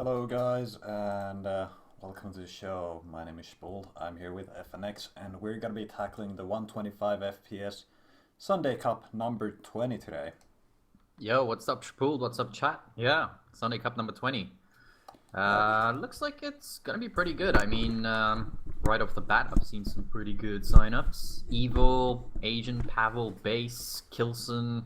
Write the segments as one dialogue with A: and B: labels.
A: Hello, guys, and welcome to the show. My name is Spul. I'm here with FNX, and we're gonna be tackling the 125 FPS Sunday Cup number 20 today.
B: Yo, what's up, Shpool? What's up, chat? Yeah, Sunday Cup number 20. Looks like it's gonna be pretty good. I mean, right off the bat, I've seen some pretty good signups. Evil, Agent, Pavle, Bass, Kilson,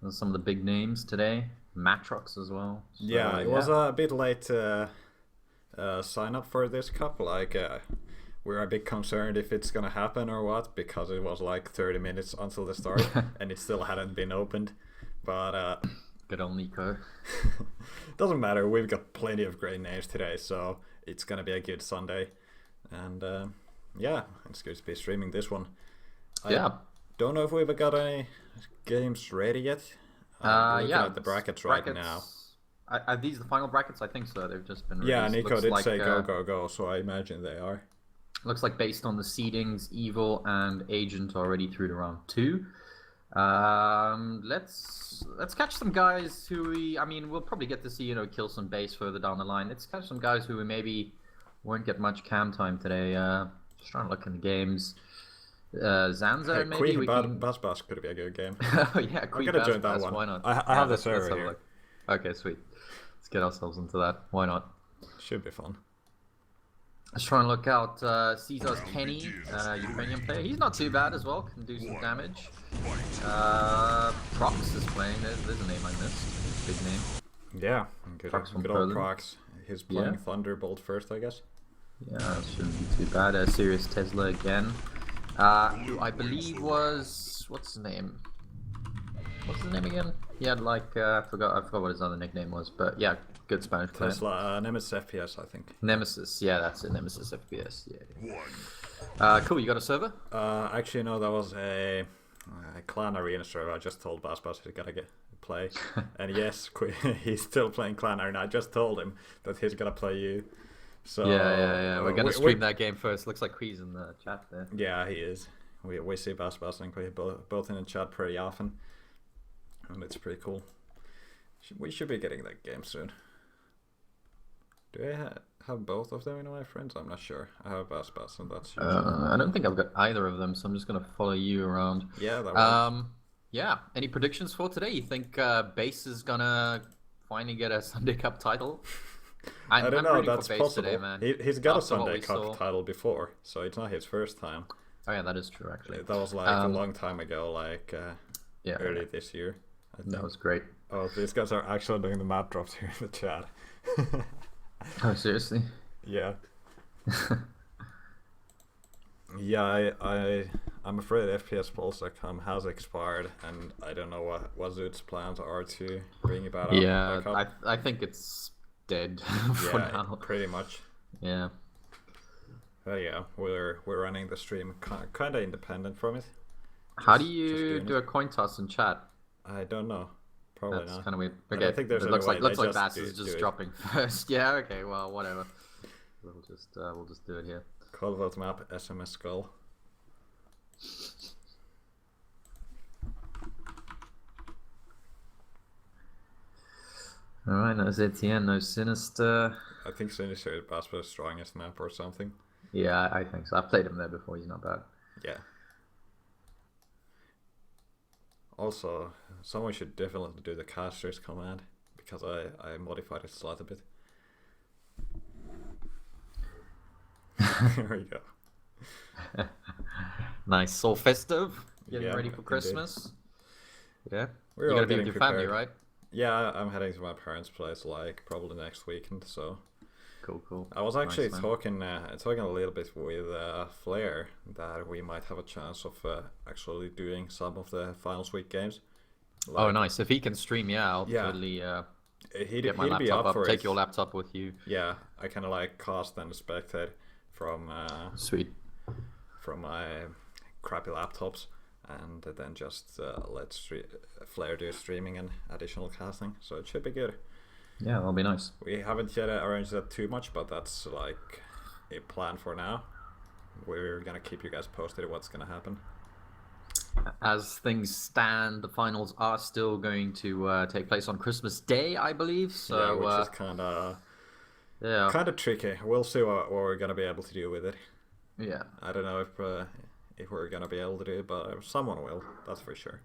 B: and some of the big names today. Matrox as well. So,
A: Yeah, it was a bit late sign up for this cup. We're a bit concerned if it's gonna happen or what, because it was like 30 minutes until the start, and it still hadn't been opened. But
B: good old Nico.
A: doesn't matter. We've got plenty of great names today, so it's gonna be a good Sunday. And yeah, it's good to be streaming this one. I don't know if we've got any games ready yet. I'm looking at the brackets right now.
B: Are these the final brackets? I think so. They've just been released.
A: Yeah, Nico did say go, go, go, so I imagine they are.
B: Looks like based on the seedings, Evil and Agent are already through to round 2. Let's catch some guys who we'll probably get to see, Kilson Base further down the line. Let's catch some guys who we maybe won't get much cam time today. Just trying to look in the games. Zanza, maybe we can...
A: Bassbass could be a good game.
B: Oh yeah,
A: I'm gonna join that one.
B: Why not?
A: I have the server here.
B: Okay, sweet. Let's get ourselves into that. Why not?
A: Should be fun.
B: Let's try and look out Caesar's Kenny, Ukrainian player. He's not too bad as well, can do some damage. Proxs is playing. There's a name I missed. Big name.
A: Yeah, good old Proxs. He's playing
B: Yeah.
A: Thunderbolt first, I guess.
B: Yeah, that shouldn't be too bad. Serious Tesla again. Who I believe was... What's his name? What's his name again? He had like... I forgot what his other nickname was, but yeah, good Spanish player.
A: Tesla, Nemesis FPS, I think.
B: Nemesis, yeah, that's it. Nemesis FPS, yeah. Cool, you got a server?
A: Actually, no, that was a Clan Arena server. I just told Bassbass he's gotta play. And yes, he's still playing Clan Arena. I just told him that he's gonna play you. So
B: yeah. We're gonna stream that game first. Looks like Quee's in the chat there.
A: Yeah, he is. We see Bassbass and Quee both in the chat pretty often, and it's pretty cool. We should be getting that game soon. Do I have both of them in my friends? I'm not sure. I have Bassbass, and that's usually...
B: I don't think I've got either of them, so I'm just gonna follow you around.
A: Yeah, that works.
B: Yeah. Any predictions for today? You think Bass is gonna finally get a Sunday Cup title?
A: I don't know. That's possible.
B: Today, man.
A: He's got a Sunday Cup title before, so it's not his first time.
B: Oh yeah, that is true actually.
A: That was like a long time ago, early this year.
B: That was great.
A: Oh, these guys are actually doing the map drops here in the chat.
B: Oh, seriously?
A: Yeah. Yeah, I'm afraid FPS has expired, and I don't know what Zoot's plans are to bring about.
B: Yeah, I think it's dead for now.
A: Pretty much.
B: Yeah.
A: But yeah, we're running the stream kind of independent from it.
B: How do you do a coin toss in chat?
A: I don't know. Probably
B: That's
A: not.
B: kind of weird. Okay,
A: I think there's
B: it looks like Bass is just dropping first. Yeah. Okay. Well, whatever. We'll just do it here.
A: Call vote map SMS skull.
B: Alright, no ZTN, no Sinister.
A: I think Sinister is Bassbass' strongest map or something.
B: Yeah, I think so. I've played him there before, he's not bad.
A: Yeah. Also, someone should definitely do the casters command, because I modified it a little bit. There we go.
B: Nice. So festive. Getting ready for Christmas. Indeed. Yeah. You're gonna be with your family, right?
A: Yeah, I'm heading to my parents' place probably next weekend. So
B: cool.
A: I was actually talking a little bit with Flair that we might have a chance of actually doing some of the finals week games.
B: Oh, nice! If he can stream, I'll totally get my laptop up. Take your laptop with you.
A: Yeah, I kind of cast and spectate from
B: sweet
A: from my crappy laptops, and then just let Flair do streaming and additional casting. So it should be good.
B: Yeah, that'll be nice.
A: We haven't yet arranged that too much, but that's a plan for now. We're gonna keep you guys posted what's gonna happen.
B: As things stand, the finals are still going to take place on Christmas Day, I believe. So
A: yeah, which is kind of
B: Yeah.
A: Kind of tricky. We'll see what we're gonna be able to do with it.
B: Yeah.
A: I don't know if we're gonna be able to do it, but someone will. That's for sure.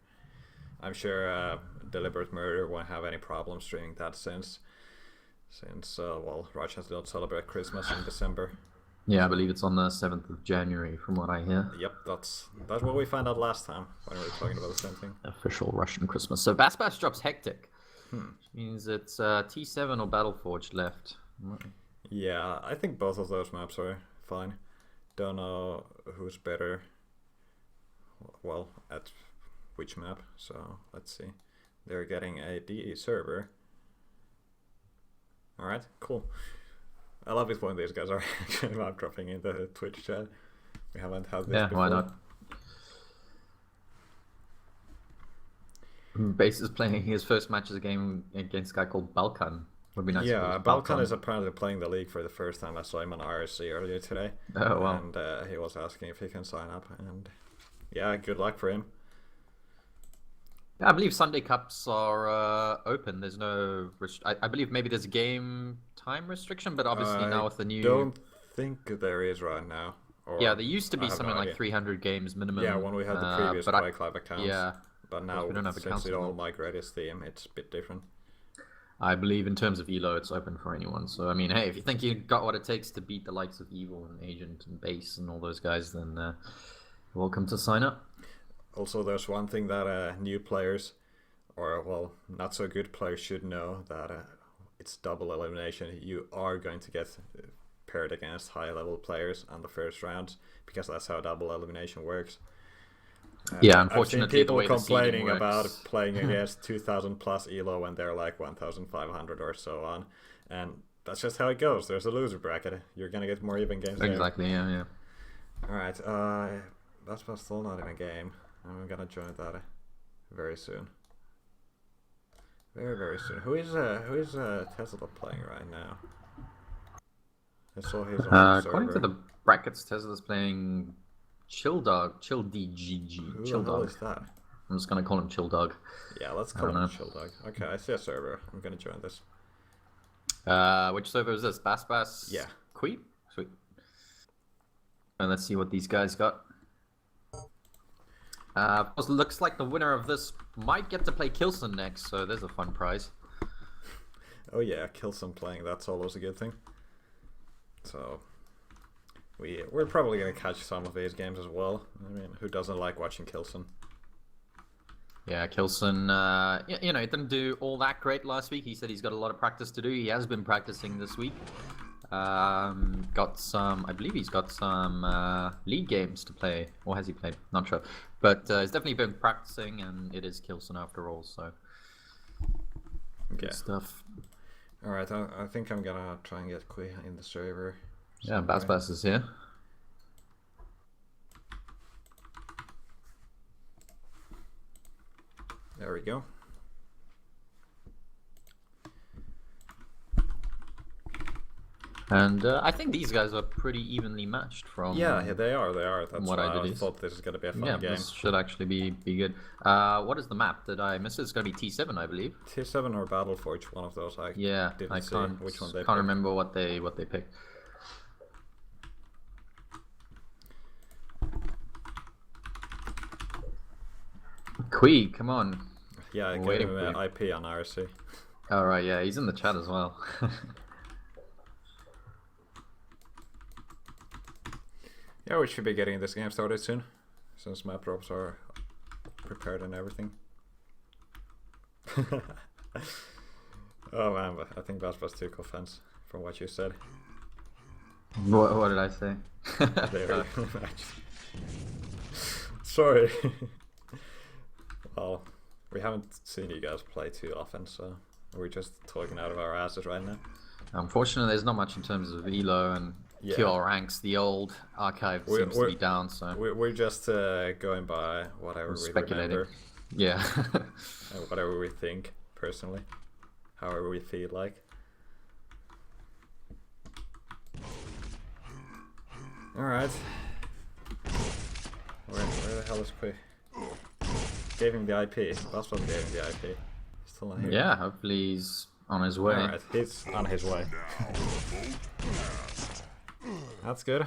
A: I'm sure Deliberate Murder won't have any problem streaming that since well, Russia don't celebrate Christmas in December.
B: Yeah, I believe it's on the 7th of January, from what I hear.
A: Yep, that's what we found out last time when we were talking about the same thing.
B: Official Russian Christmas. So Bassbass drops Hectic. Which means it's T7 or Battleforged left.
A: Yeah, I think both of those maps are fine. Don't know who's better. Well, at which map? So let's see. They're getting a DE server. All right, cool. I love it when these guys are map dropping in the Twitch chat. We haven't had this before.
B: Why not? Bass is playing his first match as a game against a guy called Balkan. Would be nice.
A: Yeah, Balkan is apparently playing the league for the first time. I saw him on RSC earlier today.
B: Oh wow!
A: And he was asking if he can sign up, and yeah, good luck for him.
B: Yeah, I believe Sunday Cups are open. There's no. I believe maybe there's a game time restriction, but obviously now with the new.
A: I don't think there is right now.
B: Yeah, there used to be something like 300 games minimum.
A: Yeah, when we had the previous Quake Live accounts.
B: Yeah.
A: But now, since it all migrated Steam, it's a bit different.
B: I believe in terms of Elo, it's open for anyone. So, I mean, hey, if you think you got what it takes to beat the likes of Evil and Agent and Bass and all those guys, then welcome to sign up.
A: Also, there's one thing that new players, or, well, not so good players should know, that it's double elimination. You are going to get paired against high-level players on the first round, because that's how double elimination works.
B: Yeah, unfortunately,
A: I've seen people
B: the way
A: complaining
B: the
A: about playing against 2,000 plus elo when they're like 1,500 or so on, and that's just how it goes. There's a loser bracket. You're gonna get more even games.
B: Exactly.
A: There.
B: Yeah.
A: All right. That's still not in a game. I'm gonna join that very soon. Very, very soon. Who is Tesla playing right now? I saw his on
B: according to the brackets, Tesla's playing Chill DGG.
A: Who
B: Chill
A: the hell
B: Dog.
A: is that?
B: I'm just gonna call him Chill Dog.
A: Yeah, let's call him Chill Dog. Okay, I see a server. I'm gonna join this.
B: Which server is this? Bassbass?
A: Yeah.
B: Sweet. And let's see what these guys got. Of course, looks like the winner of this might get to play Kilson next, so there's a fun prize.
A: Oh yeah, Kilson playing, that's always a good thing. So we're probably gonna catch some of these games as well. I mean, who doesn't like watching Kilson?
B: Yeah, Kilson, you know, he didn't do all that great last week. He said he's got a lot of practice to do. He has been practicing this week. Got some, I believe he's got some league games to play. Or has he played? Not sure. But he's definitely been practicing, and it is Kilson after all, so. Good stuff.
A: Alright, I think I'm gonna try and get Kui in the server.
B: Yeah, Bassbass is here.
A: There we go.
B: And I think these guys are pretty evenly matched from.
A: Yeah, they are. That's
B: what
A: why I thought this is gonna be a fun game.
B: This should actually be good. What is the map? Did I miss it? It's gonna be T7, I believe.
A: T7 or Battleforge, one of those. I can't which one they
B: can't remember what they picked. Kui, come on.
A: Yeah, I gave him an IP on RSC.
B: Oh right, yeah, he's in the chat as well.
A: Yeah, we should be getting this game started soon, since map drops are prepared and everything. Oh man, but I think Bassbass took offense from what you said.
B: What did I say?
A: Sorry. Well, we haven't seen you guys play too often, so we're just talking out of our asses right now.
B: Unfortunately, there's not much in terms of elo and kill ranks. The old archive seems to be down, so
A: we're just going by whatever we remember.
B: Yeah.
A: Whatever we think personally, however we feel like. All right. Where the hell is Kui? Gave him the IP. Last one gave him the IP. Still not here.
B: Yeah, hopefully he's on his way.
A: Alright, he's on his way. That's good.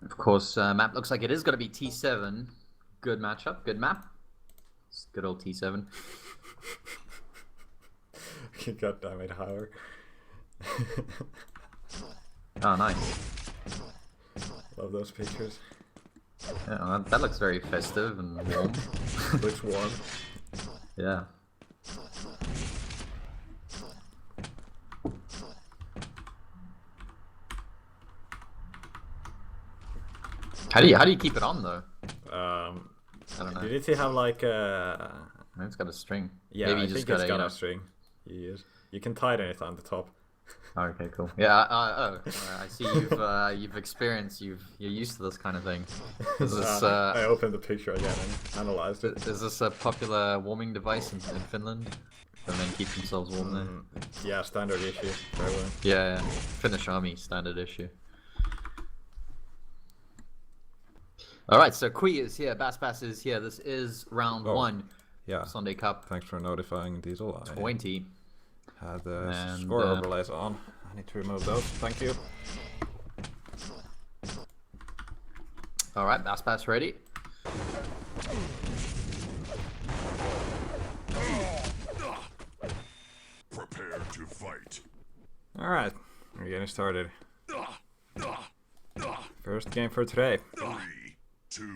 B: Of course, map looks like it is going to be T7. Good matchup, good map. It's good old T7.
A: God damn it, Howard.
B: Oh, nice.
A: Love those pictures.
B: Yeah, well, that looks very festive and warm.
A: Looks warm.
B: Yeah. How do you keep it on though? I don't know.
A: Did he have like a?
B: Maybe it's got a string.
A: Yeah,
B: maybe
A: I
B: you just
A: think it's
B: gotta,
A: got a string. You can tie it on the top.
B: Oh, okay, cool. Yeah. I see you've experienced. You're used to this kind of thing. Is this?
A: I opened the picture again and analyzed it.
B: Is this a popular warming device in Finland? The men keep themselves warm there.
A: Yeah, standard issue for everyone.
B: Yeah, Finnish army standard issue. All right, so Kui is here, Bassbass is here. This is round 1.
A: Yeah.
B: Sunday Cup.
A: Thanks for notifying Diesel.
B: 20.
A: Had the score overlays on. I need to remove those. Thank you.
B: All right, Bassbass ready.
C: Prepare to fight.
A: All right, we're getting started. First game for today.
C: 3, 2.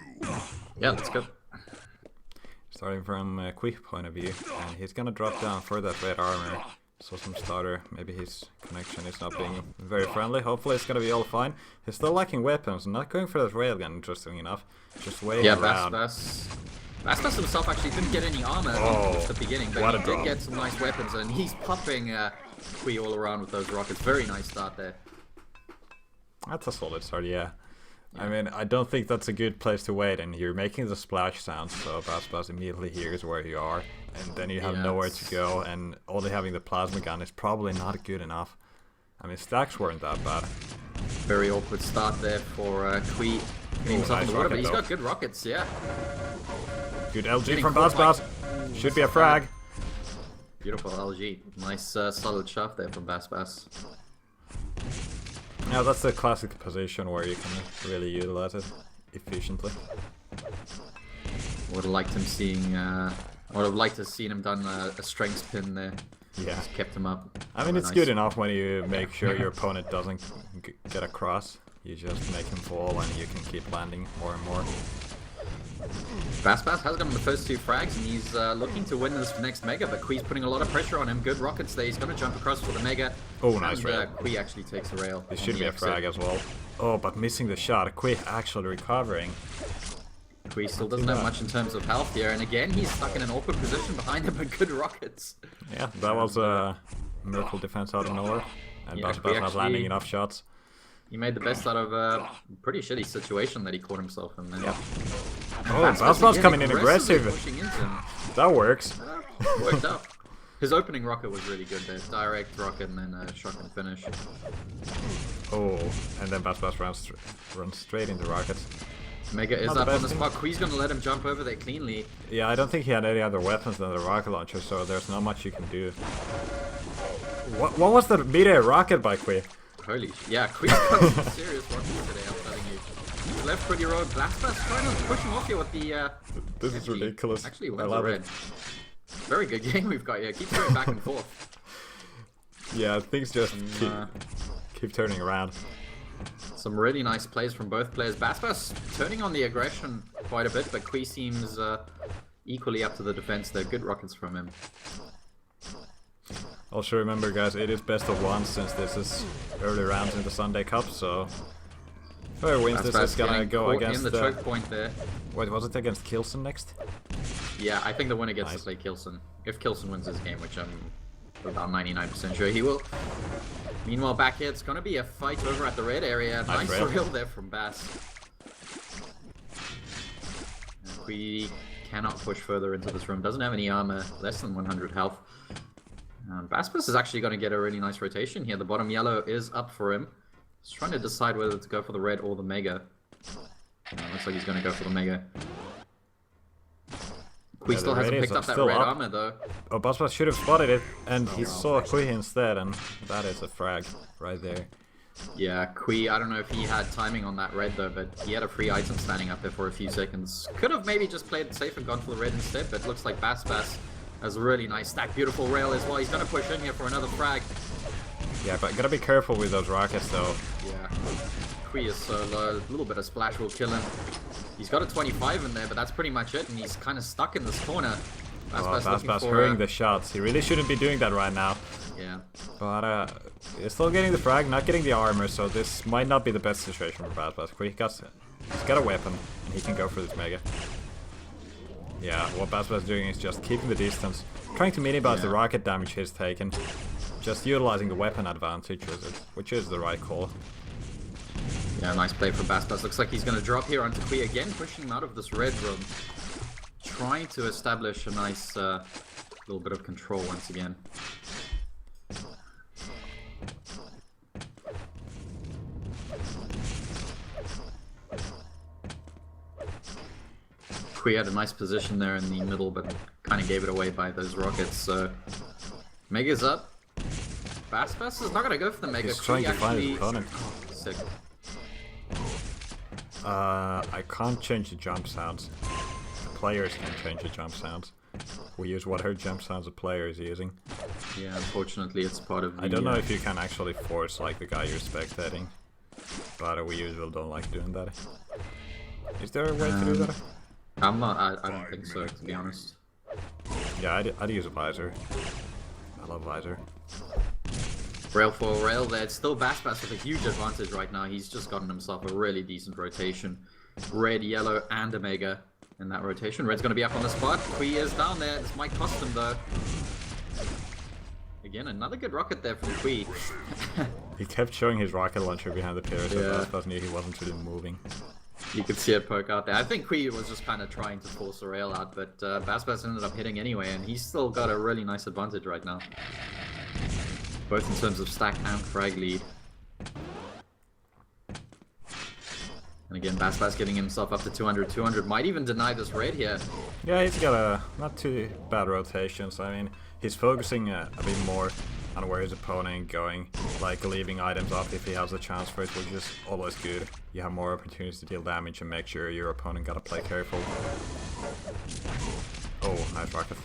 B: Yeah, let's go.
A: Starting from a quick point of view, and he's gonna drop down for that red armor. So some starter, maybe his connection is not being very friendly. Hopefully it's gonna be all fine. He's still lacking weapons, not going for that railgun, interesting enough. Just waiting around.
B: Bassbass himself actually didn't get any armor at the beginning, but he did get some nice weapons, and he's popping Kui all around with those rockets. Very nice start there.
A: That's a solid start, yeah. I mean, I don't think that's a good place to wait, and you're making the splash sound, so Bassbass immediately hears where you are, and then you have nowhere to go, and only having the plasma gun is probably not good enough. I mean, stacks weren't that bad.
B: Very awkward start there for Kui. Nice water, but he's got good rockets, yeah.
A: Good LG from Bassbass. Should be a frag.
B: Beautiful LG. Nice solid shaft there from Bassbass.
A: Yeah, that's the classic position where you can really utilize it efficiently.
B: Would have liked him seeing. Would have liked to have seen him done a strength spin there.
A: Yeah,
B: just kept him up.
A: I mean, it's good enough when you make sure your opponent doesn't get across. You just make him fall, and you can keep landing more and more.
B: Bassbass has gotten the first 2 frags, and he's looking to win this next Mega, but Kui's putting a lot of pressure on him. Good rockets there. He's going to jump across for the Mega.
A: Oh, nice rail.
B: Kui actually takes a rail.
A: This should be a frag as well. Oh, but missing the shot. Kui actually recovering.
B: Kui still doesn't have much in terms of health here, and again, he's stuck in an awkward position behind him, but good rockets.
A: Yeah, that was a miracle defense out of nowhere, and Bassbass not landing enough shots.
B: He made the best out of a pretty shitty situation that he caught himself in there.
A: Yep. Oh, Bassbass coming in aggressive. That works.
B: Worked out. His opening rocket was really good there. Direct rocket and then a shotgun finish.
A: Oh, and then Bassbass runs straight into rocket.
B: Mega is up on the spot. Kui's gonna let him jump over there cleanly.
A: Yeah, I don't think he had any other weapons than the rocket launcher, so there's not much you can do. What was the mid-air rocket by Kui?
B: Holy shit. Yeah, Kui's got some serious rockets today, I'm telling you. He's left pretty road. Bassbass trying to push him off here with the
A: This is ridiculous.
B: Actually, went to red. Very good game we've got here. Keeps going back and forth.
A: Yeah, things just keep turning around.
B: Some really nice plays from both players. Bassbass turning on the aggression quite a bit, but Kui seems equally up to the defense there. Good rockets from him.
A: Also remember, guys, it is best of 1 since this is early rounds in the Sunday Cup, so whoever wins this is gonna go against
B: the choke point there.
A: Wait, was it against Kilson next?
B: Yeah, I think the winner gets to play Kilson. If Kilson wins this game, which I'm about 99% sure he will. Meanwhile, back here, it's going to be a fight over at the red area. Nice rail there from Bass. We cannot push further into this room. Doesn't have any armor, less than 100 health. Bassbass is actually going to get a really nice rotation here. The bottom yellow is up for him. He's trying to decide whether to go for the red or the Mega. Looks like he's going to go for the Mega. Kui still hasn't picked up that red armor though.
A: Oh, Bassbass should have spotted it, and he saw Kui instead, and that is a frag right there.
B: Yeah, Kui, I don't know if he had timing on that red though, but he had a free item standing up there for a few seconds. Could have maybe just played it safe and gone for the red instead, but it looks like Bassbass has a really nice stack. Beautiful rail as well. He's going to push in here for another frag.
A: Yeah, but gotta be careful with those rockets though.
B: Yeah. Kui is so low. A little bit of splash will kill him. He's got a 25 in there, but that's pretty much it, and he's kind of stuck in this corner.
A: Bassbass hurrying the shots. He really shouldn't be doing that right now.
B: Yeah.
A: But he's still getting the frag, not getting the armor, so this might not be the best situation for Bassbass. He's got a weapon, and he can go for this mega. Yeah, what Bassbass is doing is just keeping the distance, trying to minimize the rocket damage he's taken, just utilizing the weapon advantage, which is the right call.
B: Yeah, nice play from Bassbass. Looks like he's going to drop here onto Kui again, pushing him out of this red room. Trying to establish a nice little bit of control once again. Kui had a nice position there in the middle, but kind of gave it away by those rockets. So Mega's up. Bassbass is not going to go for the Mega.
A: He's trying to find his opponent.
B: Sick.
A: I can't change the jump sounds. The players can change the jump sounds. We use whatever jump sounds the player is using.
B: Yeah, unfortunately it's part of the...
A: I don't know if you can actually force like the guy you're spectating, but we usually don't like doing that. Is there a way to do that?
B: I'm not, I don't think so, to be honest.
A: Yeah, I'd use a visor. I love visor.
B: Rail for rail there. It's still Bassbass with a huge advantage right now. He's just gotten himself a really decent rotation. Red, yellow, and a mega in that rotation. Red's going to be up on the spot. Kui is down there. This might cost him though. Again, another good rocket there from Kui.
A: He kept showing his rocket launcher behind the pillar, so Bassbass knew he wasn't really moving.
B: You could see it poke out there. I think Kui was just kind of trying to force a rail out, but Bassbass ended up hitting anyway, and he's still got a really nice advantage right now. Both in terms of stack and frag lead. And again, Bassbass getting himself up to 200, might even deny this raid here.
A: Yeah, he's got a not too bad rotations. I mean, he's focusing a bit more on where his opponent going, like leaving items up if he has a chance for it, which is always good. You have more opportunities to deal damage and make sure your opponent gotta play careful. Oh, nice rocket.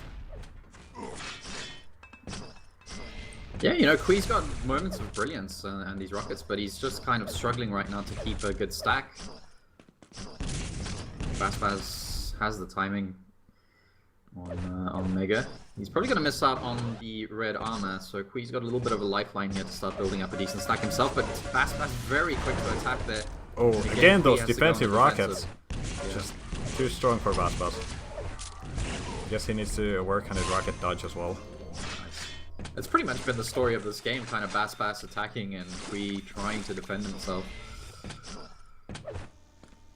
B: Yeah, you know, Kui's got moments of brilliance and these rockets, but he's just kind of struggling right now to keep a good stack. Bassbass has the timing on Mega. He's probably going to miss out on the red armor, so Kui's got a little bit of a lifeline here to start building up a decent stack himself, but Bassbass very quick to attack there.
A: Oh, again those defensive rockets. Yeah. Just too strong for Bassbass. I guess he needs to work on his rocket dodge as well.
B: It's pretty much been the story of this game, kind of Bassbass attacking and Kui trying to defend himself.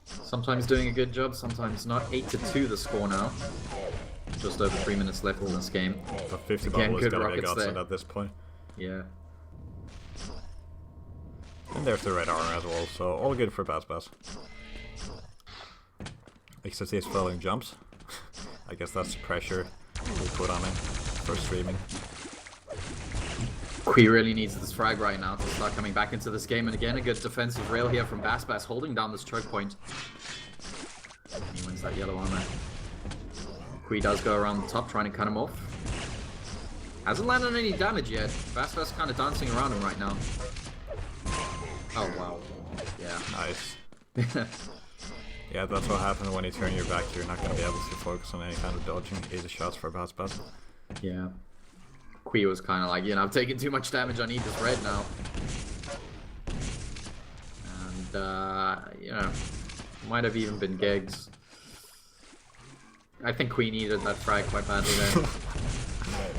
B: Sometimes doing a good job, sometimes not. 8-2 the score now. Just over 3 minutes left in this game.
A: The 50 bubble is gonna be a godsend at this point.
B: Yeah.
A: And there's the red armor as well, so all good for Bassbass. Except he's failing jumps. I guess that's the pressure we put on him for streaming.
B: Kui really needs this frag right now to start coming back into this game, and again a good defensive rail here from Bassbass holding down this choke point. He wins that yellow armor. Kui does go around the top trying to cut him off. Hasn't landed any damage yet. Bassbass kind of dancing around him right now. Oh wow. Yeah.
A: Nice. Yeah, that's what happens when you turn your back. You're not going to be able to focus on any kind of dodging. Easy shots for Bassbass.
B: Yeah. Kui was kind of like, you know, I'm taking too much damage, I need this red now. And, you know, might have even been Gegs. I think Kui needed that frag quite badly there.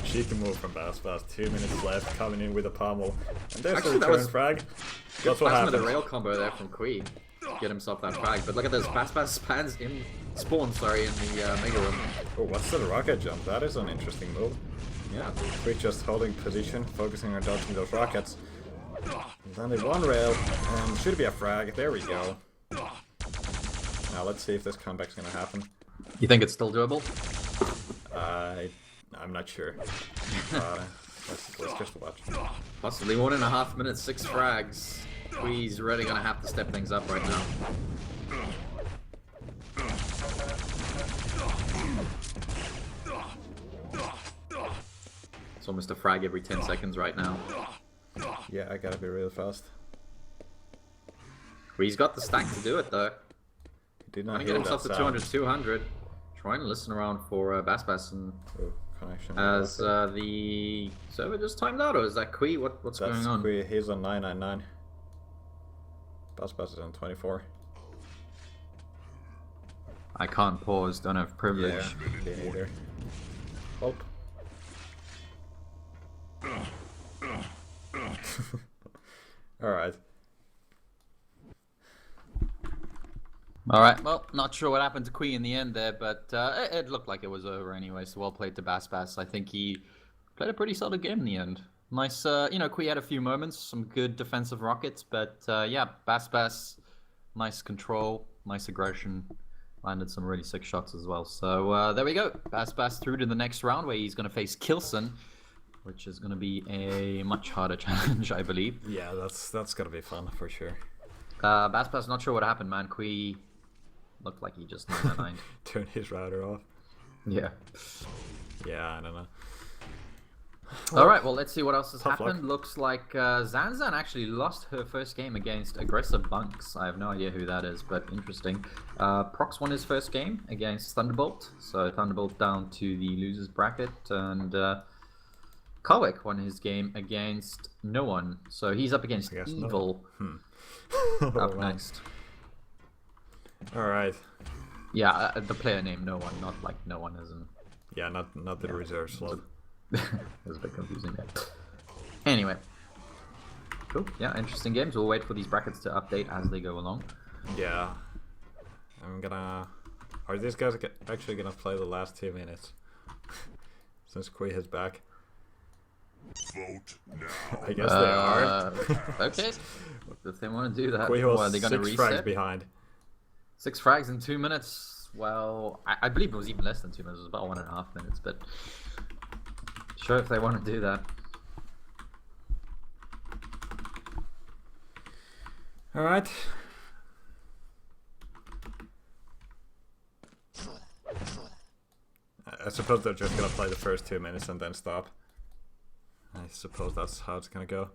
A: Cheeky move from Bassbass. 2 minutes left, coming in with a Pavle. And there's the return frag. That's what happened.
B: With a rail combo there from Kui. Get himself that frag. But look at this, Bassbass spawns in the Mega Room.
A: Oh, what's the rocket jump? That is an interesting move.
B: Yeah.
A: Kui just holding position, focusing on dodging those rockets. Landed one rail, and should be a frag. There we go. Now let's see if this comeback's gonna happen.
B: You think it's still doable?
A: I'm not sure. Let's just watch.
B: Possibly 1.5 minutes, 6 frags. He's really gonna have to step things up right now. It's almost a frag every 10 seconds right now.
A: Yeah, I gotta be real fast.
B: He's got the stack to do it though.
A: Did not
B: Trying to
A: hear
B: get himself to
A: that
B: 200. Trying to listen around for Bassbass and
A: connection.
B: as the server just timed out, or is that Kui? What's going on?
A: Kui. He's on 999. Bassbass is on 24.
B: I can't pause. Don't have privilege.
A: Yeah, me neither. Oh. Alright.
B: Alright, well, not sure what happened to Kui in the end there, but it looked like it was over anyway, so well played to Bassbass. I think he played a pretty solid game in the end. Nice, you know, Kui had a few moments, some good defensive rockets, but yeah, Bassbass, nice control, nice aggression, landed some really sick shots as well. So there we go, Bassbass through to the next round where he's going to face Kilson, which is going to be a much harder challenge, I believe.
A: Yeah, that's going to be fun for sure.
B: Bassbass, not sure what happened, man. Kui looked like he just 999.
A: Turned his router off.
B: Yeah.
A: Yeah, I don't know.
B: All right, well, let's see what else has happened.
A: Luck.
B: Looks like Zanzan actually lost her first game against Aggressive Bunks. I have no idea who that is, but interesting. Proxs won his first game against Thunderbolt, so Thunderbolt down to the losers bracket, and Kawik won his game against no one, so he's up against Evil. Up next.
A: Alright.
B: Yeah, the player name no one, not like no one as in...
A: Yeah, not the reserve slot.
B: It was a bit confusing there. Anyway. Cool. Yeah, interesting games. We'll wait for these brackets to update as they go along.
A: Yeah. I'm gonna... Are these guys actually gonna play the last 2 minutes? Since Kui is back.
C: Vote now.
A: I guess they are.
B: Okay. If they want to do that,
A: Kui
B: are
A: was
B: they going to
A: 6
B: reset?
A: frags behind.
B: 6 frags in 2 minutes. Well, I believe it was even less than 2 minutes. It was about 1.5 minutes, but sure if they want to do that.
A: All right. I suppose they're just gonna play the first 2 minutes and then stop. I suppose that's how it's gonna go.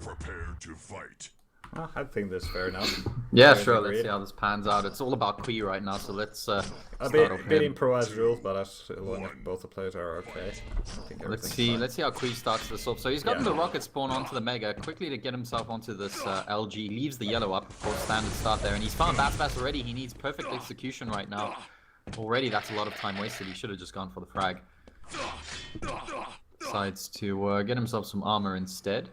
C: Prepare to fight.
A: Well, I think that's fair enough.
B: Yeah,
A: Fair
B: sure.
A: agreed.
B: Let's see how this pans out. It's all about Kui right now, so let's start
A: A
B: off
A: bit
B: him.
A: improvised rules, but as long as both the players are okay, I think
B: Let's
A: everything's
B: see.
A: fine.
B: Let's see how Kui starts this off. So he's gotten
A: Yeah.
B: the rocket spawn onto the mega quickly to get himself onto this LG. Leaves the yellow up, of course, standard start there, and he's found Bassbass already. He needs perfect execution right now. Already, that's a lot of time wasted. He should have just gone for the frag. Decides to get himself some armor instead.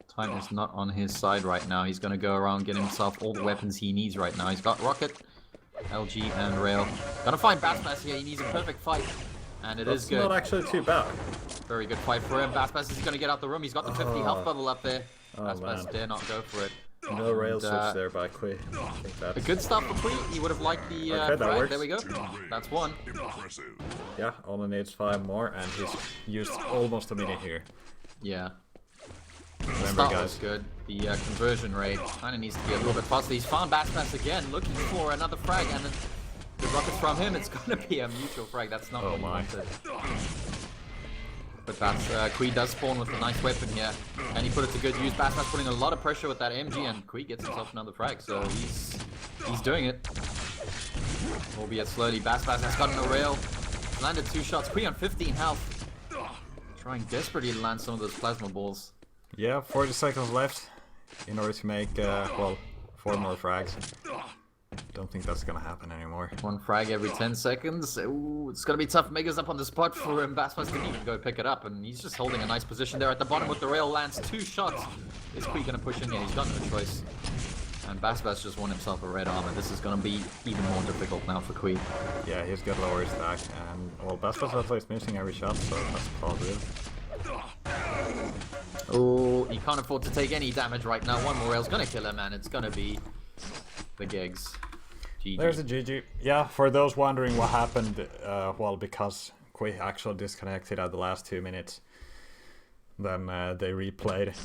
B: Time is not on his side right now. He's going to go around, get himself all the weapons he needs right now. He's got rocket, LG, and rail. Gonna find Bassbass here. He needs a perfect fight, and it is
A: That's
B: good.
A: not actually too bad.
B: Very good fight for him. Bassbass is going to get out the room. He's got the 50 health bubble up there.
A: Oh,
B: Bassbass
A: man.
B: dare not go for it.
A: No rail
B: And,
A: switch there by Kui. I think
B: The
A: that's...
B: good stuff for Kui. He would have liked the
A: Okay, that
B: frag.
A: works.
B: There we go. That's one.
C: Impressive.
A: Yeah, only needs 5 more, and he's used almost a minute here.
B: Yeah. The
A: Remember,
B: start was
A: guys.
B: good. The conversion rate kind of needs to be a little bit faster. He's found Bassbass again, looking for another frag, and the rockets from him. It's going to be a mutual frag. That's not
A: Oh
B: what he
A: my.
B: wanted. But Kui does spawn with a nice weapon here, and he put it to good use. Bassbass putting a lot of pressure with that MG, and Kui gets himself another frag, so he's doing it. Albeit slowly. Bassbass has gotten a rail, landed 2 shots. Kui on 15 health, trying desperately to land some of those plasma balls.
A: Yeah, 40 seconds left in order to make, well, 4 more frags. Don't think that's gonna happen anymore.
B: 1 frag every 10 seconds. Ooh, it's gonna be tough. Mega's up on the spot for him. Bassbass didn't even go pick it up, and he's just holding a nice position there at the bottom with the rail. Lands 2 shots. Is Kui gonna push in? Yeah, he's got no choice. And Bassbass just won himself a red armor. This is gonna be even more difficult now for Kui.
A: Yeah, he's got lower stack, and, well, Bassbass also is missing every shot, so that's positive.
B: Oh, he can't afford to take any damage right now. 1 more rail's gonna kill him, and it's gonna be the gigs. GG.
A: There's a GG. Yeah, for those wondering what happened, well, because Quick actually disconnected at the last 2 minutes, then they replayed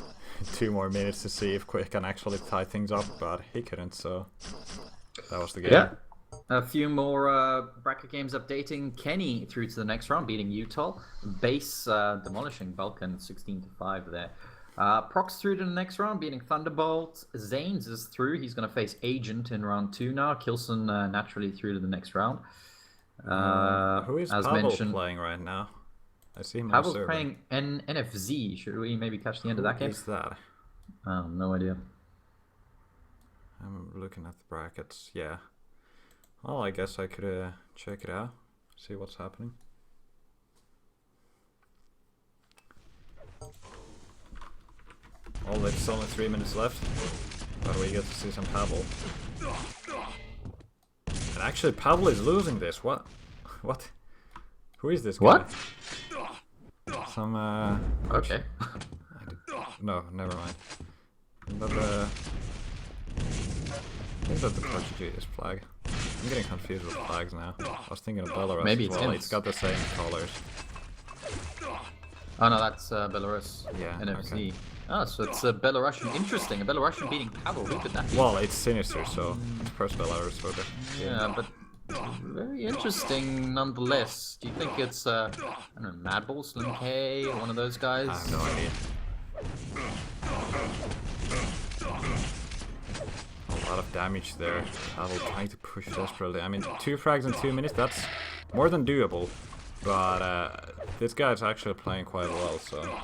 A: 2 more minutes to see if Quick can actually tie things up, but he couldn't, so that was the game.
B: Yeah. A few more bracket games updating. Kenny through to the next round, beating Utah. Base demolishing Vulcan 16-5 there. Proxs through to the next round, beating Thunderbolt. Zanes is through. He's going to face Agent in round 2 now. Kilson naturally through to the next round.
A: Who is
B: as
A: Pavle
B: mentioned,
A: playing right now? I see him on
B: Pavle's
A: server.
B: playing NFZ. Should we maybe catch the end of that game?
A: Who is that?
B: No idea.
A: I'm looking at the brackets. Yeah. Well, I guess I could check it out, see what's happening. Oh, it's only 3 minutes left, but we get to see some Pavle. And actually, Pavle is losing this. What? What? Who is this guy?
B: What?
A: Some
B: Okay.
A: No, never mind. But is that the Portuguese flag? I'm getting confused with flags now. I was thinking of Belarus
B: Maybe
A: as
B: it's
A: well.
B: him.
A: It's got the same colors.
B: Oh no, that's Belarus.
A: Yeah,
B: NFC.
A: okay.
B: Oh, so it's a Belarusian. Interesting. A Belarusian beating Pavle. Who could that be?
A: Well, it's Sinister, so it's first Belarus for the game.
B: Yeah, but very interesting nonetheless. Do you think it's I don't know, Madball, Slim K, one of those guys?
A: I have no idea. A lot of damage there. Pavle trying to push desperately. I mean, 2 frags in 2 minutes, that's more than doable. But this guy's actually playing quite well, so...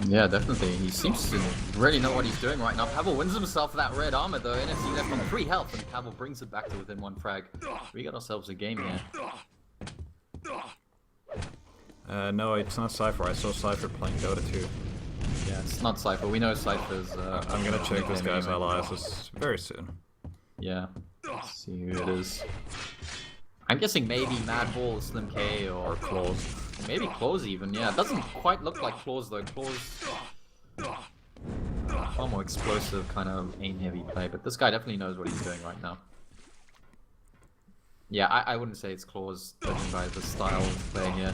B: Yeah, definitely. He seems to really know what he's doing right now. Pavle wins himself that red armor though. NFC left on 3 health, and Pavle brings it back to within 1 frag. We got ourselves a game here.
A: No, it's not Cypher. I saw Cypher playing Dota 2.
B: Yeah, it's not Cypher. We know Cypher's...
A: I'm gonna check this guy's aliases very soon.
B: Yeah. Let's see who it is. I'm guessing maybe Madball, Slim K, or
A: Claws.
B: maybe Claws even. Yeah, it doesn't quite look like Claws though. Claws... far more explosive, kind of aim-heavy play, but this guy definitely knows what he's doing right now. Yeah, I wouldn't say it's Claws, judging by the style of playing here.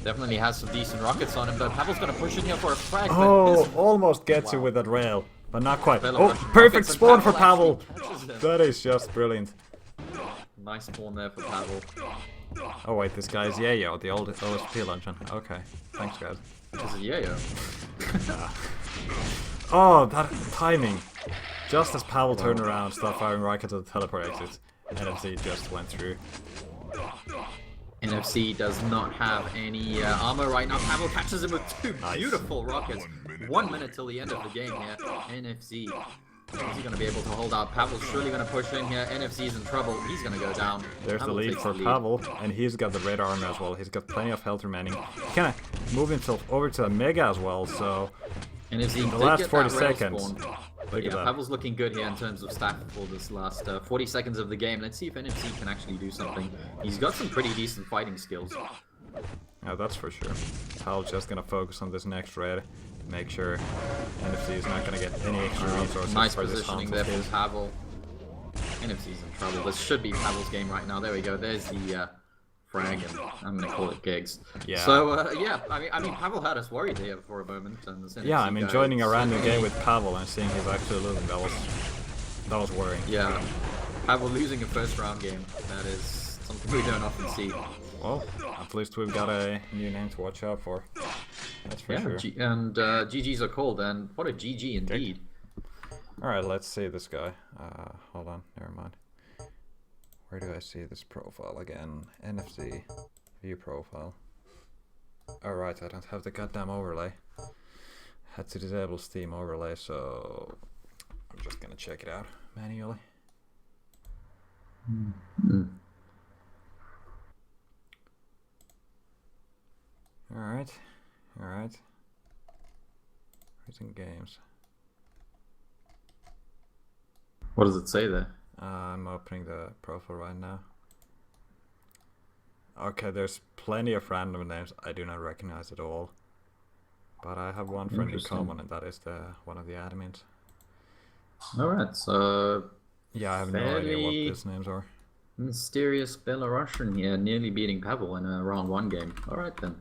B: Definitely has some decent rockets on him, but Pavle's gonna push in here for a frag.
A: Oh,
B: but
A: almost gets it with that rail, but not quite.
B: Belarusian
A: Oh, perfect
B: rockets, and
A: spawn for
B: Pavle
A: Pavle.
B: actually catches him.
A: That is just brilliant.
B: Nice spawn there for Pavle.
A: Oh wait, this guy is Yayo, the old OSP luncheon. Okay, thanks guys.
B: This is Yayo.
A: Oh, that timing! Just as Pavle turned around, start firing rockets at the teleport exit, NFC just went through.
B: NFC does not have any armor right now. Pavle catches him with 2 beautiful rockets. 1 minute till the end of the game here. NFC. Is he going to be able to hold out? Pavle's surely going to push in here. NFC's in trouble. He's going to go down.
A: There's
B: Pavle
A: the lead
B: takes
A: for
B: the lead.
A: Pavle, and he's got the red armor as well. He's got plenty of health remaining. He kind of moved himself over to a Mega as well, so...
B: NFC
A: in the
B: did
A: last
B: get
A: 40
B: that rail
A: seconds.
B: spawn.
A: Look
B: Yeah,
A: at that.
B: Pavle's looking good here in terms of stat for this last 40 seconds of the game. Let's see if NFC can actually do something. He's got some pretty decent fighting skills.
A: Yeah, that's for sure. Pavle's just gonna focus on this next red, make sure NFC is not gonna get any extra resources
B: Nice
A: for this
B: positioning
A: hunt
B: there
A: of
B: for
A: his.
B: Pavle. NFC's in trouble. This should be Pavle's game right now. There we go. There's the frag, and I'm gonna call it gigs.
A: Yeah.
B: So yeah, I mean, Pavle had us worried here for a moment, and this
A: Yeah,
B: NFC
A: I mean,
B: guy
A: joining a random
B: certainly-
A: game with Pavle and seeing he's actually losing, that was worrying.
B: Yeah, Pavle losing a first round game. That is something we don't often see.
A: Well, at least we've got a new name to watch out for. That's for
B: Yeah,
A: sure.
B: and GGs are called, and what a GG indeed.
A: Alright, let's see this guy. Hold on, never mind. Where do I see this profile again? NFC. View profile. Alright, I don't have the goddamn overlay. Had to disable Steam overlay, so I'm just gonna check it out manually. Alright, alright. Recent games.
B: What does it say there?
A: I'm opening the profile right now. Okay, there's plenty of random names I do not recognize at all. But I have one friend in
B: Interesting.
A: common, and that is one of the admins.
B: Alright, so
A: Yeah, I have no idea what these names are.
B: Mysterious Belarusian here, nearly beating Pavle in a round 1 game. Alright then.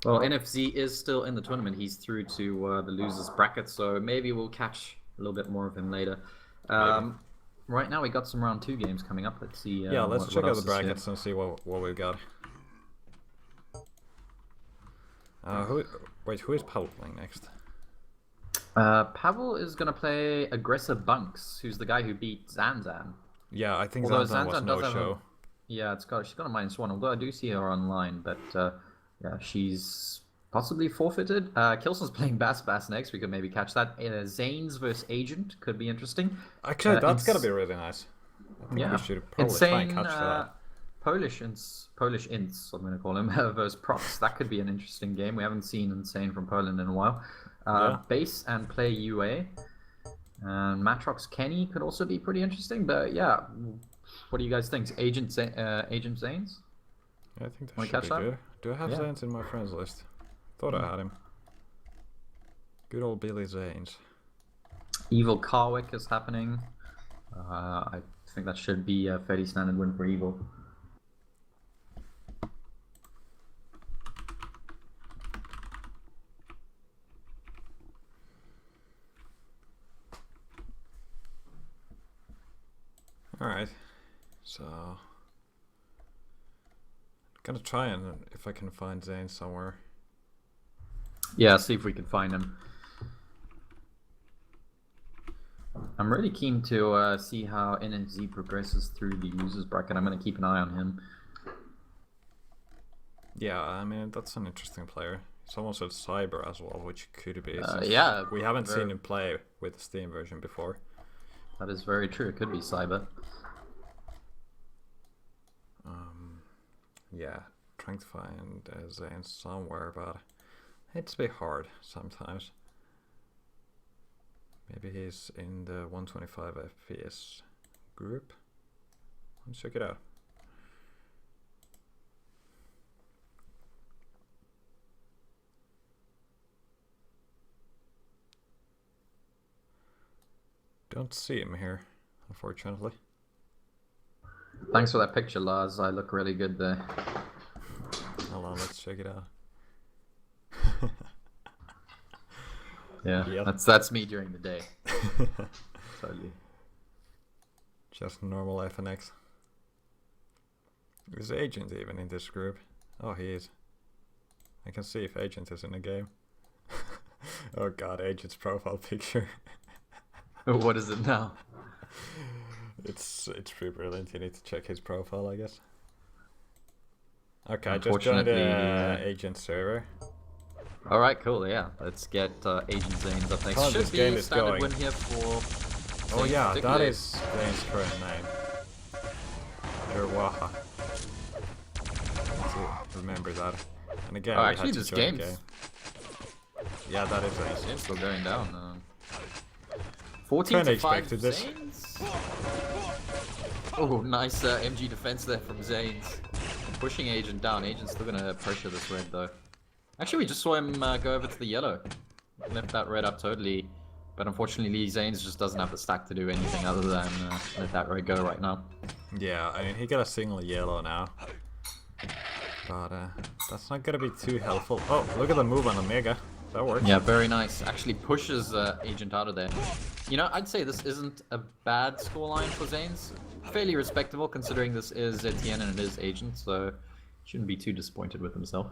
B: Well, NFZ is still in the tournament. He's through to the losers bracket, so maybe we'll catch a little bit more of him later. Right now we got some round 2 games coming up. Let's see.
A: Yeah, let's check out the brackets and see what we've got. Who is Pavle playing next?
B: Pavle is going to play Aggressive Bunks, who's the guy who beat Zanzan.
A: Yeah, I think Zanzan was no-show.
B: Yeah, she's got a -1, although I do see her online, but yeah, she's possibly forfeited. Kilson's playing Bassbass next. We could maybe catch that. Zanes versus Agent could be interesting.
A: Actually, that's gotta be really nice. I think we should probably try and catch that.
B: Polish Ints, I'm going to call him, versus Proxs. That could be an interesting game. We haven't seen Insane from Poland in a while. Base and play UA. And Matrox Kenny could also be pretty interesting. But yeah, what do you guys think? Agent Zanes?
A: Yeah, I think that should be good. Do I have Zanes in my friends list? Thought I had him. Good old Billy Zanes.
B: Evil Carwick is happening. I think that should be a fairly standard win for Evil.
A: Alright, so I'm gonna try and if I can find Zane somewhere.
B: Yeah, see if we can find him. I'm really keen to see how NFZ progresses through the losers bracket. I'm gonna keep an eye on him.
A: Yeah, I mean that's an interesting player. He's almost at Cyber as well, which could be.
B: Yeah,
A: we haven't seen him play with the Steam version before.
B: That is very true. It could be Cyber.
A: Yeah, trying to find Zane somewhere, but it's a bit hard sometimes. Maybe he's in the 125 FPS group. Let's check it out. Don't see him here, unfortunately.
B: Thanks for that picture, Lars. I look really good there.
A: Hold on, let's check it out.
B: Yeah, yep. That's me during the day. Totally.
A: Just normal FNX. Is Agent even in this group? Oh, he is. I can see if Agent is in the game. Oh god, Agent's profile picture.
B: What is it now?
A: It's pretty brilliant. You need to check his profile, I guess. Okay, I just joined the Agent server.
B: Alright, cool, yeah. Let's get Agent Zanes up next. Should
A: this
B: be
A: game
B: a
A: is
B: standard
A: going.
B: win here for...
A: Oh yeah, that is Zane's current name. Waha. Remember that. And again,
B: oh,
A: we
B: actually,
A: had to
B: this
A: join the
B: game's...
A: game. Yeah, that is Zane's.
B: It's still going down. 14 to 5
A: this.
B: Zanes? Oh, nice MG defense there from Zanes. Pushing Agent down. Agent's still gonna pressure this red though. Actually, we just saw him go over to the yellow. Left that red up totally. But unfortunately, Zanes just doesn't have the stack to do anything other than let that red go right now.
A: Yeah, I mean, he got a single yellow now. But that's not gonna be too helpful. Oh, look at the move on Omega. That works.
B: Yeah, very nice. Actually pushes Agent out of there. You know, I'd say this isn't a bad scoreline for Zanes. Fairly respectable considering this is Etienne and it is Agent, so shouldn't be too disappointed with himself.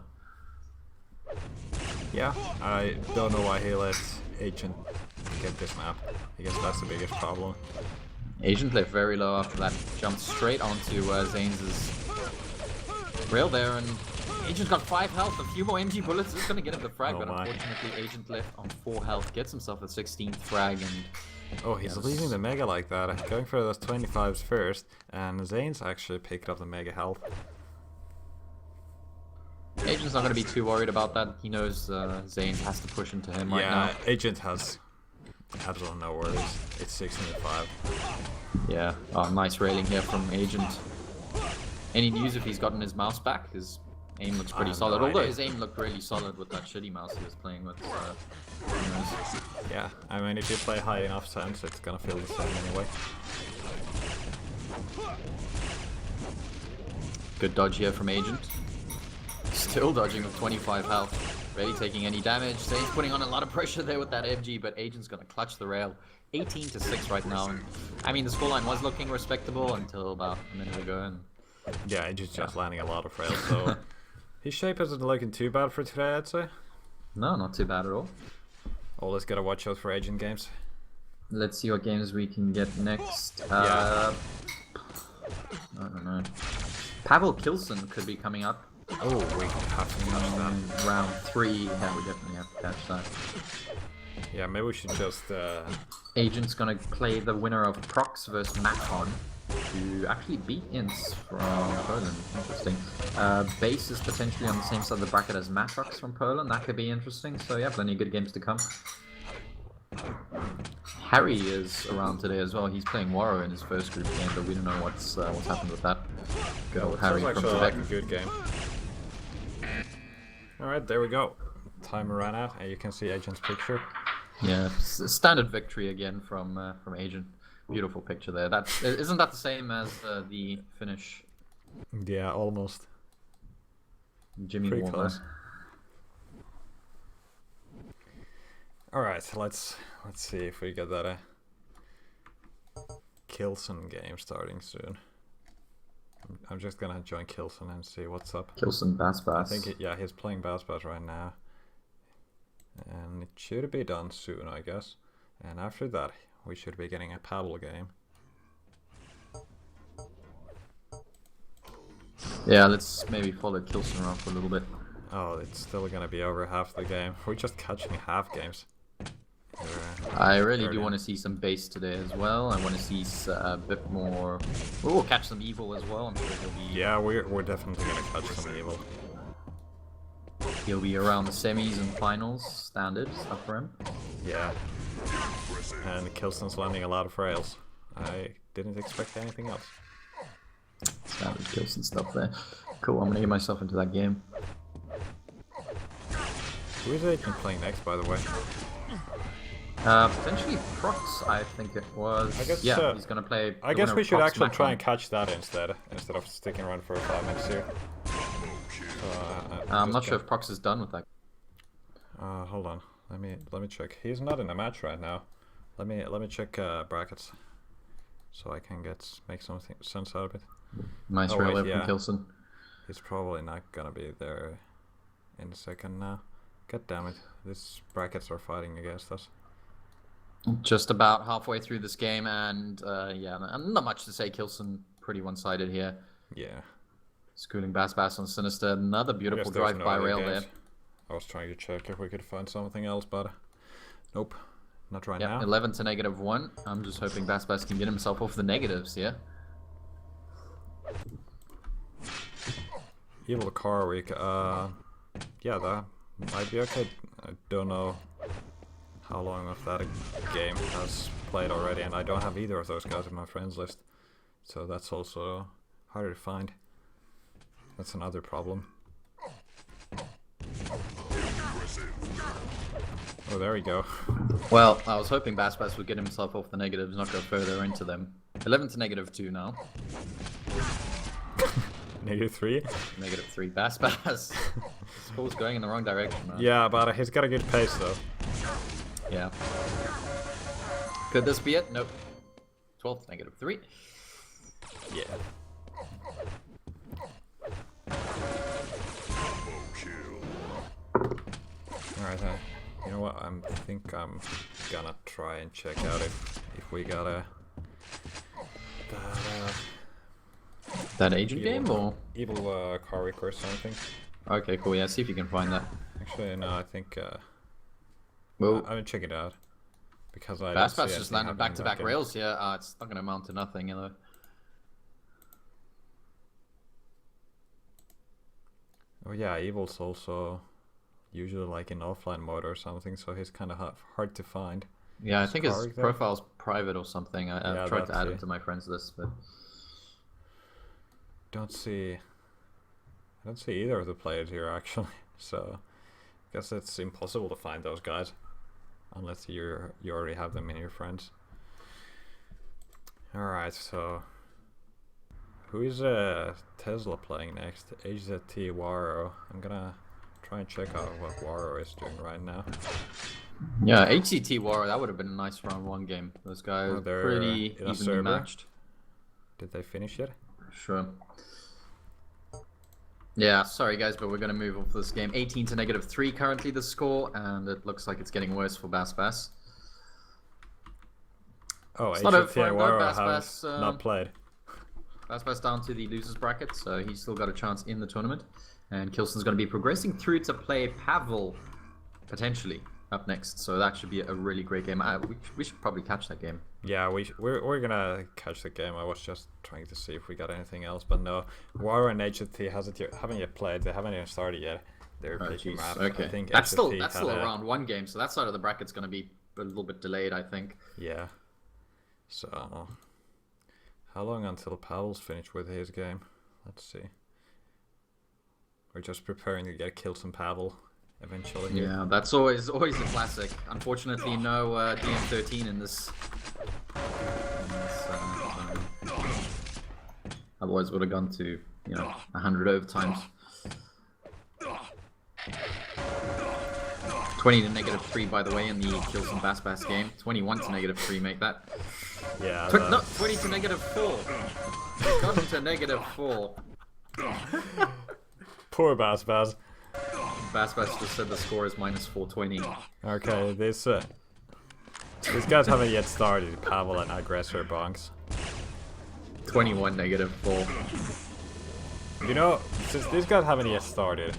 A: Yeah, I don't know why he let Agent get this map. I guess that's the biggest problem.
B: Agent left very low after that. Jumped straight onto Zanes' rail there, and Agent's got 5 health. A few more MG bullets is going to get him the frag, but unfortunately Agent left on 4 health. Gets himself a 16th frag, and...
A: Oh, he's leaving the Mega like that. Going for those 25s first, and Zane's actually picked up the Mega health.
B: Agent's not going to be too worried about that. He knows Zanes has to push into him right now.
A: Yeah, Agent has absolutely no worries. It's 16-5.
B: Yeah, oh, nice railing here from Agent. Any news if he's gotten his mouse back? His aim looks pretty solid, although his aim looked really solid with that shitty mouse he was playing with.
A: Yeah, I mean, if you play high enough times, it's gonna feel the same anyway.
B: Good dodge here from Agent. Still dodging with 25 health. Barely taking any damage. Zane's putting on a lot of pressure there with that FG, but Agent's gonna clutch the rail. 18-6 right now. And, I mean, the scoreline was looking respectable until about a minute ago. And
A: yeah, Agent's just landing a lot of rails, so his shape isn't looking too bad for today, I'd say.
B: no, not too bad at all.
A: Always gotta watch out for Agent games.
B: Let's see what games we can get next.
A: Yeah.
B: I don't know. Pavle Kilson could be coming up.
A: Oh, we have to catch that.
B: Round 3. Yeah, we definitely have to catch that.
A: Yeah, maybe we should just...
B: Agent's gonna play the winner of Proxs versus Macon, who actually beat Ints from Poland. Interesting. Base is potentially on the same side of the bracket as Matrox from Poland. That could be interesting. So yeah, plenty of good games to come. Harry is around today as well. He's playing Warro in his first group game, but we don't know what's happened with that. Good old Harry from
A: actually
B: Quebec.
A: like a good game. Alright, there we go. Timer ran out, and you can see Agent's picture.
B: Yeah, standard victory again from Agent. Beautiful picture there. Isn't that the same as the finish?
A: Yeah, almost.
B: Jimmy
A: Pretty
B: Warner.
A: close. Alright, let's see if we get that Kilson game starting soon. I'm just gonna join Kilson and see what's up.
B: Kilson Bassbass.
A: I think yeah, he's playing Bassbass right now, and it should be done soon, I guess. And after that, we should be getting a Pavle game.
B: Yeah, let's maybe follow Kilson around for a little bit.
A: Oh, it's still gonna be over half the game. We're just catching half games.
B: I really do want to see some base today as well. I want to see a bit more. We'll catch some evil as well. I'm sure he'll be.
A: Yeah, we're definitely gonna catch some evil.
B: He'll be around the semis and finals, standard stuff for him.
A: Yeah. And Kilson's landing a lot of rails. I didn't expect anything else.
B: Standard Kilson stuff there. Cool. I'm gonna get myself into that game.
A: Who is Agent playing next, by the way?
B: Potentially Proxs, I think it was.
A: I guess,
B: yeah, he's gonna play.
A: I guess we should
B: Proxs
A: actually try
B: Macon.
A: and catch that instead of sticking around for 5 minutes here. So,
B: I'm not sure if Proxs is done with that.
A: Hold on. Let me check. He's not in the match right now. Let me check brackets, so I can make something sense out of it.
B: Nice
A: Oh,
B: rail
A: wait,
B: from
A: yeah.
B: Kilson.
A: He's probably not gonna be there in a second now. God damn it! These brackets are fighting against us.
B: Just about halfway through this game, and yeah, not much to say. Kilson pretty one-sided here.
A: Yeah.
B: Schooling Bassbass on Sinister. Another
A: I
B: beautiful
A: guess there's
B: drive
A: no
B: by
A: other
B: rail
A: games.
B: there.
A: I was trying to check if we could find something else, but nope, not right
B: Yeah,
A: now.
B: 11 to -1. I'm just hoping Bassbass can get himself off the negatives here.
A: Evil car week. Yeah, that might be okay. I don't know how long of that game has played already, and I don't have either of those guys in my friends list, so that's also harder to find. That's another problem. Oh, there we go.
B: Well, I was hoping Bassbass would get himself off the negatives, not go further into them. 11 to -2 now.
A: -3?
B: -3. Bassbass. School's going in the wrong direction, man.
A: Yeah, but he's got a good pace though.
B: Yeah. Could this be it? Nope. 12 to -3.
A: Yeah. Alright, you know what? I think I'm gonna try and check out if we got a
B: That agent game or?
A: evil car week or something.
B: Okay, cool. Yeah, see if you can find that.
A: Actually, no, I think
B: Well,
A: I will check it out because I don't see
B: Bassbass just
A: anything
B: landed
A: happening
B: back-to-back
A: in that game.
B: rails here. It's not going to amount to nothing, you know.
A: Oh yeah, Evil's also usually like in offline mode or something, so he's kind of hard to find.
B: Yeah, I think his
A: Scarrick there?
B: profile's private or something.
A: Yeah,
B: I've tried to
A: that's
B: add him
A: it.
B: to my friends list, but
A: I don't see either of the players here actually, so I guess it's impossible to find those guys unless you already have them in your friends. Alright, so Who is Tesla playing next? HZT Warro. I'm gonna try and check out what Warro is doing right now.
B: Yeah, HCT Warro, that would have been a nice round 1 game. Those guys are pretty evenly matched.
A: Did they finish yet?
B: Sure. Yeah, sorry guys, but we're going to move off this game. 18 to -3 currently the score, and it looks like it's getting worse for Bassbass.
A: Oh,
B: it's not over for him,
A: Warro
B: Bassbass,
A: have not played.
B: Bassbass down to the losers bracket, so he's still got a chance in the tournament. And Kilson's going to be progressing through to play Pavle, potentially, up next. So that should be a really great game. We should probably catch that game.
A: Yeah, we're gonna catch the game. I was just trying to see if we got anything else, but no. Warro and HZT haven't yet played. They haven't even started yet. They're picking map.
B: Okay,
A: I think
B: that's still a round 1 game. So that side of the bracket's going to be a little bit delayed, I think.
A: Yeah. So, how long until Pavle's finished with his game? Let's see. We're just preparing to get Kilson Pavle eventually.
B: Yeah, that's always a classic. Unfortunately, no DM13 in this. Otherwise, would have gone to 100 overtimes. 20 to -3, by the way, in the Kilson Bassbass game. 21 to -3, make that.
A: Yeah.
B: Not 20 to -4. It's gone to -4.
A: Poor Bassbass.
B: Bassbass just said the score is -420.
A: Okay, these guys haven't yet started. Pavle and Aggressor Bonks.
B: 21 -4.
A: You know, since these guys haven't yet started,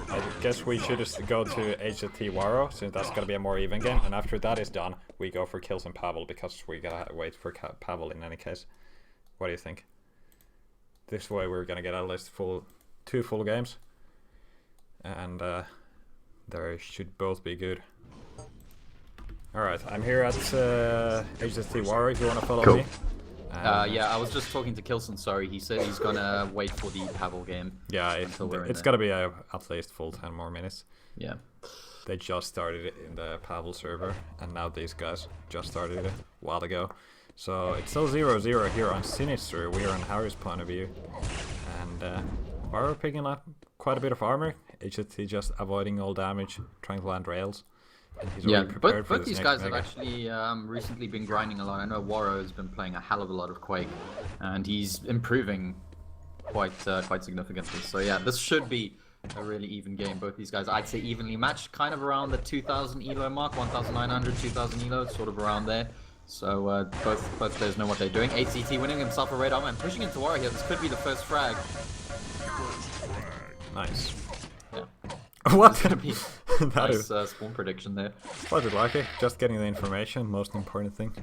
A: I guess we should just go to HZT Warro, since that's gonna be a more even game. And after that is done, we go for Kilson Pavle, because we gotta wait for Pavle in any case. What do you think? This way we're gonna get at least 2 full games. And they should both be good. Alright, I'm here at HZT Warro if you want to follow me.
B: Yeah, I was just talking to Kilson, sorry. He said he's gonna wait for the Pavle game.
A: Yeah, it's gonna be at least full 10 more minutes.
B: Yeah.
A: They just started it in the Pavle server, and now these guys just started it a while ago. So it's still 0-0 here on Sinister. We are on Harry's point of view. And Warro picking up quite a bit of armor. HZT just avoiding all damage, trying to land rails. And he's already prepared for
B: both
A: this
B: these guys have actually recently been grinding a lot. I know Warro has been playing a hell of a lot of Quake, and he's improving quite significantly. So yeah, this should be a really even game. Both these guys, I'd say evenly matched, kind of around the 2,000 elo mark, 1,900, 2,000 elo, sort of around there. So both players know what they're doing. HCT winning himself a red armor and pushing into Warro here. This could be the first frag.
A: Nice.
B: Yeah.
A: What?
B: That's gonna be
A: That
B: nice spawn prediction there.
A: Quite lucky. Just getting the information, most important thing.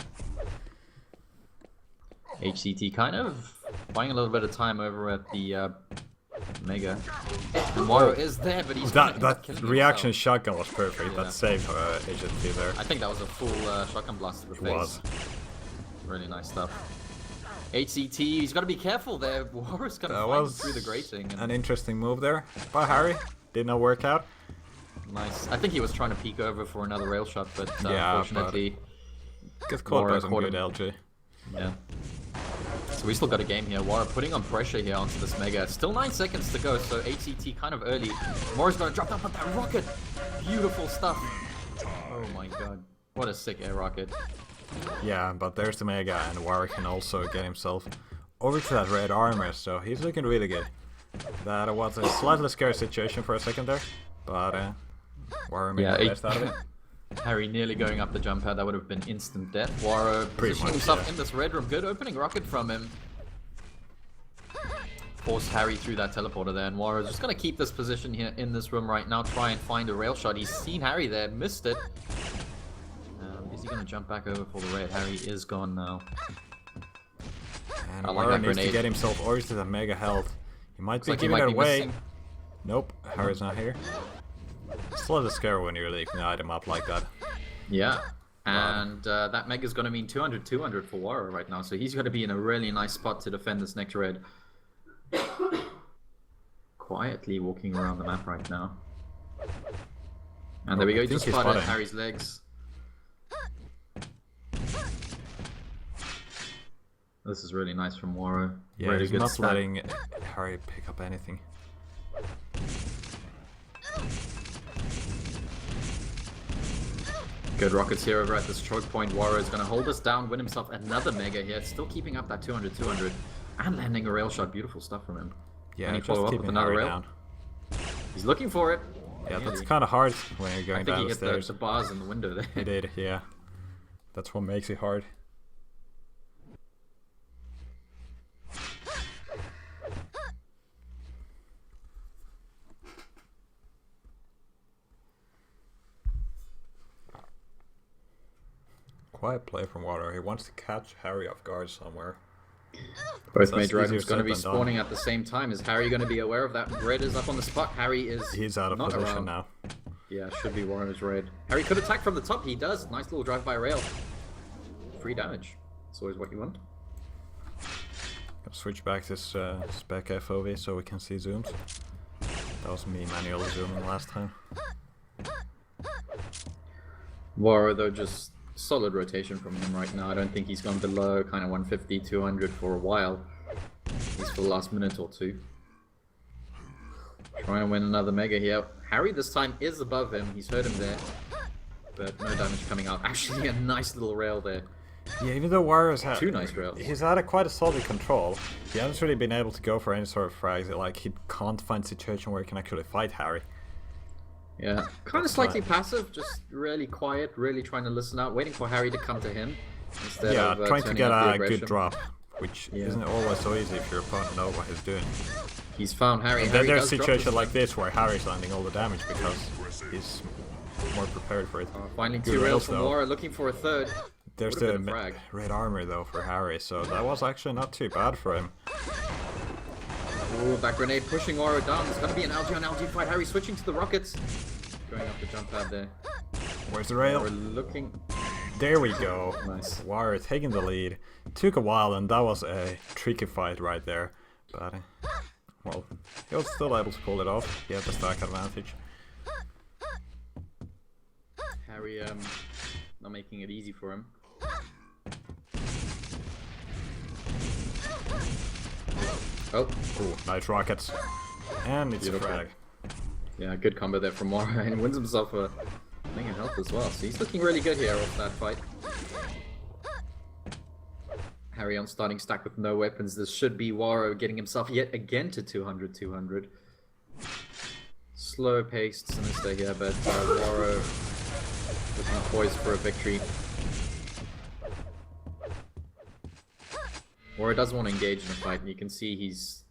B: HCT kind of buying a little bit of time over at the Mega. And Warro is there, but he's
A: that reaction
B: himself.
A: shotgun was perfect.
B: Yeah.
A: That saved HZT there.
B: I think that was a full shotgun blast to the face.
A: It was.
B: Really nice stuff. HCT, he's got to be careful there. Warro's going to find through the grating. And
A: an interesting move there by Harry. Did not work out.
B: Nice. I think he was trying to peek over for another rail shot, but
A: yeah,
B: unfortunately...
A: Gets caught by some good LG.
B: Yeah. So we still got a game here. Warro putting on pressure here onto this Mega. Still 9 seconds to go, so HCT kind of early. Warro's going to drop down with that rocket. Beautiful stuff. Oh my god. What a sick air rocket.
A: Yeah, but there's the Mega, and Warro can also get himself over to that red armor, so he's looking really good. That was a slightly scary situation for a second there, but Warro made the best out of it.
B: Harry nearly going up the jump pad, that would have been instant death. Warro positioning himself in this red room. Good opening rocket from him. Forced Harry through that teleporter there, and Warro's just going to keep this position here in this room right now, try and find a rail shot. He's seen Harry there, missed it. Is he going to jump back over for the red? Harry is gone now.
A: And Warro needs to get himself over to the Mega health. He might be giving it away. Nope, Harry's not here. It's a little scary when you really ignite him up like that.
B: Yeah, and that Mega's going to mean 200-200 for Warro right now, so he's going to be in a really nice spot to defend this next red. Quietly walking around the map right now. And there we go, he just spotted Harry's legs. This is really nice from Warro.
A: Yeah,
B: really
A: he's
B: good
A: not
B: stat.
A: letting Harry pick up anything.
B: Good rockets here over at this choke point. Warro is going to hold us down, win himself another mega here. Still keeping up that 200, and landing a rail shot. Beautiful stuff from him.
A: Yeah,
B: Can he
A: just
B: follow up
A: keeping
B: with another
A: Harry
B: rail?
A: down.
B: He's looking for it.
A: Yeah, that's
B: Nearly.
A: kind of hard when you're
B: I
A: going
B: think
A: down
B: he
A: the
B: hit
A: stairs.
B: the bars in the window there.
A: He did, yeah. That's what makes it hard. Quiet play from Warro. He wants to catch Harry off guard somewhere.
B: Both
A: So
B: major
A: that's
B: items
A: easier
B: going to be
A: said than done.
B: spawning at the same time. Is Harry going to be aware of that? Red is up on the spot. Harry is
A: He's out of
B: not
A: position
B: around.
A: now.
B: Yeah, should be Warren's red. Harry could attack from the top. He does. Nice little drive by rail. Free damage. It's always what you want.
A: Gotta switch back this spec FOV so we can see zooms. That was me manually zooming last time.
B: Warro, though, just solid rotation from him right now. I don't think he's gone below kind of 150, 200 for a while. At least for the last minute or two. Trying to win another mega here. Harry this time is above him. He's heard him there. But no damage coming out. Actually, a nice little rail there.
A: Yeah, even though Warrior's had
B: Two nice rails.
A: he's had quite a solid control. He hasn't really been able to go for any sort of frags. Like he can't find a situation where he can actually fight Harry.
B: Yeah, kind of slightly passive, just really quiet, really trying to listen out, waiting for Harry to come to him. Instead
A: Yeah,
B: of,
A: trying to
B: turning
A: get
B: up the
A: a good
B: aggression.
A: drop, which
B: Yeah.
A: isn't always so easy if your opponent knows what he's doing.
B: He's found Harry.
A: And
B: Harry
A: then there's
B: does
A: a
B: drop
A: situation
B: this
A: like
B: time.
A: this where Harry's landing all the damage because he's more prepared for it.
B: Finding
A: Good
B: two rails
A: rails,
B: from
A: though.
B: Warro, looking for a third.
A: There's
B: Would've
A: the
B: been a frag.
A: red armor though for Harry, so that was actually not too bad for him.
B: Ooh, that grenade pushing Warro down. It's going to be an LG on LG fight. Harry switching to the rockets. Going up the jump pad there.
A: Where's the rail?
B: We're looking.
A: There we go.
B: Nice.
A: Warrior taking the lead. Took a while and that was a tricky fight right there. But, well, he was still able to pull it off. He had the stack advantage.
B: Harry, not making it easy for him. Oh,
A: Ooh, nice rockets. And it's
B: Beautiful.
A: a frag.
B: yeah, good combo there from Warro, and wins himself a mega health as well. So he's looking really good here off that fight. Harry on starting stack with no weapons. This should be Warro getting himself yet again to 200. Slow paced Sinister here, but Warro looking poised for a victory. Warro does want to engage in a fight, and you can see he's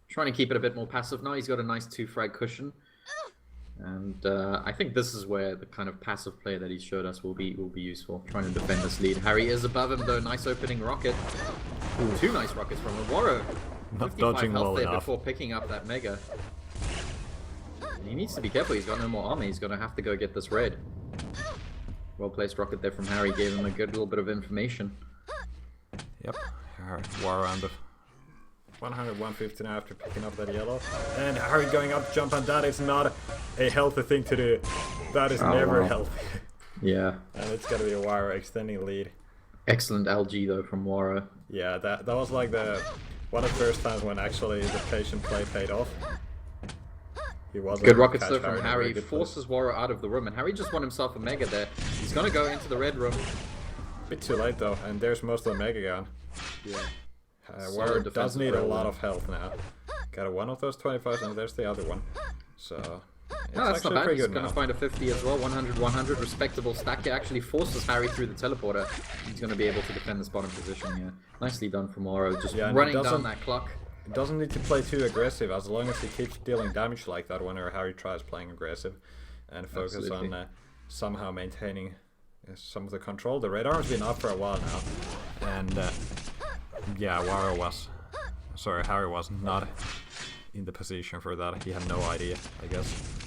B: trying to keep it a bit more passive now. He's got a nice 2-frag cushion. And I think this is where the kind of passive play that he's showed us will be useful. Trying to defend this lead. Harry is above him though. Nice opening rocket. Ooh, two nice rockets from him. Warro.
A: Not
B: 55
A: dodging
B: health
A: well
B: there
A: enough.
B: before picking up that mega. And he needs to be careful. He's got no more armor. He's going to have to go get this red. Well placed rocket there from Harry. Gave him a good little bit of information.
A: Yep. War around the 100, 150 now after picking up that yellow. And Harry going up jump, and that is not a healthy thing to do. That is never
B: wow.
A: healthy.
B: Yeah.
A: And it's gonna be a Warro extending lead.
B: Excellent LG though from Warro.
A: Yeah, that was like one of the first times when actually the patient play paid off. He was
B: Good
A: able to
B: rockets
A: catch
B: though from
A: in a very
B: Harry.
A: good place.
B: Forces Warro out of the room, and Harry just won himself a mega there. He's going to go into the red room.
A: Bit too late though, and there's most of the mega gone.
B: Yeah.
A: Warro does
B: defensive
A: need a
B: rail
A: lot
B: there.
A: of health now. Got a one of those 25s, and there's the other one. So it's
B: No, that's
A: actually
B: not bad.
A: pretty
B: He's
A: good
B: going
A: now.
B: to find a 50 as well. 100, 100. Respectable stack. It actually forces Harry through the teleporter. He's going to be able to defend this bottom position here. Nicely done from Warro. Just
A: Yeah, and
B: running
A: it
B: down
A: doesn't-
B: that clock.
A: It doesn't need to play too aggressive as long as he keeps dealing damage like that whenever Harry tries playing aggressive, and focus
B: Absolutely.
A: on somehow maintaining some of the control. The red arm's been up for a while now, and yeah, Harry was not in the position for that. He had no idea, I guess.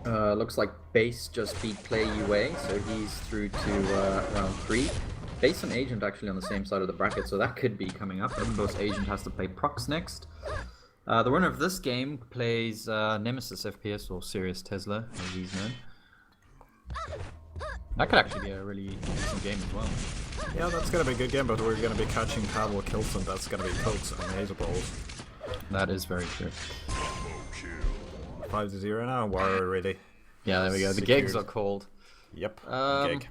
B: Looks like Base just beat Play UA, so he's through to round 3. Base and Agent actually on the same side of the bracket, so that could be coming up. Of course, Agent has to play Proxs next. The winner of this game plays Nemesis FPS, or Sirius Tesla, as he's known. That could actually be a really interesting game as well.
A: Yeah, that's gonna be a good game, but we're gonna be catching Pavle Kilson. That's gonna be Pokes and Hazel Balls.
B: That is very true.
A: 5-0 now. Warro really.
B: Yeah, there we go. The gigs are called.
A: Yep. Gig.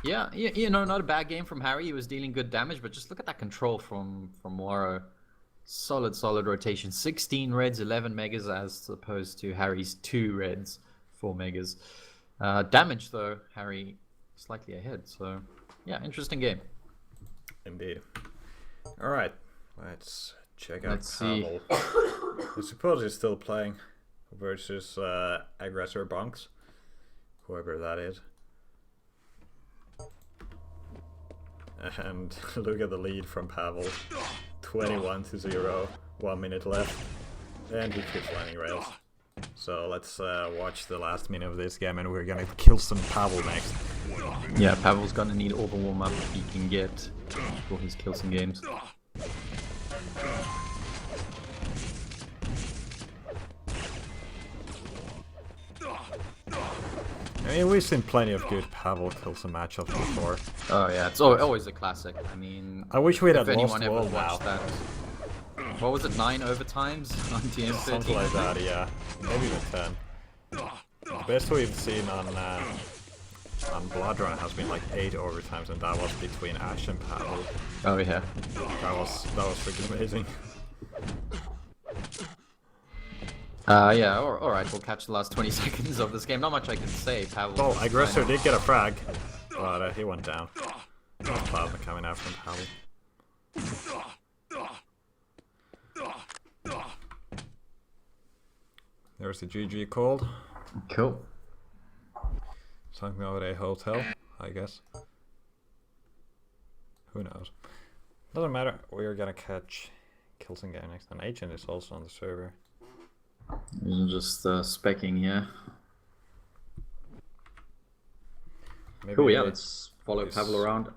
B: Yeah, you know, not a bad game from Harry. He was dealing good damage, but just look at that control from Warro. Solid rotation. 16 reds, 11 megas, as opposed to Harry's 2 reds, 4 megas. Damage though, Harry slightly ahead. So, yeah, interesting game.
A: Indeed. All right, let's check out
B: Let's see.
A: Pavle. I suppose he's still playing versus Aggressor Bonks, whoever that is. And look at the lead from Pavle. 21-0, 1 minute left, and he keeps landing rails. So let's watch the last minute of this game, and we're gonna kill some Pavle next.
B: Yeah, Pavle's gonna need all the warm up he can get for his Kilson games.
A: I mean, we've seen plenty of good Pavle Kilson matchups before.
B: Oh yeah, it's always a classic. I mean,
A: I wish we'd
B: if
A: had
B: anyone
A: lost
B: ever
A: Wall
B: watched
A: now.
B: that. What was it, 9 overtimes on TM13?
A: Something like that, yeah. Maybe even 10. The best we've seen on Blood Run has been like 8 overtimes, and that was between Ash and Pavle.
B: Oh yeah.
A: That was freaking amazing.
B: Yeah, alright, we'll catch the last 20 seconds of this game. Not much I can say. Pavle.
A: Oh, Aggressor did get a frag, but he went down. That's Plasma coming out from Pavle. There's the GG called.
B: Cool.
A: Something about a hotel, I guess. Who knows? Doesn't matter. We're gonna catch Kilson game next, and Agent is also on the server.
B: Just specking here.
A: Maybe
B: Cool, yeah, let's follow Pavle around.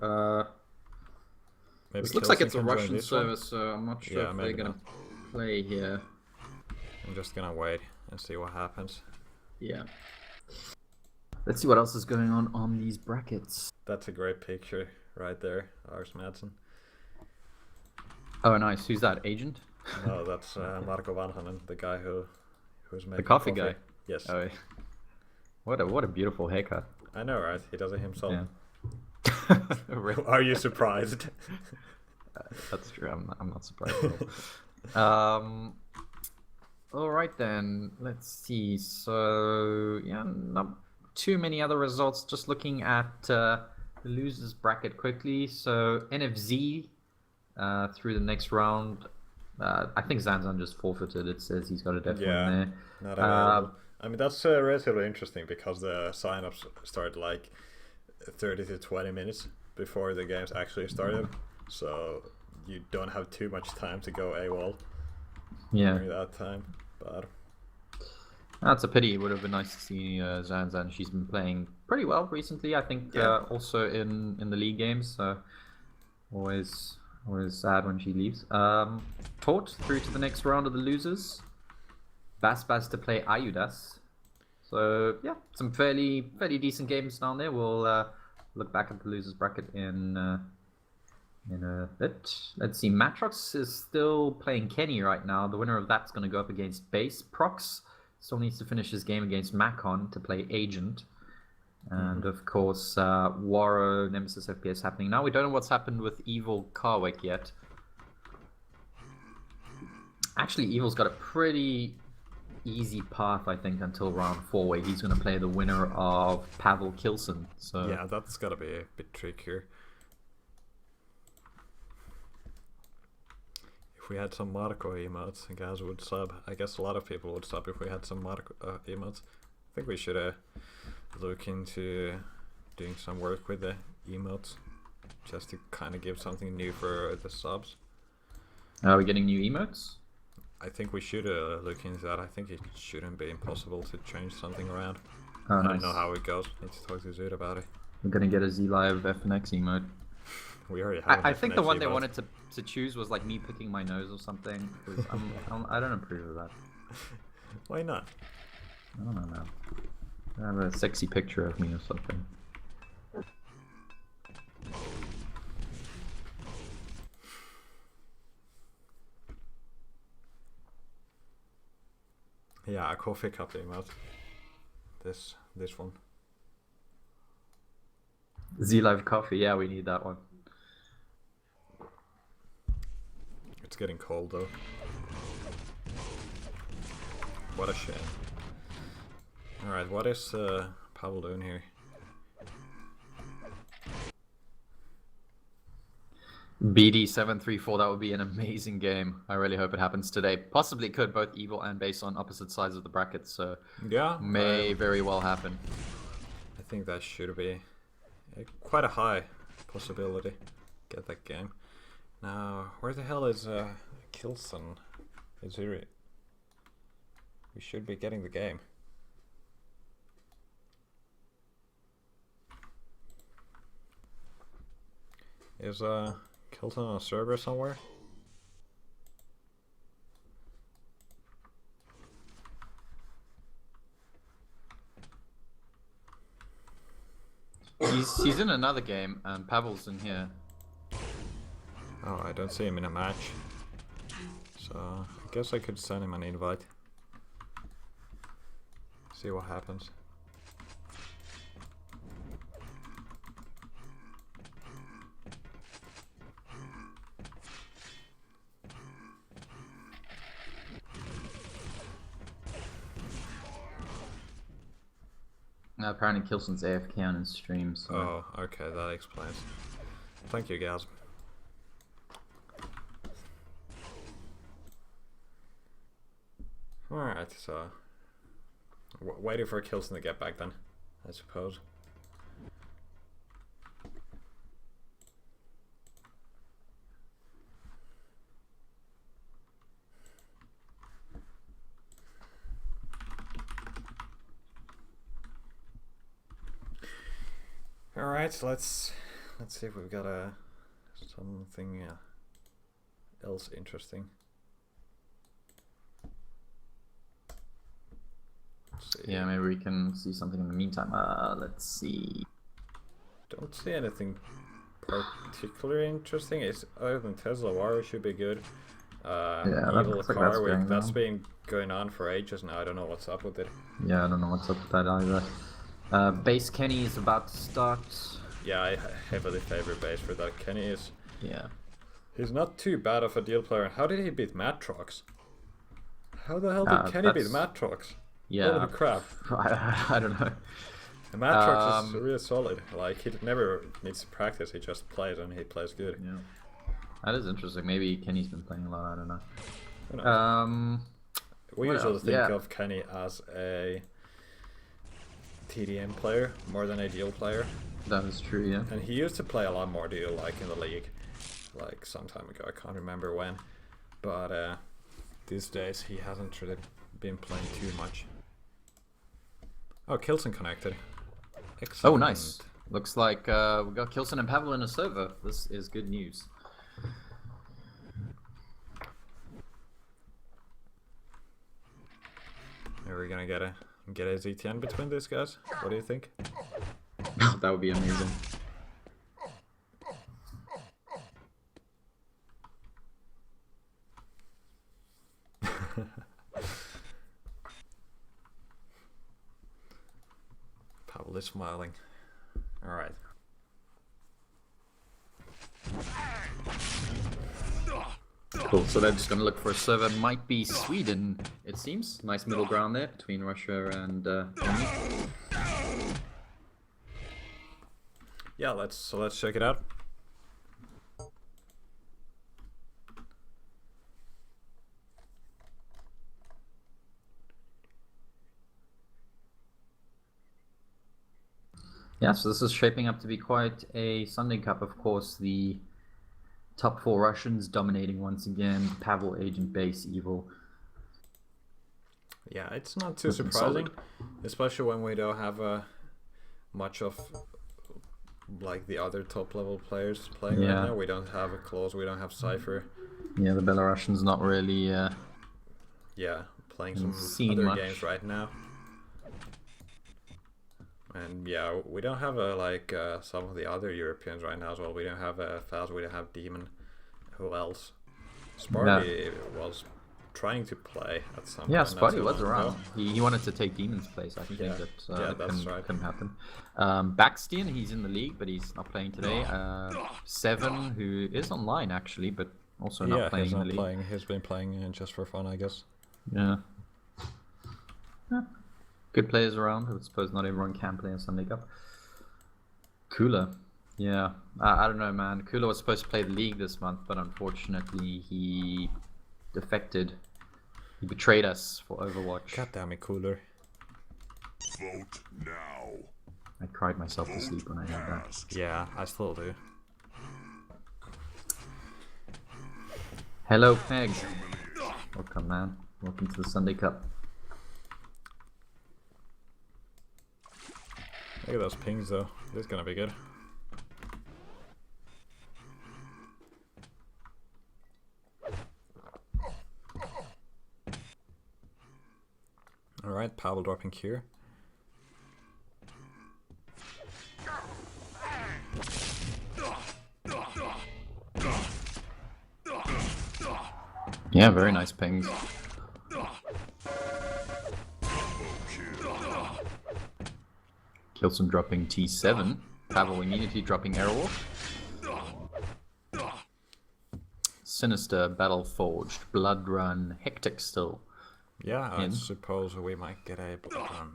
A: Maybe
B: This looks like
A: Kilson
B: it's a
A: can join
B: Russian
A: this one.
B: server, so I'm not sure
A: Yeah,
B: if they're
A: maybe
B: gonna play here.
A: I'm just gonna wait and see what happens.
B: Yeah. Let's see what else is going on these brackets.
A: That's a great picture right there, Ars Madsen.
B: Oh, nice. Who's that? Agent?
A: No, that's Marco Vanhanen, the guy who's making
B: The coffee guy.
A: Yes.
B: Oh, yeah. What a beautiful haircut.
A: I know, right? He does it himself.
B: Yeah. Really?
A: Are you surprised?
B: That's true. I'm not surprised at all. All right then. Let's see. So yeah, not too many other results. Just looking at the losers bracket quickly. So NFZ through the next round. I think Zanzan just forfeited. It says he's got a death win there.
A: Not available. I mean, that's relatively interesting because the sign-ups start like 30 to 20 minutes before the games actually started. So you don't have too much time to go AWOL during that time. But
B: that's a pity. It would have been nice to see Zanzan. She's been playing pretty well recently. I think also in the league games. So always sad when she leaves. Taught through to the next round of the losers. Bassbass to play Ayudas. So yeah, some fairly decent games down there. We'll look back at the losers bracket in a bit. Let's see. Matrox is still playing Kenny right now. The winner of that's going to go up against Base. Proxs still needs to finish his game against Macon to play Agent. And of course, Warro, Nemesis FPS happening now. We don't know what's happened with Evil Karwick yet. Actually, Evil's got a pretty easy path, I think, until round 4, where he's going to play the winner of Pavle Kilson. So
A: yeah, that's got to be a bit trickier. If we had some Marco emotes, guys would sub. I guess a lot of people would sub if we had some Marco emotes. I think we should look into doing some work with the emotes, just to kind of give something new for the subs.
B: Are we getting new emotes?
A: I think we should look into that. I think it shouldn't be impossible to change something around.
B: Oh,
A: I
B: nice.
A: don't know how it goes. Need to talk to Zoot about it.
B: We're gonna get a Z Live FNX emote.
A: We already have.
B: I think the one they wanted to choose was like me picking my nose or something. Because I don't approve of that.
A: Why not?
B: I don't know. I have a sexy picture of me or something.
A: Yeah, a coffee cup emote. This one.
B: Z-Live coffee, yeah, we need that one.
A: It's getting cold though. What a shame. Alright, what is Pavle doing here?
B: BD734, that would be an amazing game. I really hope it happens today. Possibly could, both evil and base on opposite sides of the bracket, so
A: yeah,
B: may very well happen.
A: I think that should be quite a high possibility. Get that game. Now, where the hell is Kilson? Is he? We should be getting the game. Is Kilson on a server somewhere?
B: He's in another game, and Pavle's in here.
A: Oh, I don't see him in a match. So, I guess I could send him an invite. See what happens.
B: Apparently Kilson's AFK on his stream, so...
A: Oh, okay, that explains. Thank you, guys. Alright, so... waiting for Kilson to get back then, I suppose. Alright, so let's see if we've got something else interesting.
B: Yeah, maybe we can see something in the meantime. Let's see.
A: Don't see anything particularly interesting. It's other than Tesla, Warro should be good.
B: Yeah,
A: Evil car, that's been going on for ages now. I don't know what's up with it.
B: Yeah, I don't know what's up with that either. Base Kenny is about to start.
A: Yeah, I heavily favor base for that. Kenny is...
B: Yeah.
A: He's not too bad of a deal player. How did he beat Matrox? How the hell did Kenny beat Matrox?
B: Yeah.
A: Holy crap.
B: I don't know.
A: The Matrox is really solid. Like, he never needs to practice. He just plays and he plays good.
B: Yeah. That is interesting. Maybe Kenny's been playing a lot. I don't know.
A: Who knows? We usually think of Kenny as a TDM player more than a deal player.
B: That is true, yeah.
A: And he used to play a lot more deal, like in the league, like some time ago. I can't remember when, but these days he hasn't really been playing too much. Oh, Kilson connected. Excellent.
B: Oh, nice. Looks like we got Kilson and Pavle in a server. This is good news.
A: Are we gonna get a ZTN between these guys? What do you think?
B: That would be amazing.
A: Pavle is smiling. Alright.
B: Cool, so they're just going to look for a server. Might be Sweden, it seems. Nice middle ground there between Russia and Germany.
A: Yeah, let's check it out.
B: Yeah, so this is shaping up to be quite a Sunday Cup. Of course, the top four Russians dominating once again. Pavle, Agent, Base, Evil.
A: Yeah, it's not too surprising, especially when we don't have much of like the other top level players playing right now. We don't have a Claus, we don't have Cypher.
B: Yeah, the Belarusians not really
A: playing some other games right now. And yeah, we don't have some of the other Europeans right now as well. We don't have Faz, we don't have Demon. Who else? Sparty was trying to play at some point.
B: Yeah, Sparty was around. He wanted to take Demon's place. I think that couldn't happen. Backstein, he's in the league, but he's not playing today. Seven, who is online actually, but also not playing in the league.
A: He's been playing just for fun, I guess.
B: Yeah. Good players around. I suppose not everyone can play in Sunday Cup. Cooler. Yeah. I don't know, man. Cooler was supposed to play the league this month, but unfortunately he defected. He betrayed us for Overwatch.
A: God damn it, Cooler.
C: Vote now.
B: I cried myself to sleep when I heard that.
A: Yeah, I still do.
B: Hello, Peg. Welcome, man. Welcome to the Sunday Cup.
A: Look at those pings, though. This is gonna be good. Alright, Pavle dropping Cure.
B: Yeah, very nice pings. Kilson dropping T7. Pavle immediately dropping Airwolf. Sinister, Battle Forged, Blood Run, Hectic still.
A: Yeah, I suppose we might get a Blood Run.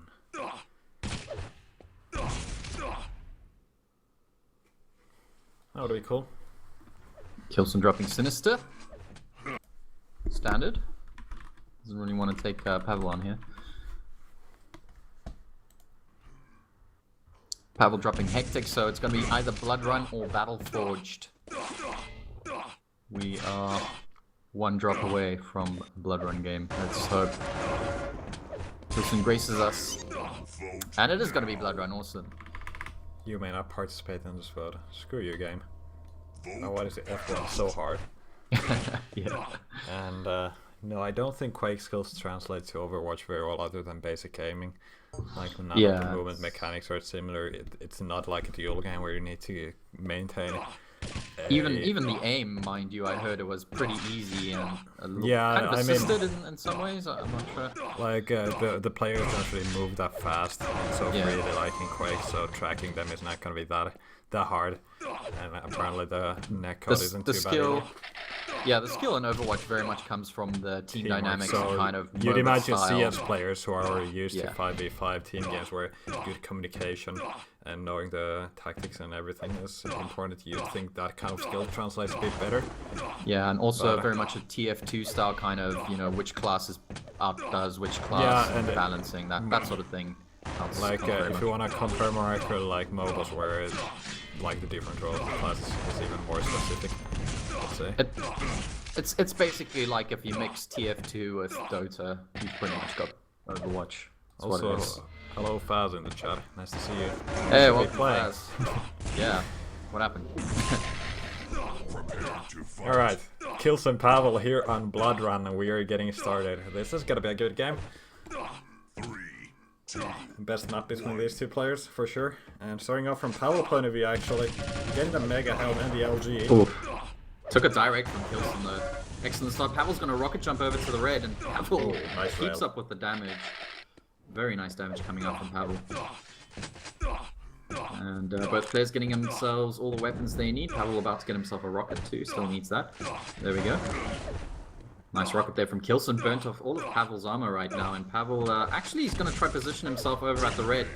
A: That would be cool.
B: Kilson dropping Sinister. Standard. Doesn't really want to take Pavle on here. Pavle dropping Hectic, so it's going to be either Blood Run or Battle Forged. We are one drop away from Blood Run game. Let's hope. Kilson graces us. And it is going to be Blood Run, awesome.
A: You may not participate in this vote. Screw you, game. Oh, why is the F1 so hard?
B: Yeah.
A: And no, I don't think Quake skills translate to Overwatch very well other than basic aiming. Like none of the movement mechanics are similar. It's not like a duel game where you need to maintain.
B: Even the aim, mind you, I heard it was pretty easy and
A: kind
B: of assisted in some ways. I'm not sure.
A: Like the players don't really move that fast and so freely like in Quake, so tracking them is not going to be that hard. And apparently the netcode isn't too bad.
B: Yeah, the skill in Overwatch very much comes from the team dynamics and kind of
A: you'd imagine
B: style.
A: CS players who are already used to 5v5 team games where good communication and knowing the tactics and everything is important. You'd think that kind of skill translates a bit better.
B: Yeah, and also very much a TF2 style kind of, which class is does which class and balancing, that sort of thing.
A: Like if you want to compare more accurate like MOBAs where like the different roles of the classes is even more specific, I'd say.
B: It's basically like if you mix TF2 with Dota, you've pretty much got Overwatch. That's
A: also,
B: what it is.
A: Hello Faz in the chat. Nice to see you.
B: Hey, welcome Faz. Yeah, what happened?
A: Alright, Kilson Pavle here on Blood Run and we are getting started. This is gonna be a good game.
C: 3, 2,
A: Best map between these two players, for sure. And starting off from Pavle's point of view, actually, getting the Mega Helm and the LG.
B: Oof. Took a direct from Kilson though. Excellent start. Pavle's going to rocket jump over to the red, and Pavle keeps up with the damage. Very nice damage coming out from Pavle. And both players getting themselves all the weapons they need. Pavle about to get himself a rocket too, still needs that. There we go. Nice rocket there from Kilson, burnt off all of Pavle's armor right now, and Pavle actually he's going to try position himself over at the red.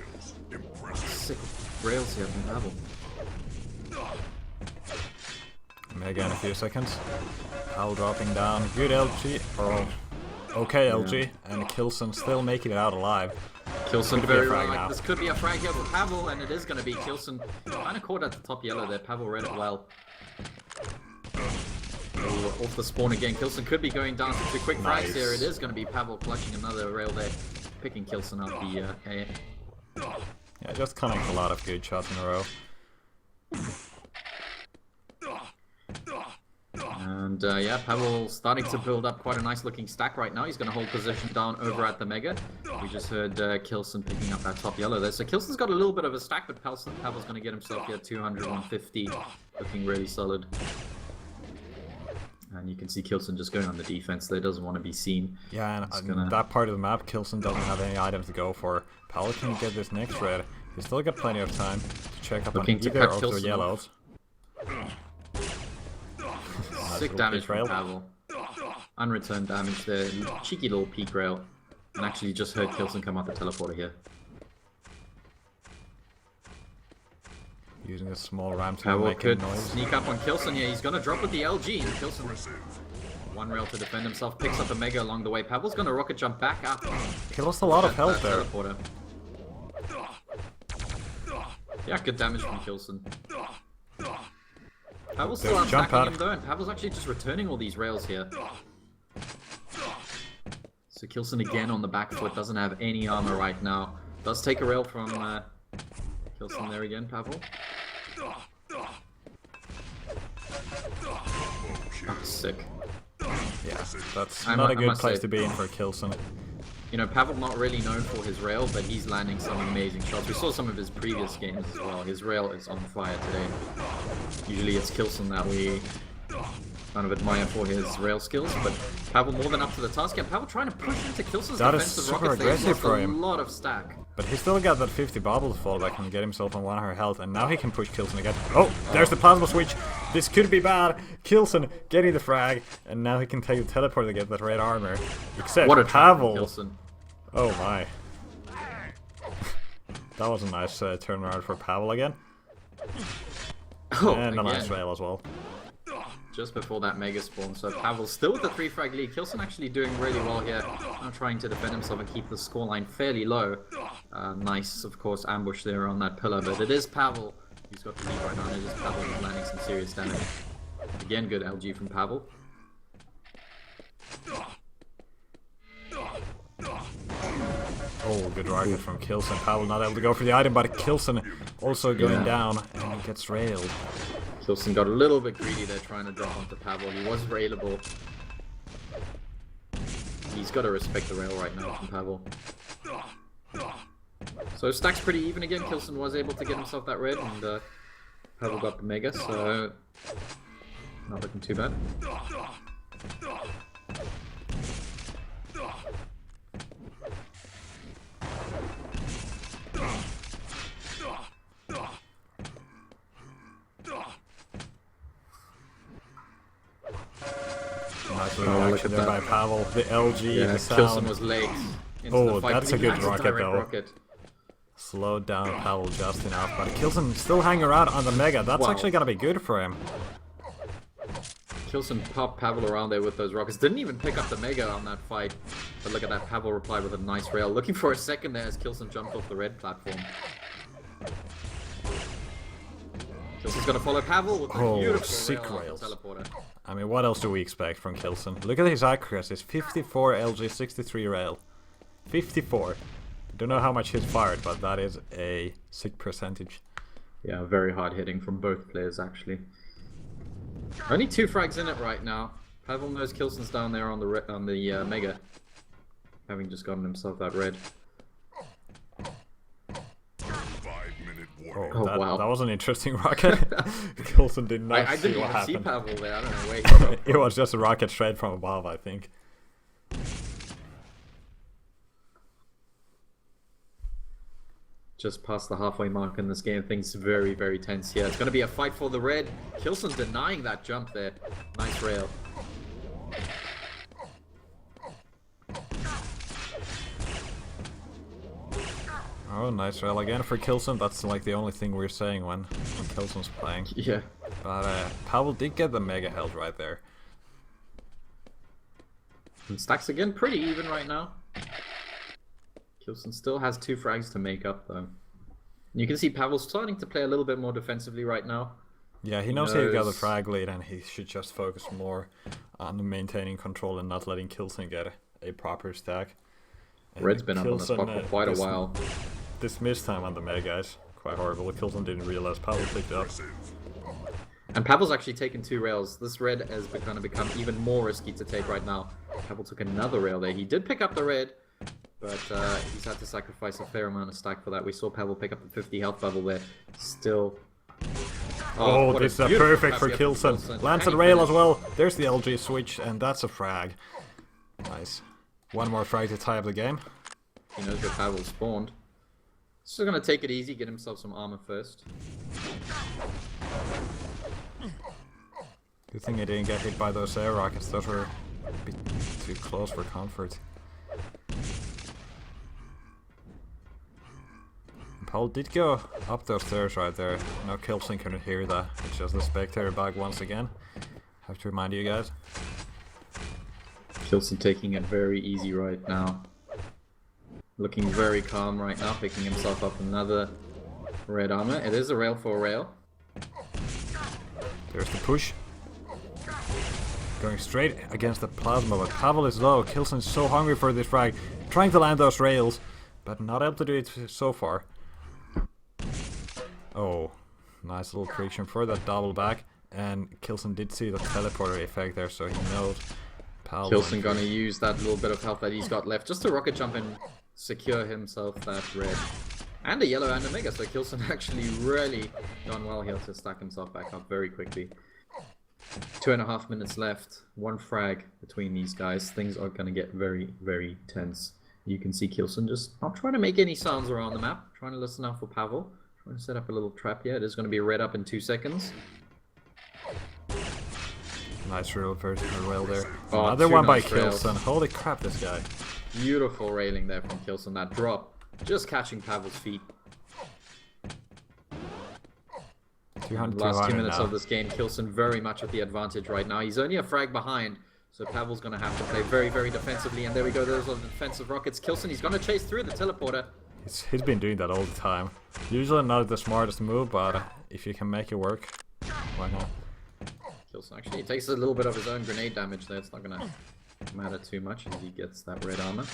B: Sick rails here from Pavle.
A: Mega in a few seconds. Pavle dropping down. Good LG. Or okay LG. And Kilson still making it out alive.
B: Kilson very right. This could be a frag here for Pavle, and it is going to be Kilson. Kind of caught at the top yellow there. Pavle read it well. Off the spawn again. Kilson could be going down to 2 quick frags here. It is going to be Pavle clutching another rail there. Picking Kilson up the A.
A: Yeah, just connect a lot of good shots in a row.
B: And And yeah, Pavle starting to build up quite a nice looking stack right now. He's going to hold position down over at the Mega. We just heard Kilson picking up that top yellow there. So Kilson's got a little bit of a stack, but Pavle's going to get himself here 200, 150. Looking really solid. And you can see Kilson just going on the defense there, doesn't want to be seen.
A: Yeah, and that part of the map, Kilson doesn't have any items to go for. Pavle can get this next red. He's still got plenty of time to check up on either of the yellows.
B: Sick damage from Pavle. Unreturned damage there. Cheeky little peak rail. And actually just heard Kilson come out the teleporter here.
A: Using a small ramp to
B: Pavle
A: make a
B: could
A: noise.
B: sneak up on Kilson. Yeah, he's going to drop with the LG. And Kilson, one rail to defend himself, picks up a Mega along the way. Pavle's going to rocket jump back up.
A: He lost a lot of health there.
B: Teleporter. Yeah, good damage from Kilson. Pavle's still unstacking him though, and Pavle's actually just returning all these rails here. So Kilson again on the back foot, doesn't have any armor right now. Does take a rail from Kilson there again, Pavle. Oh, sick.
A: Yeah, that's not a good place to be in for Kilson.
B: You know, Pavle not really known for his rail, but he's landing some amazing shots. We saw some of his previous games as well. His rail is on fire today. Usually it's Kilson that we kind of admire for his rail skills, but Pavle more than up to the task. And Pavle trying to push into Kilson's defensive rockets. That is super aggressive for him. A lot of stack.
A: But he still got that 50 bubble to fall back and get himself on 100 health, and now he can push Kilson again. Oh, there's the plasma switch. This could be bad. Kilson getting the frag, and now he can take the teleport to get that red armor. Except
B: what a
A: Pavle. Oh my. That was a nice turnaround for Pavle again.
B: Oh,
A: and a nice rail as well.
B: Just before that mega spawn, so Pavle's still with the 3 frag lead. Kilson actually doing really well here. Now trying to defend himself and keep the scoreline fairly low. Nice, of course, ambush there on that pillar, but it is Pavle who's got the lead right now. It is Pavle who's landing some serious damage. Again, good LG from Pavle.
A: Oh, good rocket from Kilson. Pavle not able to go for the item, but Kilson also going down, and he gets railed.
B: Kilson got a little bit greedy there trying to drop onto Pavle. He was railable. He's got to respect the rail right now from Pavle. So stack's pretty even again. Kilson was able to get himself that red, and Pavle got the mega, so not looking too bad.
A: Nice little action there by Pavle. The LG,
B: yeah,
A: the sound.
B: Kilson was late.
A: Oh, that's a good rocket though. Slowed down Pavle just enough, but Kilson still hanging around on the mega. That's actually gonna be good for him.
B: Kilson popped Pavle around there with those rockets. Didn't even pick up the mega on that fight. But look at that, Pavle replied with a nice rail. Looking for a second there as Kilson jumped off the red platform. Kilson's gonna follow Pavle with a beautiful
A: sick
B: rail teleporter.
A: I mean, what else do we expect from Kilson? Look at his accuracy. 54 LG, 63 rail. 54. Don't know how much he's fired, but that is a sick percentage.
B: Yeah, very hard hitting from both players actually. Only 2 frags in it right now. Pavle knows Kilson's down there on the mega, having just gotten himself that red.
A: Oh,
B: wow.
A: That was an interesting rocket. Kilson did not
B: I
A: see
B: didn't
A: what
B: even see
A: happened.
B: Pavle there. I don't know where he
A: It was just a rocket straight from above, I think.
B: Just past the halfway mark in this game. Things very, very tense here. It's going to be a fight for the red. Kilson denying that jump there. Nice rail.
A: Oh, nice rail again for Kilson. That's like the only thing we're saying when Kilson's playing.
B: Yeah.
A: But Pavle did get the mega health right there.
B: And stacks again pretty even right now. Kilson still has 2 frags to make up though. And you can see Pavle's starting to play a little bit more defensively right now.
A: Yeah, he knows he got the frag lead and he should just focus more on maintaining control and not letting Kilson get a proper stack. And
B: Red's been up on the spot for quite a while.
A: This miss time on the mega is quite horrible. Kilson didn't realize Pavle picked it up.
B: And Pavle's actually taken 2 rails. This red is going to become even more risky to take right now. Pavle took another rail there. He did pick up the red, but he's had to sacrifice a fair amount of stack for that. We saw Pavle pick up the 50 health bubble there. Still.
A: Oh, this is perfect for Kilson. Lands a rail as well. There's the LG switch, and that's a frag. Nice. One more frag to tie up the game.
B: He knows where Pavle spawned. So going to take it easy, get himself some armor first.
A: Good thing I didn't get hit by those air rockets. Those were a bit too close for comfort. Paul did go up those stairs right there. No, Kilson couldn't hear that. It's just the spectator bag once again. Have to remind you guys.
B: Kilson taking it very easy right now. Looking very calm right now, picking himself up another red armor. It is a rail for a rail.
A: There's the push. Going straight against the plasma, but Pavle is low. Kilson's so hungry for this frag. Trying to land those rails, but not able to do it so far. Oh, nice little friction for that double back. And Kilson did see the teleporter effect there, so he knows Pavle.
B: Kilson gonna use that little bit of health that he's got left just to rocket jump and secure himself that red. And a yellow and a mega, so Kilson actually really done well here to stack himself back up very quickly. 2.5 minutes left, 1 frag between these guys. Things are gonna get very, very tense. You can see Kilson just not trying to make any sounds around the map, trying to listen out for Pavle. Trying to set up a little trap here. It is going to be red up in 2 seconds.
A: Nice rail there.
B: Oh,
A: another one by
B: nice rails.
A: Kilson. Holy crap, this guy.
B: Beautiful railing there from Kilson. That drop. Just catching Pavle's feet. Last 2 minutes of this game, Kilson very much at the advantage right now. He's only a frag behind, so Pavle's going to have to play very, very defensively. And there we go. Those are the defensive rockets. Kilson, he's going to chase through the teleporter.
A: He's been doing that all the time. Usually not the smartest move, but if you can make it work, why not?
B: Kilson actually takes a little bit of his own grenade damage there. It's not going to matter too much as he gets that red armor.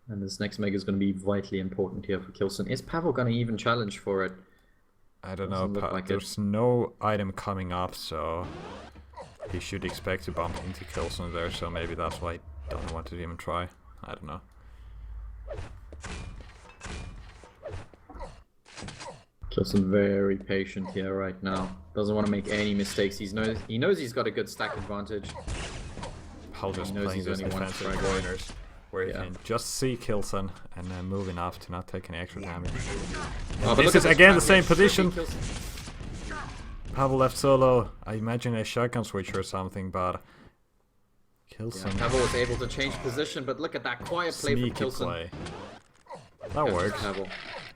B: And this next mega is going to be vitally important here for Kilson. Is Pavle going to even challenge for it?
A: I don't know. There's no item coming up, so he should expect to bump into Kilson there, so maybe that's why he doesn't want to even try. I don't know.
B: Kilson very patient here right now. Doesn't want to make any mistakes. He knows he's got a good stack advantage.
A: Paul just playing those defensive corners where you can just see Kilson and then move enough to not take any extra damage. Oh, this is again the same position. Pavle left solo. I imagine a shotgun switch or something, but Kilson.
B: Yeah, Pavle was able to change position, but look at that quiet play from Kilson.
A: Play. That works.
B: Pavle.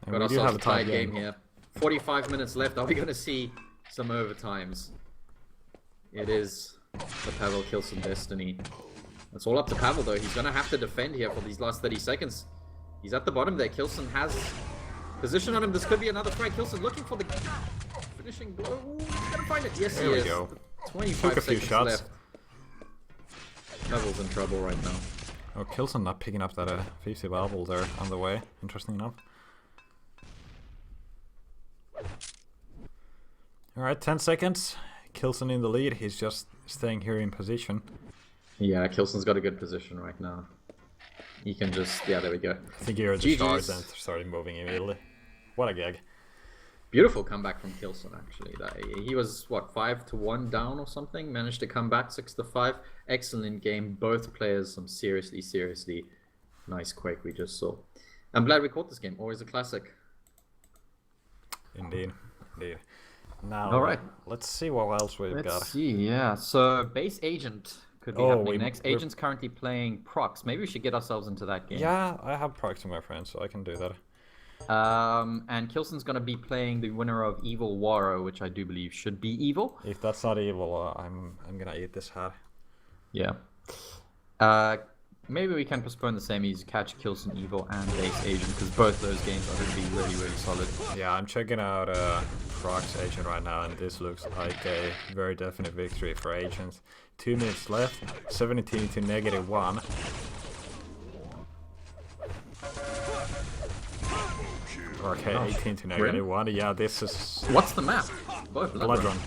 A: And
B: got ourselves a tied game here. 45 minutes left. Are we going to see some overtimes? It is the Pavle Kilson destiny. It's all up to Pavle though. He's going to have to defend here for these last 30 seconds. He's at the bottom there. Kilson has position on him. This could be another frag. Kilson looking for the finishing blow. Ooh, he's going to find it. Yes,
A: there
B: he
A: we
B: is.
A: Go.
B: 25 seconds left. Pavle's in trouble right now.
A: Oh, Kilson not picking up that 50 bubble there on the way. Interesting enough. Alright, 10 seconds. Kilson in the lead. He's just staying here in position.
B: Yeah, Kilson's got a good position right now. He can just... Yeah, there we go.
A: I think he heard the stars and started moving immediately. What a gag.
B: Beautiful comeback from Kilson, actually. He was, what, 5-1 down or something? Managed to come back 6-5. Excellent game. Both players, some seriously, seriously nice Quake we just saw. I'm glad we caught this game. Always a classic.
A: Indeed. Indeed. Now,
B: all right.
A: Let's see what else we've got.
B: Let's see, yeah. So, Base Agent could be happening next. Agent's currently playing Proxs. Maybe we should get ourselves into that game.
A: Yeah, I have Proxs to my friend, so I can do that.
B: And Kilson's going to be playing the winner of Evil Warro, which I do believe should be evil.
A: If that's not evil, I'm going to eat this hat.
B: Yeah. Maybe we can postpone the semis, catch Kilson Evil and Base Agent, because both those games are going to be really, really solid.
A: Yeah, I'm checking out Proxs Agent right now, and this looks like a very definite victory for Agent. 2 minutes left, 17 to -1. Okay,
B: gosh.
A: 18 to
B: Really?
A: -1. Yeah, this is
B: What's the map? Blood
A: Blood Run.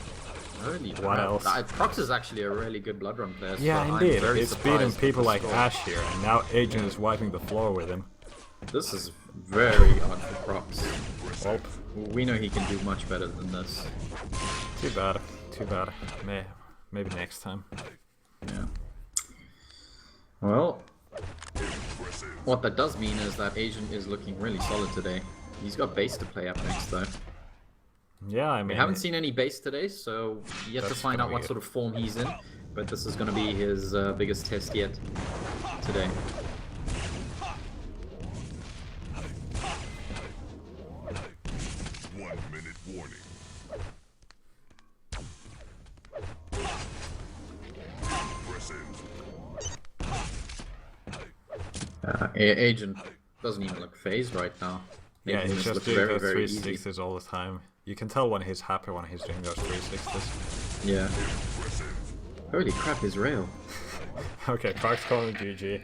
B: Holy
A: What
B: crap.
A: else?
B: Proxs is actually a really good Blood Run player.
A: Yeah,
B: so
A: indeed.
B: I'm very
A: It's beating
B: surprised with
A: people
B: the
A: like
B: score.
A: Ash here, and now Agent is wiping the floor with him.
B: This is very odd for Proxs.
A: Well,
B: We know he can do much better than this.
A: too bad. Too bad. Maybe next time.
B: Yeah. Well, what that does mean is that Agent is looking really solid today. He's got base to play up next though.
A: Yeah, I mean,
B: We haven't seen any base today, so yet to
A: That's
B: find
A: gonna
B: out
A: be
B: what
A: good.
B: sort of form he's in. But this is going to be his biggest test yet today.
C: One-minute warning. Press in.
B: Agent doesn't even look phased right now.
A: yeah,
B: Making
A: he's
B: this
A: just
B: look
A: doing
B: very,
A: those
B: very easy.
A: 360s all the time. You can tell when he's happy when he's doing those 360s.
B: Yeah. Holy crap, his rail.
A: Okay, Proxs calling GG.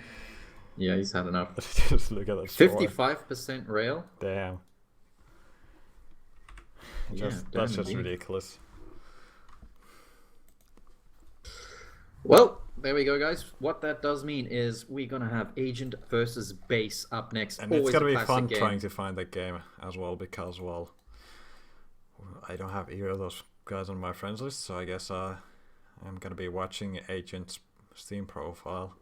B: Yeah, he's had enough.
A: Just look at that score.
B: 55% rail?
A: Damn.
B: Yeah,
A: That's
B: damn
A: just
B: indeed.
A: ridiculous.
B: Well, there we go, guys. What that does mean is we're gonna have Agent versus Base up next.
A: And it's
B: Always
A: gonna
B: a
A: be
B: classic
A: fun
B: game.
A: trying to find that game as well, because, well, I don't have either of those guys on my friends list, so I guess I'm gonna be watching Agent's Steam profile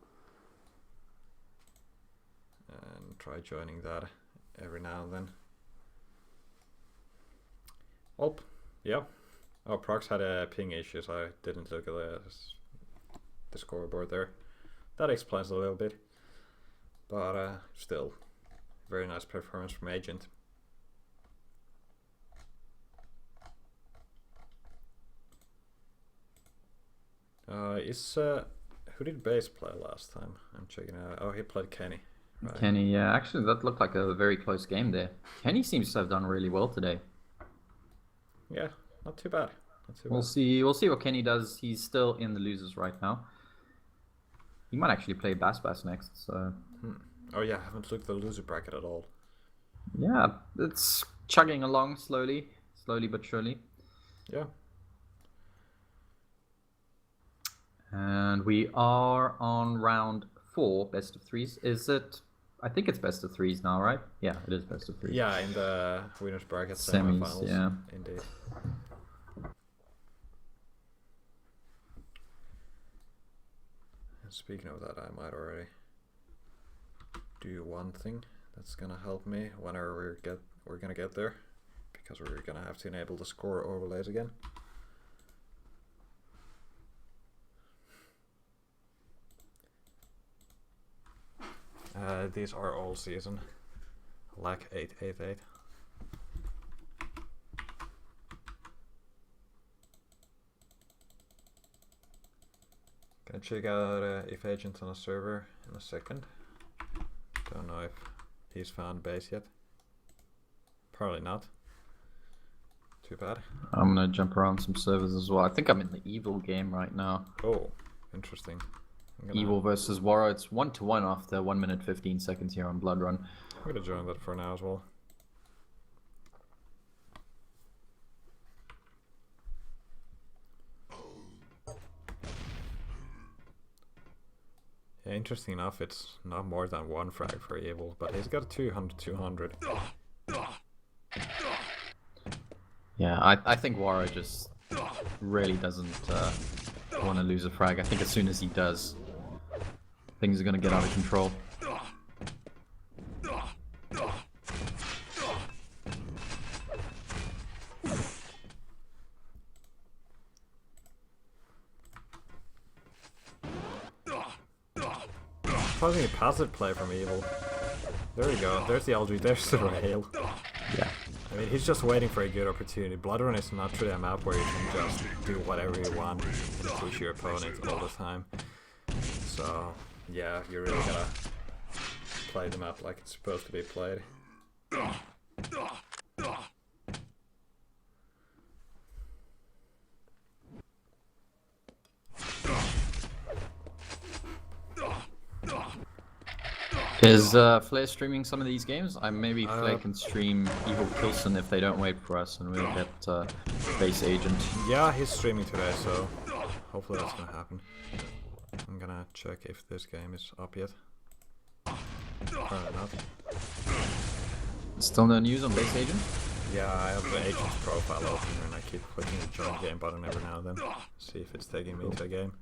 A: and try joining that every now and then. Oh, yeah. Oh, Proxs had a ping issue, so I didn't look at the scoreboard there. That explains a little bit, but still, very nice performance from Agent. Who did Base play last time? I'm checking out. Oh, he played Kenny. Right.
B: Kenny, yeah, actually that looked like a very close game there. Kenny seems to have done really well today.
A: Yeah, not too bad. Not too
B: We'll
A: bad.
B: see what Kenny does. He's still in the losers right now. He might actually play Bassbass next, so
A: Oh yeah, I haven't looked at the loser bracket at all.
B: yeah, it's chugging along slowly but surely.
A: Yeah.
B: And we are on round 4, best of 3s. Is it? I think it's best of 3s now, right? Yeah, it is best of 3s.
A: Yeah, in the winners bracket
B: Semis,
A: semifinals.
B: yeah.
A: Indeed. And speaking of that, I might already do one thing that's gonna help me whenever we're gonna get there, because we're gonna have to enable the score overlays again. These are all season. Lack 888. Gonna check out if Agent's on a server in a second. Don't know if he's found base yet. Probably not. Too bad.
B: I'm gonna jump around some servers as well. I think I'm in the Evil game right now.
A: Oh, interesting.
B: Evil versus Warro. It's 1-1 after 1 minute 15 seconds here on Blood Run.
A: I'm gonna join that for now as well. Yeah, interesting enough, it's not more than one frag for Evil, but he's got 200.
B: Yeah, I think Warro just really doesn't want to lose a frag. I think as soon as he does, things are going to get out of control.
A: Causing a passive play from Evil. There we go, there's the LG, there's the rail.
B: Yeah.
A: I mean, he's just waiting for a good opportunity. Bloodrun is not really a map where you can just do whatever you want and push your opponent all the time. So, yeah, you really gotta play the map like it's supposed to be played.
B: Is Flair streaming some of these games? Maybe Flair can stream Evil Kilson if they don't wait for us, and we'll get Base Agent.
A: Yeah, he's streaming today, so hopefully that's gonna happen. I'm gonna check if this game is up yet. Probably not.
B: Still no news on Base Agent?
A: Yeah, I have the agent's profile open and I keep clicking the join game button every now and then. See if it's taking me to a game.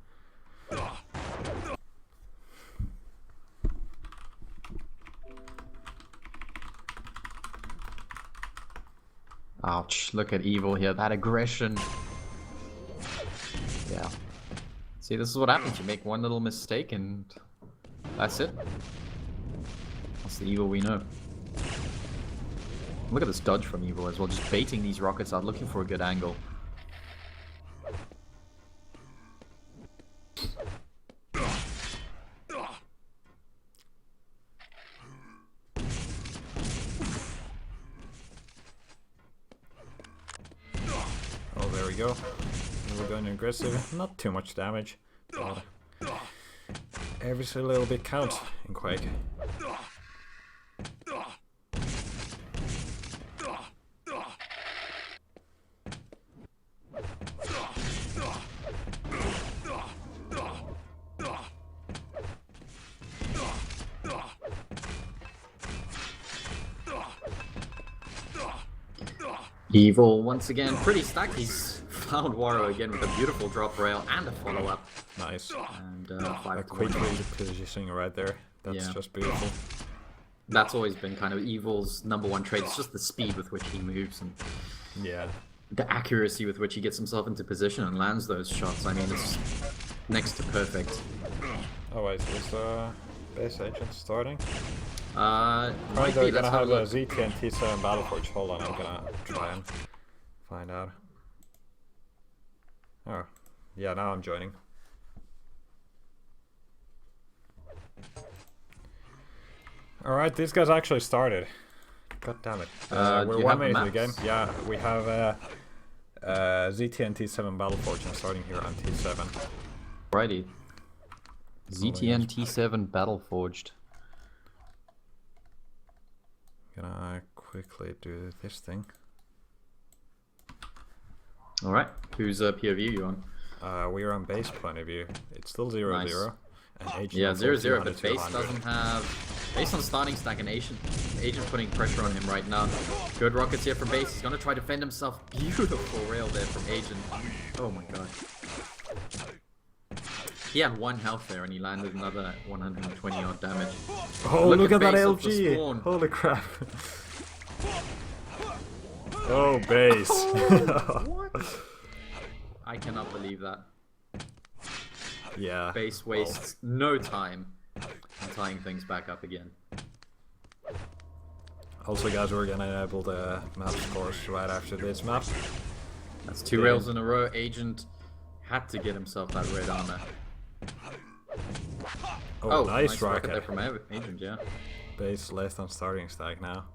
B: Ouch, look at Evil here, that aggression. Yeah. See, this is what happens, you make one little mistake and that's it. That's the Evil we know. Look at this dodge from Evil as well, just baiting these rockets out, looking for a good angle.
A: Oh, there we go. We're going aggressive, not too much damage, but every little bit counts in Quake.
B: Evil, once again, pretty stacked. He's found Warro again with a beautiful drop rail and a follow-up.
A: Nice.
B: And
A: a quick positioning right there. That's just beautiful.
B: That's always been kind of Evil's #1 trait. It's just the speed with which he moves and the accuracy with which he gets himself into position and lands those shots. I mean, it's next to perfect.
A: Oh wait, is Base Agent starting?
B: Might be.
A: Gonna have a ZT and T7 Battleforge. Hold on, I'm gonna try and find out. Oh, yeah, now I'm joining. Alright, these guys actually started. God damn it. We're 1 minute into the game. Yeah, we have ZT and T7 Battleforge. I'm starting here on T7.
B: Righty. ZTN T7 Battleforged.
A: Gonna quickly do this thing.
B: Alright, whose POV you on?
A: We're on base point of view. It's still 0-0.
B: Nice.
A: And Agent
B: Yeah, 0-0, but base
A: 200.
B: doesn't have... Base on starting stack and Agent putting pressure on him right now. Good rockets here from base. He's gonna try to defend himself. Beautiful rail there from Agent. Oh my god. He had 1 health there and he landed another 120 odd damage.
A: Oh, look at that
B: base off the
A: LG!
B: spawn.
A: Holy crap. Oh, base.
B: What? I cannot believe that.
A: Yeah.
B: Base wastes no time in tying things back up again.
A: Also, guys, we're gonna enable the map scores right after this map.
B: That's 2 rails in a row. Agent had to get himself that red armor.
A: Oh, nice
B: rocket
A: rocket.
B: there from Agent, yeah.
A: Base left on starting stack now.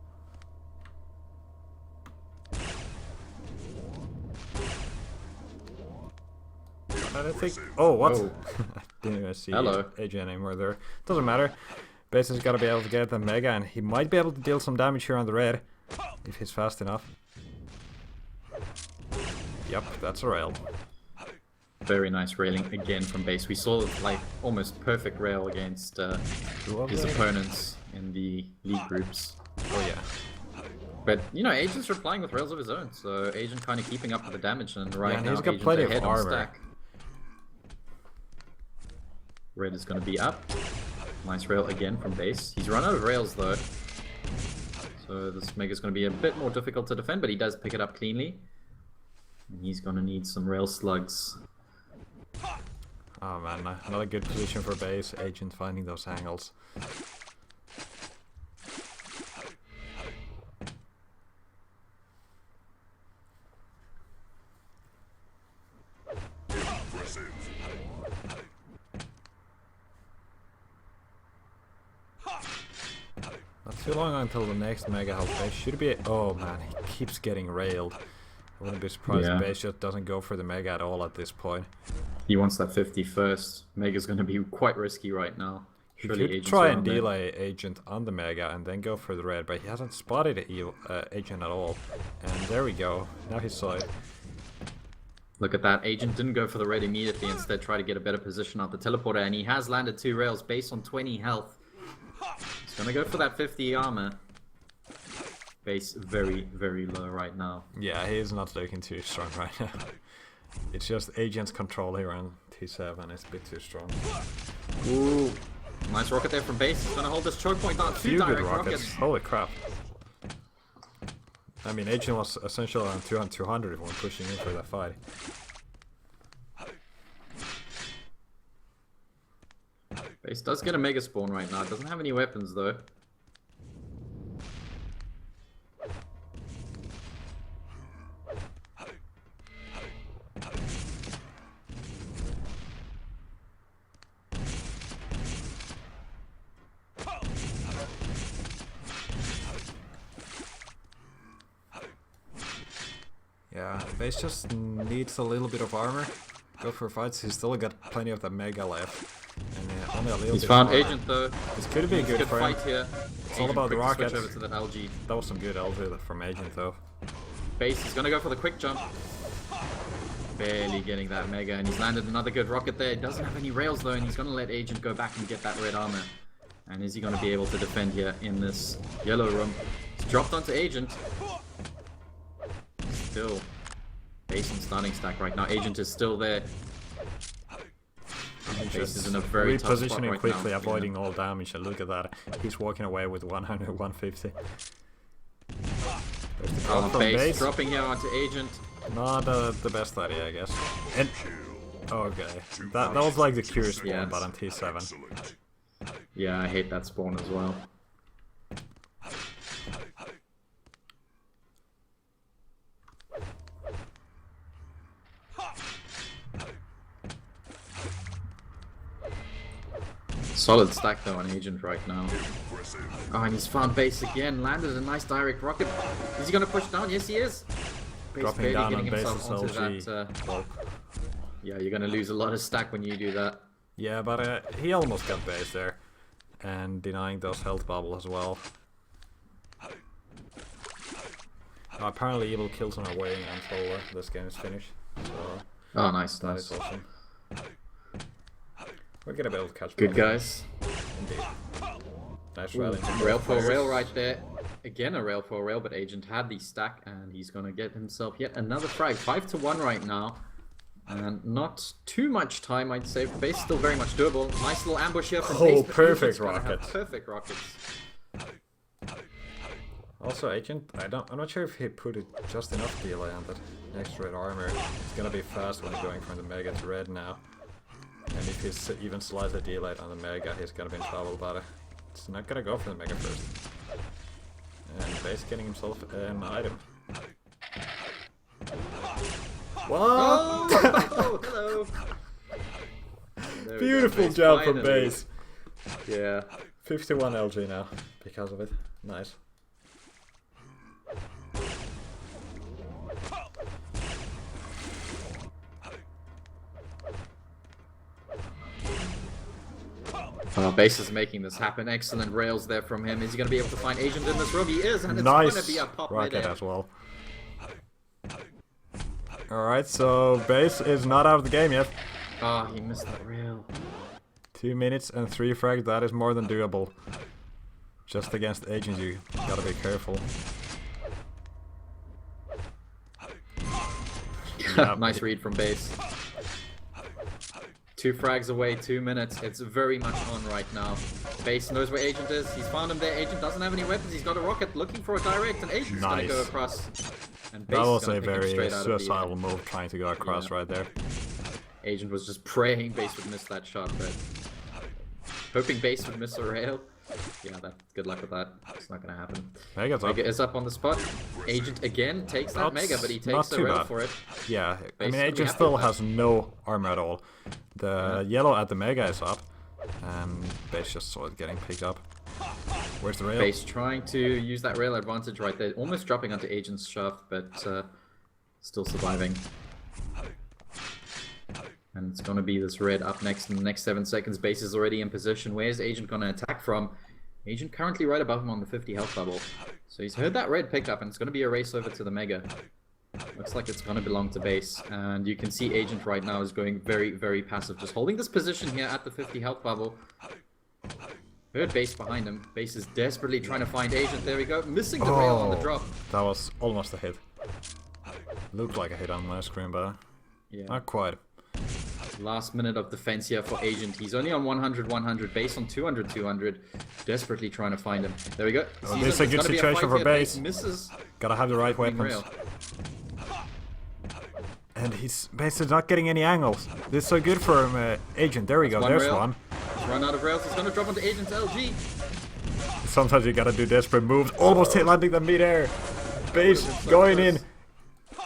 A: I don't think. Oh, what?
B: Oh.
A: I didn't even see
B: Hello.
A: Agent anymore there. Doesn't matter. Base has got to be able to get the mega, and he might be able to deal some damage here on the red if he's fast enough. Yep, that's a rail.
B: Very nice railing again from base. We saw like almost perfect rail against his opponents in the league groups.
A: Oh yeah.
B: But you know, Agent's replying with rails of his own, so Agent kind of keeping up with the damage, and right
A: and
B: now
A: he's got
B: Agent's
A: plenty of
B: ahead on
A: armor.
B: stack. Red is going to be up. Nice rail again from base. He's run out of rails though, so this Mega's going to be a bit more difficult to defend, but he does pick it up cleanly. And he's going to need some rail slugs.
A: Oh man, another good position for base. Agent finding those angles.
C: Impressive.
A: Not too long until the next mega health base. Should be. Oh man, he keeps getting railed. I wouldn't be surprised if base just doesn't go for the mega at all at this point.
B: He wants that 50 first. Mega's going to be quite risky right now.
A: He
B: Surely
A: could
B: Agent's
A: try and
B: around there.
A: delay Agent on the Mega and then go for the red, but he hasn't spotted Agent at all. And there we go. Now he saw it.
B: Look at that. Agent didn't go for the red immediately. Instead, try to get a better position on the teleporter. And he has landed 2 rails based on 20 health. He's going to go for that 50 armor. Base very, very low right now.
A: Yeah, he is not looking too strong right now. It's just Agent's control here on T7 is a bit too strong.
B: Ooh. Nice rocket there from base. He's going to hold this choke point down. 2
A: Few good
B: direct
A: rockets. Holy crap. I mean, Agent was essentially on 200 when pushing in for that fight.
B: Base does get a mega spawn right now. It doesn't have any weapons though.
A: Yeah, Base just needs a little bit of armor. Go for fights. He's still got plenty of the Mega left. And only a little
B: He's
A: bit
B: found
A: of armor.
B: Agent though.
A: This could be a good for him.
B: fight here.
A: It's all about the rockets.
B: Switch over to that LG.
A: That was some good LG from Agent though.
B: Base, he's gonna go for the quick jump. Barely getting that mega, and he's landed another good rocket there. He doesn't have any rails though, and he's gonna let Agent go back and get that red armor. And is he gonna be able to defend here in this yellow room? He's dropped onto Agent. Still, Base and starting stack right now. Agent is still there. Base is in a very tough spot
A: repositioning
B: right
A: quickly,
B: now.
A: avoiding all damage, and look at that. He's walking away with 100, 150. There's the call from
B: Base
A: Base.
B: dropping here onto Agent.
A: Not the best idea, I guess. And okay, that was like the curious one,
B: Yes.
A: but on T7.
C: Excellent.
B: Yeah, I hate that spawn as well. Solid stack though on Agent right now.
C: Impressive.
B: Oh, and he's found Base again. Landed a nice direct rocket. Is he gonna push down? Yes, he is. Base
A: Dropping
B: barely
A: down
B: getting
A: on
B: himself
A: Base's
B: onto
A: LG.
B: that. Yeah, you're gonna lose a lot of stack when you do that.
A: Yeah, but he almost got Base there. And denying those health bubbles as well. Apparently Evil Kilson are waiting until this game is finished. So
B: Oh, nice,
A: that is
B: nice.
A: awesome. We're gonna be able to catch
B: Good
A: both.
B: guys.
A: Indeed. Nice
B: Ooh,
A: rally.
B: rail for rail right there. Again a rail for rail, but Agent had the stack and he's gonna get himself yet another frag. 5-1 right now. And not too much time, I'd say. For Base, still very much doable. Nice little ambush here from
A: Oh,
B: Base. but
A: perfect
B: Agent's gonna have
A: rocket.
B: Perfect rockets.
A: Also, Agent, I'm not sure if he put it just enough delay on that next red armor. It's gonna be fast when going from the Mega to red now. And if he's even slightly delayed on the Mega, he's gonna be in trouble, but it's not gonna go for the Mega first. And Base getting himself an item. What?
B: Oh, hello. There we go,
A: Beautiful
B: Base
A: job from
B: finally.
A: Base.
B: Yeah.
A: 51 LG now because of it. Nice.
B: Base is making this happen. Excellent rails there from him. Is he going to be able to find Agent in this room? He is, and it's going to
A: Nice
B: be a pop
A: rocket
B: mid-air.
A: as well. Alright, so Base is not out of the game yet.
B: Oh, he missed that rail.
A: 2 minutes and 3 frags, that is more than doable. Just against Agents, you gotta be careful. Yeah,
B: Nice read from Base. 2 frags away, 2 minutes. It's very much on right now. Base knows where Agent is. He's found him there. Agent doesn't have any weapons. He's got a rocket looking for a direct, and Agent's gonna go
A: Nice.
B: across. And Base
A: That
B: is
A: was
B: gonna
A: a
B: pick him
A: very
B: straight out of the air.
A: suicidal move trying to go across
B: Yeah.
A: right there.
B: Agent was just praying Base would miss that shot, but hoping Base would miss a rail. Yeah, good luck with that. It's not gonna happen.
A: Mega's up.
B: Mega is up on the spot. Agent again takes that
A: Not-
B: Mega, but he
A: not
B: takes the
A: too
B: rail
A: bad.
B: for it.
A: Yeah, I
B: Base
A: mean
B: gonna be
A: Agent
B: happy
A: still
B: with that.
A: has no armor at all. The yellow at the Mega is up. And Base just saw it getting picked up. Where's the rail?
B: Base trying to use that rail advantage right there. Almost dropping onto Agent's shaft, but still surviving. And it's going to be this red up next in the next 7 seconds. Base is already in position. Where's Agent going to attack from? Agent currently right above him on the 50 health bubble. So he's heard that red pick up, and it's going to be a race over to the Mega. Looks like it's going to belong to Base. And you can see Agent right now is going very, very passive. Just holding this position here at the 50 health bubble. Heard Base behind him. Base is desperately trying to find Agent. There we go. Missing the rail on the drop.
A: That was almost a hit. Looked like a hit on my screen, but not quite.
B: Last minute of defense here for Agent. He's only on 100-100. Base on 200-200. Desperately trying to find him. There we go.
A: Oh, this is a good situation for Base.
B: Misses.
A: Gotta have the right weapons. And Base is not getting any angles. This is so good for him, Agent. There we go. There's one.
B: He's run out of rails. He's gonna drop onto Agent's LG.
A: Sometimes you gotta do desperate moves. Almost hit landing the mid-air. Base going in.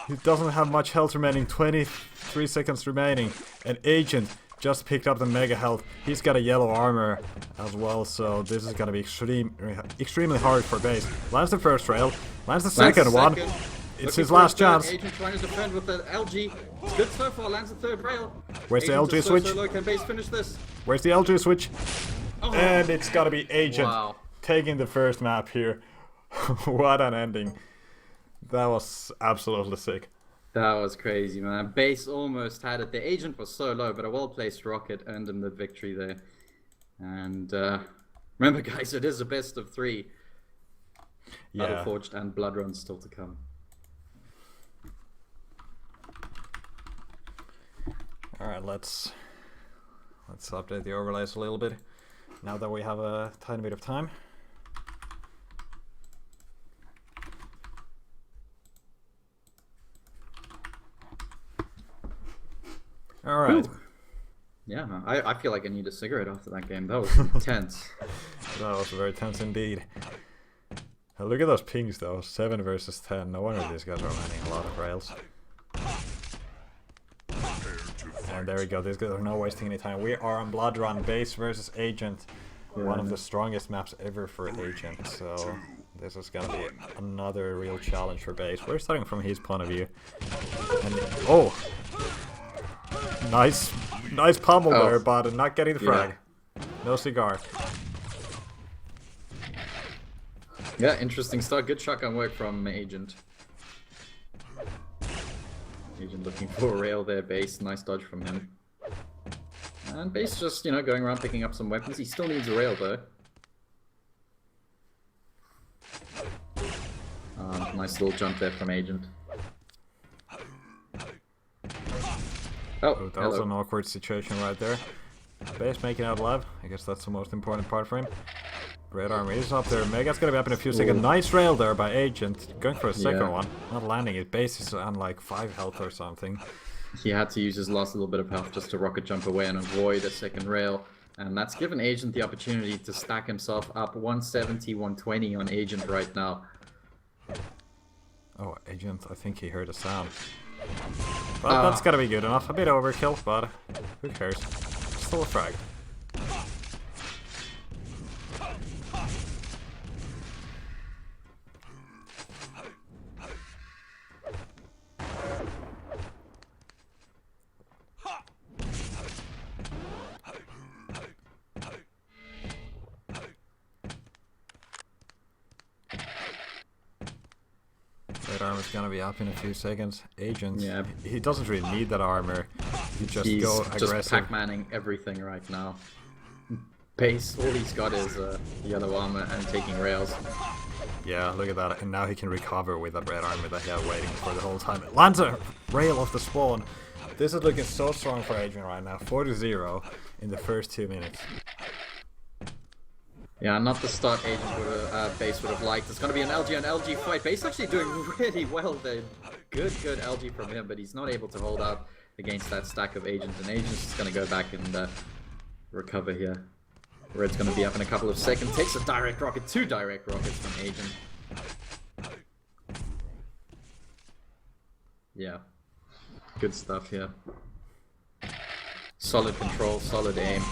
A: He doesn't have much health remaining. 23 seconds remaining. And Agent just picked up the mega health. He's got a yellow armor as well, so this is gonna be extremely hard for Base. Lands the first rail. Lands the second one. It's his last chance.
B: Agent trying to defend with the LG. It's good so far. Lands the third rail.
A: Where's the LG switch?
B: So low. Can Base finish this?
A: Where's the LG switch?
B: Oh.
A: And it's gotta be Agent taking the first map here. What an ending. That was absolutely sick.
B: That was crazy, man. Base almost had it. The Agent was so low, but a well-placed rocket earned him the victory there. And remember, guys, it is a best of 3. Battle Forged and Blood Run still to come.
A: Alright, let's update the overlays a little bit now that we have a tiny bit of time. Alright.
B: Yeah, I feel like I need a cigarette after that game. That was intense.
A: That was very tense indeed. Now look at those pings though. 7 versus 10. No wonder these guys are landing a lot of rails. And there we go. These guys are not wasting any time. We are on Blood Run. Base versus Agent. One of the strongest maps ever for Agent. So this is gonna be another real challenge for Base. We're starting from his point of view. And oh! Nice pummel there, but not getting the frag. No cigar.
B: Yeah, interesting start. Good shotgun work from Agent. Agent looking for a rail there. Base, nice dodge from him. And Base just, going around picking up some weapons. He still needs a rail though. Nice little jump there from Agent.
A: Oh, that was an awkward situation right there. Base making out alive. I guess that's the most important part for him. Red armor is up there. Mega's gonna be up in a few seconds. Nice rail there by Agent. Going for a second one. Not landing it. Base is on like 5 health or something.
B: He had to use his last little bit of health just to rocket jump away and avoid a second rail. And that's given Agent the opportunity to stack himself up 170, 120 on Agent right now.
A: Oh, Agent, I think he heard a sound. But that's gotta be good enough. A bit overkill, but who cares? Still a frag. Red armor's gonna be up in a few seconds. Agent, he doesn't really need that armor. He just go aggressive.
B: Just Pac-Manning everything right now. Base, all he's got is yellow armor and taking rails.
A: Yeah, look at that. And now he can recover with that red armor that he had waiting for the whole time. It lands a rail off the spawn. This is looking so strong for Agent right now. 4-0 in the first 2 minutes.
B: Yeah, not the start Agent Base would have liked. It's going to be an LG on LG fight. Base actually doing really well there. Good LG from him, but he's not able to hold out against that stack of Agent. And Agent's just going to go back and recover here. Red's going to be up in a couple of seconds. Takes a direct rocket. 2 direct rockets from Agent. Yeah. Good stuff here. Solid control, solid aim.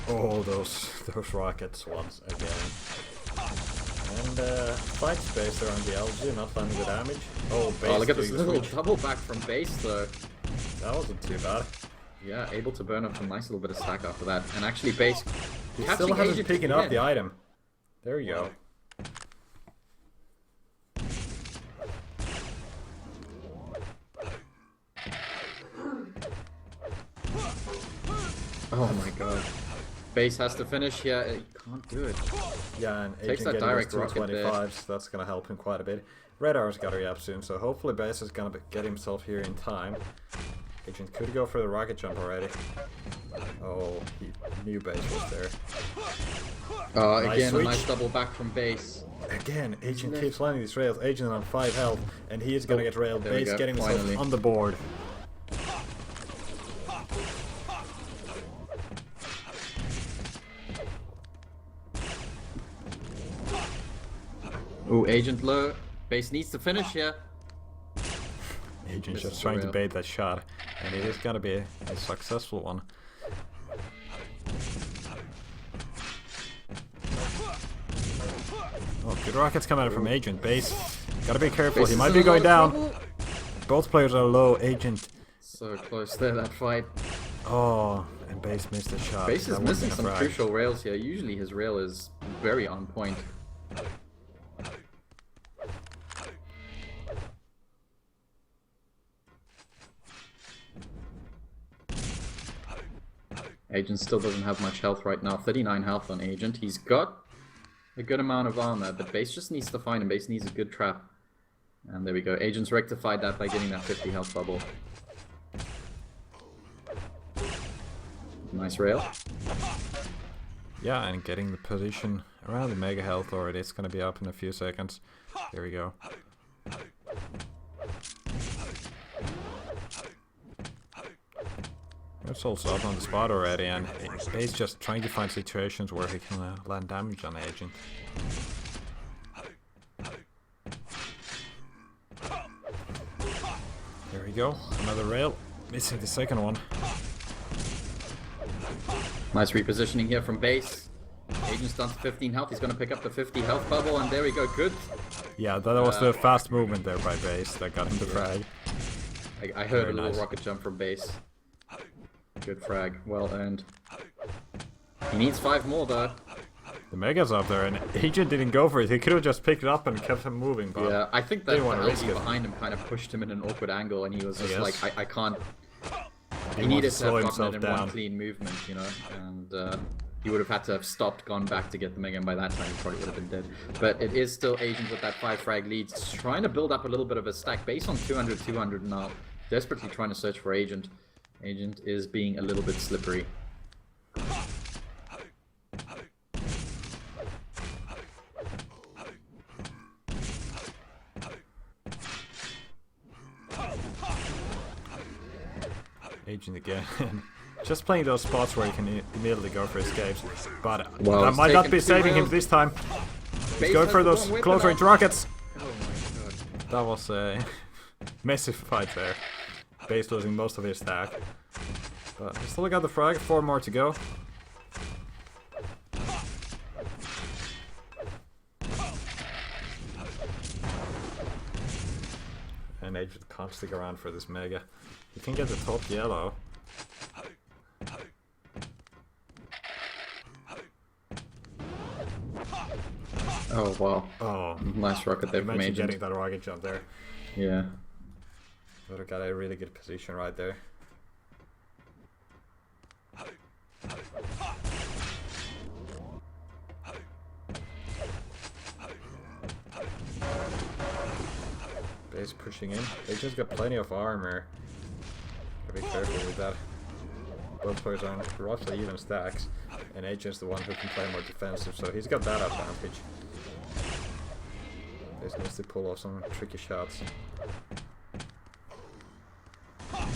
A: Oh, those rockets once again. And fight space there on the LG, not landing the damage. Oh, Base.
B: Oh, look at this little double back from Base though.
A: That wasn't too bad.
B: Yeah, able to burn up a nice little bit of stack after that. And actually base...
A: He still hasn't picking up the item. There you go.
B: Oh my god. Base has to finish here. He can't do it.
A: Yeah, and
B: Takes
A: Agent
B: that
A: getting
B: direct
A: those
B: rocket
A: 225s, that's going to help him quite a bit. Red Arrow's got to re-up soon, so hopefully Base is going to get himself here in time. Agent could go for the rocket jump already. Oh, he knew Base was there.
B: Again,
A: switch.
B: a nice double back from base.
A: Again, Agent keeps landing these rails. Agent on 5 health, and he is going to get railed.
B: There we
A: Base
B: go,
A: getting himself
B: finally.
A: on the board.
B: Ooh, Agent low. Base needs to finish here.
A: Agent's
B: Misses
A: just
B: the
A: trying to
B: rail.
A: bait that shot, and it is going to be a successful one. Oh, good rockets come out from Agent. Base, gotta be careful.
B: Base
A: He
B: is
A: might
B: in
A: be
B: a
A: going
B: lot of
A: down.
B: trouble.
A: Both players are low. Agent.
B: So close there, that fight.
A: Oh, and Base missed the shot.
B: Base is
A: That would've
B: missing
A: been a
B: some
A: frag.
B: crucial rails here. Usually his rail is very on point. Agent still doesn't have much health right now. 39 health on Agent. He's got a good amount of armor, but Base just needs to find him. Base needs a good trap. And there we go. Agent's rectified that by getting that 50 health bubble. Nice rail.
A: Yeah, and getting the position around the mega health already. It's gonna be up in a few seconds. Here we go. It's also up on the spot already, and Base just trying to find situations where he can land damage on Agent. There we go, another rail. Missing the second one.
B: Nice repositioning here from Base. Agent's down to 15 health. He's going to pick up the 50 health bubble, and there we go. Good.
A: Yeah, that was the fast movement there by Base that got him the frag.
B: I heard
A: Very
B: a little
A: nice.
B: rocket jump from Base. Good frag. Well earned. He needs 5 more, though.
A: The Mega's up there, and Agent didn't go for it. He could have just picked it up and kept him moving, but
B: Yeah, I think that
A: didn't
B: the
A: wanna risk
B: LG
A: it.
B: behind him kind of pushed him in an awkward angle, and he was just
A: guess.
B: like, I can't... He
A: wanted
B: needed
A: to
B: to
A: slow
B: have gotten
A: himself
B: it in
A: down.
B: one clean movement, you know, and he would have had to have stopped, gone back to get the Mega, and by that time he probably would have been dead. But it is still Agent with that 5 frag lead, trying to build up a little bit of a stack. Base on 200 now, desperately trying to search for Agent. Agent is being a little bit slippery.
A: Agent again. Just playing those spots where he can immediately go for escapes. But
B: Well,
A: that
B: he's
A: might not
B: taken
A: be
B: 2
A: saving him
B: rails.
A: this time.
B: Base
A: He's going
B: has
A: for
B: the
A: those
B: one whip
A: close
B: and
A: range
B: all.
A: rockets.
B: Oh my god.
A: That was a massive fight there. Base losing most of his stack. But he still got the frag, 4 more to go. And Agent can't stick around for this Mega. He can get the top yellow.
B: Oh wow.
A: Oh,
B: Nice rocket there from
A: imagine
B: Agent.
A: getting that rocket jump there.
B: Yeah.
A: Would have got a really good position right there. Base pushing in. They just got plenty of armor. Gotta be careful with that. Both players are on roughly even stacks, and Agent's the one who can play more defensive, so he's got that advantage. Base needs to pull off some tricky shots.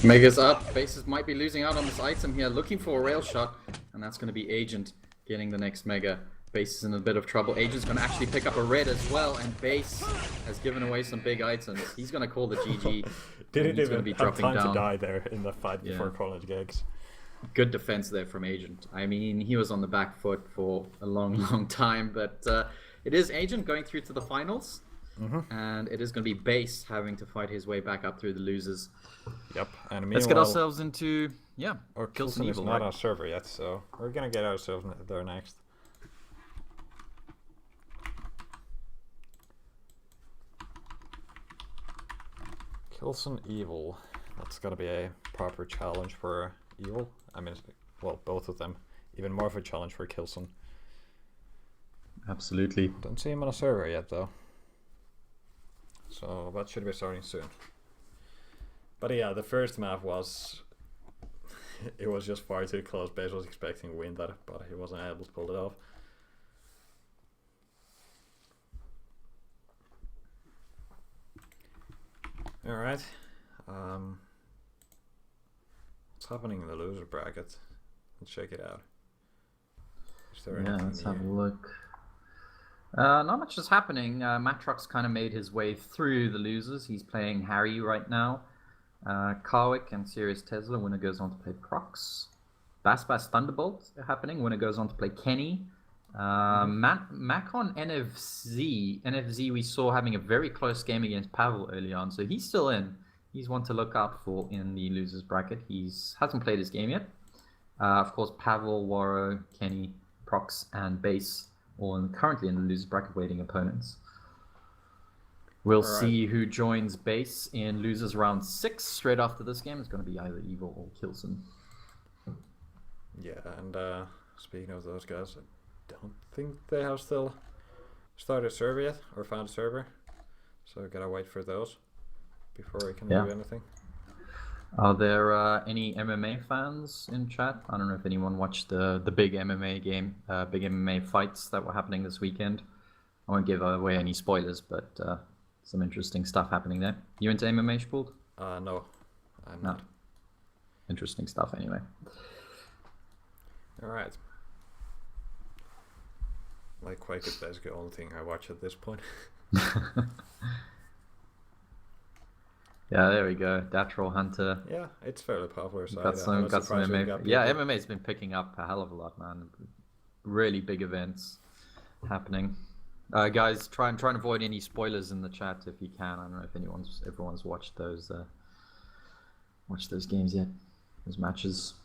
B: Mega's up. Bases might be losing out on this item here. Looking for a rail shot. And that's going to be Agent getting the next Mega. Base is in a bit of trouble. Agent's going to actually pick up a red as well. And Base has given away some big items. He's going to call the GG.
A: Didn't
B: he's
A: even
B: gonna be
A: have
B: dropping
A: time
B: down.
A: to die there in the fight
B: Yeah.
A: before college gigs.
B: Good defense there from Agent. I mean, he was on the back foot for a long, long time. But it is Agent going through to the finals. And it is going to be Base having to fight his way back up through the losers.
A: Yep, and
B: Let's get
A: meanwhile,
B: ourselves into Yeah.
A: Or
B: Kilson
A: Kilson is
B: Evil,
A: not
B: right?
A: on server yet, so we're gonna get ourselves there next. Kilson Evil. That's gotta be a proper challenge for Evil. I mean, well, both of them. Even more of a challenge for Kilson.
B: Absolutely.
A: Don't see him on a server yet, though. So that should be starting soon. But yeah, the first map was... it was just far too close. Bass was expecting to win that, but he wasn't able to pull it off. Alright. What's happening in the loser bracket? Let's check it out. Is there anything
B: Let's have a
A: new?
B: look. Not much is happening. Matrox kind of made his way through the losers. He's playing Harry right now. Karwick and Sirius Tesla. Winner goes on to play Proxs. Bassbass Thunderbolt happening. Winner goes on to play Kenny. Macon NFZ. NFZ we saw having a very close game against Pavle early on, so he's still in. He's one to look out for in the losers bracket. Hasn't played his game yet. Of course, Pavle, Warro, Kenny, Proxs, and Bass all currently in the losers bracket waiting opponents. We'll see who joins Bass in losers round 6. Straight after this game, it's going to be either Evil or Kilson.
A: Yeah, and speaking of those guys, I don't think they have still started a server yet or found a server, so gotta wait for those before we can do anything.
B: Are there any MMA fans in chat? I don't know if anyone watched the big MMA game, big MMA fights that were happening this weekend. I won't give away any spoilers, but some interesting stuff happening there. You into MMA, Spult?
A: No, I'm not.
B: Interesting stuff anyway.
A: Alright. Like Quake is basically the only thing I watch at this point.
B: Yeah, there we go. Datrol Hunter.
A: Yeah, it's fairly popular. So
B: got some MMA. Yeah, MMA's been picking up a hell of a lot, man. Really big events happening. Guys, try and avoid any spoilers in the chat if you can. I don't know if everyone's watched those games yet, those matches.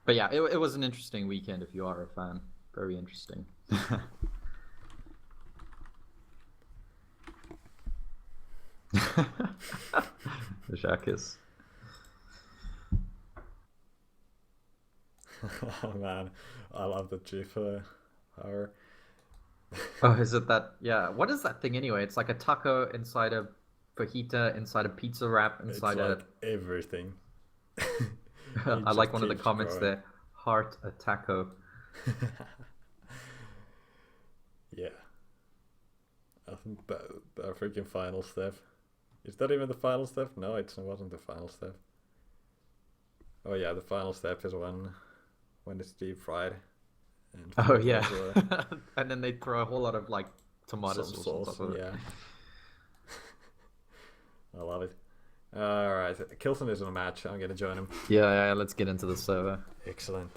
B: But yeah, it was an interesting weekend if you are a fan. Very interesting. The Shakis.
A: Oh man, I love the GIF power.
B: Oh, is it that? Yeah. What is that thing anyway? It's like a taco inside a fajita, inside a pizza wrap, inside
A: it's like everything.
B: I like one of the comments there. Heart a taco.
A: Yeah. I think that our freaking final step. Is that even the final step? No, it wasn't the final step. Oh yeah, the final step is when it's deep fried. And
B: oh yeah. And then they throw a whole lot of like tomato sauce.
A: Yeah. I love it. Alright, Kilson is in a match. I'm gonna join him.
B: Yeah, let's get into the server.
A: Excellent.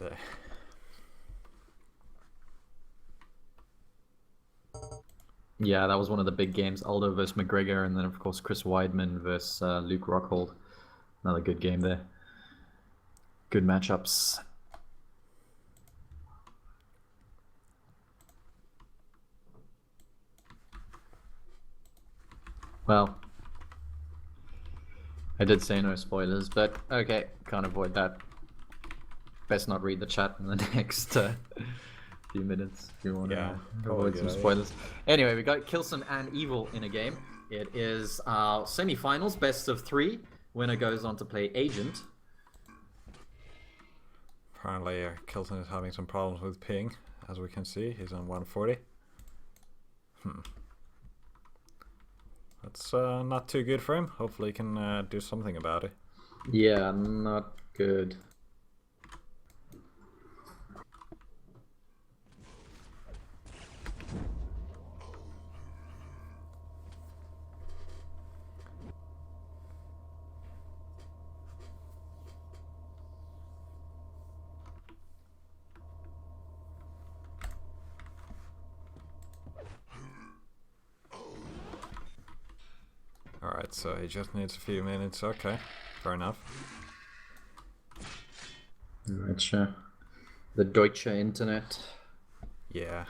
B: Yeah, that was one of the big games. Aldo versus McGregor, and then of course Chris Weidman versus Luke Rockhold. Another good game there. Good matchups. Well, I did say no spoilers, but okay, can't avoid that. Best not read the chat in the next few minutes if you want to avoid some spoilers. Anyway, we got Kilson and Evil in a game. It is semi-finals, best of 3. Winner goes on to play Agent.
A: Apparently, Kilson is having some problems with ping, as we can see. He's on 140. That's not too good for him. Hopefully, he can do something about it.
B: Yeah, not good.
A: Alright, so he just needs a few minutes. Okay, fair enough.
B: Gotcha. The Deutsche Internet.
A: Yeah.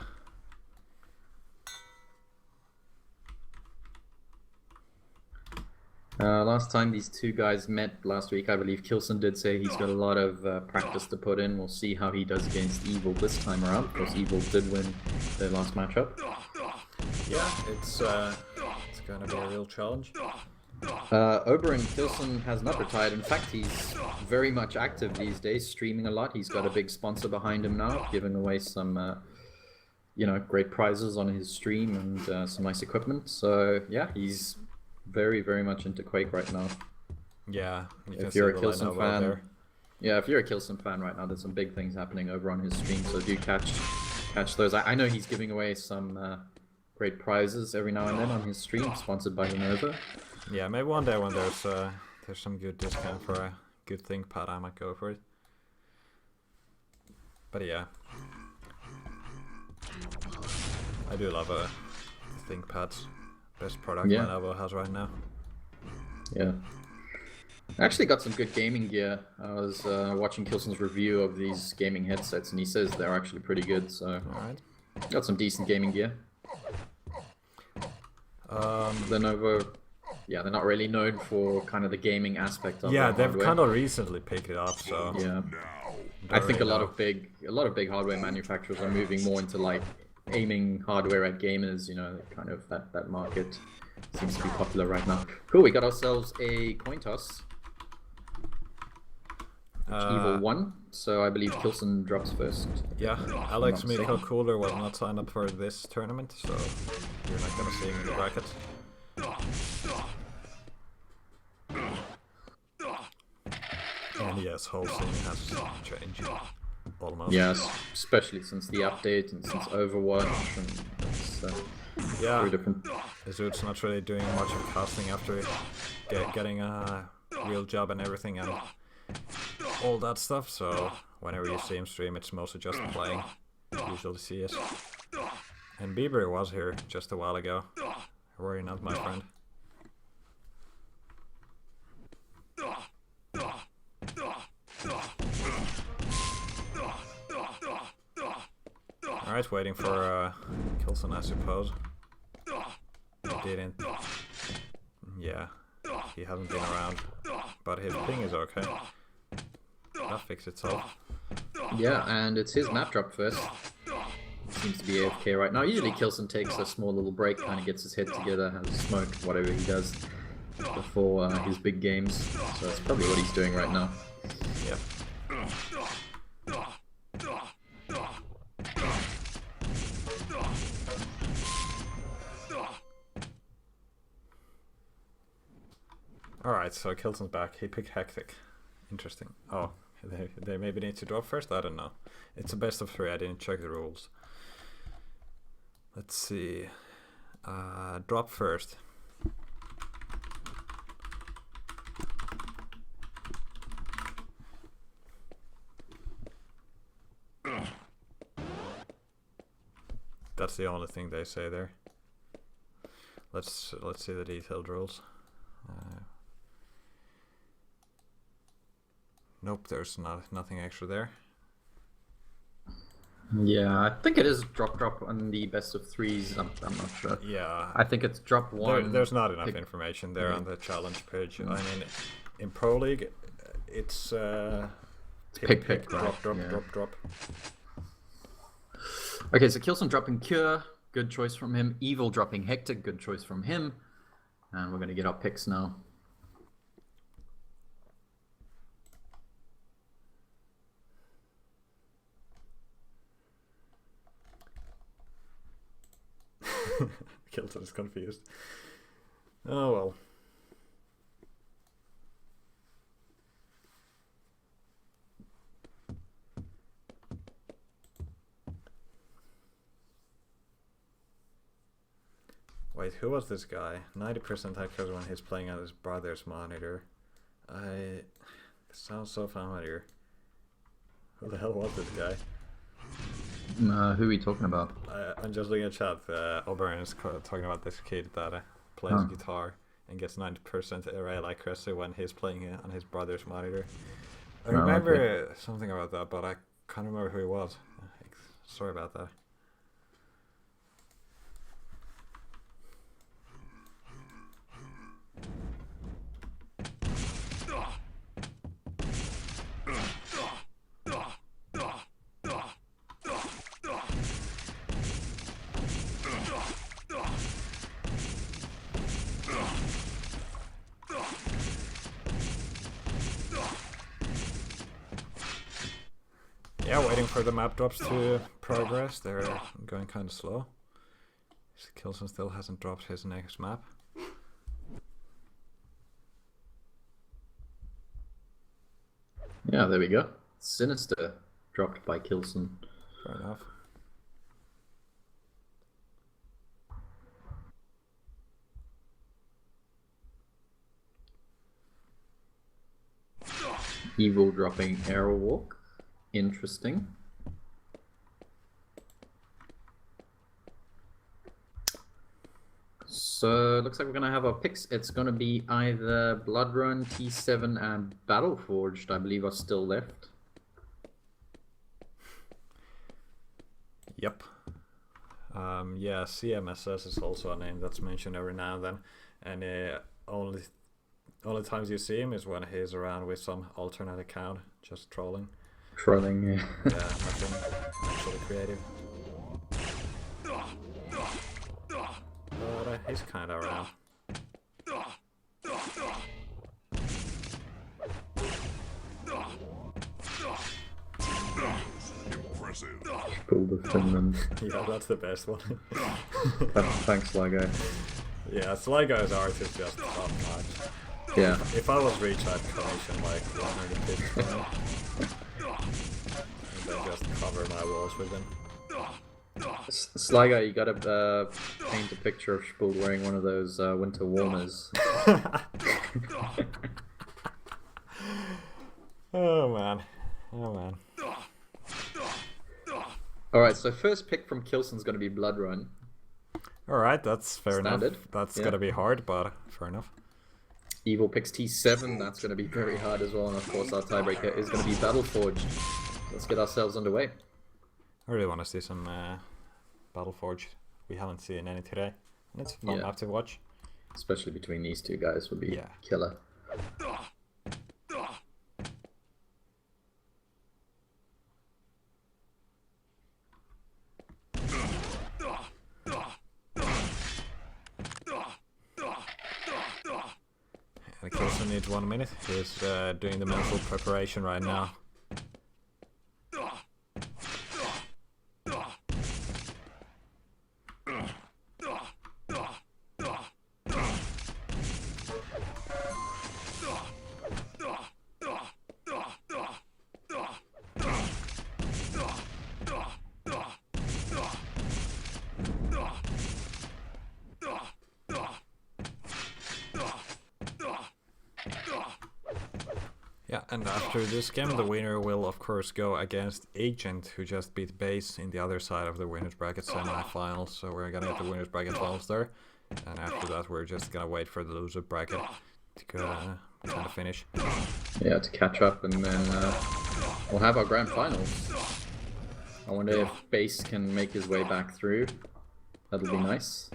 B: Last time these two guys met last week, I believe Kilson did say he's got a lot of practice to put in. We'll see how he does against Evil this time around, because Evil did win their last matchup.
A: Yeah, it's gonna be a real challenge.
B: Oberon Kilson has not retired. In fact, he's very much active these days, streaming a lot. He's got a big sponsor behind him now, giving away some, great prizes on his stream and some nice equipment. So yeah, he's very, very much into Quake right now.
A: Yeah,
B: if you're a Kilson fan, if you're a Kilson fan right now, there's some big things happening over on his stream. So do catch those. I know he's giving away some great prizes every now and then on his stream, sponsored by Lenovo.
A: Yeah, maybe one day when there's some good discount for a good ThinkPad, I might go for it. But yeah, I do love ThinkPads. Best product Lenovo has right now.
B: Yeah. I actually got some good gaming gear. I was watching Kilson's review of these gaming headsets, and he says they're actually pretty good. So,
A: alright,
B: got some decent gaming gear. Lenovo, they're not really known for kind of the gaming aspect of
A: yeah,
B: their
A: they've
B: hardware.
A: kind of recently picked it up. So
B: yeah, I think a lot of big hardware manufacturers are moving more into like aiming hardware at gamers. Kind of that market seems to be popular right now. Cool, we got ourselves a coin toss. Evil won, so I believe Kilson drops first.
A: Yeah, Alex Medical Cooler was not signed up for this tournament, so you're not gonna see him in the bracket. And yes, whole scene has changed. Almost.
B: Yes, especially since the update and since Overwatch, and it's very different.
A: Azur's not really doing much of casting after getting a real job and everything and all that stuff, so whenever you see him stream, it's mostly just playing. Usually see it. And Bieber was here just a while ago. Worry not, my friend. Alright, waiting for Kilson, I suppose. He didn't. Yeah, he hasn't been around, but his ping is okay. That fixed itself.
B: Yeah, and it's his map drop first. Seems to be AFK right now. Usually Kilson takes a small little break, kind of gets his head together, has a smoke, whatever he does before his big games. So that's probably what he's doing right now.
A: Yep. Alright, so Kilson's back. He picked Hectic. Interesting. Oh, they maybe need to drop first? I don't know. It's a best of 3. I didn't check the rules. Let's see. Drop first. That's the only thing they say there. Let's see the detailed rules. Nope, there's nothing extra there.
B: Yeah, I think it is drop on the best of 3s. I'm not sure.
A: Yeah,
B: I think it's drop 1.
A: There's not enough information there on the challenge page. I mean, in Pro League, it's pick, drop, drop.
B: Okay, so Kilson dropping Cure, good choice from him. Evil dropping Hectic, good choice from him. And we're gonna get our picks now.
A: Kilson is confused. Oh well. Wait, who was this guy? 90% accuracy when he's playing on his brother's monitor. This sounds so familiar. Who the hell was this guy?
B: Who are we talking about?
A: I'm just looking at chat. Oberon is talking about this kid that plays guitar and gets 90% array accuracy when he's playing it on his brother's monitor. I remember something about that, but I can't remember who it was. Sorry about that. Yeah, waiting for the map drops to progress. They're going kind of slow. Kilson still hasn't dropped his next map.
B: Yeah, there we go. Sinister dropped by Kilson.
A: Fair enough.
B: Evil dropping Arrow Walk. Interesting. So looks like we're gonna have our picks. It's gonna be either Bloodrun, T7, and Battleforged, I believe, are still left.
A: Yep. Yeah, CMSS is also a name that's mentioned every now and then, and only times you see him is when he's around with some alternate account, just trolling.
B: Trolling, yeah.
A: Yeah, nothing actually creative. But he's kind of around.
C: Impressive.
B: Pulled the Finland.
A: Yeah, that's the best one.
B: Thanks, Sligo.
A: Yeah, Sligo's art is just top notch.
B: Yeah.
A: If I was Reach, I'd commission like 100 pips for him. And then just cover my walls with them.
B: Sligo, you gotta paint a picture of Spuld wearing one of those winter warmers.
A: Oh man. Oh man.
B: Alright, so first pick from Kilson's gonna be Bloodrun.
A: Alright, that's fair
B: Standard.
A: enough. That's
B: Yeah.
A: gonna be hard, but fair enough.
B: Evil picks T7, that's gonna be very hard as well, and of course our tiebreaker is gonna be Battleforged. Let's get ourselves underway.
A: I really want to see some Battleforge. We haven't seen any today. And it's a fun map to watch.
B: Especially between these two guys would be killer.
A: And Kilson needs 1 minute. He's doing the mental preparation right now. Yeah, and after this game, the winner will of course go against Agent, who just beat Base in the other side of the winners bracket semi-finals. So we're gonna get the winners bracket finals there, and after that, we're just gonna wait for the loser bracket to go, kind of finish.
B: Yeah, to catch up, and then we'll have our grand finals. I wonder if Base can make his way back through. That'll be nice.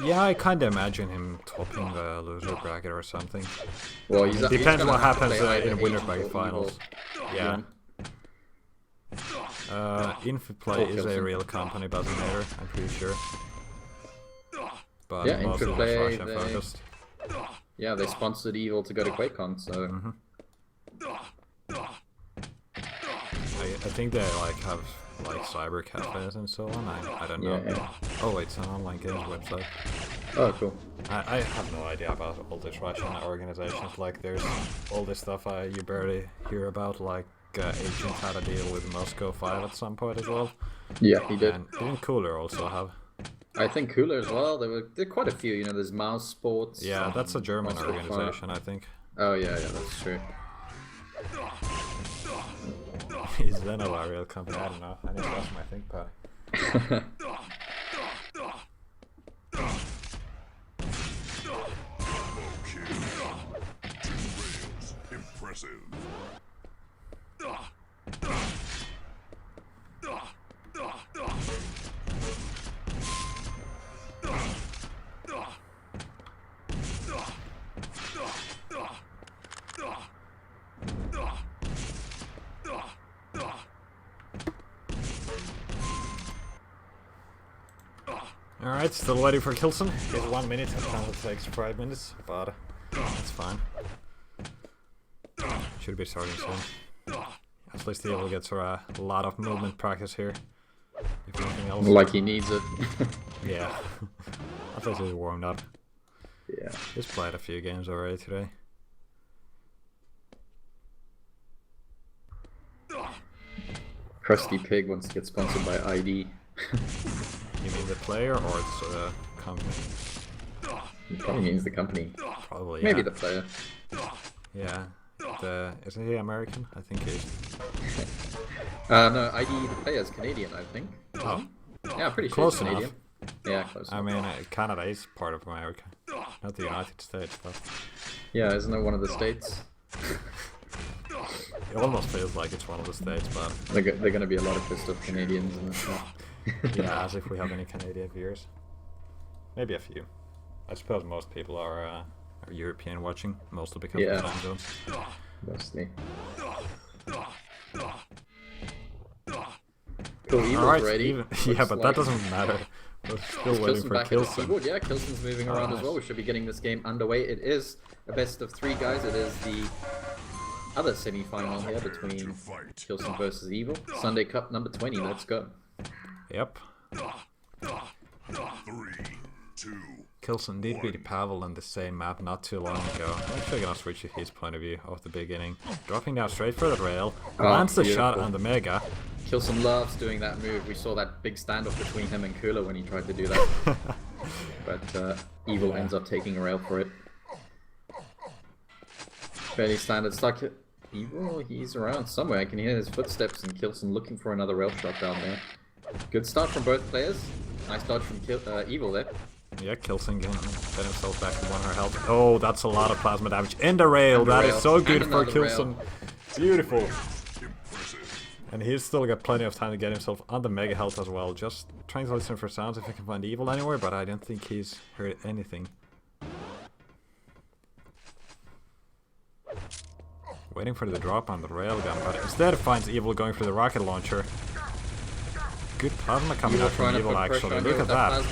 A: Yeah, I kind of imagine him topping the loser bracket or something.
B: Well,
A: It depends what happens in winners
B: Agent
A: bracket
B: or
A: finals.
B: Evil.
A: Yeah. Infoplay is a real company, doesn't matter, I'm pretty sure. But
B: Yeah,
A: most of them
B: Infoplay,
A: are Russian
B: they-
A: focused.
B: Yeah, they sponsored Evil to go to QuakeCon, so...
A: I think they like have like cyber cafes and so on. I don't know.
B: Yeah.
A: Oh, it's an online games website.
B: Oh, cool.
A: I have no idea about all these Russian organizations. Like there's all this stuff you barely hear about. Like Agent had a deal with Moscow 5 at some point as well.
B: Yeah, he did.
A: And didn't Cooler also have?
B: I think Cooler as well. There are quite a few. You know, there's Mouse Sports.
A: Yeah, that's a German
B: Moscow 5.
A: organization, I think.
B: Oh yeah, that's true.
A: Is Zenova a real company? I don't know. I need to ask my think pad.
C: Impressive.
A: Alright, still waiting for Kilson. He's 1 minute, it takes 5 minutes, but that's fine. Should be starting soon. At least he will get a lot of movement practice here. If nothing else.
B: Like he needs it.
A: Yeah. At least he's warmed up.
B: Yeah.
A: He's played a few games already today.
B: Krusty Pig wants to get sponsored by ID.
A: You mean the player or the company?
B: It probably means the company.
A: Probably, yeah.
B: Maybe the player.
A: Yeah. Isn't he American? I think he is.
B: No, ID, the player is Canadian, I think.
A: Oh.
B: Yeah, I'm pretty sure
A: Close
B: he's Canadian.
A: enough.
B: Yeah, close
A: I
B: enough.
A: mean, Canada is part of America. Not the United States, but...
B: Yeah, isn't it one of the states?
A: It almost feels like it's one of the states, but...
B: They're gonna be a lot of pissed off Canadians in this one.
A: Yeah, as if we have any Canadian viewers. Maybe a few. I suppose most people are European watching, mostly because of the time zones.
B: Mostly. Cool, Evil's
A: Alright,
B: ready.
A: yeah, but that doesn't matter. We're still waiting for Kilson.
B: Yeah, Kilson's moving around as well. We should be getting this game underway. It is a best of 3, guys. It is the other semi-final here between Kilson versus Evil. Sunday Cup number 20. Let's go.
A: Yep.
C: 3, 2.
A: Kilson did beat Pavle in the same map not too long ago. I'm actually gonna switch to his point of view of the beginning. Dropping down straight for the rail. Lands the shot on the Mega.
B: Kilson loves doing that move. We saw that big standoff between him and Kula when he tried to do that. But Evil ends up taking a rail for it. Fairly standard stuck. Evil, he's around somewhere. I can hear his footsteps and Kilson looking for another rail shot down there. Good start from both players. Nice dodge from Evil there.
A: Yeah, Kilson getting himself back to 100 health. Oh, that's a lot of plasma damage. In the rail, that is so good for Kilson. Beautiful. And he's still got plenty of time to get himself on the mega health as well. Just trying to listen for sounds if he can find Evil anywhere, but I don't think he's heard anything. Waiting for the drop on the railgun, but instead finds Evil going for the rocket launcher. Good plasma coming out from Evil actually. Look at that.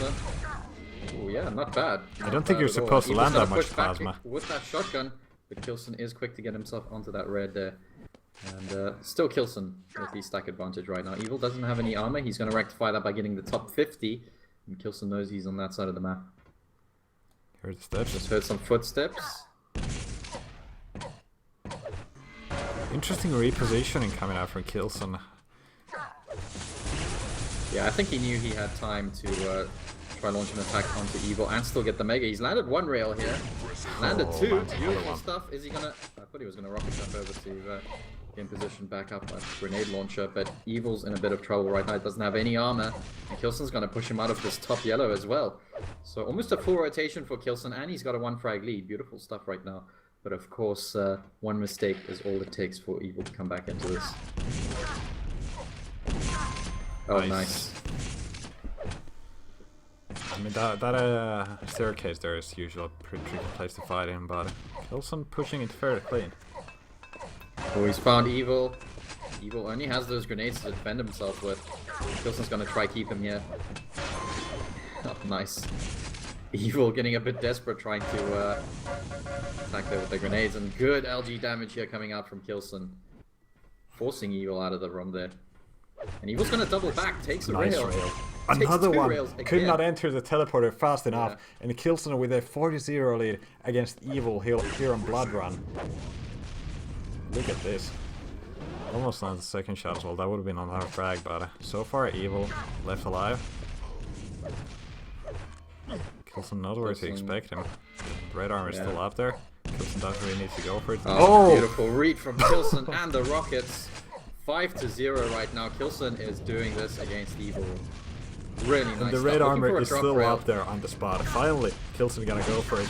B: Oh yeah, not bad.
A: I don't think you're supposed to land that much plasma.
B: With that shotgun, but Kilson is quick to get himself onto that red there. And still Kilson with the stack advantage right now. Evil doesn't have any armor. He's going to rectify that by getting the top 50. And Kilson knows he's on that side of the map.
A: Heard the steps.
B: Just heard some footsteps.
A: Interesting repositioning coming out from Kilson.
B: Yeah, I think he knew he had time to try launch an attack onto Evil and still get the Mega. He's landed 1 rail here. Landed 2. Beautiful stuff. Is he gonna... I thought he was gonna rocket jump over to get in position back up a grenade launcher, but Evil's in a bit of trouble right now. He doesn't have any armor, and Kilson's gonna push him out of this top yellow as well. So almost a full rotation for Kilson, and he's got a 1 frag lead. Beautiful stuff right now. But of course, 1 mistake is all it takes for Evil to come back into this. Oh, nice.
A: I mean, that staircase there is usually a pretty tricky place to fight in, but Kilson pushing it fairly clean.
B: Oh, he's found Evil. Evil only has those grenades to defend himself with. Kilson's gonna try keep him here. Oh, nice. Evil getting a bit desperate trying to attack there with the grenades, and good LG damage here coming out from Kilson. Forcing Evil out of the room there. And Evil's gonna double back, takes a
A: Nice
B: rail.
A: rail. Another one could not
B: again.
A: enter the teleporter fast enough, and Kilson with a 40-0 lead against Evil here on Blood Run. Look at this. Almost landed the second shot as well. That would have been another frag, but so far Evil left alive. Kilson knows where to expect him. Red armor is still up there. Kilson doesn't really need to go for it.
B: Oh, beautiful read from Kilson and the Rockets. 5-0 right now. Kilson is doing this against Evil. Really nice.
A: And the red armor is still up there on the spot. Finally, Kilson gonna go for it.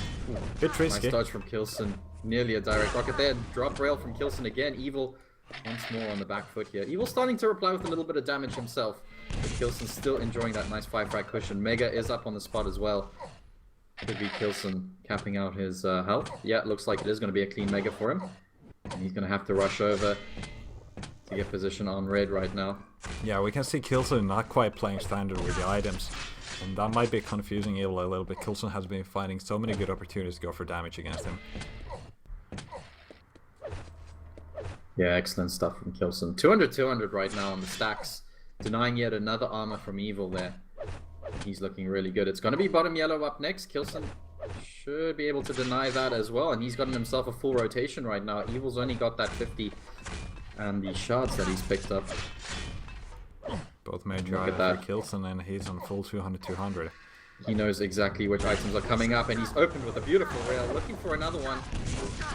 A: Bit risky.
B: Nice dodge from Kilson. Nearly a direct rocket there. Drop rail from Kilson again. Evil once more on the back foot here. Evil starting to reply with a little bit of damage himself. But Kilson's still enjoying that nice 5-frag cushion. Mega is up on the spot as well. Could be Kilson capping out his health. Yeah, it looks like it is going to be a clean Mega for him. And he's going to have to rush over to get position on red right now.
A: Yeah, we can see Kilson not quite playing standard with the items. And that might be confusing Evil a little bit. Kilson has been finding so many good opportunities to go for damage against him.
B: Yeah, excellent stuff from Kilson. 200 right now on the stacks. Denying yet another armor from Evil there. He's looking really good. It's going to be bottom yellow up next. Kilson should be able to deny that as well. And he's gotten himself a full rotation right now. Evil's only got that 50 and the shards that he's picked up.
A: Both major items for Kilson, and he's on full 200-200.
B: He knows exactly which items are coming up, and he's opened with a beautiful rail, looking for another one.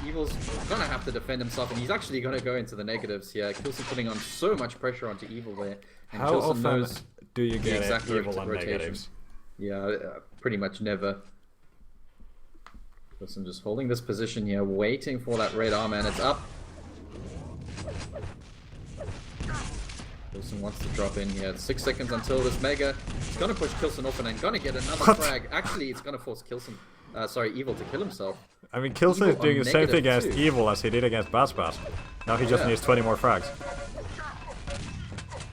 B: Evil's gonna have to defend himself, and he's actually gonna go into the negatives here. Kilson putting on so much pressure onto Evil there. And
A: How
B: Kilson
A: often
B: knows
A: do you get
B: exact
A: Evil on
B: rotation.
A: negatives?
B: Yeah, pretty much never. Kilson just holding this position here, waiting for that red armor, and it's up. Kilson wants to drop in here. 6 seconds until this mega. It's gonna push Kilson off and then gonna get another frag. Actually, it's gonna force Kilson, Evil to kill himself.
A: I mean, Kilson is doing the same thing against
B: too.
A: Evil as he did against Bassbass. Now he just needs 20 more frags.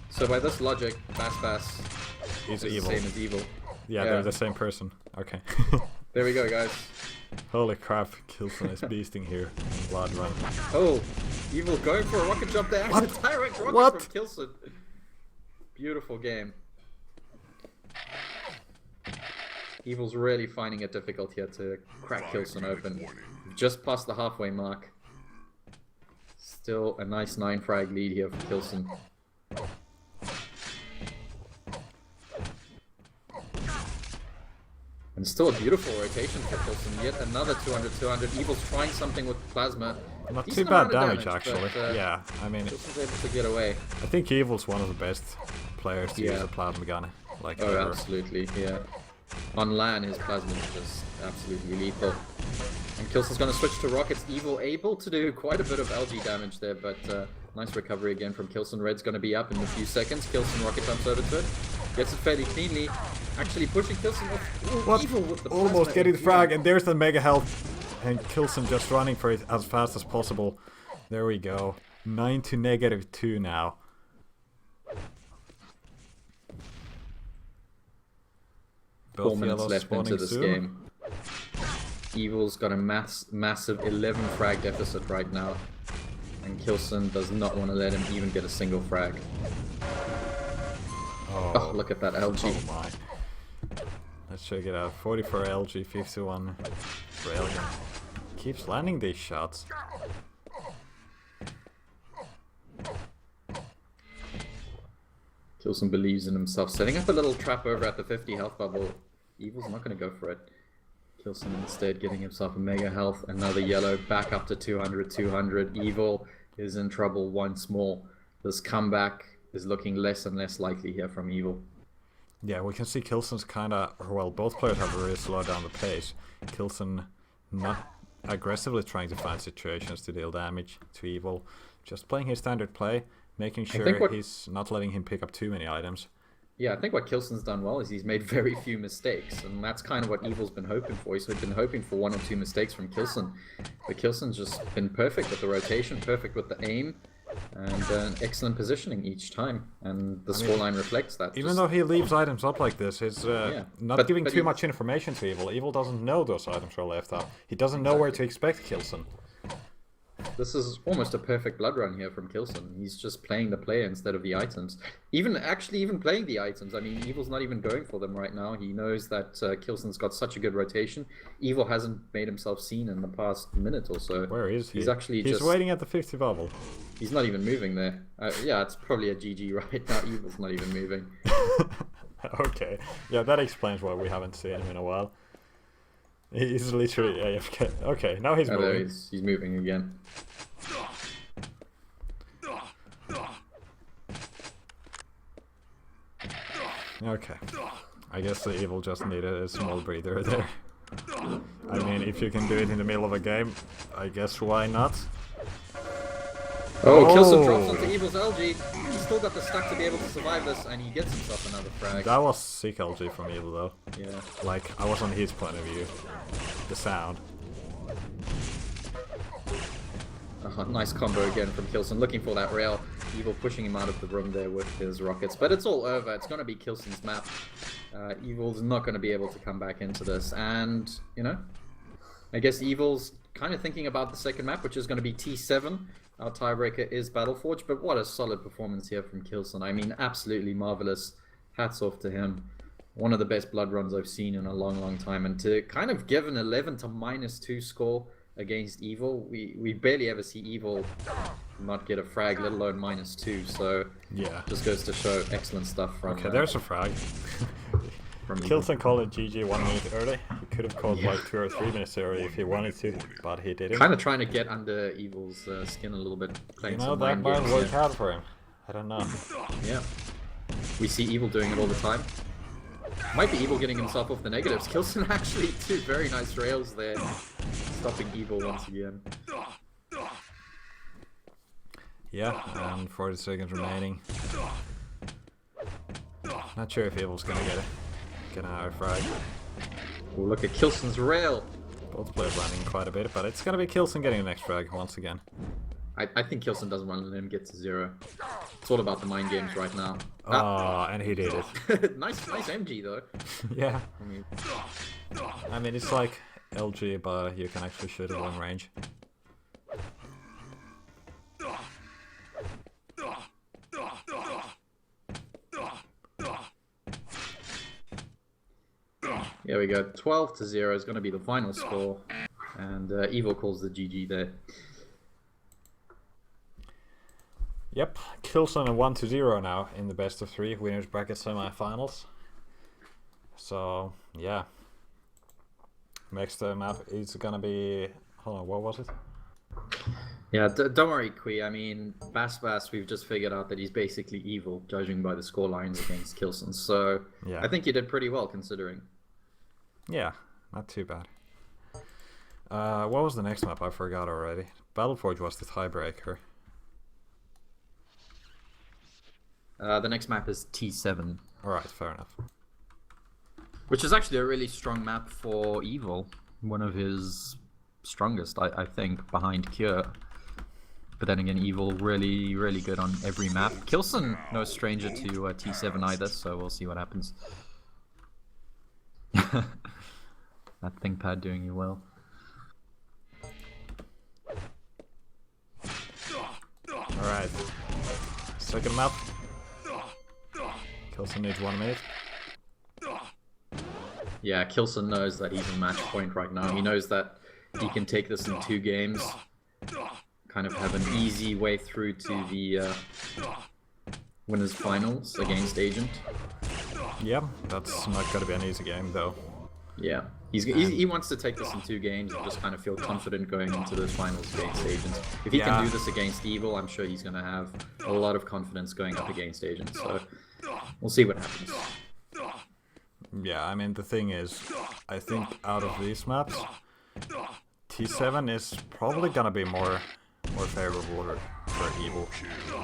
B: So by this logic, Bassbass
A: He's
B: is
A: Evil.
B: the same as Evil.
A: Yeah, they're the same person. Okay.
B: There we go, guys.
A: Holy crap, Kilson is beasting here. Blood run.
B: Oh, Evil going for a rocket jump there.
A: What?
B: A direct rocket
A: What?
B: from Kilson. Beautiful game. Evil's really finding it difficult here to crack Kilson open. Just past the halfway mark. Still a nice 9 frag lead here for Kilson. And still a beautiful rotation for Kilson. Yet another 200-200. Evil's trying something with plasma.
A: Not too
B: Decent
A: bad
B: amount of
A: damage, actually.
B: but,
A: Yeah, I mean,
B: Kilson's able to get away.
A: I think Evil's one of the best players to use a plasma gun. Like
B: Oh,
A: ever.
B: absolutely, yeah. On LAN, his plasma is just absolutely lethal. And Kilson's going to switch to rockets. Evil able to do quite a bit of LG damage there, but nice recovery again from Kilson. Red's going to be up in a few seconds. Kilson rocket jumps over to it. Gets it fairly cleanly. Actually pushing Kilson off. Ooh,
A: What?
B: Evil with the
A: Almost
B: plasma
A: getting the
B: infused.
A: frag, and there's the mega health. And Kilson just running for it as fast as possible. There we go. 9 to -2 now. Both
B: 4 minutes
A: yellows
B: left into
A: spawning
B: this
A: soon.
B: game. Evil's got a massive 11 frag deficit right now. And Kilson does not want to let him even get a single frag. Oh, look at that LG.
A: Oh my. Let's check it out. 44 LG, 51 Railgun. Keeps landing these shots.
B: Kilson believes in himself, setting up a little trap over at the 50 health bubble. Evil's not going to go for it. Kilson instead getting himself a mega health, another yellow, back up to 200. Evil is in trouble once more. This comeback is looking less and less likely here from Evil.
A: Yeah, we can see Kilson's kinda, well, both players have really slowed down the pace. Kilson not aggressively trying to find situations to deal damage to Evil, just playing his standard play, making sure he's not letting him pick up too many items.
B: Yeah, I think what Kilson's done well is he's made very few mistakes, and that's kind of what Evil's been hoping for. He's been hoping for 1 or 2 mistakes from Kilson, but Kilson's just been perfect with the rotation, perfect with the aim, and excellent positioning each time, and the scoreline reflects that.
A: Even though he leaves items up like this, he's not giving too much information to Evil. Evil doesn't know those items are left up. He doesn't know where to expect Kilson.
B: This is almost a perfect blood run here from Kilson. He's just playing the player instead of the items. Even playing the items. I mean, Evil's not even going for them right now. He knows that Kilson's got such a good rotation. Evil hasn't made himself seen in the past minute or so.
A: Where is he?
B: He's
A: waiting at the 50 bubble.
B: He's not even moving there. Yeah, it's probably a GG right now. Evil's not even moving.
A: Okay. Yeah, that explains why we haven't seen him in a while. He's literally AFK. Okay, now he's moving.
B: There he's moving again.
A: Okay. I guess the Evil just needed a small breather there. I mean, if you can do it in the middle of a game, I guess why not?
B: Oh, Kilson drops onto Evil's LG. He's still got the stack to be able to survive this, and he gets himself another frag.
A: That was sick LG from Evil though.
B: Yeah.
A: Like, I was on his point of view. The sound.
B: Nice combo again from Kilson, looking for that rail. Evil pushing him out of the room there with his rockets. But it's all over. It's going to be Kilson's map. Evil's not going to be able to come back into this. And, you know, I guess Evil's kind of thinking about the second map, which is going to be T7. Our tiebreaker is Battleforge. But what a solid performance here from Kilson. I mean, absolutely marvelous. Hats off to him. One of the best blood runs I've seen in a long, long time. And to kind of give an 11 to -2 score against Evil, we barely ever see Evil not get a frag, let alone -2. So
A: yeah,
B: just goes to show excellent stuff from.
A: Okay, there's a frag.
B: From
A: Kilson called it GG 1 minute early. He could have called like 2 or 3 minutes early if he wanted to, but he didn't.
B: Kind of trying to get under Evil's skin a little bit, playing some
A: that
B: mind
A: might
B: games,
A: work
B: yeah.
A: out for him. I don't know.
B: Yeah, we see Evil doing it all the time. Might be Evil getting himself off the negatives. Kilson actually 2 very nice rails there, stopping Evil once again.
A: Yeah, and 40 seconds remaining. Not sure if Evil's gonna get an frag.
B: Oh, look at Kilson's rail.
A: Both players running quite a bit, but it's gonna be Kilson getting the next frag once again.
B: I think Kilson doesn't want to let him get to 0. It's all about the mind games right now.
A: Oh, and he did it.
B: nice MG though.
A: Yeah. I mean, it's like LG, but you can actually shoot at long range.
B: Here we go. 12 to 0 is going to be the final score, and Evil calls the GG there.
A: Yep, Kilson 1-0 now in the best of 3 winners bracket semi-finals. So yeah, next map is gonna be. Hold on, what was it?
B: Yeah, don't worry, Kui. I mean, Bassbass, we've just figured out that he's basically Evil, judging by the score lines against Kilson. So
A: Yeah.
B: I think you did pretty well considering.
A: Yeah, not too bad. What was the next map? I forgot already. Battleforge was the tiebreaker.
B: The next map is T7.
A: Alright, fair enough.
B: Which is actually a really strong map for Evil. One of his strongest, I think, behind Cure. But then again, Evil really, really good on every map. Kilson, no stranger to T7 either, so we'll see what happens. That ThinkPad doing you well.
A: Alright. Second map. Kilson needs 1 minute.
B: Yeah, Kilson knows that he's in match point right now. He knows that he can take this in 2 games. Kind of have an easy way through to the winners finals against Agent.
A: Yeah, that's not gonna be an easy game though.
B: Yeah, he wants to take this in 2 games and just kind of feel confident going into those finals against Agent. If he can do this against Evil, I'm sure he's going to have a lot of confidence going up against Agent. So we'll see what happens.
A: Yeah, I mean the thing is, I think out of these maps, T7 is probably gonna be more favorable for Evil.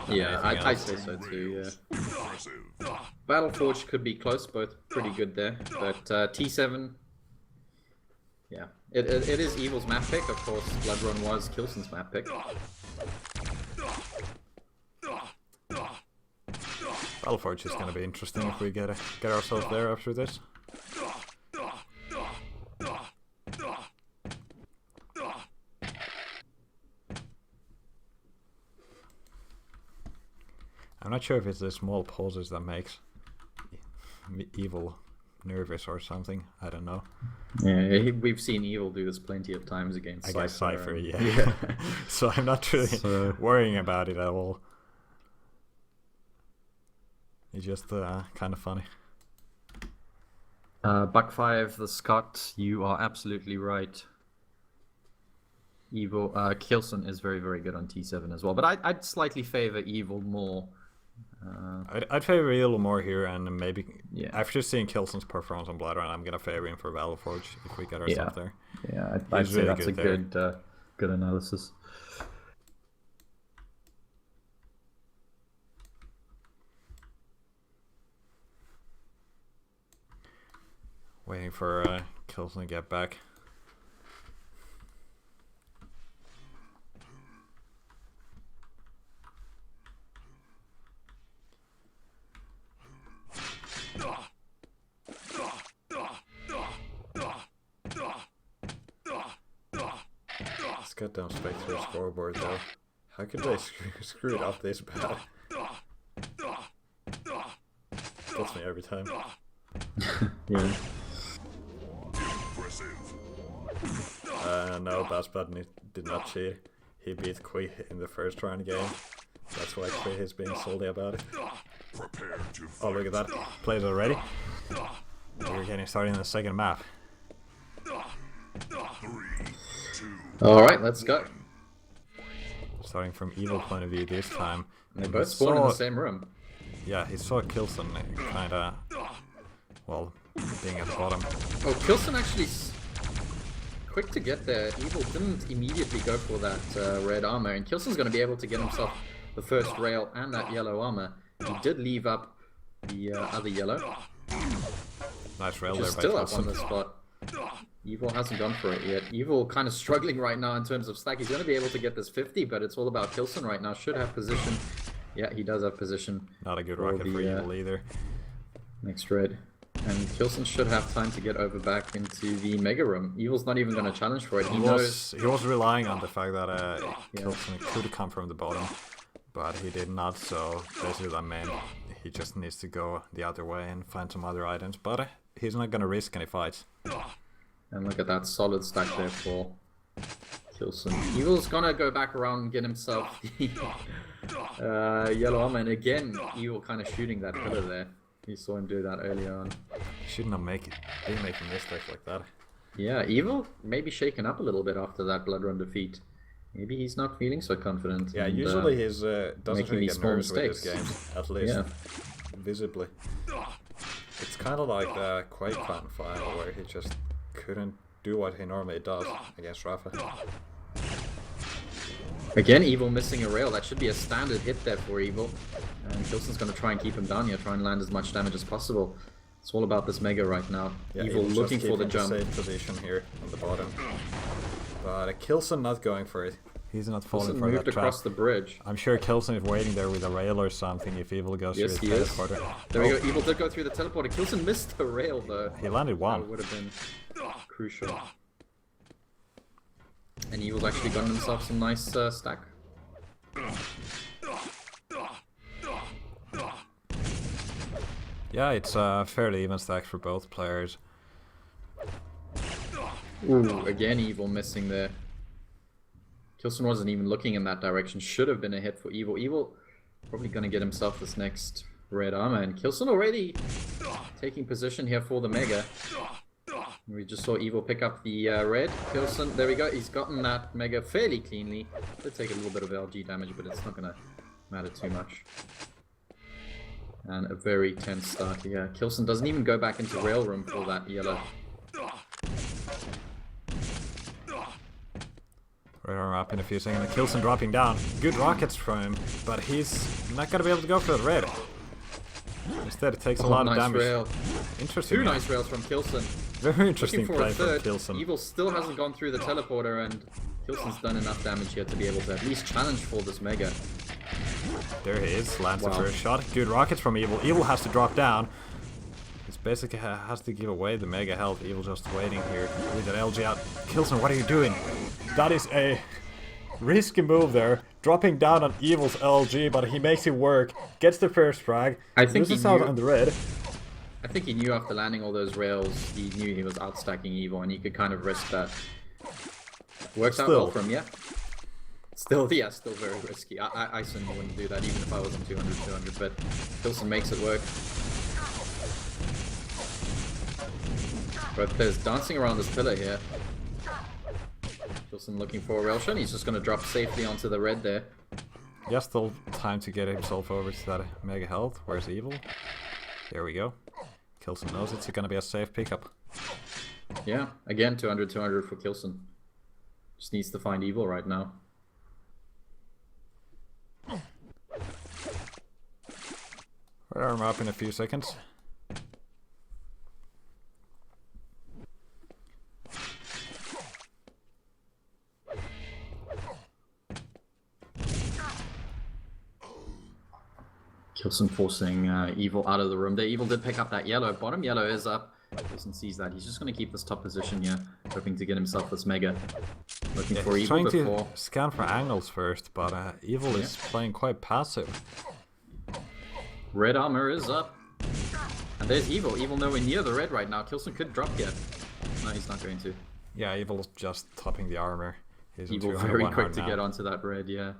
B: Yeah, I'd say so too. Yeah. Battleforge could be close, both pretty good there, but T7. Yeah, it is Evil's map pick. Of course, Blood Run was Kilson's map pick.
A: Battleforge is gonna be interesting if we get ourselves there after this. I'm not sure if it's the small pauses that makes Evil nervous or something. I don't know.
B: Yeah, we've seen Evil do this plenty of times against Cypher.
A: Cypher, yeah. So I'm not really worrying about it at all. It's just kind of funny.
B: Buck5, the Scott, you are absolutely right. Evil, Kilson is very, very good on T7 as well, but I'd slightly favor Evil more.
A: I'd favor Evil more here, and maybe after seeing Kilson's performance on Blood Run, I'm gonna favor him for Battleforge if we get ourselves there.
B: Yeah, I'd say that's a good analysis.
A: Waiting for Kilson to get back. get down straight to the scoreboard though. How could they screw it up this bad? Gets me every time.
B: Yeah.
A: No, Bassbass did not cheat. He beat Kui in the first round game. That's why Kui is being salty about it. Oh, look at that. Plays already. We're getting started in the second map.
B: Alright, let's go.
A: Starting from evil point of view this time.
B: They both spawn in the same room.
A: Yeah, he saw Kilson kinda, well, being at the bottom.
B: Oh, Kilson actually quick to get there. Evil didn't immediately go for that red armor, and Kilson's going to be able to get himself the first rail and that yellow armor. He did leave up the other yellow.
A: Nice rail there by
B: Still up
A: Kilson.
B: on the spot. Evil hasn't gone for it yet. Evil kind of struggling right now in terms of stack. He's going to be able to get this 50, but it's all about Kilson right now. Should have position. Yeah, he does have position.
A: Not a good rocket for Evil either.
B: Next red. And Kilson should have time to get over back into the mega room. Evil's not even going to challenge for it. He knows.
A: He was relying on the fact that Kilson could come from the bottom, but he did not. So basically that meant he just needs to go the other way and find some other items. But he's not going to risk any fights.
B: And look at that solid stack there for Kilson. Evil's going to go back around and get himself the yellow armor. And again, Evil kind of shooting that pillar there. You saw him do that earlier on.
A: Shouldn't have been making mistakes like that.
B: Yeah, Evil maybe shaken up a little bit after that Blood Run defeat. Maybe he's not feeling so confident.
A: Yeah, usually he's doesn't really get nervous with his games, at least visibly. It's kind of like the Quake Clan final where he just couldn't do what he normally does against Rafa.
B: Again, Evil missing a rail. That should be a standard hit there for Evil. And Kilson's going to try and keep him down here, try and land as much damage as possible. It's all about this Mega right now.
A: Yeah,
B: Evil looking for the jump.
A: Safe position here on the bottom. But Kilson not going for it. He's not falling
B: Kilson
A: for that
B: moved
A: trap.
B: Across the bridge.
A: I'm sure Kilson is waiting there with a rail or something if Evil goes through the teleporter.
B: There we go. Evil did go through the teleporter. Kilson missed the rail though.
A: He landed one.
B: That would have been crucial. And Evil's actually gotten himself some nice stack.
A: Yeah, it's a fairly even stack for both players.
B: Ooh, again Evil missing there. Kilson wasn't even looking in that direction. Should have been a hit for Evil. Evil probably going to get himself this next red armor. And Kilson already taking position here for the Mega. We just saw Evil pick up the red. Kilson, there we go. He's gotten that Mega fairly cleanly. Did take a little bit of LG damage, but it's not going to matter too much. And a very tense start here. Kilson doesn't even go back into rail room for that yellow.
A: We're up in a few seconds. Kilson dropping down. Good rockets from him, but he's not going to be able to go for the red. Instead, it takes a lot of damage.
B: Rail.
A: Interesting.
B: Two nice rails from Kilson.
A: Very interesting play from
B: third.
A: Kilson.
B: Evil still hasn't gone through the teleporter, and Kilson's done enough damage here to be able to at least challenge for this Mega.
A: There he is. Lands the first shot. Good rockets from Evil. Evil has to drop down. It's basically has to give away the Mega health. Evil just waiting here with an LG out. Kilson, what are you doing? That is a risky move there. Dropping down on Evil's LG, but he makes it work. Gets the first frag.
B: I think he
A: loses out on the red.
B: I think he knew after landing all those rails, he knew he was outstacking Evil, and he could kind of risk that. Works out well for him, yeah. Still, yeah, still very risky. I certainly wouldn't do that, even if I was on 200, but Kilson makes it work. But there's dancing around this pillar here. Kilson looking for a rail shot. He's just going to drop safely onto the red there.
A: Yeah, still time to get himself over to that Mega health. Where's Evil? There we go. Kilson knows it's going to be a safe pickup.
B: Yeah, again, 200 for Kilson. Just needs to find Evil right now.
A: We're up in a few seconds.
B: Kilson forcing Evil out of the room there. Evil did pick up that yellow. Bottom yellow is up. Kilson sees that. He's just going to keep this top position here, hoping to get himself this Mega. Looking for
A: he's
B: Evil
A: trying
B: before.
A: to scan for angles first, but Evil is playing quite passive.
B: Red armor is up. And there's Evil. Evil nowhere near the red right now. Kilson could drop here. No, he's not going to.
A: Yeah, Evil's just topping the armor. He's
B: Evil very quick to get onto that red, yeah.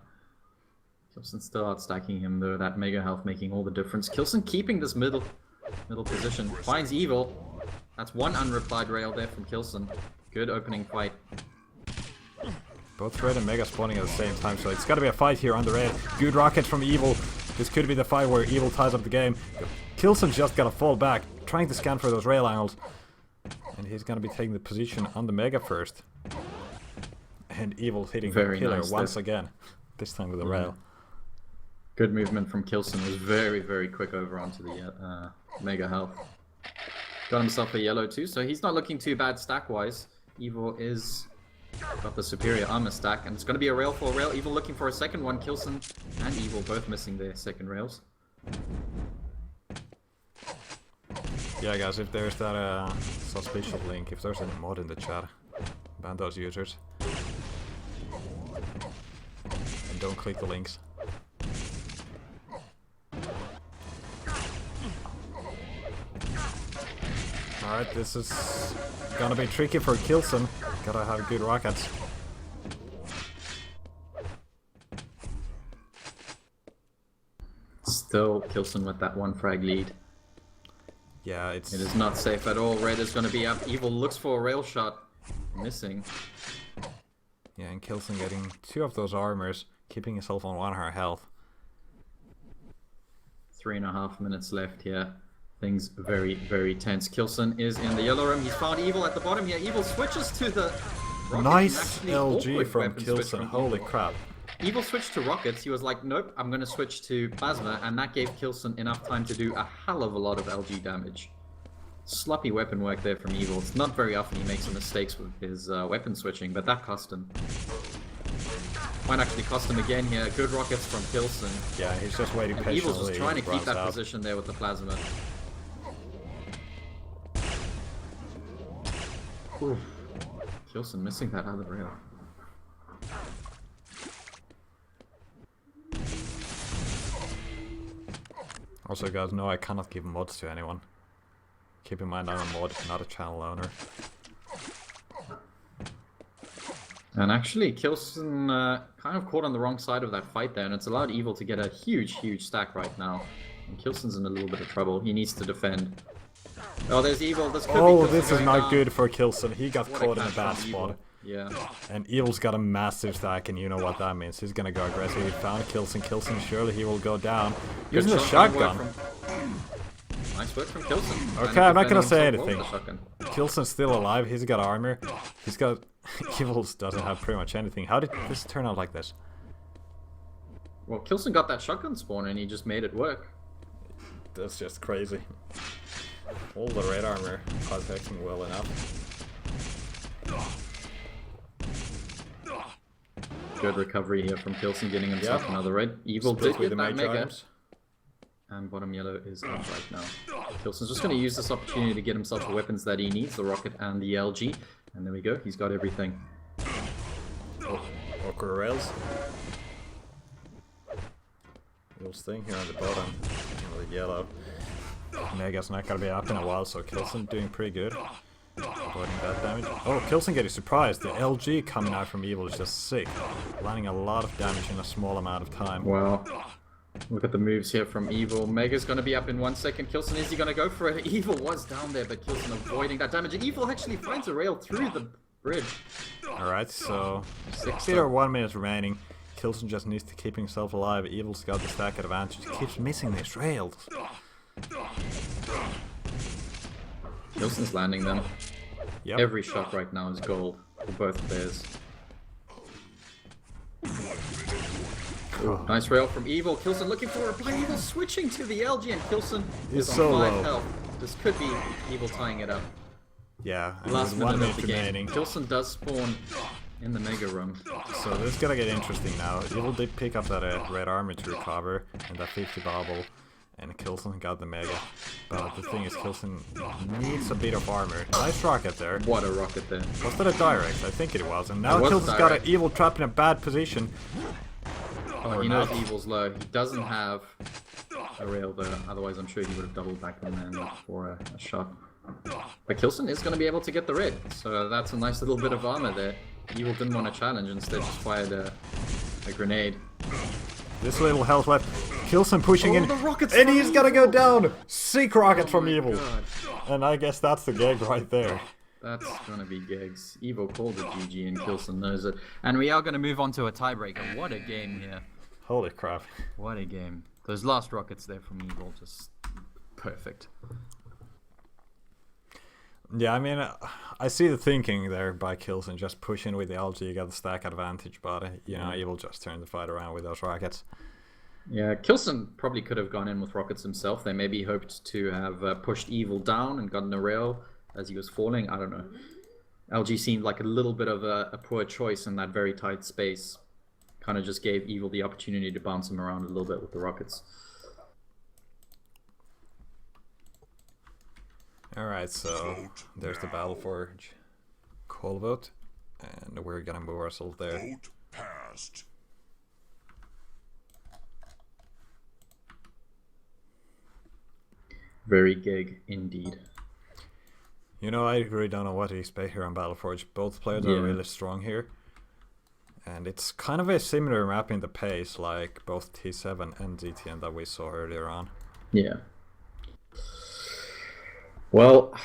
B: Kilson still outstacking him though. That Mega health making all the difference. Kilson keeping this middle position. Finds Evil. That's one unreplied rail there from Kilson. Good opening fight.
A: Both red and Mega spawning at the same time, so it's got to be a fight here on the red. Good rocket from Evil. This could be the fight where Evil ties up the game. Kilson's just got to fall back, trying to scan for those rail angles. And he's going to be taking the position on the Mega first. And Evil hitting the pillar once again. This time with a rail.
B: Good movement from Kilson. Was very, very quick over onto the Mega health. Got himself a yellow too, so he's not looking too bad stack-wise. Evil is got the superior armor stack, and it's going to be a rail for a rail. Evil looking for a second one. Kilson and Evil both missing their second rails.
A: Yeah, guys, if there's that suspicious link, if there's any mod in the chat, ban those users. And don't click the links. Alright, this is gonna be tricky for Kilson. Gotta have good rockets.
B: Still Kilson with that one frag lead.
A: Yeah,
B: it is not safe at all. Red is going to be up. Evil looks for a rail shot. Missing.
A: Yeah, and Kilson getting 2 of those armors, keeping himself on 1 health.
B: 3.5 minutes left here. Things very, very tense. Kilson is in the yellow room. He's found Evil at the bottom here. Evil switches to the rocket.
A: Nice LG from Kilson. Holy crap.
B: Evil switched to rockets. He was like, nope, I'm going to switch to plasma, and that gave Kilson enough time to do a hell of a lot of LG damage. Sloppy weapon work there from Evil. It's not very often he makes some mistakes with his weapon switching, but that cost him. Might actually cost him again here. Good rockets from Kilson.
A: Yeah, he's just waiting patiently.
B: Evil's just trying to keep that position there with the plasma. Oof. Kilson missing that other rail.
A: Also, guys, no, I cannot give mods to anyone. Keep in mind I'm a mod, not a channel owner.
B: And actually, Kilson kind of caught on the wrong side of that fight there, and it's allowed Evil to get a huge, huge stack right now. And Kilson's in a little bit of trouble. He needs to defend. Oh, there's Evil. This could be Kilson
A: this is not
B: down.
A: good for Kilson. He got caught in a bad spot.
B: Yeah.
A: And Evil's got a massive stack, and you know what that means. He's gonna go aggressive. He found Kilson. Kilson, surely he will go down. Using the shotgun.
B: Nice work from Kilson.
A: Okay, I'm not gonna say anything. Kilson's still alive. He's got armor. He's got... Evil's doesn't have pretty much anything. How did this turn out like this?
B: Well, Kilson got that shotgun spawn, and he just made it work.
A: That's just crazy. All the red armor protecting well enough.
B: Good recovery here from Kilson, getting himself another red. Evil did get that Mega. And bottom yellow is up right now. Kilson's just going to use this opportunity to get himself the weapons that he needs, the rocket and the LG. And there we go, he's got everything.
A: Awkward rails. Little thing here on the bottom. The yellow. Mega's not going to be up in a while, so Kilson doing pretty good. Avoiding that damage. Oh, Kilson getting surprised. The LG coming out from Evil is just sick. Landing a lot of damage in a small amount of time.
B: Wow. Look at the moves here from Evil. Mega's going to be up in 1 second. Kilson, is he going to go for it? Evil was down there, but Kilson avoiding that damage. And Evil actually finds a rail through the bridge.
A: Alright, so 60 or 1 minute remaining. Kilson just needs to keep himself alive. Evil's got the stack advantage. He keeps missing these rails.
B: Kilson's landing them.
A: Yep.
B: Every shot right now is gold for both players. Ooh, nice rail from Evil. Kilson looking for a play. Evil switching to the LG, and Kilson is
A: so
B: on 5
A: low.
B: health. This could be Evil tying it up.
A: Yeah, and
B: Last
A: with 1
B: minute
A: minute
B: of the game.
A: remaining.
B: Kilson does spawn in the Mega room.
A: So this is gonna get interesting now. Evil did pick up that red armor to recover and that 50 bobble. and Kilson got the Mega. But the thing is, Kilson needs a bit of armor. Nice rocket there.
B: What a rocket there.
A: Was that a direct? I think it was. And now
B: It was
A: Kilson's got an evil trapped in a bad position.
B: Oh, he knows Evil's low. He doesn't have a rail though, otherwise I'm sure he would have doubled back on there and looked for a shot. But Kilson is going to be able to get the red, so that's a nice little bit of armor there. Evil didn't want to challenge, instead just fired a grenade.
A: This little health left. Kilson pushing in,
B: the rockets
A: and
B: from
A: he's gonna go down! Sick rocket
B: Oh
A: from
B: my
A: Evil.
B: God.
A: And I guess that's the gag right there.
B: That's gonna be gigs. Evil called it GG and Kilson knows it. And we are gonna move on to a tiebreaker. What a game here.
A: Holy crap.
B: What a game. Those last rockets there from Evil, just perfect.
A: Yeah, I mean, I see the thinking there by Kilson, just pushing with the LG, you got the stack advantage, but, you know, Evil just turned the fight around with those rockets.
B: Yeah, Kilson probably could have gone in with rockets himself. They maybe hoped to have pushed Evil down and gotten a rail as he was falling. I don't know. LG seemed like a little bit of a poor choice in that very tight space. Kind of just gave Evil the opportunity to bounce him around a little bit with the rockets.
A: Alright, so there's the Battle Forge call vote, and we're gonna move ourselves there.
C: Vote passed.
B: Very gig indeed.
A: You know, I really don't know what to expect here on Battle Forge. Both players are really strong here. And it's kind of a similar map in the pace, like both T7 and GTN that we saw earlier on.
B: Yeah. Well,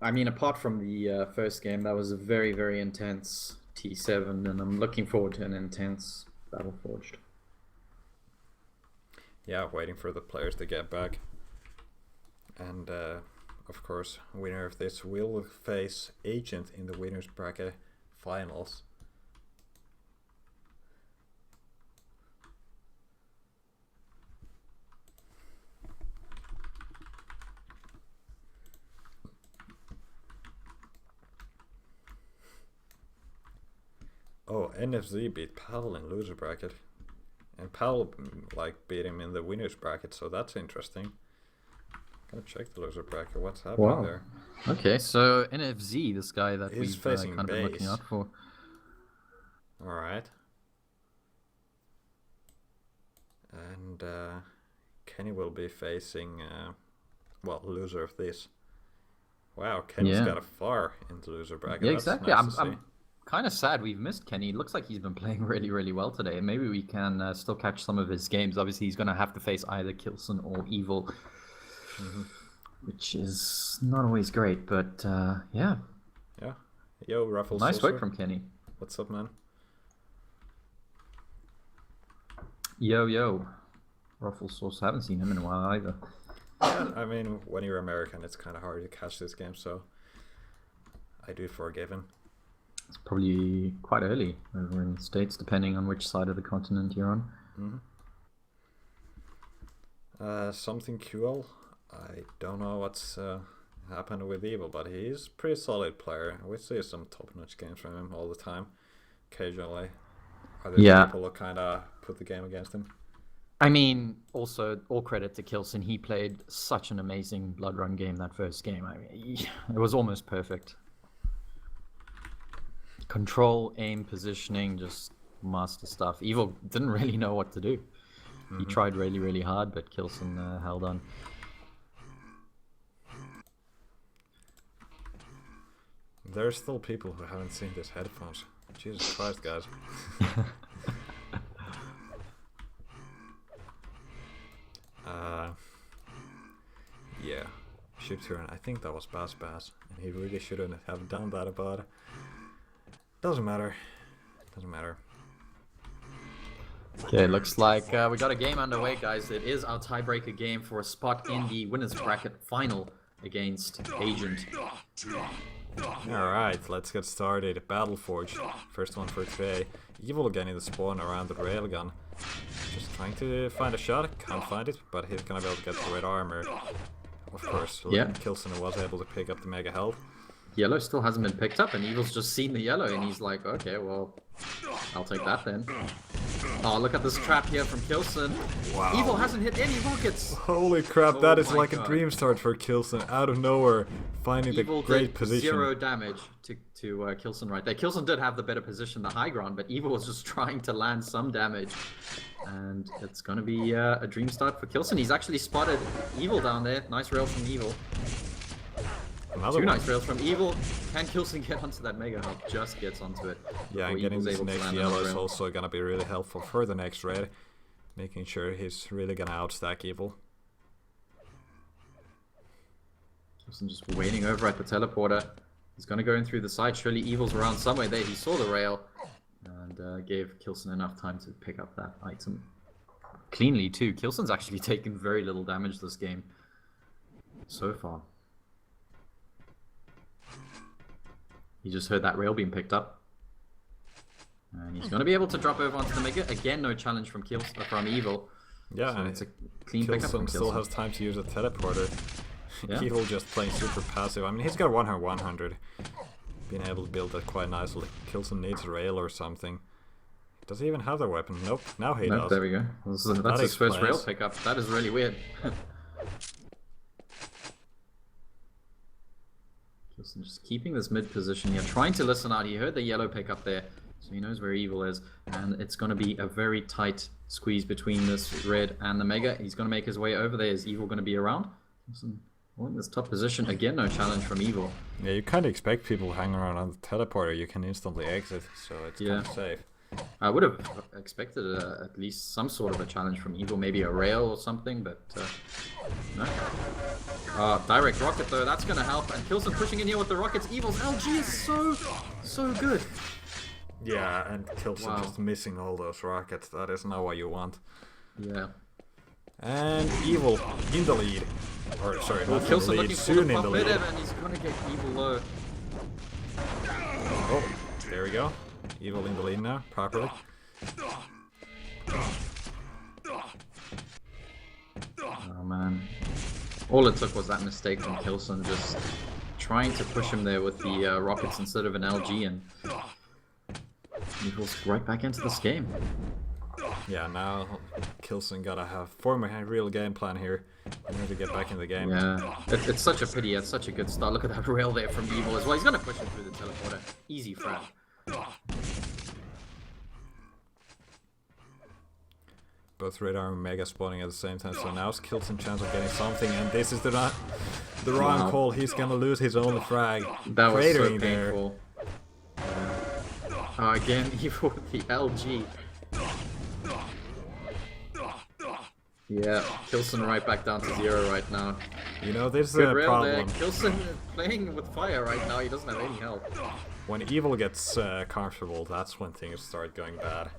B: I mean, apart from the first game, that was a very, very intense T7, and I'm looking forward to an intense Battle Forged.
A: Yeah, waiting for the players to get back. And, of course, winner of this will face Agent in the winners bracket finals. Oh, NFZ beat Pavle in loser bracket. And Pavle, like, beat him in the winners bracket, so that's interesting. Gotta check the loser bracket, what's happening there.
B: Okay, so NFZ, this guy that
A: He's
B: we've
A: facing
B: kind of been looking
A: base.
B: out for.
A: Alright. And Kenny will be facing, well, loser of this. Wow, Kenny's got a far into loser bracket.
B: Yeah,
A: That's
B: exactly.
A: nice to see.
B: I'm kind of sad we've missed Kenny. It looks like he's been playing really, really well today. Maybe we can still catch some of his games. Obviously, he's going to have to face either Kilson or Evil, which is not always great, but yeah.
A: Yeah. Yo, Ruffles.
B: Nice work from Kenny.
A: What's up, man?
B: Yo. Ruffles Sauce. Haven't seen him in a while either.
A: Yeah, I mean, when you're American, it's kind of hard to catch this game, so I do forgive him.
B: It's probably quite early over in the States, depending on which side of the continent you're on.
A: Something QL. I don't know what's happened with Evil, but he's a pretty solid player. We see some top-notch games from him all the time. Occasionally, other people will kind of put the game against him.
B: I mean, also, all credit to Kilson. He played such an amazing Blood Run game that first game. I mean, it was almost perfect. Control, aim, positioning, just master stuff. Evil didn't really know what to do. He tried really, really hard, but Kilson held on.
A: There's still people who haven't seen these headphones. Jesus Christ, guys. Yeah, ship turn. I think that was Bassbass, and he really shouldn't have done that, but doesn't matter. Doesn't matter.
B: Okay, looks like we got a game underway, guys. It is our tiebreaker game for a spot in the winners bracket final against Agent.
A: Alright, let's get started. Battle Forge. First one for today. Evil getting the spawn around the railgun. Just trying to find a shot. Can't find it, but he's gonna be able to get the red armor. Of course, Kilson was able to pick up the mega health.
B: Yellow still hasn't been picked up, and Evil's just seen the yellow, and he's like, okay, well, I'll take that then. Oh, look at this trap here from Kilson.
A: Wow.
B: Evil hasn't hit any rockets.
A: Holy crap, that is
B: my
A: like
B: God.
A: a dream start for Kilson. Out of nowhere, finding
B: Evil
A: the great
B: did
A: position.
B: 0 damage to Kilson right there. Kilson did have the better position, the high ground, but Evil was just trying to land some damage. And it's going to be a dream start for Kilson. He's actually spotted Evil down there. Nice rail from Evil.
A: Another
B: Two
A: one.
B: nice rails from Evil. Can Kilson get onto that Mega Hub? Just gets onto it.
A: Yeah, and
B: before
A: getting
B: Evil's
A: this
B: able to
A: next
B: land
A: yellow
B: another
A: is
B: rail.
A: also going to be really helpful for the next red. Making sure he's really going to outstack Evil.
B: Kilson just waiting over at the teleporter. He's going to go in through the side. Surely Evil's around somewhere there. He saw the rail and gave Kilson enough time to pick up that item. Cleanly too. Kilson's actually taken very little damage this game so far. He just heard that rail being picked up. And he's going to be able to drop over onto the Mega. Again, no challenge from from Evil.
A: Yeah,
B: So
A: and
B: it's a clean pickup from
A: Kilson still
B: Kilson.
A: has time to use a teleporter.
B: Yeah.
A: Evil just playing super passive. I mean, he's got 100. Being able to build that quite nicely. Kilson needs a rail or something. Does he even have the weapon? Nope. Now he
B: Nope,
A: does.
B: there we go. That's his first rail
A: explains.
B: pickup. That is really weird. Kilson just keeping this mid position here, trying to listen out. He heard the yellow pick up there, so he knows where Evil is. And it's going to be a very tight squeeze between this red and the Mega. He's going to make his way over there. Is Evil going to be around? Kilson in this top position. Again, no challenge from Evil.
A: Yeah, you kind of expect people hanging around on the teleporter. You can instantly exit, so it's kind of safe.
B: I would have expected at least some sort of a challenge from Evil, maybe a rail or something, but no. Direct rocket though, that's going to help. And Kilson pushing in here with the rockets. Evil's LG is so good.
A: Yeah, and Kilson
B: Wow.
A: just missing all those rockets. That is not what you want.
B: Yeah.
A: And Evil in the lead. Or sorry, not in the
B: Kilson
A: lead,
B: looking for
A: soon
B: the
A: in the
B: pop
A: lead.
B: mid, and he's going to get Evil low.
A: Oh, there we go. Evil in the lead now, properly.
B: Oh man. All it took was that mistake from Kilson, just trying to push him there with the rockets instead of an LG, and Evil's right back into this game.
A: Yeah, now Kilson gotta form a real game plan here in order to get back in the game.
B: Yeah, it's such a pity. It's such a good start. Look at that rail there from Evil as well. He's going to push him through the teleporter. Easy frag.
A: Both red are mega spawning at the same time, so now's Kilson chance of getting something, and this is the wrong
B: Wow.
A: call. He's gonna lose his only frag.
B: That was so
A: Cratering there.
B: painful. Again, Evil with the LG. Yeah, Kilson right back down to 0 right now.
A: You know, this is
B: Good
A: a
B: rail there.
A: problem.
B: Kilson playing with fire right now. He doesn't have any help.
A: When Evil gets comfortable, that's when things start going bad.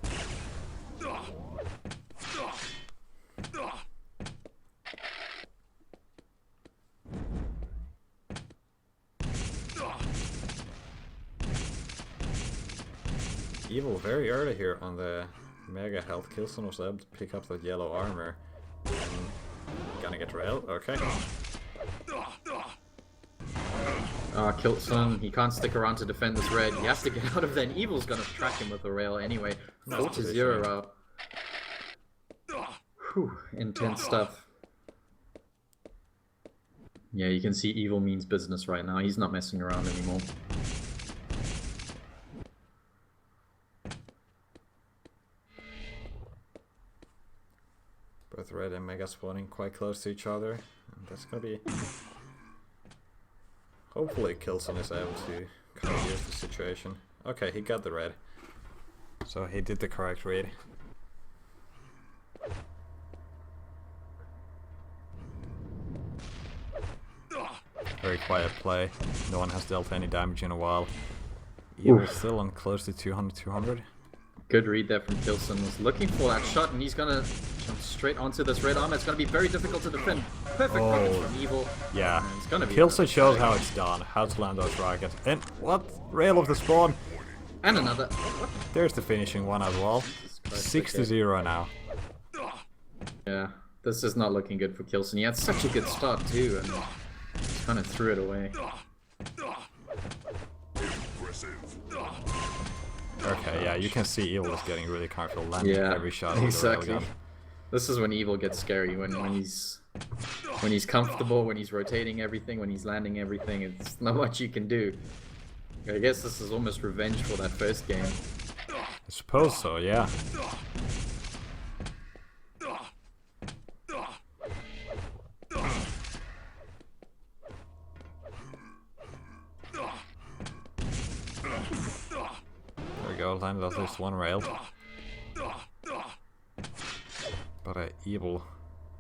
A: Evil very early here on the mega health. Kilson was able to pick up that yellow armor. And gonna get rail, okay.
B: Kilson, he can't stick around to defend this red. He has to get out of there, and Evil's gonna track him with the rail anyway. 4-0. Whew, intense stuff. Yeah, you can see Evil means business right now. He's not messing around anymore.
A: Both red and mega spawning quite close to each other. And that's gonna be... Hopefully Kilson is able to kind of use the situation. Okay, he got the red. So he did the correct read. Very quiet play. No one has dealt any damage in a while. Evil still on close to 200.
B: Good read there from Kilson. Was looking for that shot, and he's gonna jump straight onto this red armor. It's gonna be very difficult to defend. Perfect rocket from Evil.
A: Yeah.
B: And it's gonna be
A: Kilson shows how it's done, how to land those rockets. And what? Rail of the spawn.
B: And another. What?
A: There's the finishing one as well.
B: Christ,
A: 6-0 now.
B: Yeah, this is not looking good for Kilson. He had such a good start too, and kind of threw it away.
A: Okay, yeah, you can see Evil is getting really comfortable landing every shot with
B: exactly.
A: the railgun.
B: This is when Evil gets scary, when he's comfortable, when he's rotating everything, when he's landing everything. It's not much you can do. I guess this is almost revenge for that first game.
A: I suppose so, yeah. There we go, landed at least one rail. But Evil,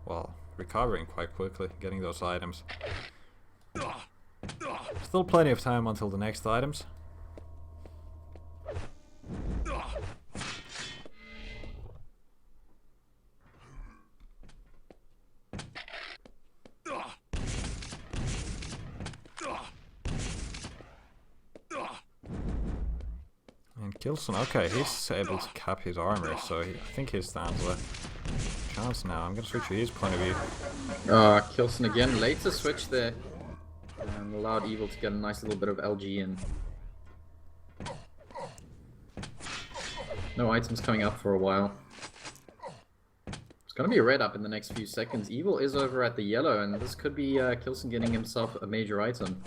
A: well, recovering quite quickly, getting those items. Still plenty of time until the next items. And Kilson, okay, he's able to cap his armor, so I think he stands a chance now. I'm gonna switch to his point of view.
B: Kilson again, later switch there. And allowed Evil to get a nice little bit of LG in. No items coming up for a while. It's gonna be a red up in the next few seconds. Evil is over at the yellow, and this could be Kilson getting himself a major item.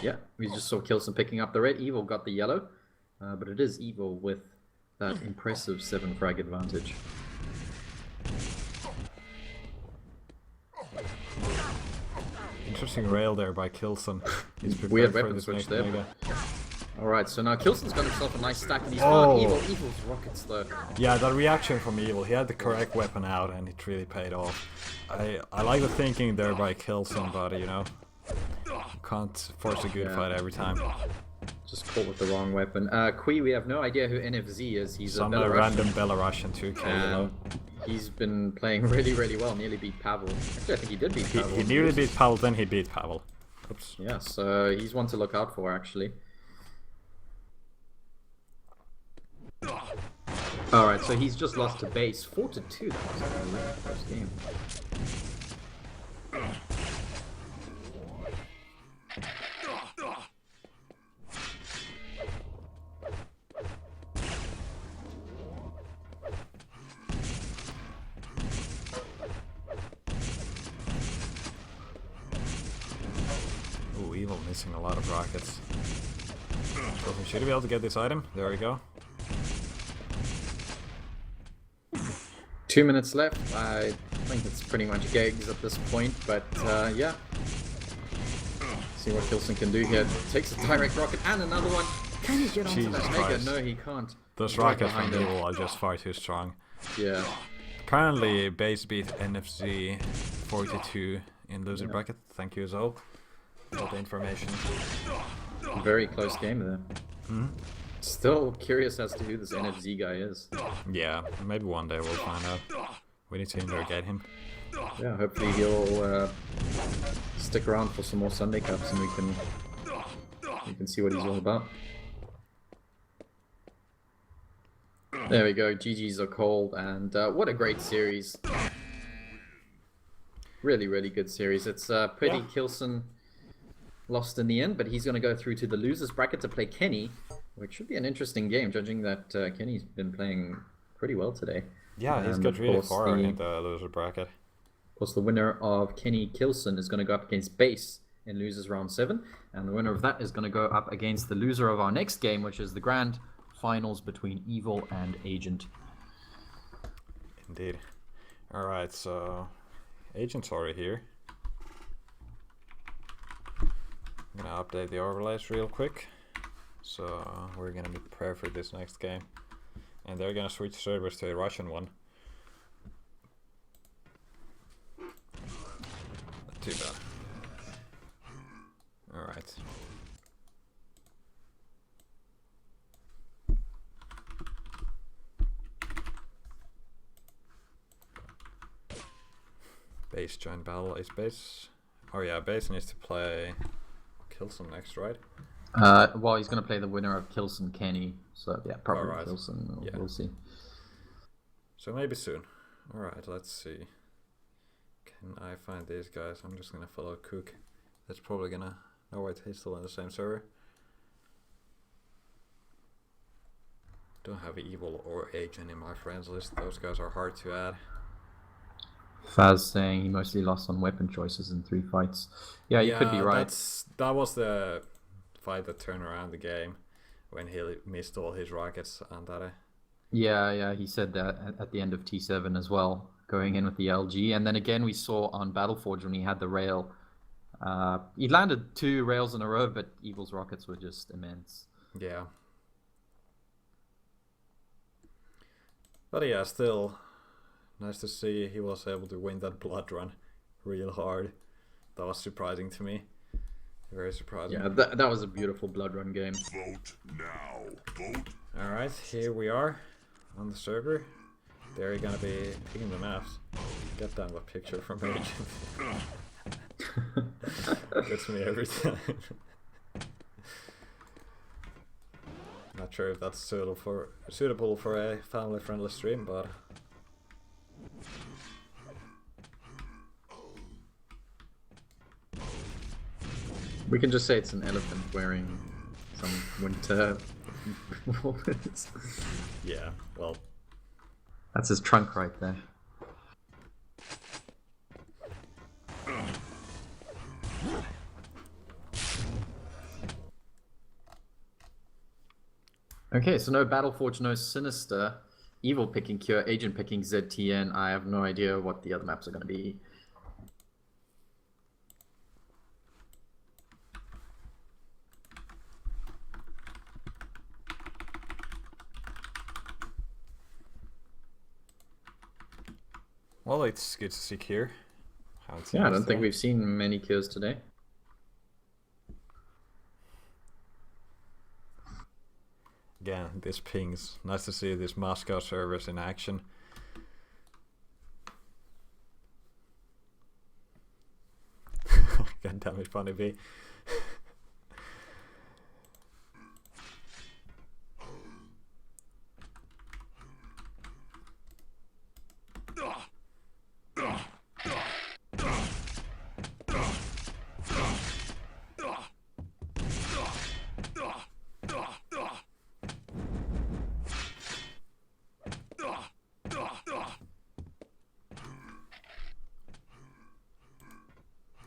B: Yeah, we just saw Kilson picking up the red. Evil got the yellow, but it is Evil with that impressive 7 frag advantage.
A: Interesting rail there by Kilson. He's
B: Weird
A: prepared for
B: weapon
A: this
B: switch
A: next
B: there.
A: mega.
B: Alright, so now Kilson's got himself a nice stack, and he's
A: Oh.
B: Evil's rockets though.
A: Yeah, that reaction from Evil, he had the correct weapon out and it really paid off. I like the thinking there by Kilson, but you know, you can't force a good fight every time.
B: Just caught with the wrong weapon. Kui, we have no idea who NFZ is. He's
A: Some
B: a Belarusian.
A: random Belarusian 2K, you know.
B: He's been playing really, really well. Nearly beat Pavle. Actually, I think he did beat Pavle.
A: He nearly beat Pavle, then he beat Pavle. Oops.
B: Yeah, so he's one to look out for, actually. Alright, so he's just lost to base. 4-2. That was a really close game.
A: Ooh, Evil missing a lot of rockets. Should he be able to get this item? There we go.
B: 2 minutes left. I think it's pretty much gigs at this point, but yeah. See what Kilson can do here. Takes a direct rocket and another one. Can he get onto
A: Jesus
B: that mega?
A: Christ.
B: No, he can't.
A: Those
B: Right
A: rockets from
B: behind him.
A: Evil are just far too strong.
B: Yeah.
A: Apparently, base beat NFZ 42 in loser bracket. Thank you, Zoe, for the information.
B: Very close game there. Still curious as to who this NFZ guy is.
A: Yeah, maybe one day we'll find out. We need to interrogate him.
B: Yeah, hopefully he'll stick around for some more Sunday Cups and we can see what he's all about. There we go, GG's are called, and what a great series. Really, really good series. It's pity
A: Yeah.
B: Kilson lost in the end, but he's going to go through to the losers bracket to play Kenny, which should be an interesting game, judging that Kenny's been playing pretty well today.
A: Yeah, he's
B: And
A: got
B: of
A: really
B: course
A: far in the loser bracket.
B: Of course, the winner of Kenny Kilson is going to go up against Bass in losers round 7, and the winner of that is going to go up against the loser of our next game, which is the grand finals between Evil and Agent.
A: Indeed. Alright, so Agent's already here. I'm gonna update the overlays real quick. So we're gonna be prepared for this next game. And they're gonna switch servers to a Russian one. Not too bad. Alright. Base join battle. Is Base? Oh yeah, Base needs to play Kilson next, right?
B: Well, he's going to play the winner of Kilson Kenny, so yeah, probably
A: Alright.
B: Kilson.
A: Yeah.
B: We'll see.
A: So maybe soon. Alright, let's see. Can I find these guys? I'm just gonna follow Cook. That's probably gonna... Oh wait, he's still in the same server. Don't have Evil or Agent in my friends list. Those guys are hard to add.
B: Faz saying he mostly lost on weapon choices in 3 fights. Yeah, you could be right.
A: That was the fight that turned around the game when he missed all his rockets and that.
B: Yeah, he said that at the end of T7 as well, going in with the LG. And then again, we saw on Battleforge when he had the rail. He landed 2 rails in a row, but Evil's rockets were just immense.
A: Yeah. But yeah, still nice to see he was able to win that blood run real hard. That was surprising to me. Very surprising.
B: Yeah, that was a beautiful blood run game.
C: Vote now. Vote.
A: Alright, here we are on the server. They're gonna be picking the maps. Get down the picture from Agent. Gets me every time. Not sure if that's suitable for a family-friendly stream, but
B: we can just say it's an elephant wearing some winter.
A: yeah, well,
B: that's his trunk right there. Okay, so no Battleforge, no Sinister, Evil picking Cure, Agent picking ZTN. I have no idea what the other maps are going to be.
A: Well, it's good to see Cure.
B: Yeah, I don't think we've seen many Cures today.
A: Again, this pings. Nice to see this Moscow servers in action. God damn it, funny bee.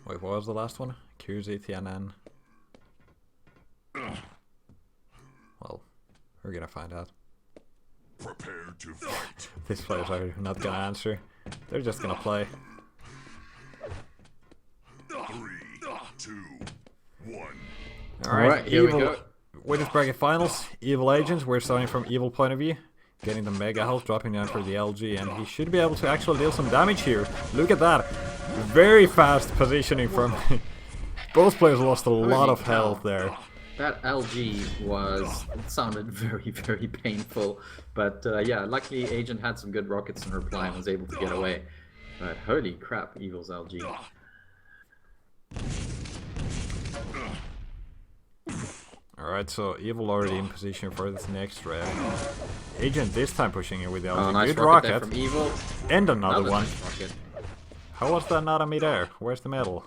A: Wait, what was the last one? QZTNN. Well, we're gonna find out.
C: Prepare to fight.
A: These players are not gonna answer. They're just gonna play.
C: 3, 2, 1.
A: Alright,
B: here we go.
A: Winners bracket finals. Evil Agents. We're starting from Evil point of view. Getting the mega health, dropping down for the LG, and he should be able to actually deal some damage here. Look at that. Very fast positioning from both players lost a lot of health there.
B: That LG sounded very, very painful. But yeah, luckily Agent had some good rockets in reply and was able to get away. But holy crap, Evil's LG.
A: Alright, so Evil already in position for this next round. Agent this time pushing it with the LG.
B: Oh, nice
A: good
B: rocket
A: rocket.
B: from Evil.
A: And another one.
B: Nice rocket.
A: How was that not a mid-air? Where's the medal?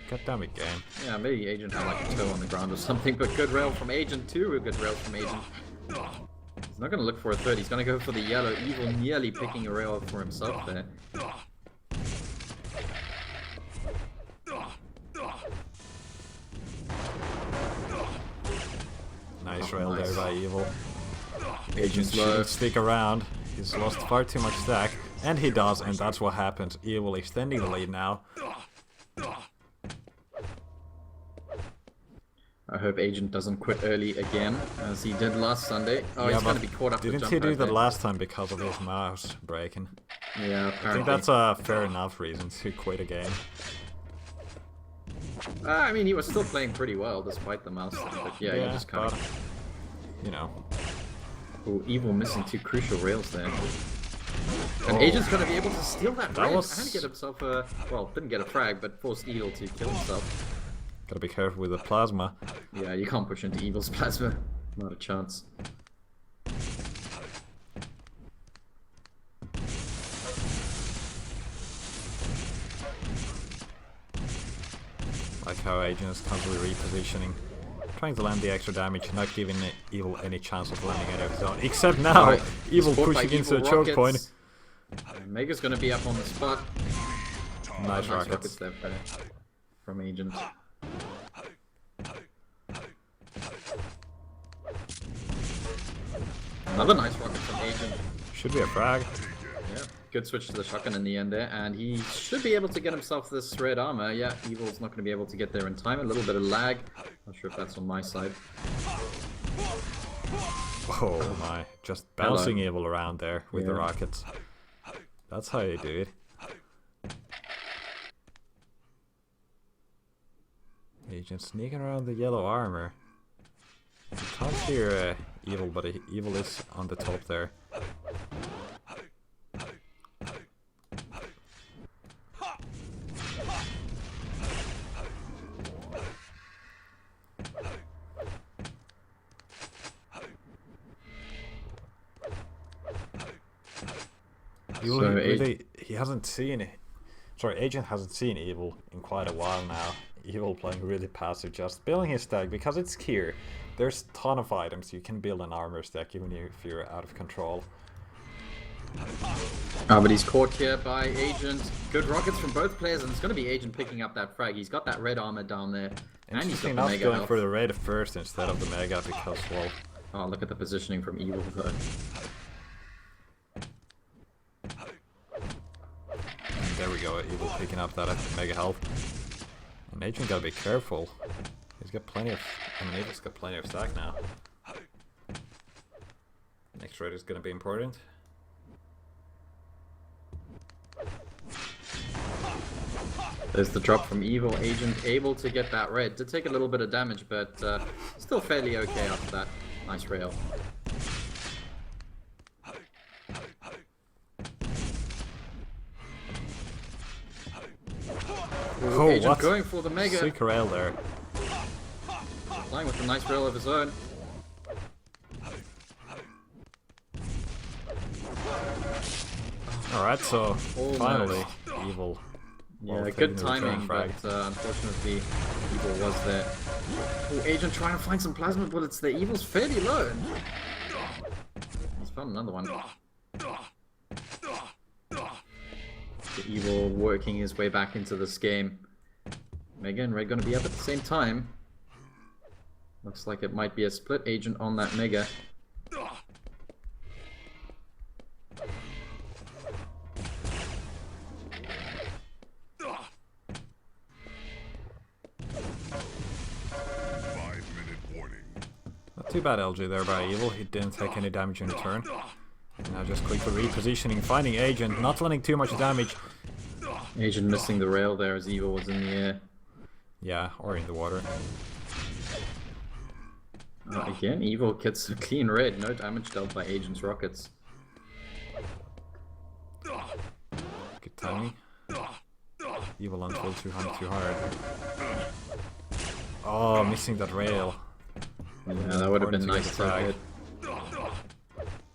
A: God damn it, game.
B: Yeah, maybe Agent had like a toe on the ground or something, but good rail from Agent too. Good rail from Agent. He's not going to look for a third. He's going to go for the yellow. Evil nearly picking a rail for himself there.
A: Nice rail there by Evil.
B: Agent's
A: Shouldn't stick around. He's lost far too much stack. And he does, and that's what happens. Evil extending the lead now.
B: I hope Agent doesn't quit early again, as he did last Sunday. Oh,
A: yeah,
B: he's going to be caught up with
A: didn't
B: jump
A: he do
B: right
A: that
B: there.
A: last time because of his mouse breaking?
B: Yeah, apparently.
A: I think that's a fair enough reason to quit a game.
B: I mean, he was still playing pretty well despite the mouse thing, but yeah, he just kind of...
A: You know.
B: Ooh, Evil missing 2 crucial rails there. And Agent's going to be able to steal that red and get himself a... Well, didn't get a frag, but forced Evil to kill himself.
A: Gotta be careful with the plasma.
B: Yeah, you can't push into Evil's plasma. Not a chance.
A: Like how Agent is constantly repositioning. Trying to land the extra damage, not giving Evil any chance of landing any of his own. Except now,
B: Right.
A: Evil
B: He's caught by
A: pushing into
B: Evil
A: a choke
B: rockets.
A: point.
B: Mega's gonna be up on the spot.
A: Nice
B: Rockets
A: rockets.
B: there from Agent. Another nice rocket from Agent.
A: Should be a frag.
B: Yeah, good switch to the shotgun in the end there, and he should be able to get himself this red armor. Yeah, Evil's not going to be able to get there in time. A little bit of lag. Not sure if that's on my side.
A: Oh my, just bouncing Evil around there with the rockets. That's how you do it. Agent sneaking around the yellow armor. You can't hear Evil, but Evil is on the top there. Evil,
B: So
A: he hasn't seen it. Sorry, Agent hasn't seen Evil in quite a while now. Evil playing really passive, just building his stack because it's here. There's a ton of items you can build an armor stack even if you're out of control.
B: But he's caught here by Agent. Good rockets from both players, and it's going to be Agent picking up that frag. He's got that red armor down there, and he's got the
A: Enough
B: mega
A: going
B: health.
A: for the red first instead of the mega because, well...
B: Oh, look at the positioning from Evil though.
A: And there we go, Evil picking up that mega health. And Agent gotta be careful. He's got plenty of... I mean, Evil's got plenty of stack now. Next raid is gonna be important.
B: There's the drop from Evil. Agent able to get that red. Did take a little bit of damage, but still fairly okay after that. Nice rail.
A: Oh,
B: Agent
A: what?
B: going for the mega.
A: Sick rail there.
B: Flying with a nice rail of his own.
A: Alright, so
B: Almost.
A: finally, Evil.
B: Yeah,
A: well,
B: good
A: taking the return
B: timing,
A: frag.
B: but unfortunately, Evil was there. Oh, Agent trying to find some plasma bullets there. Evil's fairly low. He's found another one. The Evil working his way back into this game. Mega and Red going to be up at the same time. Looks like it might be a split Agent on that Mega.
A: Not too bad LG there by Evil, he didn't take any damage in return. Now just quickly repositioning, finding Agent, not landing too much damage.
B: Agent missing the rail there as Evil was in the air.
A: Yeah, or in the water.
B: Again, Evil gets a clean red, no damage dealt by Agent's rockets.
A: Good timing. Evil until 200, too hard. Oh, missing that rail.
B: Yeah, that would have been
A: Important to
B: nice
A: get the
B: to
A: frag.
B: hit.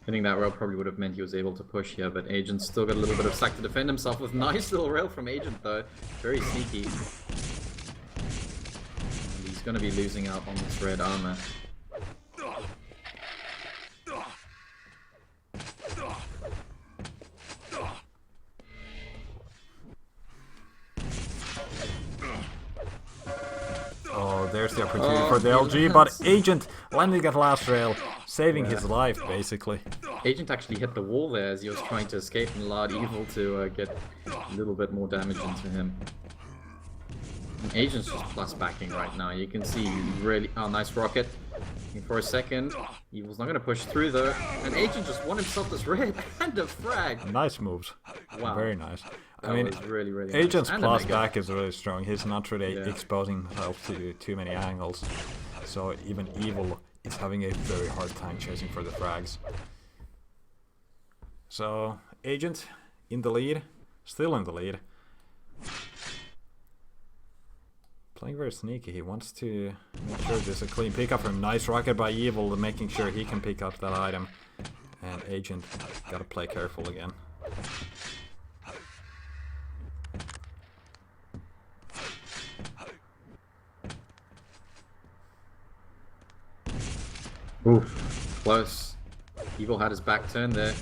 B: Hitting that rail probably would have meant he was able to push here, but Agent still got a little bit of sack to defend himself with nice little rail from Agent though. Very sneaky. And he's going to be losing out on this red armor.
A: Oh, there's the opportunity for the LG, but Agent landing that last rail, saving his life basically.
B: Agent actually hit the wall there as he was trying to escape and allowed Evil to get a little bit more damage into him. And Agent's just plus backing right now. You can see really... Oh, nice rocket. And for a second, Evil's not going to push through though. And Agent just won himself this red and a frag.
A: Nice moves.
B: Wow.
A: Very nice.
B: That
A: I mean,
B: was really, really
A: Agent's
B: nice. And a
A: plus
B: mega.
A: back is really strong. He's not really
B: Yeah.
A: exposing himself to too many angles. So even Evil is having a very hard time chasing for the frags. So, Agent in the lead. Still in the lead. Playing very sneaky. He wants to make sure there's a clean pickup from nice rocket by Evil, making sure he can pick up that item. And Agent gotta play careful again.
B: Oof, close. Evil had his back turned there.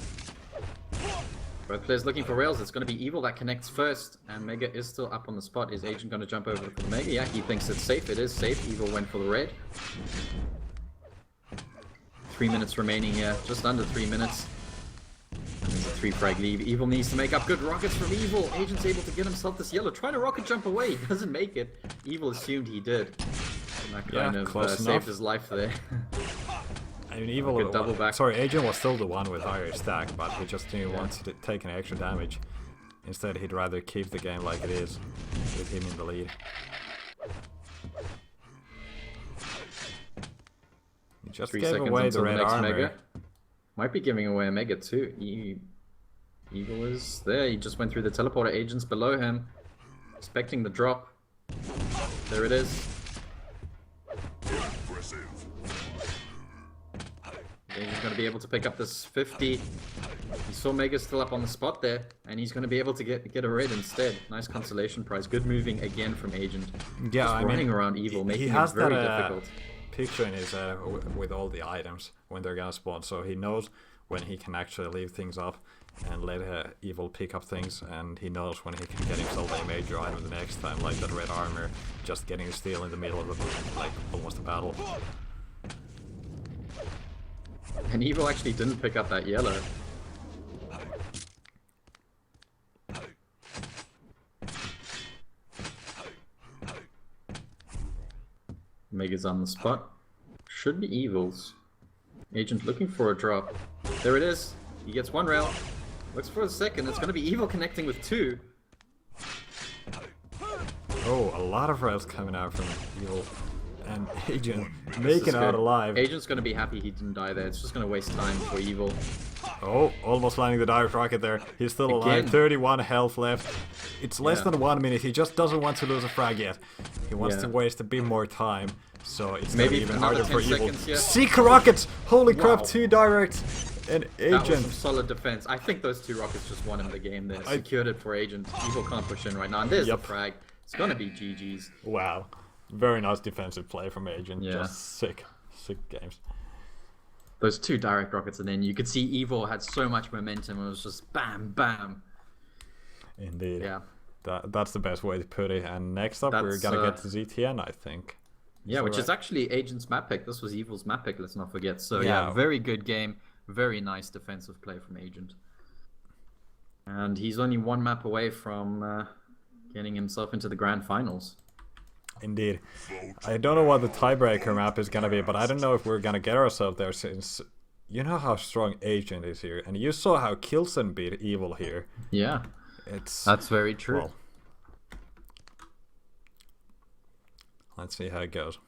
B: Both players looking for rails. It's going to be Evil that connects first, and Mega is still up on the spot. Is Agent going to jump over for the Mega? Yeah, he thinks it's safe. It is safe. Evil went for the red. 3 minutes remaining here, just under 3 minutes. And there's a 3-frag lead. Evil needs to make up. Good rockets from Evil. Agent's able to get himself this yellow. Trying to rocket jump away. He doesn't make it. Evil assumed he did. And that kind of saved his life there.
A: I mean, Evil,
B: double back.
A: Sorry, Agent was still the one with higher stack, but he just didn't want to take any extra damage. Instead, he'd rather keep the game like it is, with him in the lead. He just gave away the red armor.
B: Mega. Might be giving away a Mega too. Evil is there. He just went through the teleporter. Agents below him, expecting the drop. There it is. He's going to be able to pick up this 50. He saw Mega still up on the spot there, and he's going to be able to get a red instead. Nice consolation prize. Good moving again from Agent.
A: Yeah,
B: just running around Evil, making it very difficult.
A: Picture in his with all the items when they're gonna spawn, so he knows when he can actually leave things up and let Evil pick up things, and he knows when he can get himself a major item the next time, like that red armor, just getting a steal in the middle of a, like almost a battle.
B: And Evil actually didn't pick up that yellow. Mega's on the spot. Should be Evil's. Agent looking for a drop. There it is. He gets one rail. Looks for a second. It's going to be Evil connecting with 2.
A: Oh, a lot of rails coming out from Evil. And Agent making out alive.
B: Agent's going to be happy he didn't die there. It's just going to waste time for Evil.
A: Oh, almost landing the direct rocket there. He's still alive. 31 health left. It's less than 1 minute. He just doesn't want to lose a frag yet. He wants to waste a bit more time. So it's going to be even harder for Evil. Seek rockets! Holy crap, 2 direct. And Agent.
B: That was some solid defense. I think those 2 rockets just won him the game there. Secured it for Agent. Evil can't push in right now. And there's the frag. It's going to be GG's.
A: Wow. Very nice defensive play from Agent.
B: Yeah.
A: Just sick games.
B: Those 2 direct rockets, and then you could see Evil had so much momentum. It was just bam, bam.
A: Indeed.
B: Yeah.
A: That's the best way to put it. And next up, we're gonna get to ZTN, I think.
B: Yeah, which is actually Agent's map pick. This was Evil's map pick, let's not forget. So yeah, very good game. Very nice defensive play from Agent. And he's only 1 map away from getting himself into the grand finals.
A: Indeed. I don't know what the tiebreaker map is gonna be, but I don't know if we're gonna get ourselves there, since you know how strong Agent is here, and you saw how Kilson beat Evil here.
B: Yeah, that's very true.
A: Well, let's see how it goes.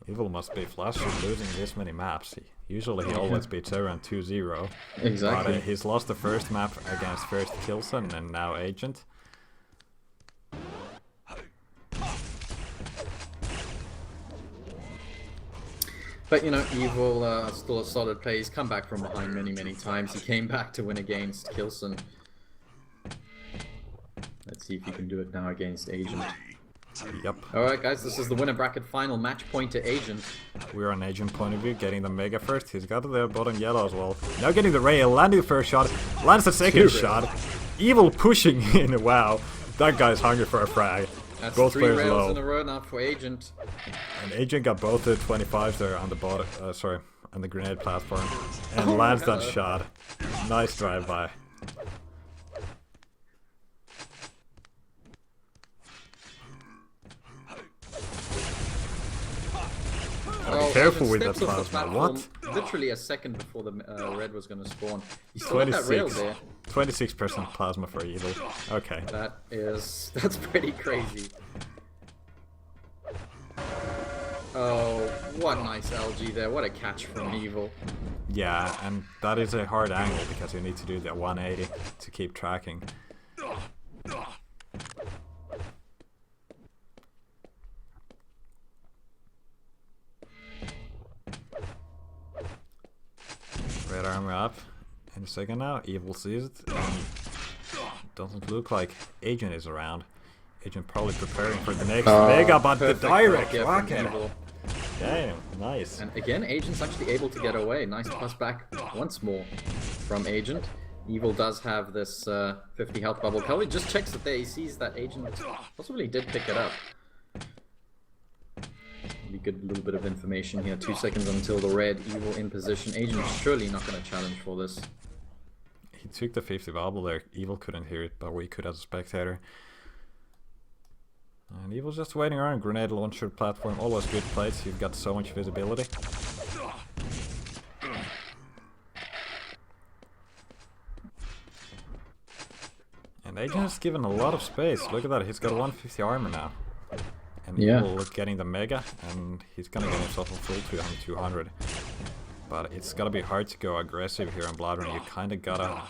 A: Evil must be flush from losing this many maps. Usually he always beats around 2-0.
B: Exactly.
A: But he's lost the first map against first Kilson and now Agent.
B: But you know, Evil still a solid play. He's come back from behind many times. He came back to win against Kilson. Let's see if he can do it now against Agent.
A: Yep.
B: Alright guys, this is the winner bracket final. Match point to Agent.
A: We're on Agent point of view, getting the Mega first. He's got the bottom yellow as well. Now getting the rail, landing the first shot, lands the second shot. Evil pushing in, wow. That guy's hungry for a frag.
B: That's
A: both
B: 3
A: players
B: rails
A: low.
B: in a row now for Agent.
A: And Agent got both the 25s there on the bottom, on the grenade platform. And lands that shot. Nice drive-by. Be careful with that plasma. What?
B: Literally a second before the red was going to spawn. He still had that rail there.
A: 26% plasma for Evil. Okay.
B: That's pretty crazy. Oh, what nice LG there. What a catch from Evil.
A: Yeah, and that is a hard angle because you need to do the 180 to keep tracking. Red armor up in a second now. Evil sees it. And doesn't look like Agent is around. Agent probably preparing for the next Mega, but the direct rocket.
B: Evil.
A: Damn, nice.
B: And again, Agent's actually able to get away. Nice plus back once more from Agent. Evil does have this 50 health bubble. Probably just checks it there. He sees that Agent possibly did pick it up. Really good little bit of information here. 2 seconds until the red. Evil in position. Agent is surely not going to challenge for this.
A: He took the 50 bubble there. Evil couldn't hear it, but we could as a spectator. And Evil's just waiting around. Grenade launcher platform, always good plates. You've got so much visibility. And Agent is given a lot of space. Look at that, he's got 150 armor now. And Evil getting the Mega, and he's gonna get himself a full 200. But it's gotta be hard to go aggressive here on Blood Run. You kinda gotta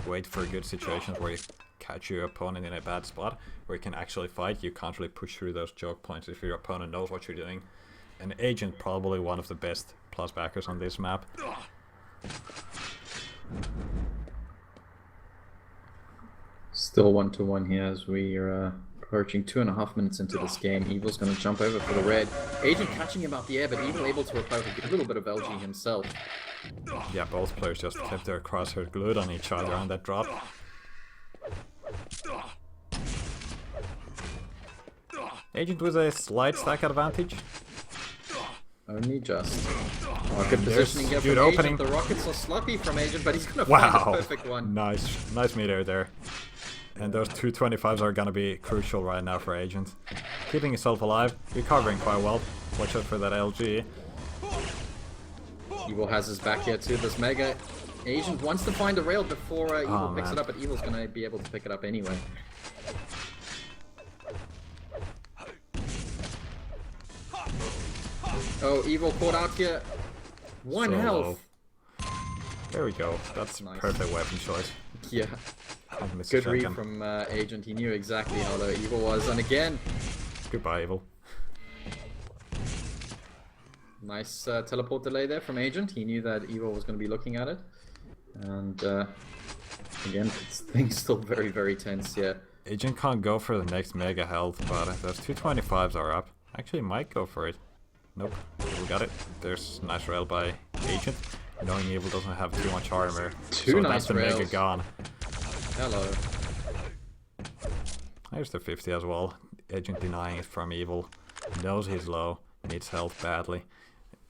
A: wait for good situations where you catch your opponent in a bad spot, where you can actually fight. You can't really push through those choke points if your opponent knows what you're doing. And Agent probably one of the best plus backers on this map.
B: Still 1-1 here as we are approaching 2.5 minutes into this game. Evil's going to jump over for the red. Agent catching him out the air, but Evil able to apply a little bit of LG himself.
A: Yeah, both players just kept their crosshair glued on each other on that drop. Agent with a slight stack advantage.
B: Only just. Oh, good positioning here from Agent. The rockets are sloppy from Agent, but he's going to find the perfect one.
A: Nice meter there. And those 225s are going to be crucial right now for Agent. Keeping himself alive, recovering quite well. Watch out for that LG.
B: Evil has his back here too. This Mega Agent wants to find a rail before Evil picks it up, but Evil's going to be able to pick it up anyway. Oh, Evil caught out here. One health.
A: There we go. That's
B: nice.
A: Perfect weapon choice.
B: Yeah. Good read from Agent. He knew exactly how low Evil was. And again.
A: Goodbye, Evil.
B: Nice teleport delay there from Agent. He knew that Evil was going to be looking at it. And again, things still very, very tense here.
A: Agent can't go for the next Mega health, but those 225s are up. Actually, might go for it. Nope, we got it. There's nice rail by Agent. Knowing Evil doesn't have too much armor, so
B: nice
A: that's the
B: rails.
A: Mega gone.
B: Hello.
A: There's the 50 as well. Agent denying it from Evil. Knows he's low, needs health badly.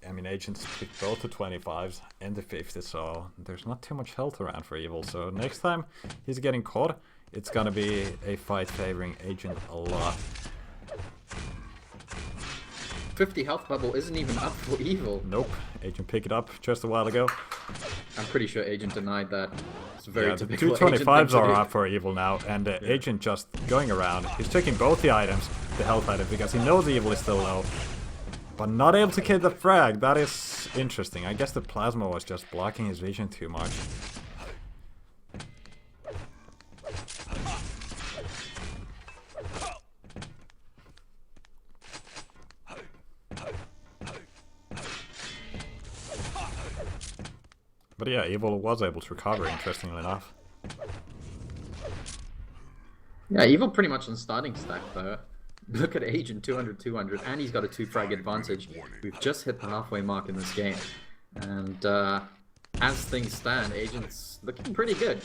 A: I mean, Agent's picked both the 25s and the 50, so there's not too much health around for Evil. So next time he's getting caught, it's gonna be a fight favoring Agent a lot.
B: 50 health bubble isn't even up for Evil.
A: Nope. Agent picked it up just a while ago.
B: I'm pretty sure Agent denied that. It's very
A: the
B: typical.
A: 225s are up for Evil now, and Agent just going around. He's checking both the items, the health items, because he knows Evil is still low. But not able to kill the frag. That is interesting. I guess the plasma was just blocking his vision too much. But yeah, Evil was able to recover, interestingly enough.
B: Yeah, Evil pretty much on starting stack though. Look at Agent 200, and he's got a 2-frag advantage. We've just hit the halfway mark in this game. And as things stand, Agent's looking pretty good.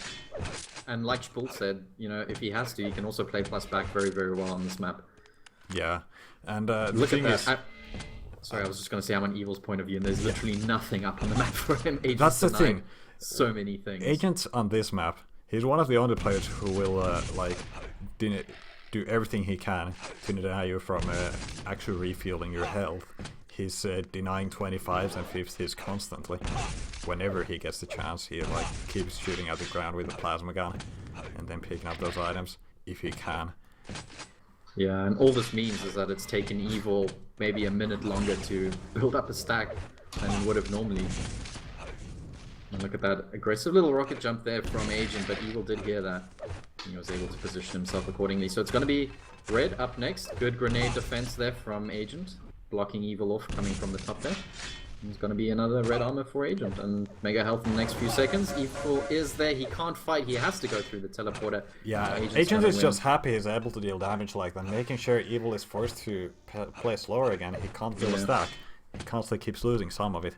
B: And like Spul said, you know, if he has to, he can also play plus back very, very well on this map.
A: Yeah, and
B: look at that. Sorry, I was just going to say I'm on Evil's point of view, and there's literally nothing up on the map for him. Agent's
A: That's the thing.
B: So many things.
A: Agent on this map, he's one of the only players who will do everything he can to deny you from actually refueling your health. He's denying 25s and 50s constantly. Whenever he gets the chance, he keeps shooting at the ground with a plasma gun and then picking up those items if he can.
B: Yeah, and all this means is that it's taken Evil maybe a minute longer to build up a stack than he would have normally. And look at that aggressive little rocket jump there from Agent, but Evil did hear that. He was able to position himself accordingly. So it's going to be red up next. Good grenade defense there from Agent, blocking Evil off coming from the top there. There's going to be another red armor for Agent and mega health in the next few seconds. Evil is there. He can't fight. He has to go through the teleporter.
A: Yeah, Agent is just happy he's able to deal damage like that, making sure Evil is forced to play slower again. He can't kill a stack. He constantly keeps losing some of it.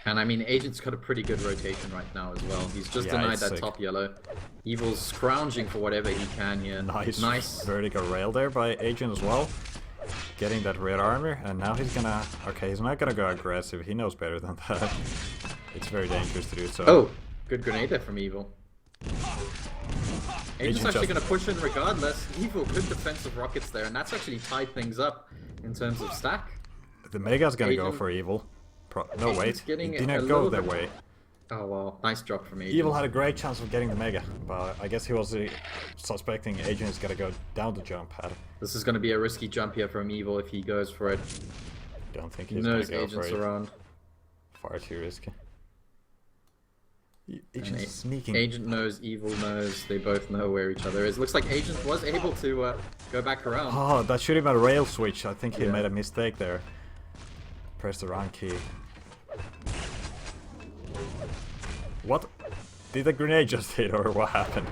B: And I mean, Agent's got a pretty good rotation right now as well. He's just denied that top yellow. Evil's scrounging for whatever he can here. Nice
A: vertical rail there by Agent as well. Getting that red armor, and now he's gonna... Okay, he's not gonna go aggressive. He knows better than that. It's very dangerous to do so.
B: Oh, good grenade there from Evil. Agent's actually gonna push in regardless. Evil, good defensive rockets there, and that's actually tied things up in terms of stack.
A: The Mega's gonna go for Evil. No, wait. He didn't go that way.
B: Oh, well. Nice drop from Agent.
A: Evil had a great chance of getting the Mega, but I guess he was suspecting Agent is gonna go down the jump pad.
B: This is gonna be a risky jump here from Evil if he goes for it.
A: Don't think he's gonna go
B: Agent's
A: for it.
B: Around.
A: Far too risky. Agent's sneaking.
B: Agent knows, Evil knows. They both know where each other is. Looks like Agent was able to go back around.
A: Oh, that should have been a rail switch. I think he made a mistake there. Press the wrong key. What? Did the grenade just hit or what happened?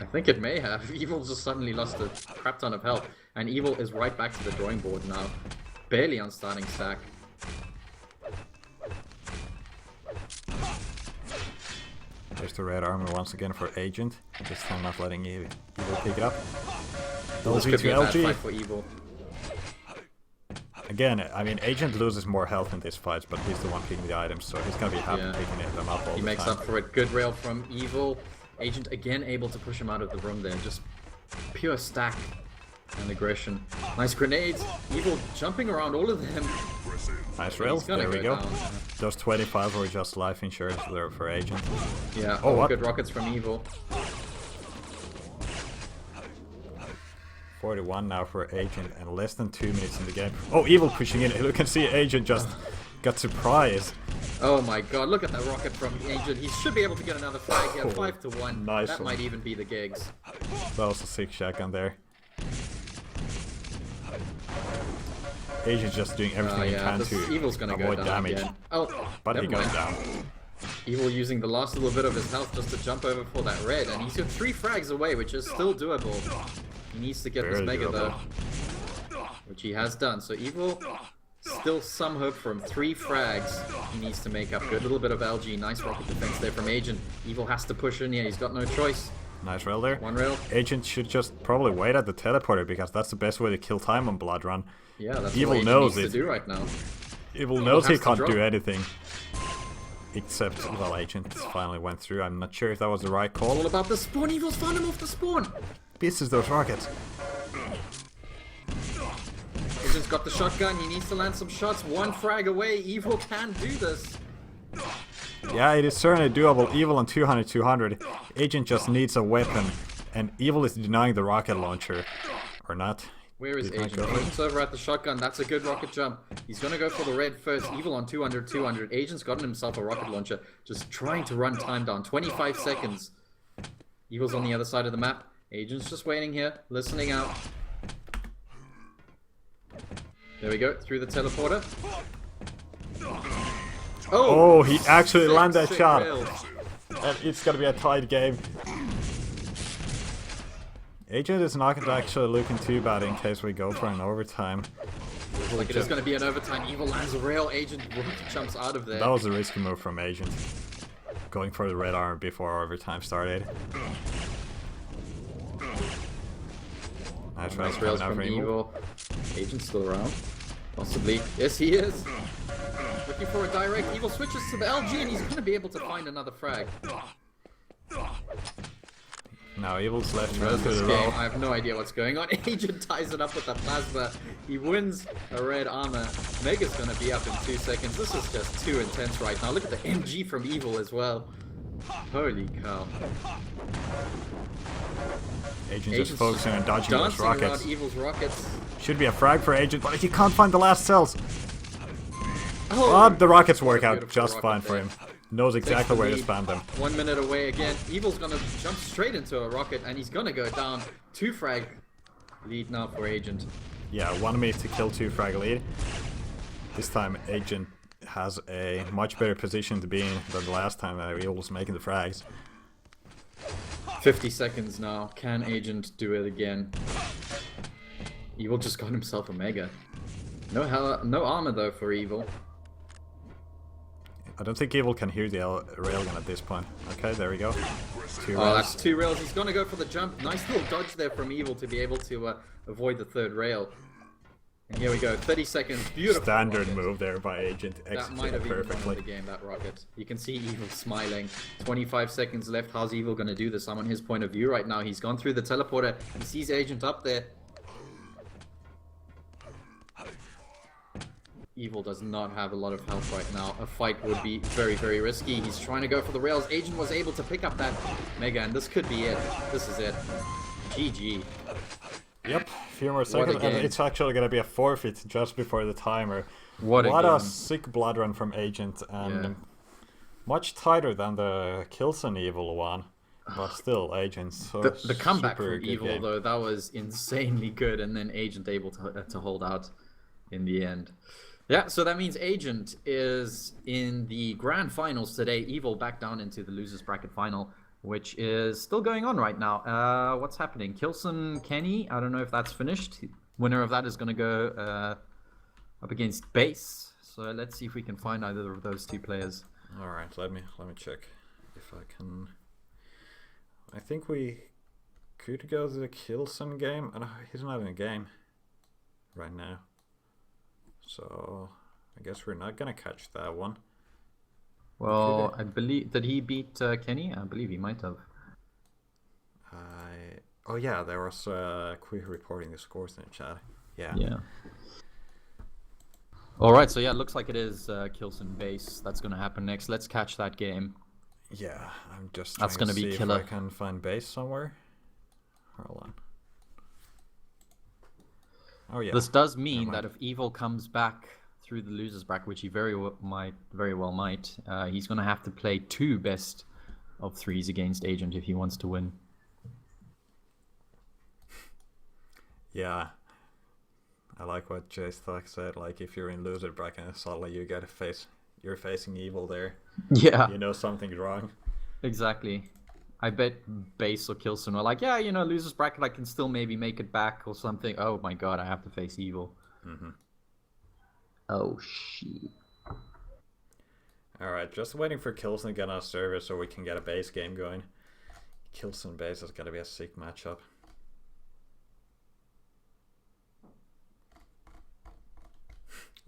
B: I think it may have. Evil just suddenly lost a crap ton of health. And Evil is right back to the drawing board now. Barely on starting stack.
A: There's the red armor once again for Agent. This time not letting Evil pick it up.
B: This could be a bad fight for Evil.
A: Again, I mean, Agent loses more health in these fights, but he's the one picking the items, so he's gonna be happy picking them up all the time.
B: He makes up for it. Good rail from Evil. Agent again able to push him out of the room there. Just pure stack and aggression. Nice grenades. Evil jumping around all of them.
A: Nice rails. There we go. Those 25 were just life insurance there for Agent.
B: Yeah. Oh, good rockets from Evil.
A: 41 now for Agent and less than 2 minutes in the game. Oh, Evil pushing in. You can see Agent just got surprised.
B: Oh my god, look at that rocket from Agent. He should be able to get another flag here. 5-1.
A: Nice
B: that might even be the gigs.
A: That was a sick shotgun there. Agent's just doing everything he can to
B: Evil's gonna
A: avoid
B: go down
A: damage.
B: Again. Oh,
A: but he goes down.
B: Evil using the last little bit of his health just to jump over for that red, and he's got 3 frags away, which is still doable. He needs to get this Mega though, which he has done. So Evil, still some hope from 3 frags. He needs to make up. Good little bit of LG. Nice rocket defense there from Agent. Evil has to push in. Yeah, he's got no choice.
A: Nice rail there.
B: One rail.
A: Agent should just probably wait at the teleporter because that's the best way to kill time on Blood Run.
B: Yeah, that's
A: Evil
B: what
A: knows
B: needs to do right now.
A: Evil knows he can't do anything. Except, well, Agent finally went through. I'm not sure if that was the right call.
B: All about the spawn. Evil's found him off the spawn.
A: Pieces those rockets.
B: Agent's got the shotgun. He needs to land some shots. 1 frag away. Evil can do this.
A: Yeah, it is certainly doable. Evil on 200-200. Agent just needs a weapon, and Evil is denying the rocket launcher. Or not.
B: Where is Agent? Agent's over at the shotgun. That's a good rocket jump. He's gonna go for the red first. Evil on 200-200. Agent's gotten himself a rocket launcher. Just trying to run time down. 25 seconds. Evil's on the other side of the map. Agent's just waiting here, listening out. There we go, through the teleporter.
A: Oh, he actually landed that shot. And it's gonna be a tight game. Agent is not actually looking too bad in case we go for an overtime.
B: Looks like it is going to be an overtime. Evil lands a rail. Agent jumps out of there.
A: That was a risky move from Agent. Going for the red armor before overtime started.
B: Nice rails from Evil. Agent's still around. Possibly. Yes, he is. Looking for a direct. Evil switches to the LG and he's going to be able to find another frag.
A: Now Evil's left to the
B: roll. I have no idea what's going on. Agent ties it up with the plasma. He wins a red armor. Mega's gonna be up in 2 seconds. This is just too intense right now. Look at the MG from Evil as well. Holy cow.
A: Agent's just focusing on dodging those rockets.
B: Around Evil's rockets.
A: Should be a frag for Agent, but he can't find the last cells. Oh, the rockets work out just fine for him. Knows exactly where to spam them.
B: 1 minute away again. Evil's gonna jump straight into a rocket and he's gonna go down. 2 frag lead now for Agent.
A: Yeah, 1 minute to kill 2 frag lead. This time Agent has a much better position to be in than the last time Evil was making the frags.
B: 50 seconds now. Can Agent do it again? Evil just got himself a Mega. No armor though for Evil.
A: I don't think Evil can hear the railgun at this point. Okay, there we go.
B: That's 2 rails. He's gonna go for the jump. Nice little dodge there from Evil to be able to avoid the 3rd rail. And here we go, 30 seconds. Beautiful.
A: Standard
B: rocket.
A: move there by Agent.
B: That might have even
A: perfectly.
B: won the game, that rocket. You can see Evil smiling. 25 seconds left. How's Evil gonna do this? I'm on his point of view right now. He's gone through the teleporter. He sees Agent up there. Evil does not have a lot of health right now. A fight would be very, very risky. He's trying to go for the rails. Agent was able to pick up that Mega, and this could be it. This is it. GG.
A: Yep, a few more seconds, and it's actually going to be a forfeit just before the timer.
B: What
A: a sick blood run from Agent, and much tighter than the Kilson Evil one, but still, Agent. So
B: the comeback from Evil,
A: game.
B: though, that was insanely good, and then Agent able to hold out in the end. Yeah, so that means Agent is in the grand finals today. Evil back down into the losers bracket final, which is still going on right now. What's happening? Kilson, Kenny, I don't know if that's finished. Winner of that is going to go up against Bass. So let's see if we can find either of those 2 players.
A: All right, let me check if I can. I think we could go to the Kilson game. Oh, he's not in a game right now. So I guess we're not going to catch that one.
B: Well, I believe... Did he beat Kenny? I believe he might have.
A: Oh yeah, there was Queer reporting the scores in the chat. Yeah.
B: Alright, so yeah, it looks like it is Kilson Bass. That's going to happen next. Let's catch that game.
A: Yeah, I'm just
B: That's
A: trying
B: gonna
A: to
B: be
A: see
B: killer.
A: if I can find Bass somewhere. Hold on. Oh yeah.
B: This does mean that if Evil comes back through the losers bracket, which he very well might, he's going to have to play 2 best of 3s against Agent if he wants to win.
A: Yeah. I like what Jay Stock said. Like, if you're in loser bracket, suddenly you're facing Evil there.
B: Yeah.
A: You know something's wrong.
B: Exactly. I bet Bass or Kilson were like, yeah, losers bracket, I can still maybe make it back or something. Oh my god, I have to face Evil.
A: Mm-hmm.
B: Oh shit.
A: Alright, just waiting for Kilson to get on a server so we can get a base game going. Kilson base is going to be a sick matchup.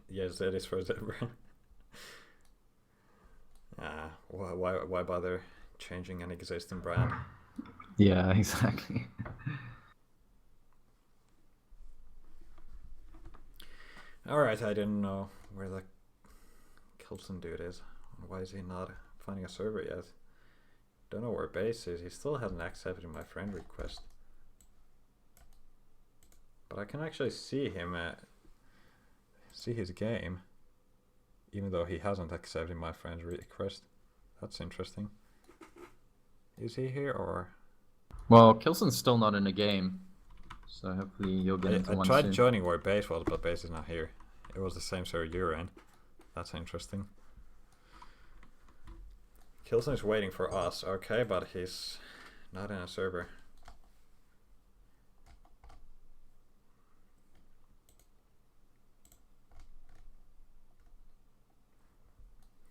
A: Yes, that is for Zebra. Why bother changing an existing brand?
B: Yeah, exactly.
A: Alright, I didn't know where the Kilson dude is. Why is he not finding a server yet? Don't know where base is. He still hasn't accepted my friend request. But I can actually see him see his game, even though he hasn't accepted my friend's request. That's interesting. Is he here or?
B: Well, Kilson's still not in the game, so hopefully you'll get into
A: I
B: one
A: tried
B: soon.
A: joining where base was, but base is not here. It was the same server you're in. That's interesting. Kilson is waiting for us, okay, but he's not in a server.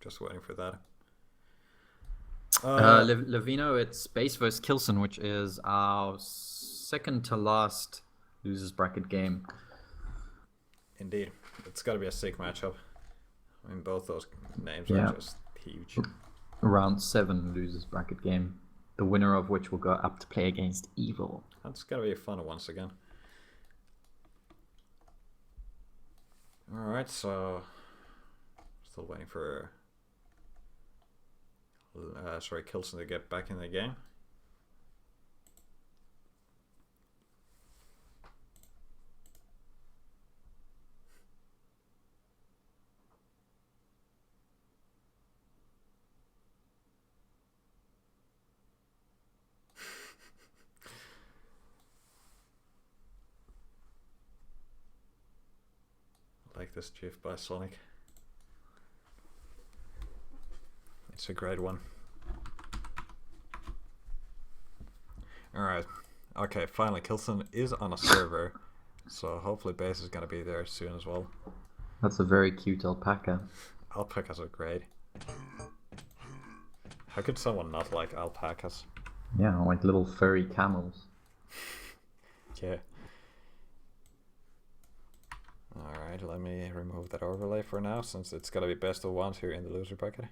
A: Just waiting for that.
B: Levino, it's Bass versus Kilson, which is our second to last losers bracket game.
A: Indeed. It's got to be a sick matchup. I mean, both those names are just huge.
B: Round 7 losers bracket game, the winner of which will go up to play against Evil.
A: That's going to be fun once again. Alright, so still waiting for Kilson to get back in the game. I like this GIF by Sonic. It's a great one. Alright. Okay, finally, Kilson is on a server, so hopefully Bass is going to be there soon as well.
B: That's a very cute alpaca.
A: Alpacas are great. How could someone not like alpacas?
B: Yeah, like little furry camels.
A: Yeah. Alright, let me remove that overlay for now, since it's going to be best of ones here in the loser bracket.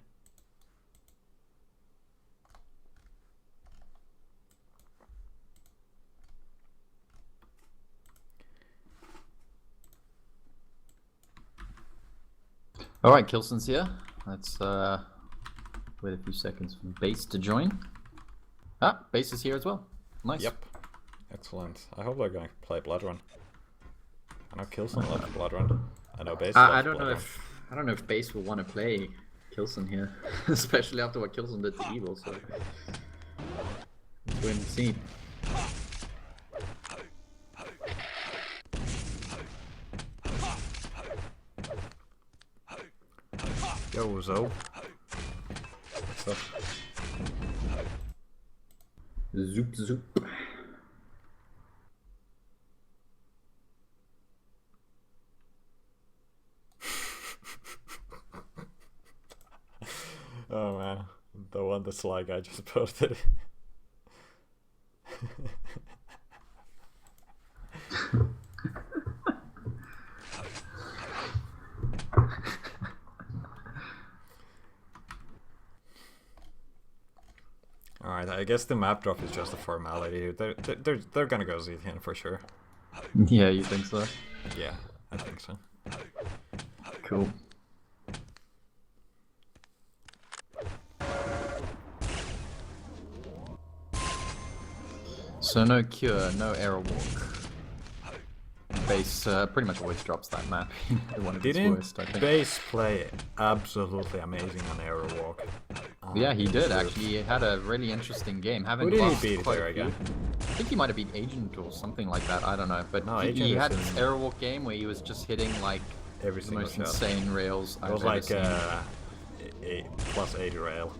B: Alright, Kilson's here. Let's wait a few seconds for Bass to join. Ah, Bass is here as well. Nice.
A: Yep. Excellent. I hope they're going to play Blood Run. I know Kilson loves Blood Run. I know Bass loves
B: I don't
A: Blood
B: know
A: Run.
B: I don't know if Bass will want to play Kilson here, especially after what Kilson did to Evil. So let's wait and see.
A: Yo, Zo. What's up?
B: Zoop zoop.
A: Oh man, the one the Sly guy just posted. Alright, I guess the map drop is just a formality. They're gonna go Zethian for sure.
B: Yeah, you think so?
A: Yeah, I think so.
B: Cool. So no cure, no error walk. Bass pretty much always drops that map. One of his worst, I think.
A: Bass play absolutely amazing on Arrow Walk?
B: Yeah, he did actually. He had a really interesting game.
A: Who did he beat there again?
B: I think he might have beat Agent or something like that. I don't know. But
A: No,
B: he had
A: Agent
B: this
A: is
B: error walk game where he was just hitting like
A: every
B: the
A: single
B: most
A: shot.
B: insane rails
A: It
B: I've
A: was
B: ever
A: like
B: seen.
A: plus 80 rail.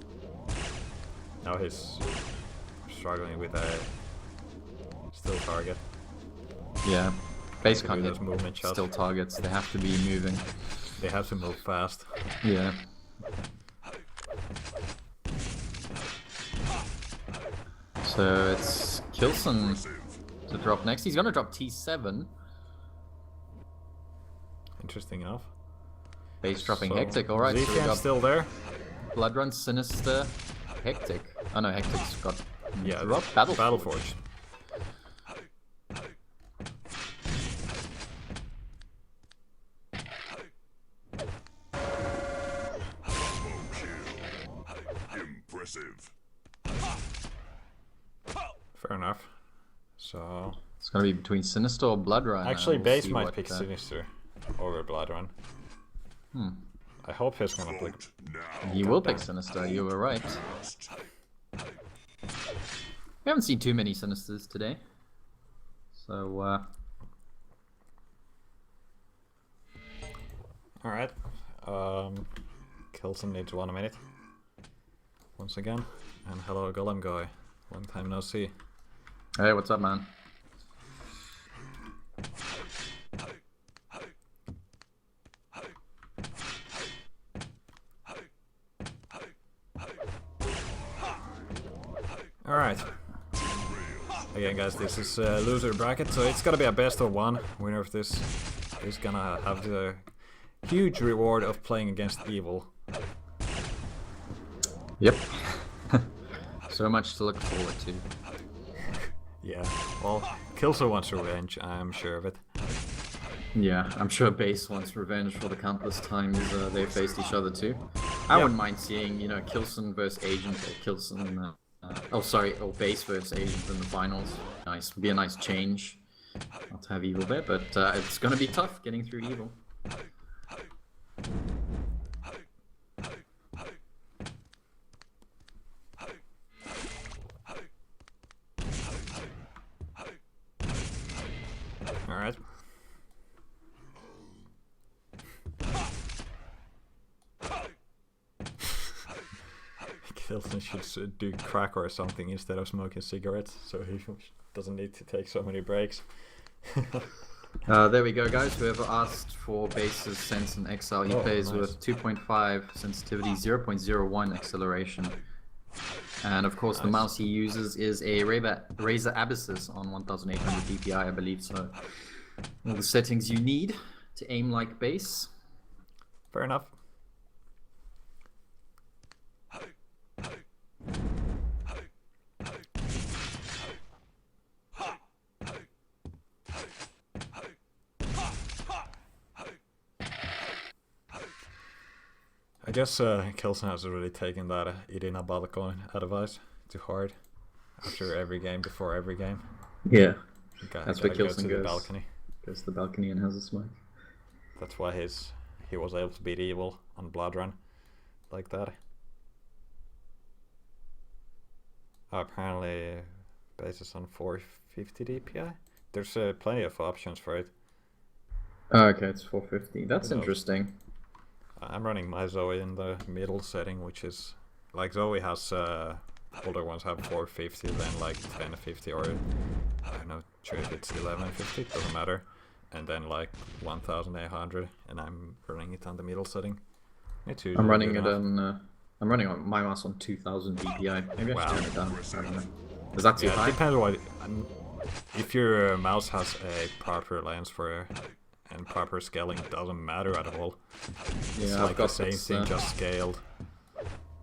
A: Now he's struggling with a still target.
B: Yeah. Bass
A: To
B: can't
A: do
B: hit
A: those movement shots.
B: still targets. They have to be moving.
A: They have to move fast.
B: Yeah. So it's Kilson to drop next. He's gonna drop T7.
A: Interesting enough.
B: Bass dropping
A: So,
B: Hectic. Alright, so we
A: Zethian's
B: got
A: still there.
B: Blood Run, Sinister, Hectic. Oh no, Hectic's got
A: Yeah,
B: drop Battle
A: Forge.
C: Impressive.
A: Fair enough. So
B: It's gonna be between Sinister or Blood Run.
A: actually,
B: We'll
A: Bass
B: see
A: might
B: what,
A: pick Sinister over Blood Run.
B: Hmm.
A: I hope he's gonna pick.
C: Vote now.
B: He will pick Sinister. You were right. We haven't seen too many Sinisters today, so
A: All right. Kilson needs 1 minute. Once again, and hello, Golem guy. Long time no see.
B: hey, what's up, man?
A: All right. Again, guys, this is loser bracket, so it's gonna be a best of one. Winner of this is gonna have the huge reward of playing against evil.
B: Yep. So much to look forward to.
A: Yeah. Well, Kilson wants revenge. I'm sure of it.
B: Yeah, I'm sure Bass wants revenge for the countless times they faced each other too. I wouldn't mind seeing, you know, Kilson versus Agent or Kilson, or Bass versus Agent in the finals. Nice, be a nice change. Not to have Evil there, but it's gonna be tough getting through Evil.
A: All right. Kilson should do crack or something instead of smoking cigarettes, so he doesn't need to take so many breaks.
B: There we go, guys. Whoever asked for Bass's Sense and XL, he plays
A: nice.
B: with 2.5 sensitivity, 0.01 acceleration. And of course, the mouse he uses is a Razer Abyssus on 1800 DPI, I believe. So, all the settings you need to aim like Bass.
A: Fair enough. I guess Kilson has already taken that eating a balcony advice to heart after every game, before every game.
B: Yeah, that's where Kilson goes.
A: The balcony.
B: Goes to the balcony and has a smoke.
A: That's why he was able to beat Evil on Blood Run like that. Apparently, basis on 450 DPI. There's plenty of options for it.
B: Oh, okay, it's 450. That's interesting.
A: I'm running my Zoe in the middle setting, which is like Zoe has older ones have 450, then like 1050 or I don't know, sure if it's 1150, doesn't matter, and then like 1800, and I'm running it on the middle setting.
B: I'm running it on. I'm running on my mouse on 2000 DPI. Maybe I should turn it down. I don't know. Is that too high?
A: It depends what. If your mouse has a proper lens for and proper scaling, doesn't matter at all.
B: Yeah,
A: it's
B: I've
A: like
B: got
A: the same
B: this,
A: thing, just scaled.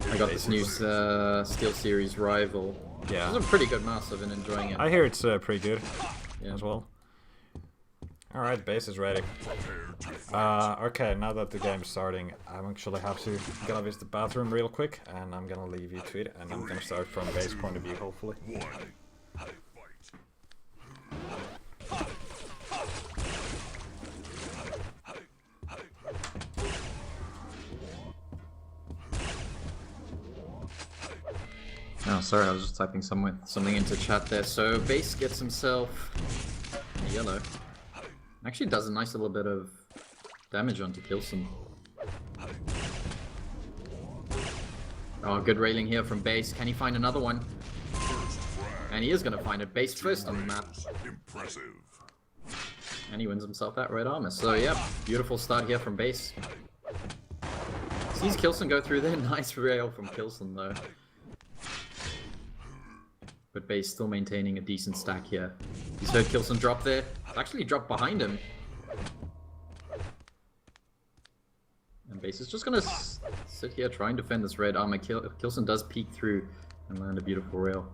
B: I got this new SteelSeries Rival.
A: Yeah,
B: it's a pretty good mouse. I've been enjoying it.
A: I hear it's pretty good as well. Alright, Bass is ready. Okay, now that the game's starting, I actually have to gonna visit the bathroom real quick, and I'm gonna leave you to it, and I'm gonna start from Bass' point of view, hopefully.
B: Oh, sorry, I was just typing something into chat there. So, Bass gets himself a yellow. Actually does a nice little bit of damage onto Kilson. Oh, good railing here from Bass. Can he find another one? And he is going to find it. Bass first on the map.
C: Impressive.
B: And he wins himself that red armor. So, yeah, beautiful start here from Bass. Sees Kilson go through there. Nice rail from Kilson, though. But Bass still maintaining a decent stack here. He's heard Kilson drop there. It's actually dropped behind him. And Bass is just going to sit here, try and defend this red armor. Kilson does peek through and land a beautiful rail.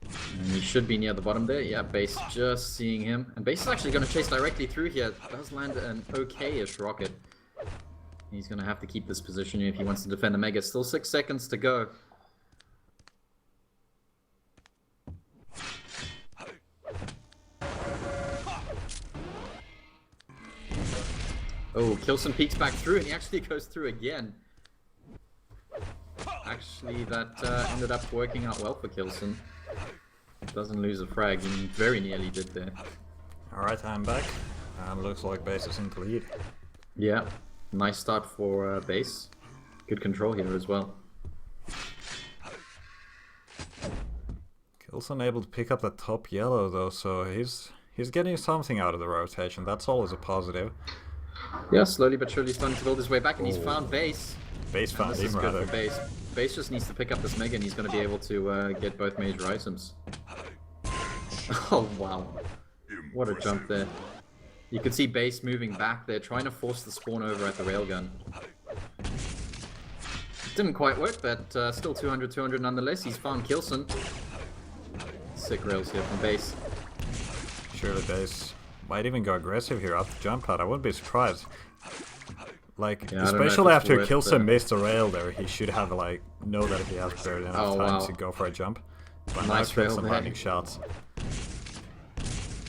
B: And he should be near the bottom there. Yeah, Bass just seeing him. And Bass is actually going to chase directly through here. Does land an okay-ish rocket. He's going to have to keep this position if he wants to defend the Mega. Still 6 seconds to go. Oh, Kilson peeks back through, and he actually goes through again. Actually, that ended up working out well for Kilson. Doesn't lose a frag, he very nearly did there.
A: Alright, I'm back. And looks like Bass is in the lead.
B: Yeah, nice start for Bass. Good control here as well.
A: Kilson able to pick up the top yellow though, so he's getting something out of the rotation. That's always a positive.
B: Yeah, slowly but surely starting to build his way back, and he's found Bass.
A: Bass found him, rather.
B: Bass. Bass just needs to pick up this Mega, and he's going to be able to get both major items. Oh, wow. What a jump there. You could see Bass moving back there, trying to force the spawn over at the railgun. Didn't quite work, but still 200 nonetheless. He's found Kilson. Sick rails here from Bass.
A: Surely Bass might even go aggressive here after jump pad. I wouldn't be surprised. Like,
B: yeah,
A: especially after Kilson missed a rail there, he should have like know that he has barely enough time to go for a jump. But
B: nice
A: now
B: rail
A: Kilson landing shots.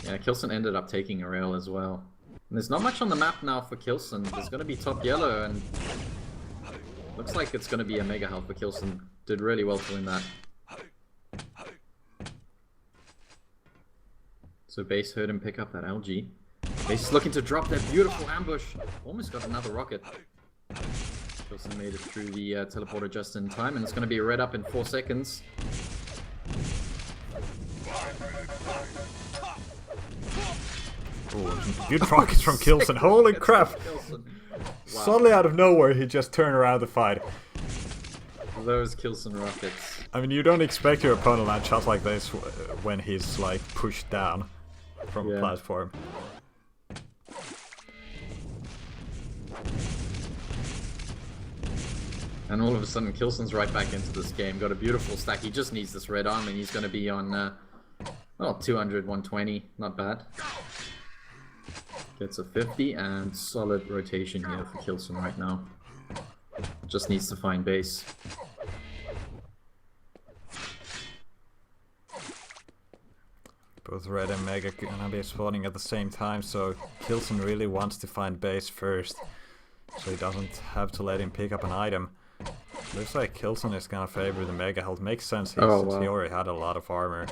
B: Yeah, Kilson ended up taking a rail as well. And there's not much on the map now for Kilson. There's going to be top yellow, and looks like it's going to be a mega health for Kilson. Did really well to win that. So Bass heard him pick up that LG. Bass is looking to drop that beautiful ambush. Almost got another rocket. Kilson made it through the teleporter just in time, and it's going to be a red up in 4 seconds.
A: Ooh, good rockets from Kilson. Holy crap!
B: Wow.
A: Suddenly out of nowhere, he just turned around the fight.
B: Those Kilson rockets.
A: I mean, you don't expect your opponent to land shots like this when he's like pushed down from a platform.
B: And all of a sudden, Kilson's right back into this game. Got a beautiful stack. He just needs this red arm, and he's going to be on, well, 200, 120. Not bad. Gets a 50, and solid rotation here for Kilson right now. Just needs to find base.
A: Both Red and Mega gonna be spawning at the same time, so Kilson really wants to find base first, so he doesn't have to let him pick up an item. Looks like Kilson is gonna favor the Mega health. Makes sense since he already had a lot of armor,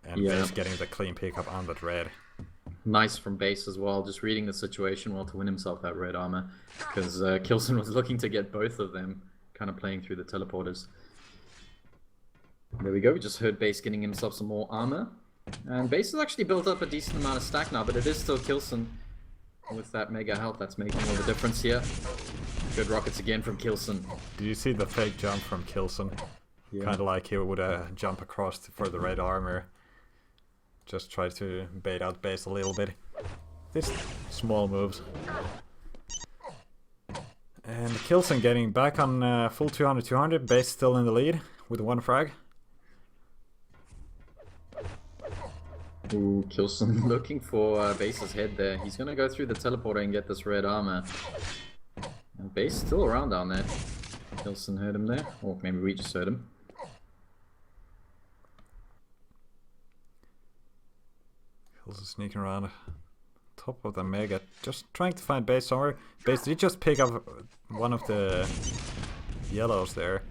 A: and Base getting the clean pickup on that red.
B: Nice from Base as well, just reading the situation well to win himself that red armor, because Kilson was looking to get both of them, kind of playing through the teleporters. There we go, we just heard Base getting himself some more armor. And Base has actually built up a decent amount of stack now, but it is still Kilson with that mega health that's making all the difference here. Good rockets again from Kilson.
A: Did you see the fake jump from Kilson? Yeah. Kind of like he would jump across for the red armor. Just try to bait out Base a little bit. These small moves. And Kilson getting back on full 200-200. Base still in the lead with 1 frag.
B: Ooh, Kilson looking for Base's head there. He's going to go through the teleporter and get this red armor. And Base still around down there. Kilson heard him there. Or maybe we just heard him.
A: Kilson sneaking around top of the Mega. Just trying to find Base somewhere. Base did just pick up one of the yellows there.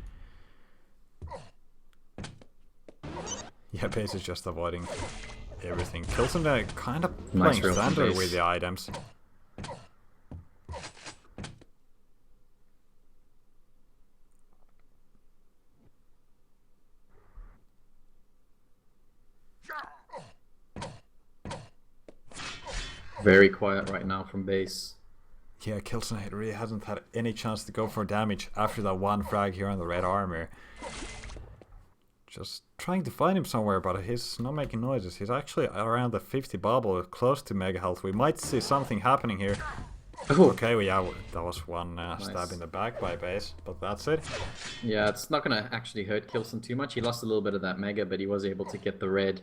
A: Yeah, Base is just avoiding everything. Kilson kind of playing standard with the items.
B: Very quiet right now from Base.
A: Yeah, Kilson really hasn't had any chance to go for damage after that 1 frag here on the red armor. Just trying to find him somewhere, but he's not making noises. He's actually around the 50 bubble, close to mega health. We might see something happening here. Ooh. Okay, well, yeah, that was one stab in the back by Base, but that's it.
B: Yeah, it's not going to actually hurt Kilson too much. He lost a little bit of that mega, but he was able to get the red.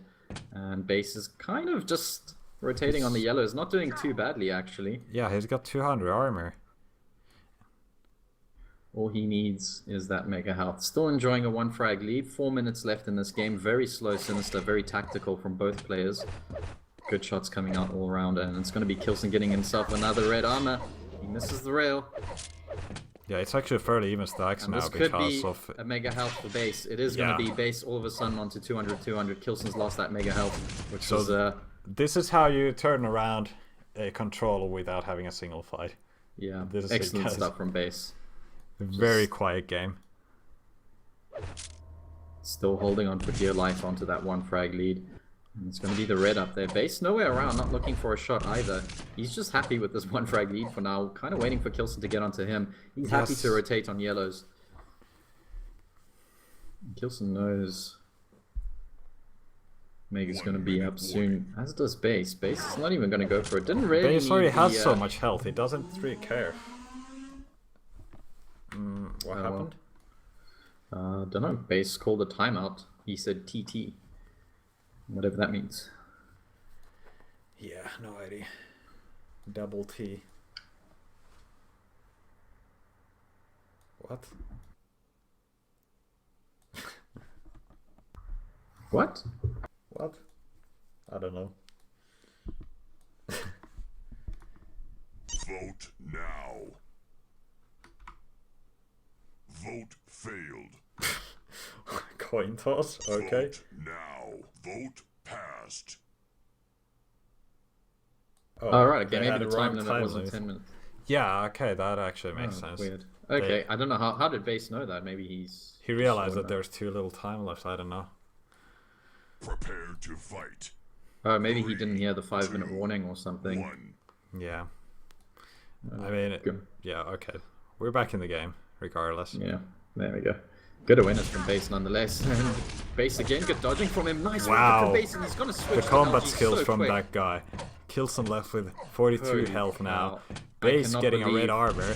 B: And Base is kind of just rotating on the yellows. Not doing too badly, actually.
A: Yeah, he's got 200 armor.
B: All he needs is that mega health. Still enjoying a 1 frag lead. 4 minutes left in this game. Very slow, sinister, very tactical from both players. Good shots coming out all around, and it's going to be Kilson getting himself another red armor. He misses the rail.
A: Yeah, it's actually fairly even stacks now because of
B: a mega health for Base. It is going to be Base all of a sudden onto 200-200. Kilson's lost that mega health, which is
A: this is how you turn around a control without having a single fight.
B: Yeah, this is excellent stuff from Base.
A: Very quiet game.
B: Still holding on for dear life onto that 1 frag lead. And it's going to be the red up there. Base nowhere around, not looking for a shot either. He's just happy with this 1 frag lead for now. Kind of waiting for Kilson to get onto him. He's happy to rotate on yellows. Kilson knows Mega's going to be up soon, as does Base. Base is not even going to go for it. Didn't really
A: Base already has so much health, he doesn't really care. What happened?
B: Don't know. Base called a timeout. He said TT. Whatever that means.
A: Yeah, no idea. Double T. What?
B: What?
A: What? I don't know.
C: Vote now. Vote failed.
A: Coin toss? Okay.
C: Vote now. Vote passed.
B: Oh, alright, okay, maybe the time limit wasn't 10 minutes.
A: Yeah, okay, that actually makes sense.
B: Weird. Okay, I don't know how did Base know that. Maybe
A: he realized that there's too little time left. I don't know.
C: Prepare to fight.
B: Maybe he didn't hear the 5-minute warning or something.
C: 1.
A: Yeah. I mean, yeah, okay. We're back in the game, regardless.
B: Yeah, there we go. Good awareness from Base nonetheless. And Base again, good dodging from him. Nice
A: wow.
B: from Base, and he's gonna switch
A: the combat
B: LG
A: skills
B: so
A: from
B: quick.
A: that guy. Kilson left with 42
B: Holy
A: health now.
B: cow.
A: Base getting a red armor.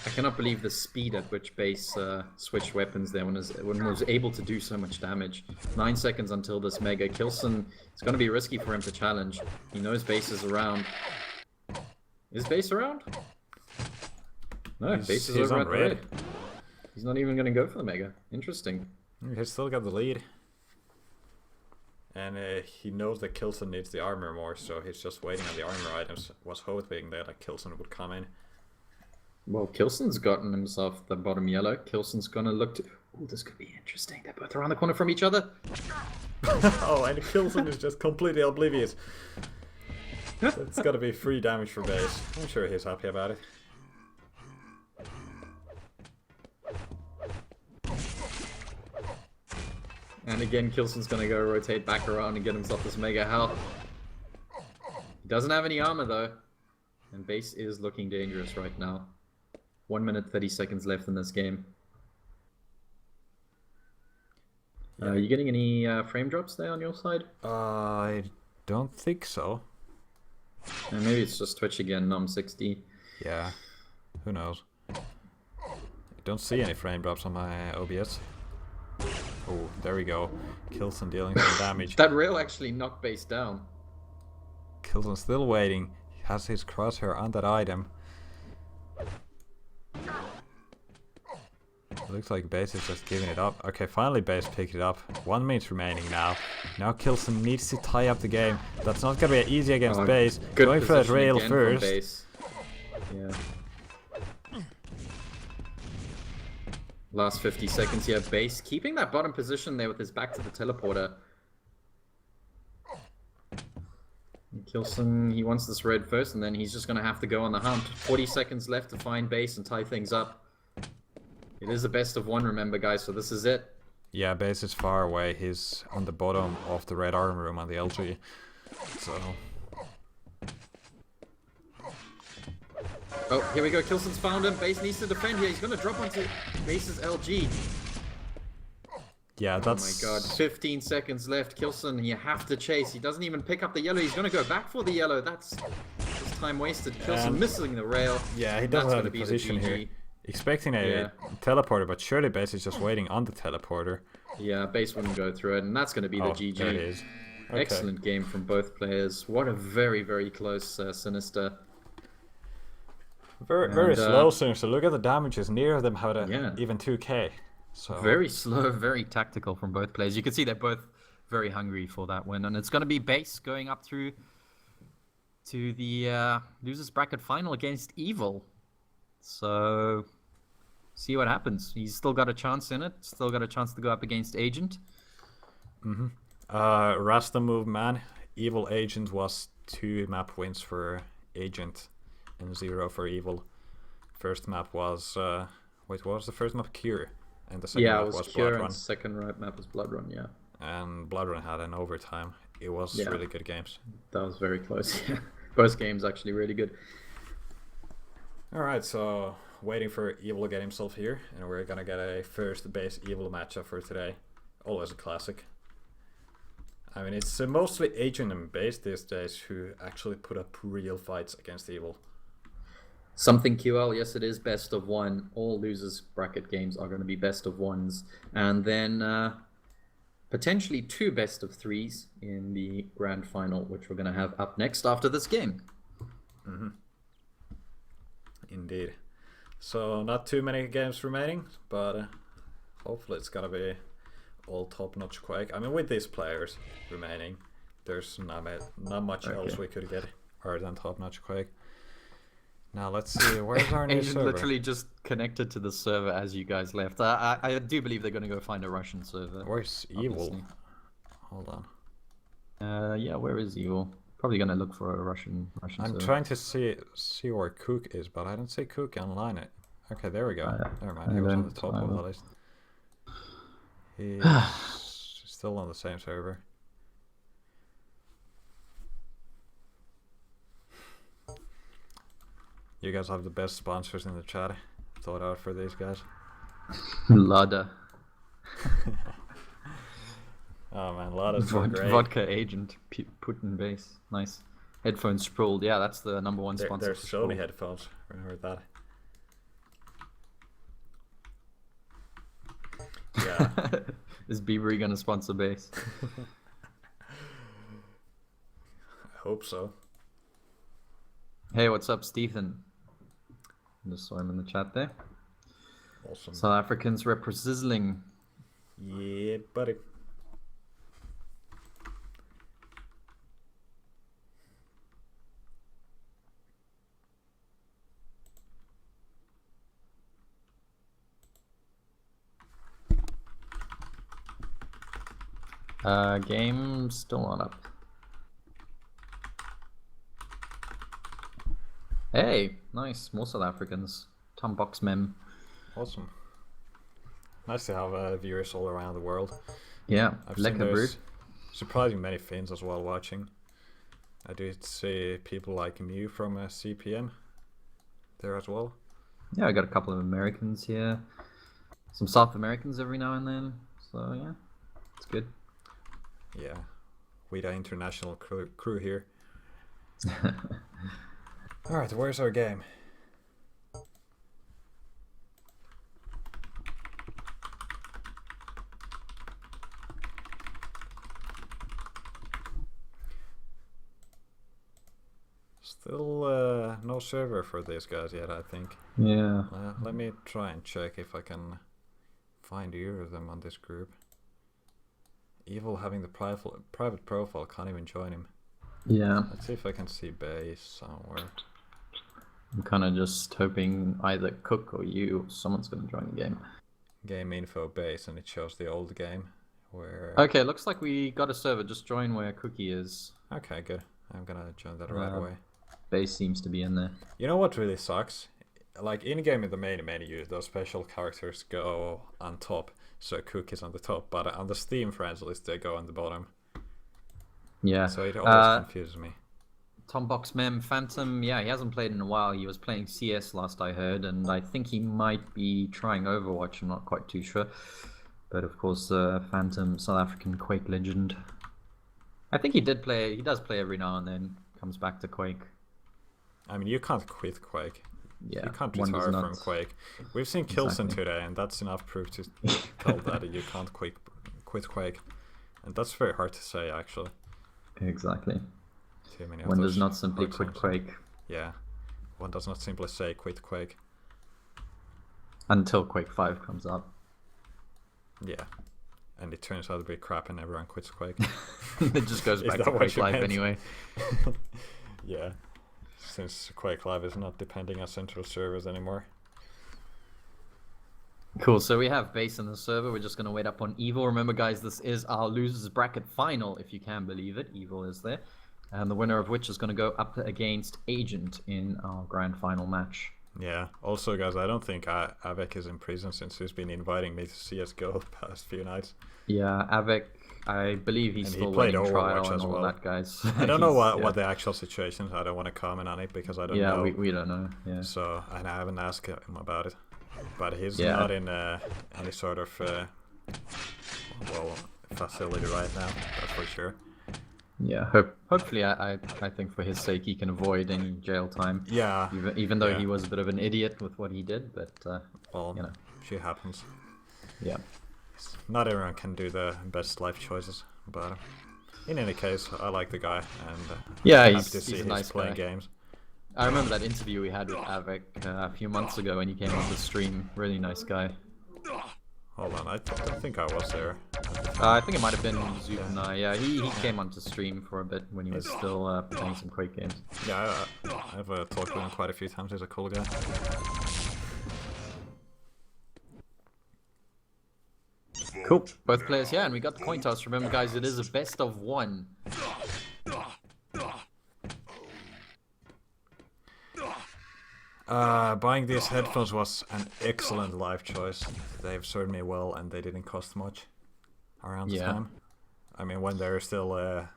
B: I cannot believe the speed at which Base switched weapons there when was able to do so much damage. 9 seconds until this Mega. Kilson, it's going to be risky for him to challenge. He knows Base is around. Is Base around? No, Base is over at the red. He's not even going to go for the Mega. Interesting.
A: He's still got the lead. And he knows that Kilson needs the armor more, so he's just waiting on the armor items. Was hoping that Kilson would come in.
B: Well, Kilson's gotten himself the bottom yellow. Kilson's gonna look to... Oh, this could be interesting. They're both around the corner from each other.
A: Oh, and Kilson is just completely oblivious. It's gotta be free damage for Base. I'm sure he's happy about it.
B: And again, Kilson's gonna go rotate back around and get himself this Mega health. He doesn't have any armor though. And Base is looking dangerous right now. 1 minute 30 seconds left in this game. Are you getting any frame drops there on your side?
A: I don't think so.
B: Maybe it's just Twitch again, Num 60.
A: Yeah, who knows? I don't see any frame drops on my OBS. Oh, there we go. Kilson dealing some damage.
B: That rail actually knocked Base down.
A: Kilson still waiting. He has his crosshair on that item. Looks like Base is just giving it up. Okay, finally Base picked it up. 1 minute remaining now. Now Kilson needs to tie up the game. That's not gonna be easy against Base. Going for that rail first.
B: Yeah. Last 50 seconds here. Base keeping that bottom position there with his back to the teleporter. And Kilson, he wants this red first, and then he's just gonna have to go on the hunt. 40 seconds left to find Base and tie things up. It is a best of one, remember, guys, so this is it.
A: Yeah, Base is far away. He's on the bottom of the red armor room on the LG. So...
B: Oh, here we go. Kilson's found him. Base needs to defend here. He's going to drop onto Base's LG.
A: Yeah, that's...
B: Oh my god. 15 seconds left. Kilson, you have to chase. He doesn't even pick up the yellow. He's going to go back for the yellow. That's time wasted. Kilson missing the rail.
A: Yeah, he doesn't have the position here. Expecting a teleporter, but surely Base is just waiting on the teleporter.
B: Yeah, Base wouldn't go through it, and that's going to be the GG.
A: There it is. Okay.
B: Excellent game from both players. What a very, very close Sinister.
A: Very slow, Sinister. Look at the damages. Near of them had even 2k. So
B: very slow, very tactical from both players. You can see they're both very hungry for that win, and it's going to be Base going up through to the losers bracket final against Evil. So, see what happens. He's still got a chance in it. Still got a chance to go up against Agent.
A: Rasta move, man. Evil Agent was 2 map wins for Agent and 0 for Evil. First map was wait, what was the first map? Cure, and the second map was
B: Cure,
A: Blood Run.
B: and second map was Blood Run. Yeah.
A: And Blood Run had an overtime. It was really good games.
B: That was very close. Both games actually really good.
A: Alright, so waiting for Evil to get himself here, and we're gonna get a first Base Evil matchup for today. Always a classic. I mean, it's mostly Agent and Base these days who actually put up real fights against Evil.
B: Something QL, yes it is best of one. All losers bracket games are going to be best of ones. And then potentially 2 best of 3s in the grand final, which we're going to have up next after this game.
A: Indeed. So not too many games remaining, but hopefully it's gonna be all top-notch Quake. I mean, with these players remaining, there's not much else we could get other than top-notch Quake. Now let's see, where's our new server?
B: Literally just connected to the server as you guys left. I do believe they're going to go find a Russian server.
A: Where's Evil? Hold on.
B: Yeah, where is Evil? Probably gonna look for a Russian
A: I'm
B: server.
A: trying to see where Cook is, but I don't see Cook online. Okay, there we go. Never mind. He was on the top of the list. He's still on the same server. You guys have the best sponsors in the chat. Thought out for these guys.
B: Lada.
A: Oh man, Lada's so great.
B: Vodka agent, Putin base. Nice. Headphones sprawled. Yeah, that's the number one sponsor.
A: They're Sony headphones. Remember that. Yeah.
B: Is Bieber gonna sponsor base?
A: I hope so.
B: Hey, what's up, Stephen? Just saw him in the chat there.
A: Awesome.
B: South Africans representing.
A: Yeah, buddy.
B: Game still not up. Hey, nice. More South Africans. Tom Box mem.
A: Awesome. Nice to have viewers all around the world.
B: Yeah,
A: I've seen
B: lekker
A: there's surprisingly many Finns as well watching. I did see people like Mew from CPM there as well.
B: Yeah, I got a couple of Americans here. Some South Americans every now and then. So yeah, it's good.
A: Yeah, we the international crew here. Alright, where's our game? Still no server for these guys yet, I think.
B: Yeah.
A: Let me try and check if I can find either of them on this group. Evil having the private profile, can't even join him.
B: Yeah.
A: Let's see if I can see base somewhere.
B: I'm kind of just hoping either Cook or you, someone's going to join the game.
A: Game info base, and it shows the old game where.
B: Okay, looks like we got a server. Just join where Cookie is.
A: Okay, good. I'm gonna join that right away.
B: Base seems to be in there.
A: You know what really sucks? Like in game in the main menu, those special characters go on top, so Cook is on the top, but on the Steam friends list they go on the bottom.
B: Yeah.
A: So it always confuses me.
B: Tom Box Mem Phantom, yeah, he hasn't played in a while. He was playing CS last I heard, and I think he might be trying Overwatch. I'm not quite too sure. But of course, Phantom, South African Quake legend. I think he does play every now and then. Comes back to Quake.
A: I mean, you can't quit Quake.
B: Yeah,
A: you can't retire from Quake. We've seen Kilson today, and that's enough proof to tell that you can't quit Quake. And that's very hard to say, actually.
B: Exactly.
A: Too many
B: One does not simply quit Quake.
A: Yeah, one does not simply say quit Quake.
B: Until Quake 5 comes out.
A: Yeah. And it turns out to be crap and everyone quits Quake.
B: It just goes back to Quake Live anyway.
A: Yeah. Since Quake Live is not depending on central servers anymore.
B: Cool, so we have base in the server. We're just going to wait up on Evil. Remember, guys, this is our losers bracket final, if you can believe it. Evil is there. And the winner of which is going to go up against Agent in our grand final match.
A: Yeah. Also, guys, I don't think Avec is in prison since he's been inviting me to CSGO the past few nights.
B: Yeah, Avec, I believe he's still waiting trial and all that, guys.
A: I don't know what the actual situation is. I don't want to comment on it because I don't know.
B: Yeah, we don't know. Yeah.
A: So, and I haven't asked him about it. But he's not in any sort of facility right now. That's for sure.
B: Yeah, hopefully, I think for his sake he can avoid any jail time.
A: Yeah.
B: Even though he was a bit of an idiot with what he did, but
A: well,
B: you know,
A: shit happens.
B: Yeah.
A: Not everyone can do the best life choices, but in any case, I like the guy, and I'm happy to see he's nice playing games.
B: I remember that interview we had with Avec a few months ago when he came on the stream. Really nice guy.
A: Hold on, I don't think I was there.
B: I think it might have been Zoop and I. Yeah, he came onto stream for a bit when he was still playing some Quake games.
A: Yeah, I've talked with him quite a few times. He's a cool guy.
B: Cool. Both players, yeah, and we got the coin toss. Remember, guys, it is a best of one.
A: Buying these headphones was an excellent life choice. They've served me well, and they didn't cost much around the time. I mean, when they're still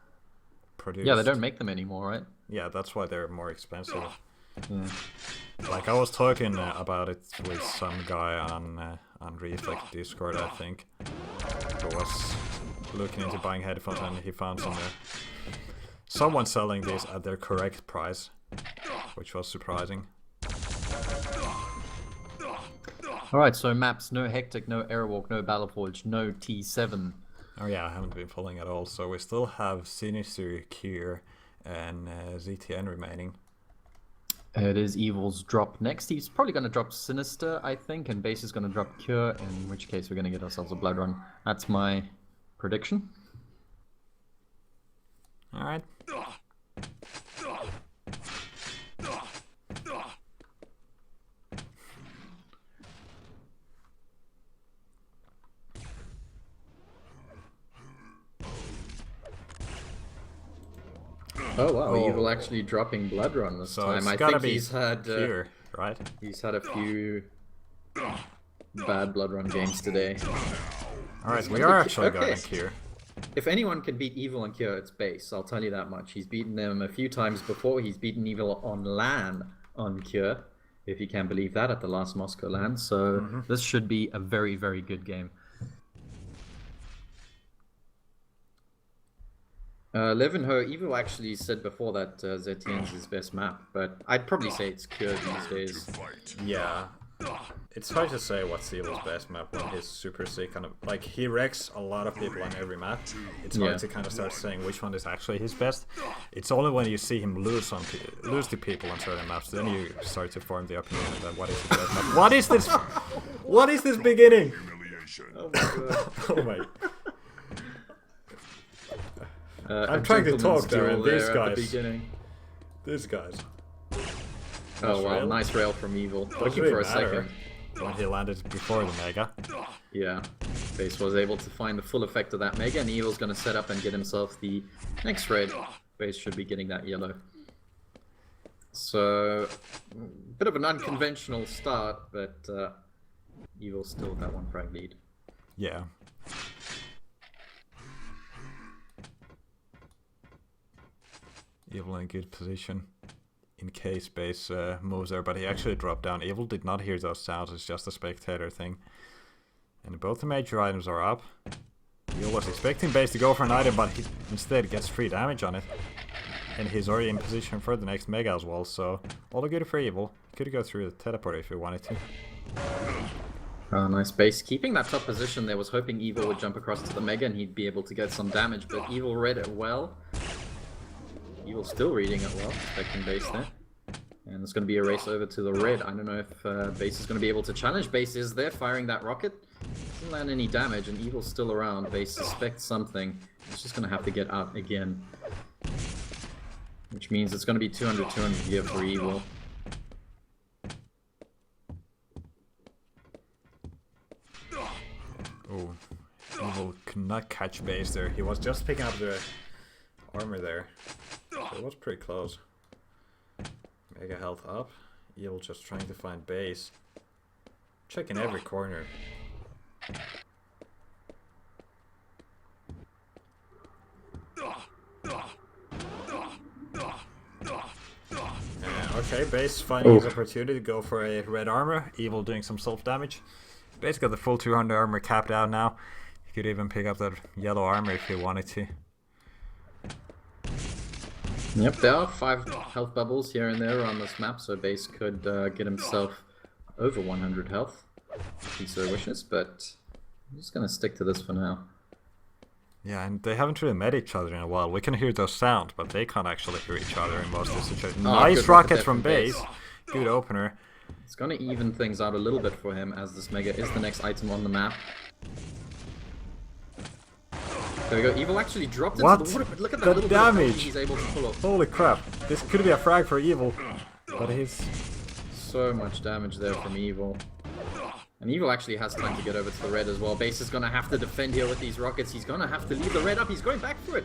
A: produced.
B: Yeah, they don't make them anymore, right?
A: Yeah, that's why they're more expensive. Like, I was talking about it with some guy on Reflect Discord, I think, who was looking into buying headphones, and he found someone selling these at their correct price, which was surprising.
B: Alright, so maps, no Hectic, no Airwalk, no Battleforge, no T7.
A: Oh yeah, I haven't been following at all, so we still have Sinister, Kier, and ZTN remaining.
B: It is Evil's drop next. He's probably going to drop Sinister, I think, and Base is going to drop Cure, in which case we're going to get ourselves a Blood Run. That's my prediction.
A: Alright.
B: Oh wow, Evil actually dropping Blood Run this time. I think he's had
A: Cure, right?
B: He's had a few bad Blood Run games today.
A: Alright, we are actually going Cure.
B: If anyone can beat Evil and Cure, it's Base. I'll tell you that much. He's beaten them a few times before. He's beaten Evil on LAN on Cure, if you can believe that, at the last Moscow LAN. So this should be a very, very good game. Levenho, Evil actually said before that ZTN's his best map, but I'd probably say it's Cure these days.
A: Yeah. It's hard to say what's Evil's best map when he's super sick. Kind of, like, he wrecks a lot of people on every map. It's hard to kind of start saying which one is actually his best. It's only when you see him lose to people on certain maps, then you start to form the opinion that what is his best map. What is this? What is this beginning?
B: Oh my god.
A: Oh my. I'm trying to talk there, and these guys.
B: Oh wow, nice rail from Evil. Looking for a second.
A: When he landed before the Mega.
B: Yeah, Base was able to find the full effect of that Mega, and Evil's going to set up and get himself the next red. Base should be getting that yellow. So, bit of an unconventional start, but Evil's still with that one frag lead.
A: Yeah. Evil in good position in case Base moves there, but he actually dropped down. Evil did not hear those sounds, it's just a spectator thing. And both the major items are up. Evil was expecting Base to go for an item, but he instead gets 3 damage on it. And he's already in position for the next Mega as well, so all the good for Evil. Could go through the teleport if he wanted to.
B: Oh, nice Base. Keeping that top position there, was hoping Evil would jump across to the Mega and he'd be able to get some damage, but Evil read it well. Evil's still reading it well, expecting Base there. And there's going to be a race over to the red. I don't know if Base is going to be able to challenge. Base is there, firing that rocket. Doesn't land any damage, and Evil's still around. Base suspects something. He's just going to have to get out again. Which means it's going to be 200-200 here for Evil.
A: Oh, Evil could not catch Base there. He was just picking up the armor there. So it was pretty close. Mega health up. Evil just trying to find Base. Checking every corner. Okay, Base finding his opportunity to go for a red armor. Evil doing some self-damage. Base got the full 200 armor capped out now. He could even pick up that yellow armor if he wanted to.
B: Yep, there are 5 health bubbles here and there on this map, so Base could get himself over 100 health if he so wishes, but I'm just going to stick to this for now.
A: Yeah, and they haven't really met each other in a while. We can hear those sounds, but they can't actually hear each other in most of the situations. Nice rocket from Base. Good opener.
B: It's going to even things out a little bit for him, as this Mega is the next item on the map. There we go. Evil actually dropped into the water, but look at that little damage he's able to pull off.
A: Holy crap. This could be a frag for Evil. But he's...
B: So much damage there from Evil. And Evil actually has time to get over to the red as well. Base is going to have to defend here with these rockets. He's going to have to leave the red up. He's going back for it.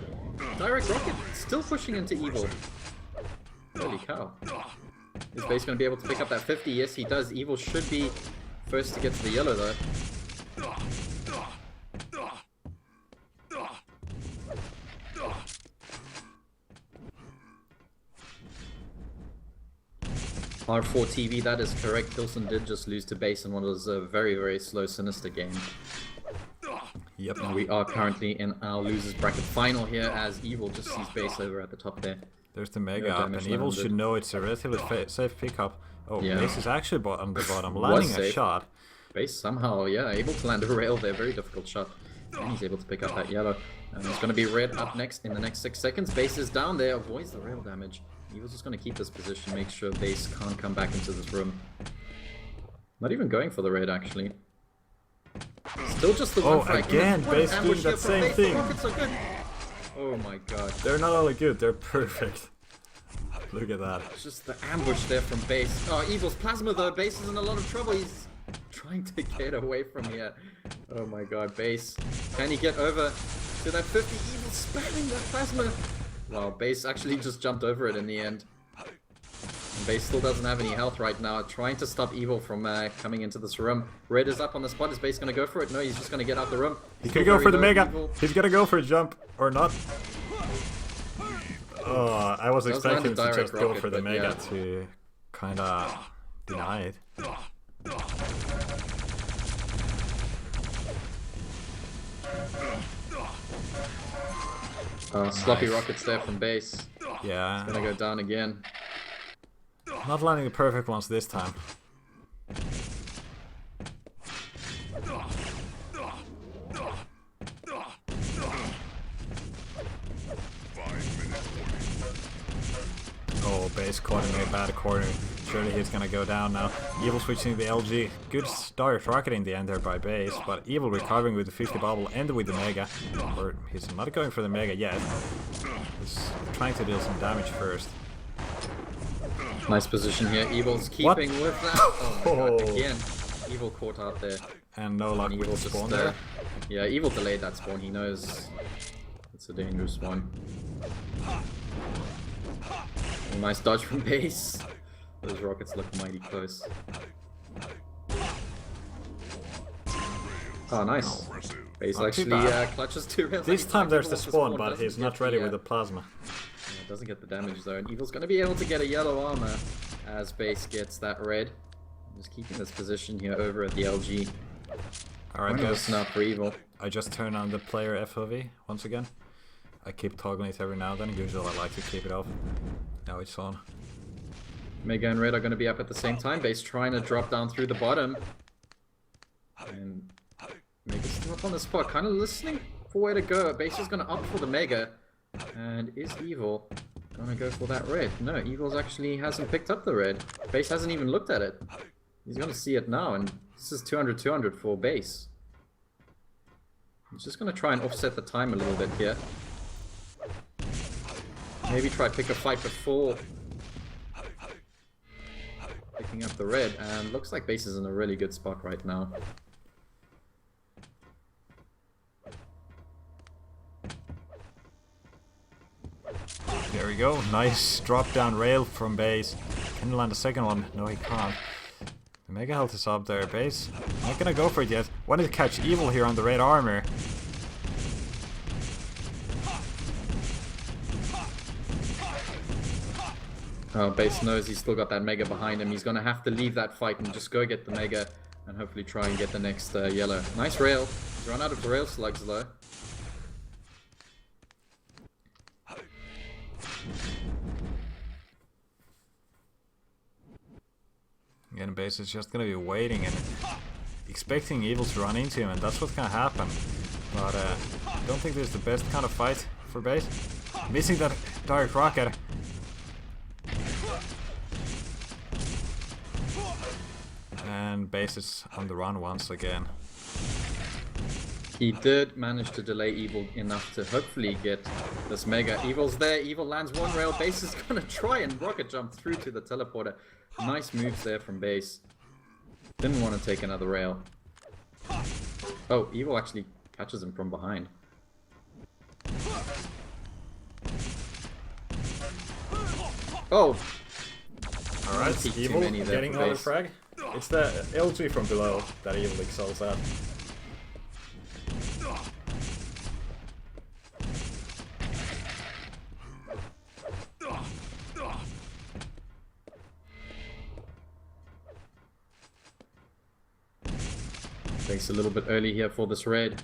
B: Direct rocket. Still pushing into Evil. Holy cow. Is Base going to be able to pick up that 50? Yes, he does. Evil should be first to get to the yellow, though. R4 TV, that is correct. Kilson did just lose to Base in what was a very, very slow Sinister game.
A: Yep.
B: And we are currently in our losers bracket final here as Evil just sees Base over at the top there.
A: There's the Mega up, and Evil should know it's a relatively safe pickup. Oh, yeah. Base is actually on the bottom, landing a shot.
B: Base somehow, yeah, able to land a rail there. Very difficult shot. And he's able to pick up that yellow. And it's going to be red up next in the next 6 seconds. Base is down there, avoids the rail damage. Evil's just going to keep this position, make sure Base can't come back into this room. Not even going for the red, actually. Still just the one frag.
A: Again, Base doing that same thing.
B: The rockets are good. Oh my god.
A: They're not only good, they're perfect. Look at that.
B: It's just the ambush there from Base. Oh, Evil's Plasma though. Base is in a lot of trouble. He's trying to get away from here. Oh my god, Base. Can he get over to that 50? Evil spamming that Plasma. Wow, Base actually just jumped over it in the end. And Base still doesn't have any health right now. Trying to stop Evil from coming into this room. Red is up on the spot. Is Base going to go for it? No, he's just going to get out the room.
A: He could go for the Mega. Evil. He's going to go for a jump. Or not. Oh, I was expecting to just go for the Mega to kind of deny it.
B: Sloppy rockets there from Base.
A: Yeah.
B: It's gonna go down again.
A: Not landing the perfect ones this time. Oh, Base caught him in a bad corner. Surely he's gonna go down now. Evil switching the LG. Good start rocketing the end there by Base, but Evil recovering with the 50 bubble and with the Mega. Or he's not going for the Mega yet. He's trying to deal some damage first.
B: Nice position here. Evil's keeping with that. Oh my god, again. Evil caught out there.
A: And no luck with the spawn there.
B: Yeah, Evil delayed that spawn. He knows it's a dangerous one. Oh, nice dodge from Base. Those rockets look mighty close. Oh, nice. Base actually clutches 2 rails.
A: This time there's the spawn, but he's not ready with the Plasma.
B: Yeah, doesn't get the damage though. And Evil's going to be able to get a yellow armor as Base gets that red. Just keeping this position here over at the LG.
A: Alright guys,
B: now for Evil.
A: I just turn on the player FOV once again. I keep toggling it every now and then. Usually I like to keep it off. Now it's on.
B: Mega and Red are going to be up at the same time. Base trying to drop down through the bottom. And Mega's still up on the spot. Kind of listening for where to go. Base is going to opt for the Mega. And is Evil going to go for that red? No, Evil's actually hasn't picked up the red. Base hasn't even looked at it. He's going to see it now. And this is 200-200 for Base. He's just going to try and offset the time a little bit here. Maybe try pick a fight before picking up the red, and looks like Base is in a really good spot right now.
A: There we go, nice drop down rail from Base. Can he land a second one? No, he can't. The Mega health is up there. Base not gonna go for it yet. Wanted to catch Evil here on the red armor.
B: Oh, Base knows he's still got that Mega behind him. He's going to have to leave that fight and just go get the Mega and hopefully try and get the next yellow. Nice rail. He's run out of rail slugs though.
A: Again, Base is just going to be waiting and expecting Evil to run into him, and that's what's going to happen. But I don't think this is the best kind of fight for Base. Missing that direct rocket. And Base is on the run once again.
B: He did manage to delay Evil enough to hopefully get this Mega. Evil's there. Evil lands one rail. Base is going to try and rocket jump through to the teleporter. Nice moves there from Base. Didn't want to take another rail. Oh, Evil actually catches him from behind. Oh!
A: Alright,
B: Peek too
A: Evil
B: many there
A: getting
B: for
A: another
B: base.
A: frag. It's the LG from below that Evil excels at.
B: Base a little bit early here for this raid.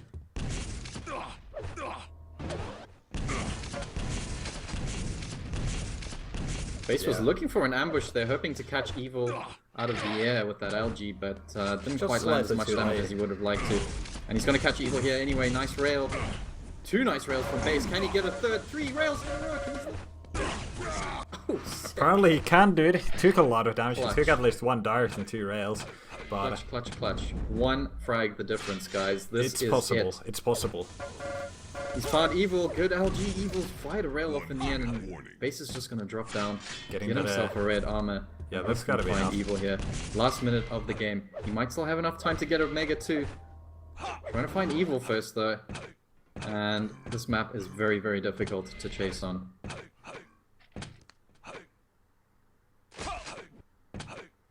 B: Base was looking for an ambush there, hoping to catch Evil out of the air with that LG, but didn't
A: Just
B: quite land as
A: slightly
B: much
A: too
B: damage
A: late.
B: as he would have liked to. And he's going to catch Evil here anyway. Nice rail. 2 nice rails from Base. Can he get a third? 3 rails in a row. Can he... Oh, sick.
A: Apparently he can do it. He took a lot of damage.
B: Clutch.
A: He took at least 1 dart and 2 rails. But
B: Clutch, clutch, clutch. 1 frag the difference, guys. This
A: it's
B: is
A: possible.
B: it.
A: It's possible.
B: He's found Evil. Good LG. Evil's fired a rail off in the end, and Base is just going to trying to drop down.
A: Getting
B: Get
A: to
B: himself a red armor.
A: Yeah,
B: and
A: that's
B: hopefully
A: gotta be
B: find
A: enough.
B: Evil here. Last minute of the game. He might still have enough time to get Omega 2. Trying to find Evil first, though. And this map is very, very difficult to chase on.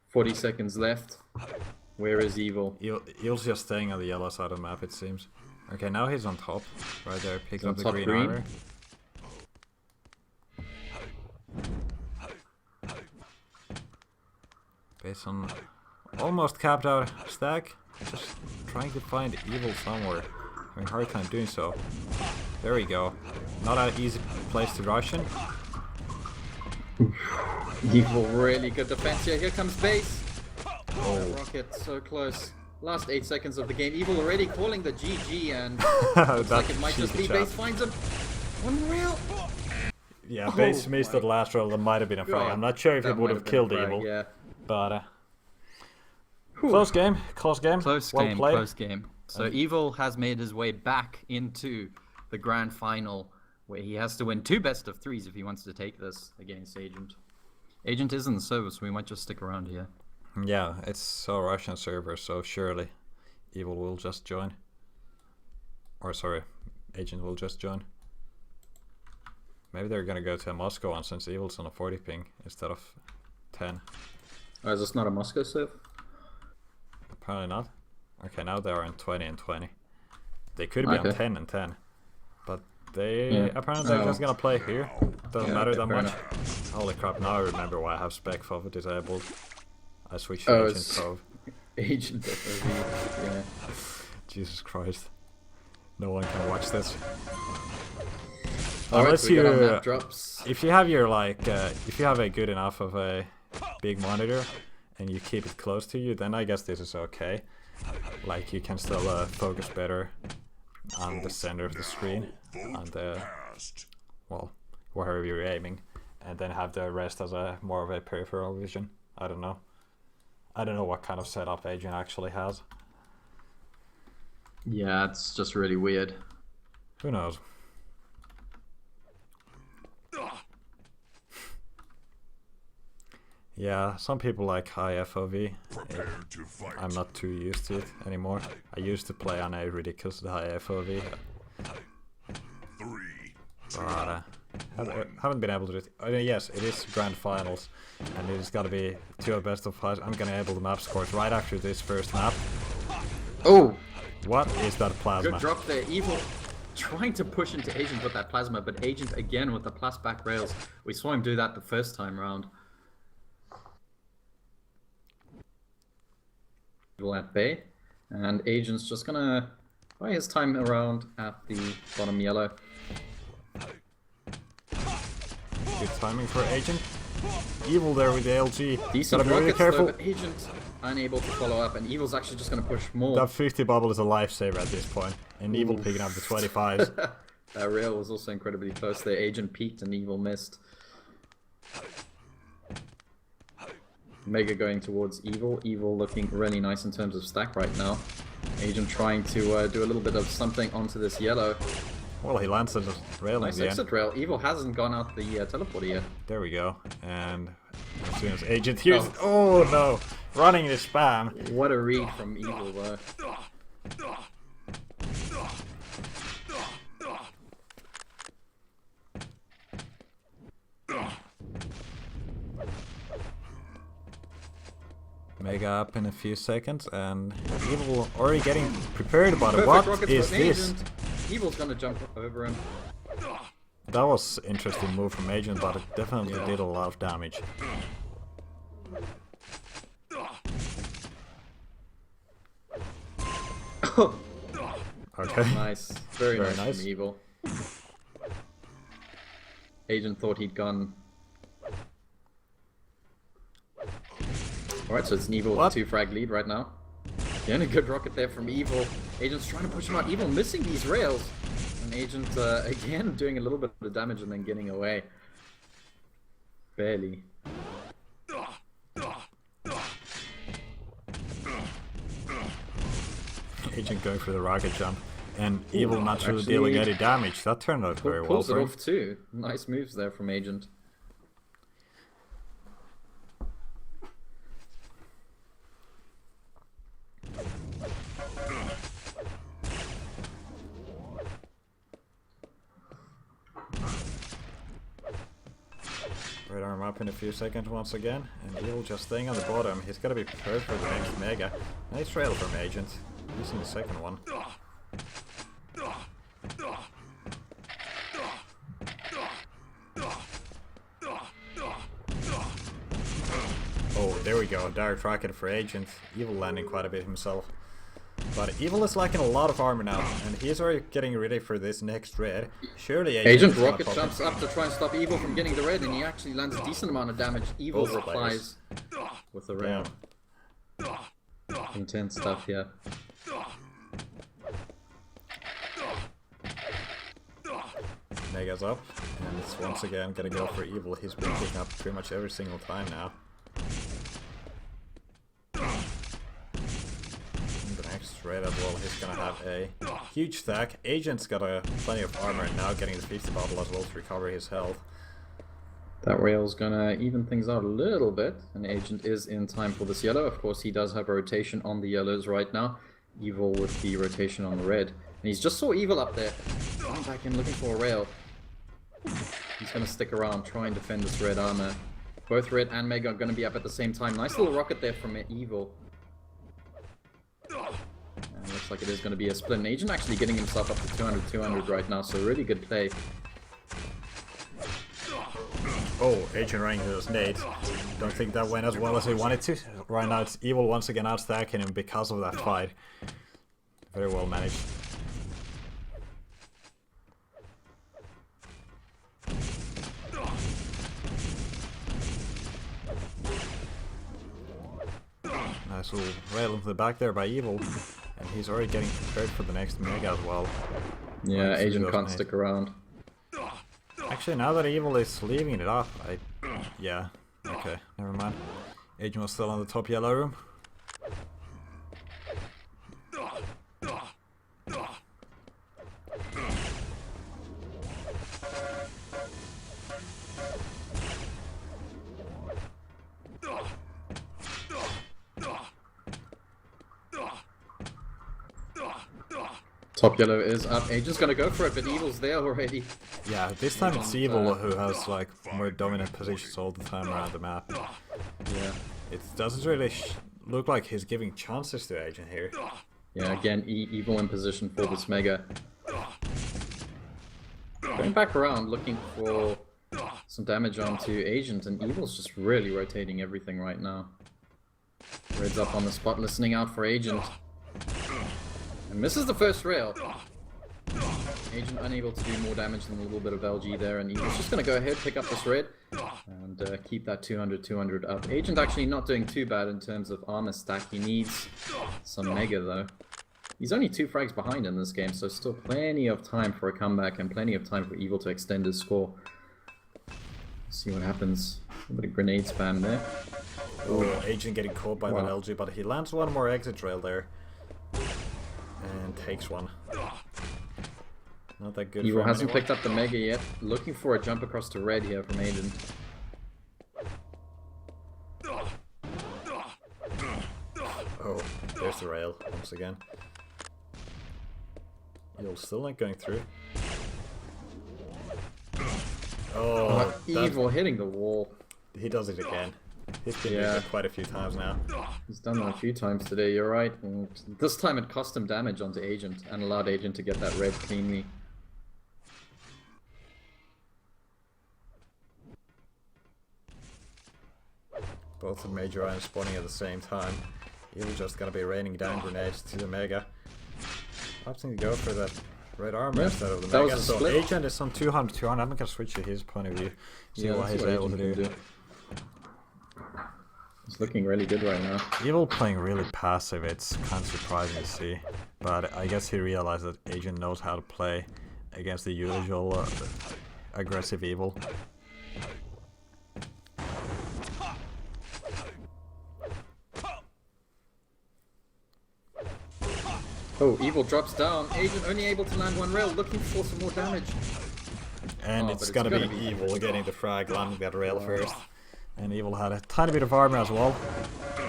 B: "40 seconds left. Where is Evil?"
A: Evil's just staying on the yellow side of the map, it seems. Okay, now he's on top. Right there, picking
B: on
A: up the
B: top
A: green
B: green.
A: armor. Based on almost capped out stack. Just trying to find Evil somewhere. Having a hard time doing so. There we go. Not an easy place to rush in.
B: Evil, really good defense here. Here comes Base.
A: Oh.
B: Rocket, so close. Last 8 seconds of the game. Evil already calling the GG, and looks
A: That
B: like it might just
A: cheeky
B: be
A: chat.
B: Base finds him. 1 rail.
A: Yeah, Base missed
B: my
A: that last roll. That might have been a frag.
B: God,
A: I'm not sure if
B: that
A: it would
B: might
A: have
B: been a
A: killed
B: frag,
A: Evil.
B: Yeah.
A: But close game. Close game.
B: Close
A: well
B: game,
A: played.
B: close game. So Evil has made his way back into the grand final, where he has to win 2 best of 3s if he wants to take this against Agent. Agent is in the server, so we might just stick around here.
A: Yeah, it's a Russian server, so surely Evil will just join. Or sorry, Agent will just join. Maybe they're gonna go to a Moscow one since Evil's on a 40 ping instead of 10.
B: Oh, is this not a Moscow serve?
A: Apparently not. Okay, now they are on 20 and 20. They could be on 10 and 10. But they apparently they're just gonna play here. Doesn't matter
B: okay,
A: that
B: fair
A: much.
B: enough.
A: Holy crap, now I remember why I have spec FOV disabled. I switched
B: Oh,
A: to Agent
B: it's-
A: FOV.
B: Agent FOV, yeah.
A: Jesus Christ. No one can watch this.
B: Alright,
A: Unless
B: so we got our
A: you,
B: map drops.
A: if you have your if you have a good enough of a big monitor and you keep it close to you, then I guess this is okay. Like you can still focus better on the center of the screen, on the well, wherever you're aiming, and then have the rest as a more of a peripheral vision. I don't know. I don't know what kind of setup Agent actually has.
B: Yeah, it's just really weird.
A: Who knows? Yeah, some people like high FOV.
C: Prepare to fight.
A: I'm not too used to it anymore. I used to play on a ridiculously high FOV,
C: 3, 2,
A: but haven't been able to do it. I mean, yes, it is grand finals, and it is got to be 2 best of 5. I'm gonna enable the map scores right after this first map.
B: Oh!
A: What is that plasma?
B: Good drop there. Evil trying to push into Agent with that plasma, but Agent again with the plus back rails. We saw him do that the first time round. Evil at bay, and Agent's just gonna buy his time around at the bottom yellow.
A: Good timing for Agent. Evil there with the LG.
B: Decent
A: Gotta be really
B: rockets
A: careful.
B: though, but Agent unable to follow up, and Evil's actually just gonna push more.
A: That 50 bubble is a lifesaver at this point, and Evil picking up the 25s.
B: That rail was also incredibly close there. Agent peaked and Evil missed. Mega going towards Evil. Evil looking really nice in terms of stack right now. Agent trying to do a little bit of something onto this yellow.
A: Well, he lands at the railing
B: Nice
A: again.
B: exit rail. Evil hasn't gone out the teleporter yet.
A: There we go. And as soon as Agent hears... Oh no! Running the spam.
B: What a read from Evil though.
A: Mega up in a few seconds, and Evil already getting prepared, but
B: Perfect
A: what
B: rockets
A: is
B: from
A: this?
B: Agent. Evil's gonna jump over him.
A: That was interesting move from Agent, but it definitely did a lot of damage. Okay.
B: Nice. Very nice
A: nice.
B: from Evil. Agent thought he'd gone. Alright, so it's an Evil with a 2 frag lead right now. Again, a good rocket there from Evil. Agent's trying to push him out. Evil missing these rails. And Agent, again, doing a little bit of damage and then getting away. Barely.
A: Agent going for the rocket jump, and Evil not really dealing any damage. That turned out very well
B: Pulls it
A: for him.
B: off too. Nice moves there from Agent.
A: Red arm up in a few seconds once again, and Evil just staying on the bottom. He's got to be prepared for the next Mega. Nice rail from Agent. Using the second one. Oh, there we go. Direct rocket for Agent. Evil landing quite a bit himself. But Evil is lacking a lot of armor now, and he's already getting ready for this next red. Surely
B: Agent rocket jumps up to try and stop Evil from getting the red, and he actually lands a decent amount of damage. Evil
A: Both
B: replies with the red. Intense stuff, yeah.
A: Mega's up, and it's once again gonna go for Evil. He's been picking up pretty much every single time now. The next red as well, he's gonna have a huge stack. Agent's got plenty of armor, and now getting the 50 bottle as well to recover his health.
B: That rail's gonna even things out a little bit, and Agent is in time for this yellow. Of course, he does have a rotation on the yellows right now. Evil with the rotation on the red. And he's just saw Evil up there. Going back in looking for a rail. He's gonna stick around, try and defend this red armor. Both red and Mega are gonna be up at the same time. Nice little rocket there from Evil. And looks like it is gonna be a split. And Agent actually getting himself up to 200 right now, so really good play.
A: Oh, Agent running his nades. Don't think that went as well as he wanted to. Right now it's Evil once again outstacking him because of that fight. Very well managed. Nice little rail into the back there by Evil. And he's already getting prepared for the next Mega as well.
B: Yeah, Agent can't stick around.
A: Actually, now that Evil is leaving it off, yeah, okay, never mind. Agent was still on the top yellow room.
B: Top yellow is up. Agent's gonna go for it, but Evil's there already.
A: Yeah, this time it's Evil who has like more dominant positions all the time around the map.
B: Yeah.
A: It doesn't really look like he's giving chances to Agent here.
B: Yeah, again, Evil in position for this Mega. Going back around, looking for some damage onto Agent, and Evil's just really rotating everything right now. Red's up on the spot, listening out for Agent. And misses the first rail. Agent unable to do more damage than a little bit of LG there, and Evil's just going to go ahead, pick up this red, and keep that 200 up. Agent actually not doing too bad in terms of armor stack. He needs some Mega though. He's only 2 frags behind in this game, so still plenty of time for a comeback and plenty of time for Evil to extend his score. See what happens. A little bit of grenade spam there.
A: Oh, Agent getting caught by that LG, but he lands one more exit rail there. And takes one. Not that good.
B: Evil hasn't picked up the Mega yet. Looking for a jump across to red here from Agent.
A: Oh, there's the rail once again. Evil's still not going through. Oh,
B: Evil hitting the wall.
A: He does it again. He's been doing it quite a few times now.
B: He's done that a few times today, you're right. And this time it cost him damage onto Agent and allowed Agent to get that red cleanly.
A: Both the major items spawning at the same time. Evil's just gonna be raining down grenades to the Mega. Opting to go for that red armor instead of the Mega. So Agent is on 200. I'm gonna switch to his point of view. See what he's able to do.
B: It's looking really good right now.
A: Evil playing really passive, it's kind of surprising to see. But I guess he realized that Agent knows how to play against the usual aggressive Evil.
B: Oh, Evil drops down. Agent only able to land one rail, looking for some more damage.
A: And it's gonna be Evil getting the frag, landing that rail first. And Evil had a tiny bit of armor as well.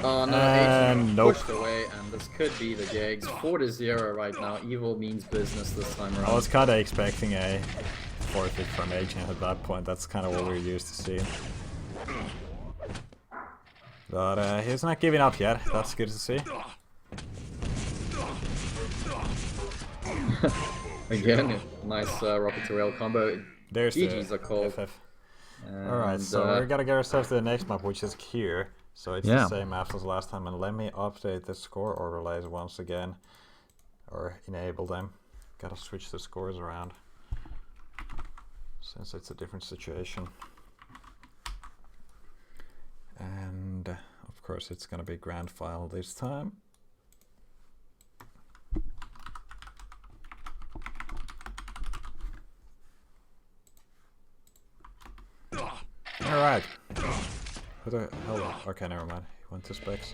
B: Oh no, Agent pushed away, and this could be the gigs. 4-0 right now. Evil means business this time around.
A: I was kind of expecting a forfeit from Agent at that point. That's kind of what we're used to seeing. But he's not giving up yet. That's good to see.
B: Again, nice rocket to rail combo.
A: There's
B: GG's
A: the
B: are called.
A: FF. Alright, so we're gonna get ourselves to the next map, which is here. So it's the same map as last time, and let me update the score overlays once again. Or enable them. Gotta switch the scores around, since it's a different situation. And of course it's gonna be grand final this time. Alright. Who the hell? Okay, never mind. He went to specs.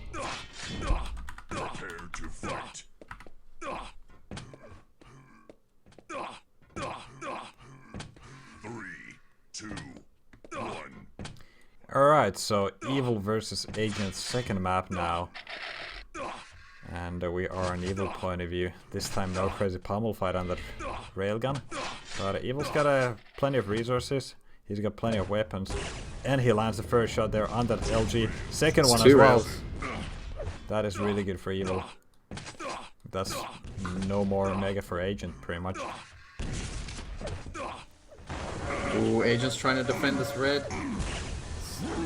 C: Prepare to fight. 3, 2, 1.
A: Alright, so Evil versus Agent's second map now. And we are on Evil point of view. This time no crazy pummel fight on that railgun. But Evil's got plenty of resources. He's got plenty of weapons. And he lands the first shot there on that LG. Second one as well. That is really good for Evil. That's no more Mega for Agent, pretty much.
B: Ooh, Agent's trying to defend this red.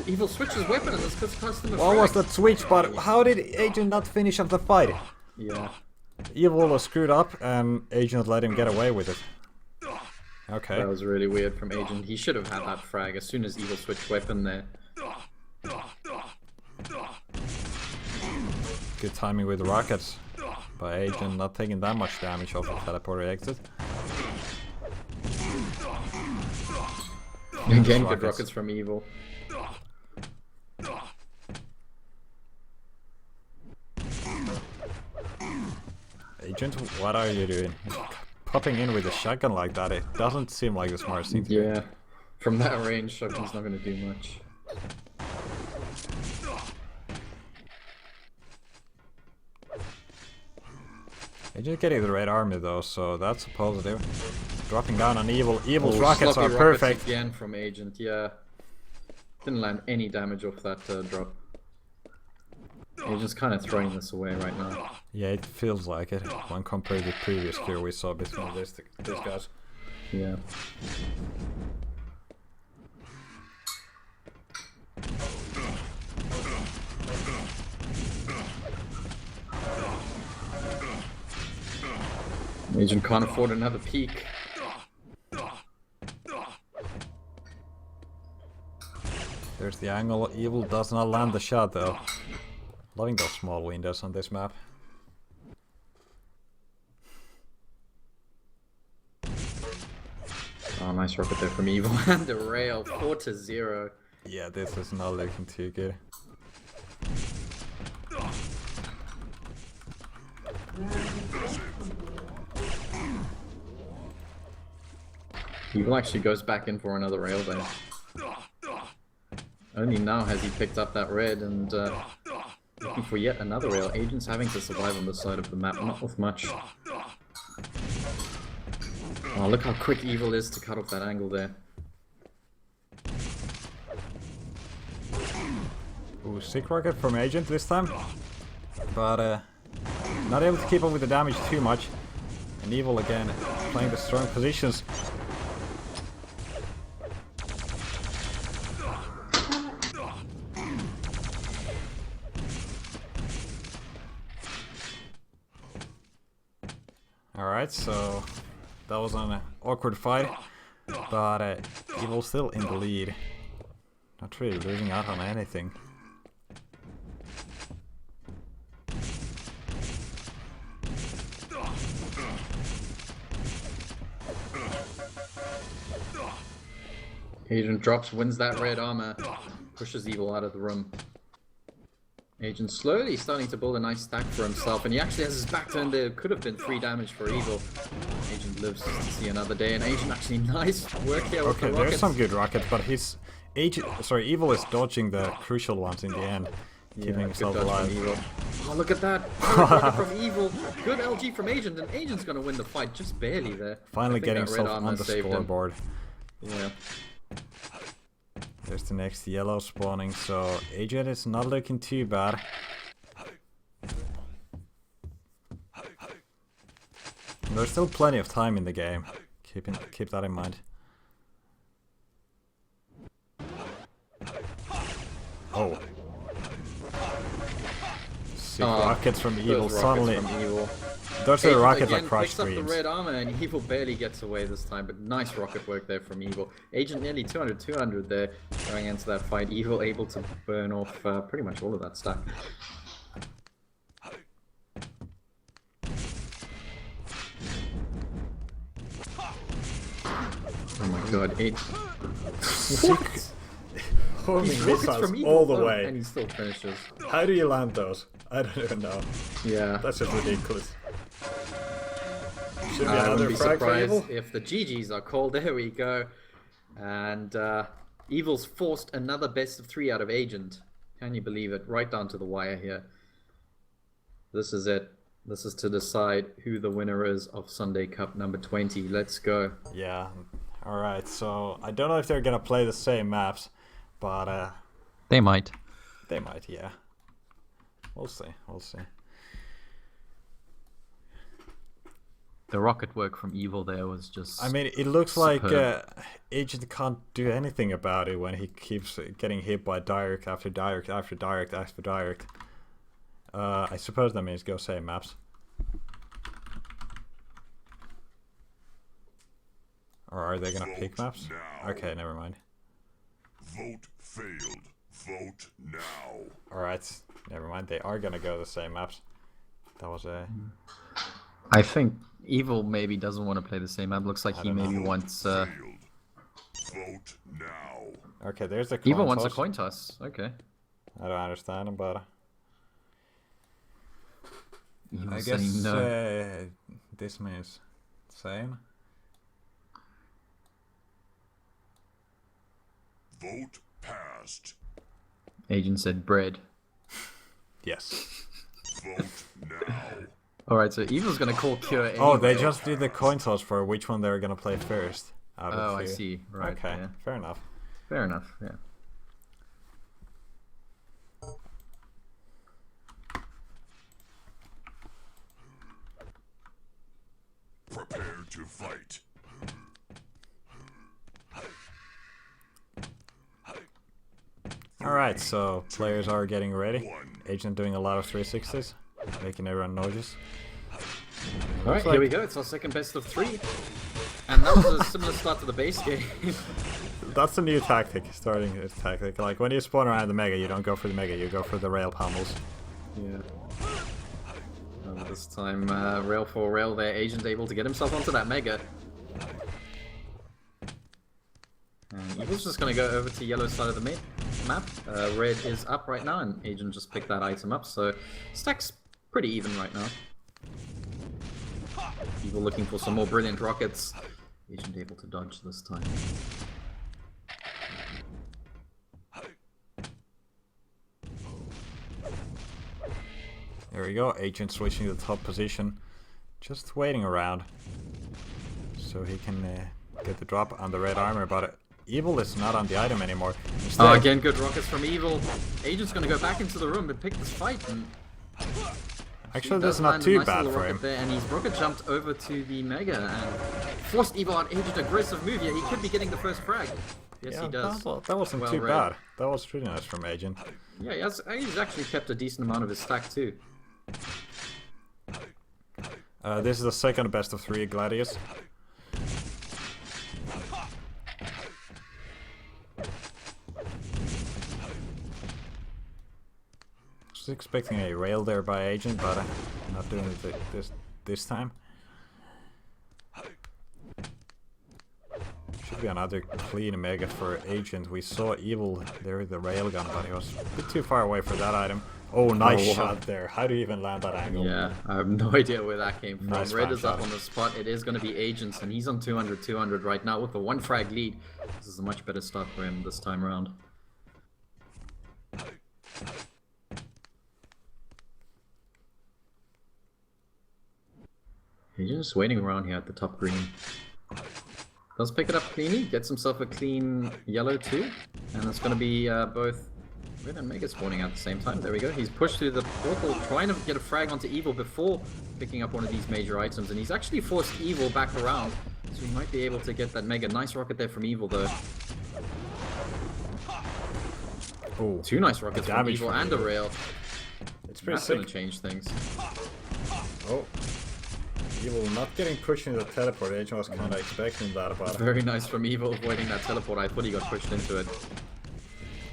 B: Evil switches weapon and this cost him a
A: What was that switch, but how did Agent not finish up the fight?
B: Yeah.
A: Evil was screwed up and Agent let him get away with it. Okay.
B: That was really weird from Agent. He should have had that frag as soon as Evil switched weapon there.
A: Good timing with the rockets. By Agent not taking that much damage off the teleporter exit.
B: Again, good rockets from Evil.
A: Agent, what are you doing? Popping in with a shotgun like that, it doesn't seem like the smartest thing to do.
B: Yeah, from that range, shotgun's not going to do much.
A: Agent getting the red army though, so that's a positive. Dropping down on Evil. Evil's rockets are perfect.
B: Again from Agent, yeah. Didn't land any damage off that drop. Agent's kind of throwing this away right now.
A: Yeah, it feels like it when compared to the previous cure we saw between these guys.
B: Yeah. Agent can't afford another peek.
A: There's the angle. Evil does not land the shot though. Loving those small windows on this map.
B: Oh, nice rocket there from Evil. And the rail, 4-0.
A: Yeah, this is not looking too good.
B: Evil actually goes back in for another rail there. Only now has he picked up that red and looking for yet another rail. Agent's having to survive on this side of the map, not with much. Oh, look how quick Evil is to cut off that angle there.
A: Ooh, sick rocket from Agent this time. But not able to keep up with the damage too much. And Evil again playing the strong positions. Alright, so that was an awkward fight, but Evil still in the lead. Not really losing out on anything.
B: Agent drops, wins that red armor, pushes Evil out of the room. Agent slowly starting to build a nice stack for himself, and he actually has his back turned. There could have been 3 damage for Evil. Agent lives to see another day, and Agent actually nice work here with the rockets.
A: There's some good rockets, but his Evil is dodging the crucial ones in the end, keeping himself alive.
B: Oh, look at that! Rocket from Evil. Good LG from Agent, and Agent's gonna win the fight just barely there.
A: Finally getting himself on the scoreboard.
B: Yeah.
A: There's the next yellow spawning, so Agent is not looking too bad. There's still plenty of time in the game. Keep that in mind. Oh. Sick rockets from Evil suddenly. Those are rockets that crush
B: screens. Picks up the red armor, and Evil barely gets away this time, but nice rocket work there from Evil. Agent nearly 200 there going into that fight. Evil able to burn off pretty much all of that stack. Oh my god,
A: What? Homing missiles all the way.
B: And he still finishes.
A: How do you land those? I don't even know.
B: Yeah.
A: That's just ridiculous. Should be
B: I
A: another
B: wouldn't be
A: frag for Evil.
B: surprised if the GGs are called. There we go. And Evil's forced another best of 3 out of Agent. Can you believe it? Right down to the wire here. This is it. This is to decide who the winner is of Sunday Cup number 20. Let's go.
A: Yeah. Alright, so I don't know if they're gonna play the same maps, but
B: they might.
A: They might, yeah. We'll see. We'll see.
B: The rocket work from Evil there was just...
A: I mean, it looks
B: superb.
A: like Agent can't do anything about it when he keeps getting hit by direct after direct after direct after direct. I suppose that means go same maps. Or are they gonna pick maps?
C: Now.
A: Okay, never mind.
C: Vote failed. Vote now.
A: Alright, never mind. They are gonna go the same maps. That was a...
B: I think Evil maybe doesn't want to play the same map. Looks like he maybe wants...
C: Vote now.
A: Okay, there's a coin
B: Evil
A: toss.
B: wants a coin toss. Okay.
A: I don't understand him, but...
B: Evil's
A: I guess
B: saying no.
A: this means same.
C: Vote passed.
B: Agent said bread.
A: Yes.
C: Vote now.
B: Alright, so Evil's gonna call Cure anyway.
A: Oh, they just did the coin toss for which one they're gonna play first. Out of
B: Oh, I
A: two.
B: see. Right.
A: Okay,
B: Yeah.
A: fair enough.
B: Fair enough, yeah.
C: Prepare to fight.
A: Alright, so players are getting ready. Agent doing a lot of 360s, making everyone notice.
B: Alright, here we go. It's our second best of 3. And that was a similar start to the base game.
A: That's a new tactic, starting a tactic. Like when you spawn around the mega, you don't go for the mega, you go for the rail pummels.
B: Yeah. This time, rail for rail there. Agent able to get himself onto that mega. And Evil's just going to go over to yellow side of the map. Red is up right now, and Agent just picked that item up, so stack's pretty even right now. Evil looking for some more brilliant rockets. Agent able to dodge this time.
A: There we go, Agent switching to the top position. Just waiting around. So he can get the drop on the red armor, but Evil is not on the item anymore.
B: Oh, again, good rockets from Evil. Agent's gonna go back into the room and pick this fight. And
A: actually, this is not too bad for him.
B: There, and he's rocket jumped over to the Mega and forced Evil on Agent. Aggressive move. Yeah, he could be getting the first frag. Yes,
A: yeah,
B: he does.
A: That wasn't
B: well
A: too
B: read.
A: bad. That was really nice from Agent.
B: Yeah, he's actually kept a decent amount of his stack too.
A: This is the second best of 3 Gladius. Was expecting a rail there by Agent, but I'm not doing it this time. Should be another clean Mega for Agent. We saw Evil there with the railgun, but he was a bit too far away for that item. Oh, nice shot there. How do you even land that angle?
B: Yeah, I have no idea where that came from.
A: Nice
B: Red is
A: shot.
B: up on the spot. It is going to be Agents, and he's on 200 right now with a 1 frag lead. This is a much better start for him this time around. He's just waiting around here at the top green. Does pick it up cleanly, gets himself a clean yellow too, and it's going to be both Red and Mega spawning at the same time. There we go. He's pushed through the portal, trying to get a frag onto Evil before picking up one of these major items, and he's actually forced Evil back around, so he might be able to get that Mega. Nice rocket there from Evil though.
A: Oh,
B: 2 nice rockets from
A: damage
B: Evil
A: from
B: and a rail.
A: it's pretty
B: That's going
A: sick.
B: to change things.
A: Oh, Evil not getting pushed into the teleport. Agent was kind of expecting that, but
B: Very nice from Evil avoiding that teleport. I thought he got pushed into it.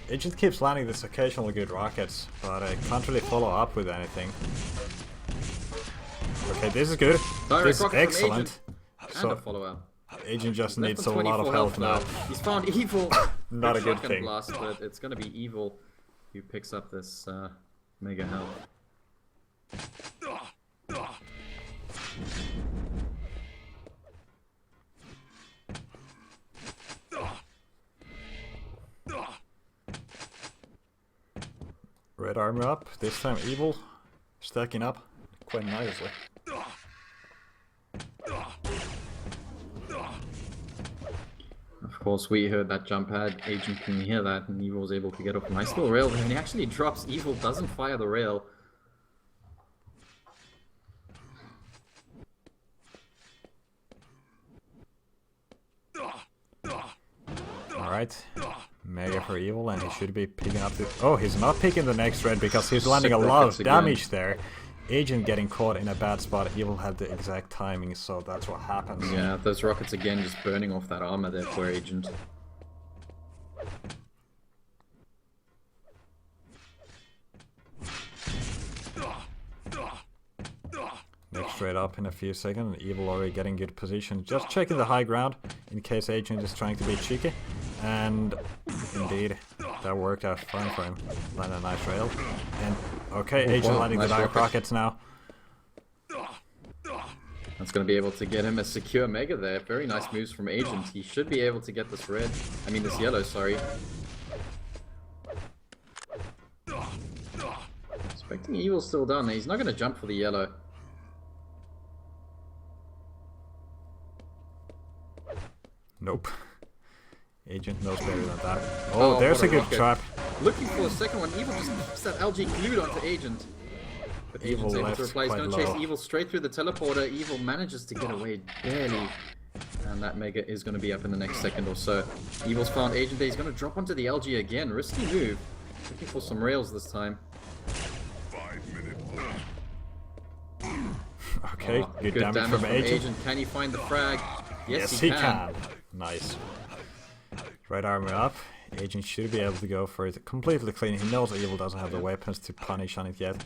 A: Agent keeps landing this occasional good rockets, but can't really follow up with anything. Okay, this is good.
B: Direct
A: This is
B: rocket from
A: excellent.
B: And a
A: So
B: follow-up.
A: Agent just
B: Less
A: needs
B: than
A: a lot of
B: 24
A: health now.
B: though. He's found Evil.
A: Not a good
B: shotgun
A: thing.
B: blast, but it's going to be Evil who picks up this Mega health.
A: Red armor up. This time Evil stacking up quite nicely.
B: Of course, we heard that jump pad. Agent can hear that, and Evil was able to get up a nice little rail there, and he actually drops. Evil doesn't fire the rail.
A: Alright. Mega for Evil, and he should be picking up the... Oh, he's not picking the next red because he's landing a
B: Sick
A: lot of
B: rockets again.
A: damage there. Agent getting caught in a bad spot. Evil had the exact timing, so that's what happens.
B: Yeah, those rockets again just burning off that armor there for Agent.
A: Next straight up in a few seconds. Evil already getting good position. Just checking the high ground in case Agent is trying to be cheeky. And indeed, that worked out fine for him. Landed a nice rail. And okay, Agent
B: whoa,
A: landing
B: nice
A: the direct
B: rocket.
A: rockets now.
B: That's going to be able to get him a secure Mega there. Very nice moves from Agent. He should be able to get this red. I mean, this yellow, sorry. Expecting Evil still down there. He's not going to jump for the yellow.
A: Nope. Agent knows better than that. Oh, there's
B: what
A: a good
B: rocket.
A: trap.
B: Looking for a second one. Evil just keeps that LG glued onto Agent. But
A: Evil
B: Agent's able
A: left
B: to reply. He's
A: quite
B: going to chase
A: low.
B: Evil straight through the teleporter. Evil manages to get away barely. And that Mega is going to be up in the next second or so. Evil's found Agent there. He's going to drop onto the LG again. Risky move. Looking for some rails this time.
C: 5 minutes left.
A: Okay,
B: Oh,
A: good damage from Agent.
B: Can he find the frag?
A: Yes, he can. Nice. Right armor up. Agent should be able to go for it completely clean. He knows Evil doesn't have the weapons to punish on it yet.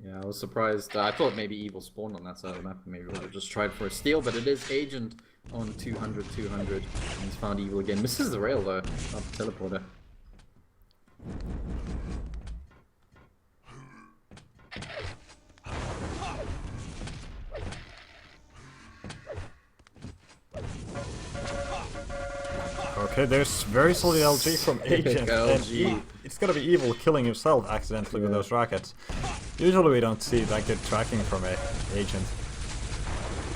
B: Yeah, I was surprised. I thought maybe Evil spawned on that side of the map. Maybe we would have just tried for a steal, but it is Agent on 200. And he's found Evil again. Misses the rail though. Up the teleporter.
A: Okay, there's very solid LG from Agent. and
B: LG.
A: It's gonna be Evil killing himself accidentally with those rockets. Usually we don't see that good tracking from a Agent.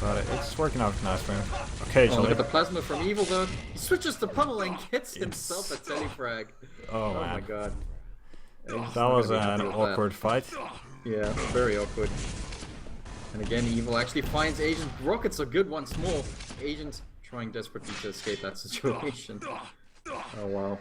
A: But it's working out nice for him. Occasionally.
B: Oh, look at the plasma from Evil though. He switches to Pavle and gets himself a telefrag.
A: Oh man.
B: My god.
A: That was an awkward fight.
B: Yeah, very awkward. And again, Evil actually finds Agent. Rockets are good once more. Agent trying desperately to escape that situation. Oh wow.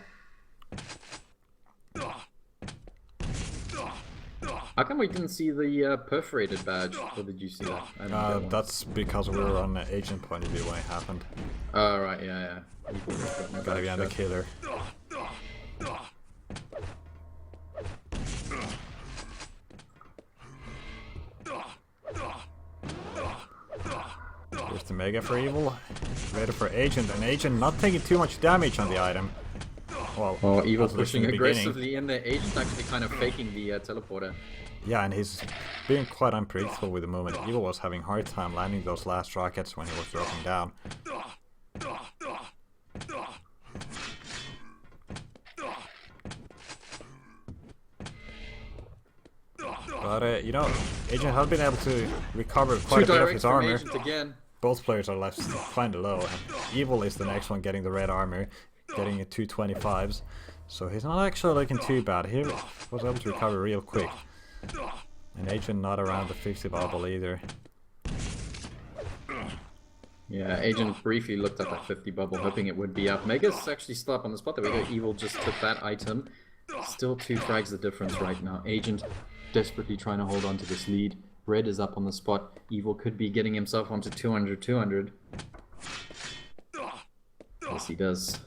B: How come we didn't see the perforated badge? Or did you see that?
A: That's because we were on the agent point of view when it happened.
B: Oh right, yeah.
A: Gotta be on the killer. Here's the Mega for Evil. Ready for Agent, and Agent not taking too much damage on the item. Well,
B: Evil pushing aggressively in there. Agent actually kind of faking the teleporter.
A: Yeah, and he's being quite unpredictable with the movement. Evil was having a hard time landing those last rockets when he was dropping down. But, you know, Agent has been able to recover quite a bit of his armor. Both players are left kind of low, and Evil is the next one getting the red armor, getting a 225s. So he's not actually looking too bad. He was able to recover real quick. And Agent not around the 50 bubble either.
B: Yeah, Agent briefly looked at that 50 bubble, hoping it would be up. Mega's actually still up on the spot. There we go. Evil just took that item. Still 2 frags the difference right now. Agent desperately trying to hold on to this lead. Red is up on the spot. Evil could be getting himself onto 200. Yes, he does.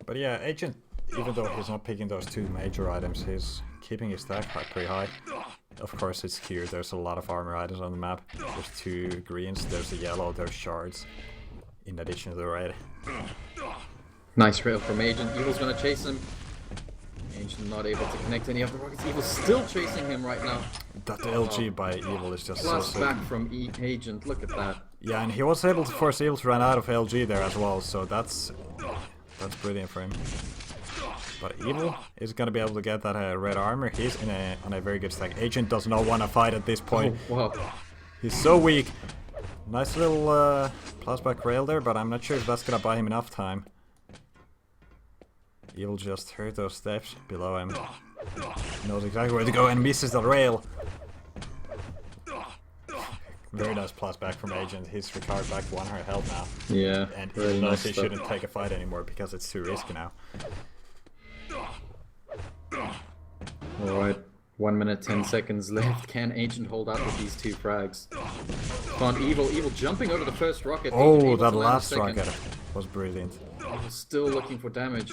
A: But yeah, Agent, even though he's not picking those 2 major items, he's keeping his stack pretty high. Of course, it's here. There's a lot of armor items on the map. There's 2 greens, there's a yellow, there's shards, in addition to the red.
B: Nice rail from Agent. Evil's gonna chase him. Agent not able to connect any of the rockets. Evil's still chasing him right now.
A: That LG by Evil is just
B: plus
A: so
B: back from Agent. Look at that.
A: Yeah, and he was able to force Evil to run out of LG there as well, so that's brilliant for him. But Evil is gonna be able to get that red armor. He's on a very good stack. Agent does not want to fight at this point.
B: Oh, wow.
A: He's so weak. Nice little plus back rail there, but I'm not sure if that's gonna buy him enough time. Evil just heard those steps below him. Knows exactly where to go and misses the rail. Very nice plus back from Agent. He's recovered back to 100 health now.
B: Yeah.
A: And he knows he shouldn't take a fight anymore because it's too risky now.
B: Alright. 1 minute 10 seconds left. Can Agent hold out with these 2 frags? Found Evil jumping over the first rocket.
A: Oh, that last rocket was brilliant.
B: Evil still looking for damage.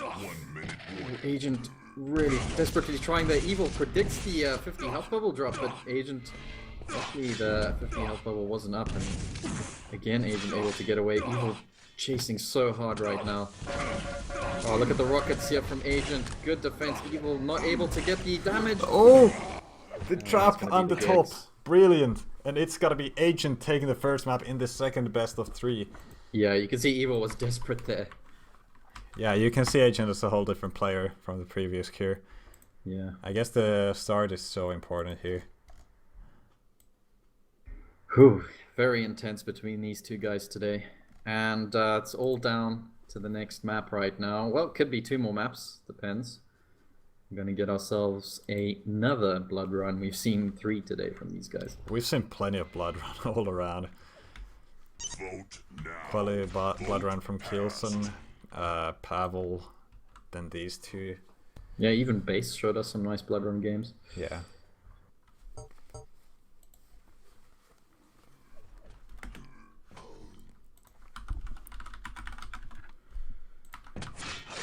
B: Agent really desperately trying there. Evil predicts the 50 health bubble drop, but Agent, luckily the 50 health bubble wasn't up, and again Agent able to get away. Evil chasing so hard right now. Oh, look at the rockets here from Agent. Good defense. Evil not able to get the damage.
A: Oh, the trap on the top. Brilliant. And it's gotta be Agent taking the first map in the second best of 3.
B: Yeah, you can see Evil was desperate there.
A: Yeah, you can see Agent as a whole different player from the previous cure.
B: Yeah.
A: I guess the start is so important here.
B: Whew. Very intense between these 2 guys today. And it's all down to the next map right now. Well, it could be 2 more maps. Depends. We're going to get ourselves another blood run. We've seen 3 today from these guys.
A: We've seen plenty of blood run all around.
C: Vote now.
A: Quality blood run from Kilson, Pavle, then these 2.
B: Yeah, even Base showed us some nice blood run games.
A: Yeah.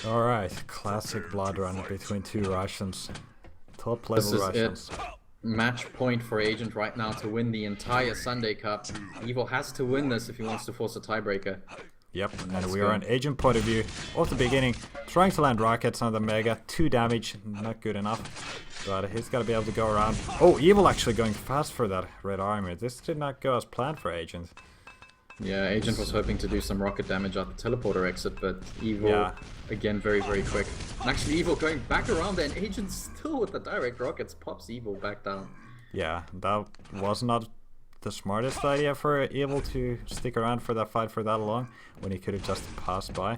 A: Alright, classic blood run between 2 Russians. Top level Russians.
B: Match point for Agent right now to win the entire Sunday Cup. Evil has to win this if he wants to force a tiebreaker.
A: Yep, and we are on Agent point of view off the beginning, trying to land rockets on the Mega. 2 damage, not good enough. But he's got to be able to go around. Oh, Evil actually going fast for that red armor. This did not go as planned for Agent.
B: Yeah, Agent was hoping to do some rocket damage at the teleporter exit, but Evil, again, very, very quick. And actually, Evil going back around there, and Agent still with the direct rockets pops Evil back down.
A: Yeah, that was not the smartest idea for Evil to stick around for that fight for that long, when he could have just passed by.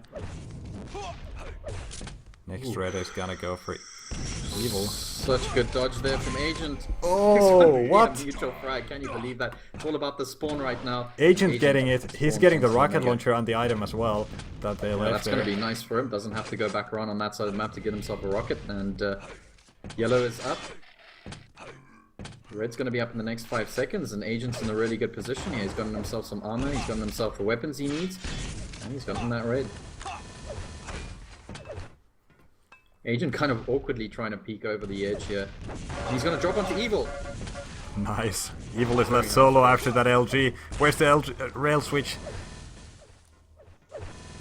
A: Next Red is gonna go for Evil.
B: Such good dodge there from Agent.
A: Oh, what?
B: Mutual frag, can you believe that? It's all about the spawn right now.
A: Agent getting it. He's getting the rocket launcher on the item as well that they left
B: that's
A: there.
B: Going to be nice for him. Doesn't have to go back around on that side of the map to get himself a rocket. And Yellow is up. Red's going to be up in the next 5 seconds, and Agent's in a really good position here. He's gotten himself some armor. He's gotten himself the weapons he needs, and he's gotten that red. Agent kind of awkwardly trying to peek over the edge here. And he's going to drop onto Evil.
A: Nice. Evil is left solo after that LG. Where's the LG, rail switch?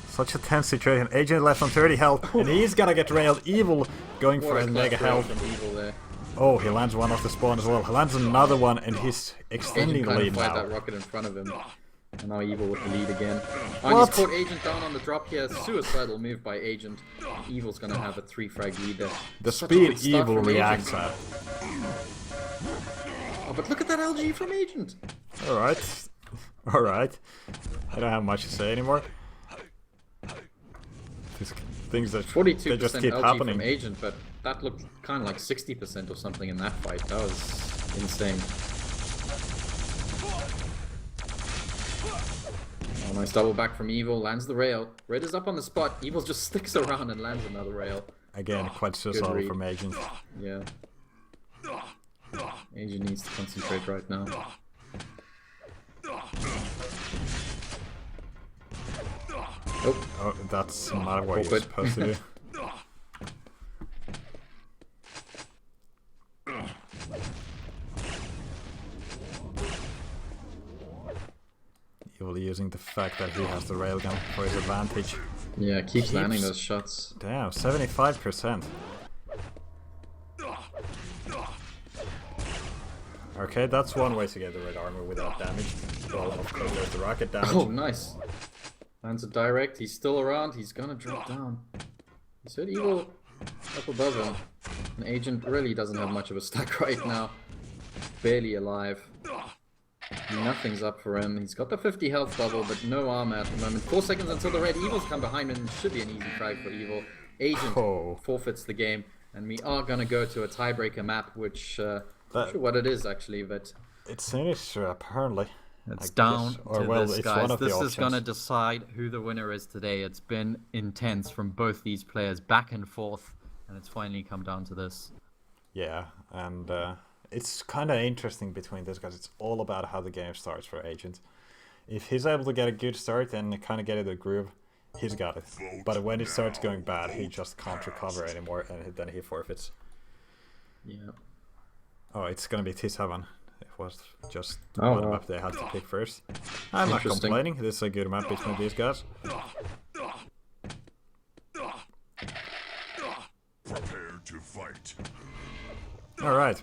A: Such a tense situation. Agent left on 30 health, and he's gonna get railed. Evil going for a mega health. Oh, he lands one off the spawn as well. He lands another one, and he's extending the lead now.
B: That rocket in front of him. And now Evil with the lead again. Oh, and he's caught Agent down on the drop here. Suicidal move by Agent. Evil's gonna have a 3-frag lead there.
A: The speed Evil reacts at.
B: Oh, but look at that LG from Agent.
A: Alright. Alright. I don't have much to say anymore. These things that
B: 42%
A: they just keep
B: LG
A: happening.
B: from Agent, but that looked kind of like 60% or something in that fight. That was insane. Oh, nice double back from Evil, lands the rail. Red is up on the spot. Evil just sticks around and lands another rail.
A: Again, quite suicidal from Agent.
B: Yeah. Agent needs to concentrate right now.
A: Oh, that's not what you're supposed to do. Evil using the fact that he has the railgun for his advantage.
B: Yeah, keeps landing those shots.
A: Damn, 75%. Okay, that's one way to get the red armor without damage. Well, of course, there's the rocket damage.
B: Oh, nice. Lands a direct. He's still around. He's gonna drop down. He said Evil up above him. An Agent really doesn't have much of a stack right now. Barely alive. Nothing's up for him. He's got the 50 health bubble, but no armor at the moment. 4 seconds until the red Evil's come behind him. Should be an easy frag for Evil. Agent forfeits the game, and we are gonna go to a tiebreaker map, which I'm not sure what it is actually, but
A: it's Sinister apparently.
B: It's down to this, guys. This
A: is
B: going to decide who the winner is today. It's been intense from both these players, back and forth, and it's finally come down to this.
A: Yeah, and it's kind of interesting between these guys. It's all about how the game starts for Agent. If he's able to get a good start and kind of get in the groove, he's got it. But when it starts going bad, he just can't recover anymore, and then he forfeits.
B: Yeah.
A: Oh, it's going to be T7. It was just one map they had to pick first. I'm not complaining. This is a good map between these guys.
C: Prepare to fight.
A: Alright.